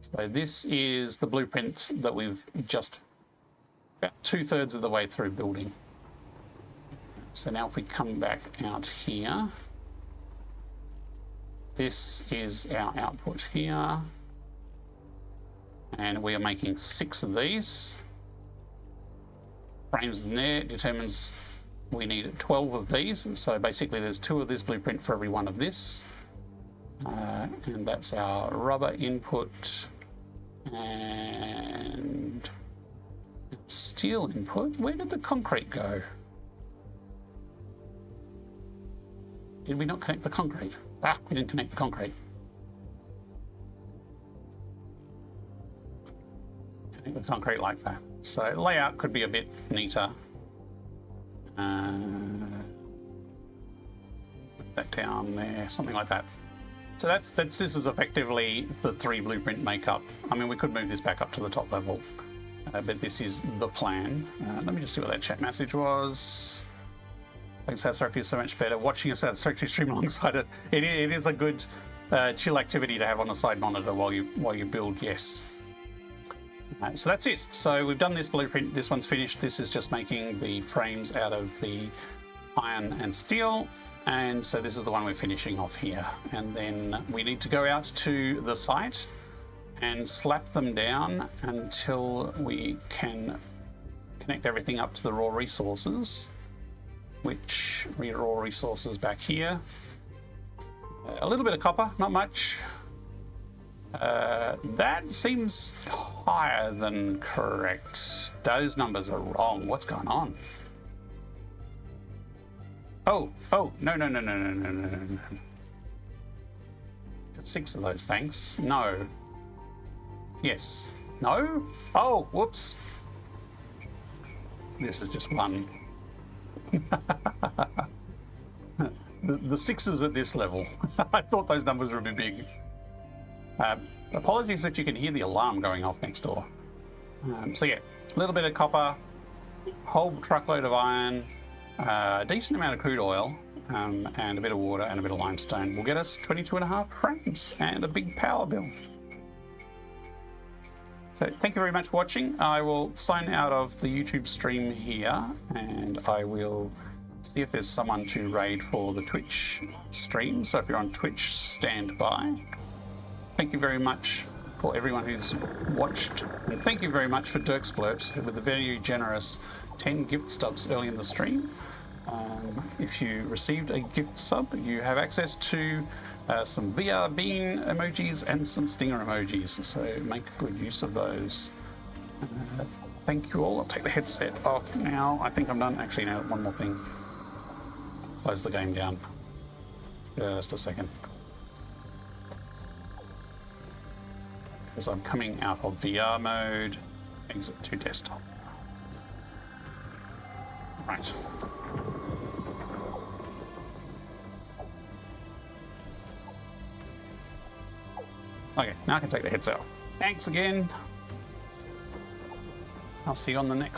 S1: So this is the blueprint that we've just about 2/3 of the way through building. So now if we come back out here, this is our output here, and we are making 6 of these. Frames in there determines we need 12 of these, so basically there's 2 of this blueprint for every 1 of this. And that's our rubber input and steel input. Where did the concrete go? Did we not connect the concrete? We didn't connect the concrete. Connect the concrete like that. So layout could be a bit neater. Put that down there, something like that. So this is effectively the 3 blueprint makeup. I mean, we could move this back up to the top level, but this is the plan. Let me just see what that chat message was. I think Satisfactory is so much better. Watching a Satisfactory stream alongside it, it is a good chill activity to have on a side monitor while you build. Yes. So that's it. So we've done this blueprint. This one's finished. This is just making the frames out of the iron and steel. And so this is the one we're finishing off here. And then we need to go out to the site and slap them down until we can connect everything up to the raw resources, which raw resources back here. A little bit of copper, not much. That seems higher than correct. Those numbers are wrong. What's going on? Oh, no. 6 of those, thanks. No. Yes. No? Oh, whoops. This is just 1. The 6s at this level. I thought those numbers were a bit big. Apologies if you can hear the alarm going off next door. So yeah, a little bit of copper, whole truckload of iron, a decent amount of crude oil, and a bit of water and a bit of limestone will get us 22.5 frames and a big power bill. So thank you very much for watching. I will sign out of the YouTube stream here, and I will see if there's someone to raid for the Twitch stream. So if you're on Twitch, stand by. Thank you very much for everyone who's watched, and thank you very much for Dirk Splurps with the very generous 10 gift stubs early in the stream. If you received a gift sub, you have access to some VR bean emojis and some stinger emojis, so make good use of those. Thank you all. I'll take the headset off now. I think I'm done. Actually, no, one more thing. Close the game down. Just a second. Because I'm coming out of VR mode. Exit to desktop. Right. Okay, now I can take the headset off. Thanks again. I'll see you on the next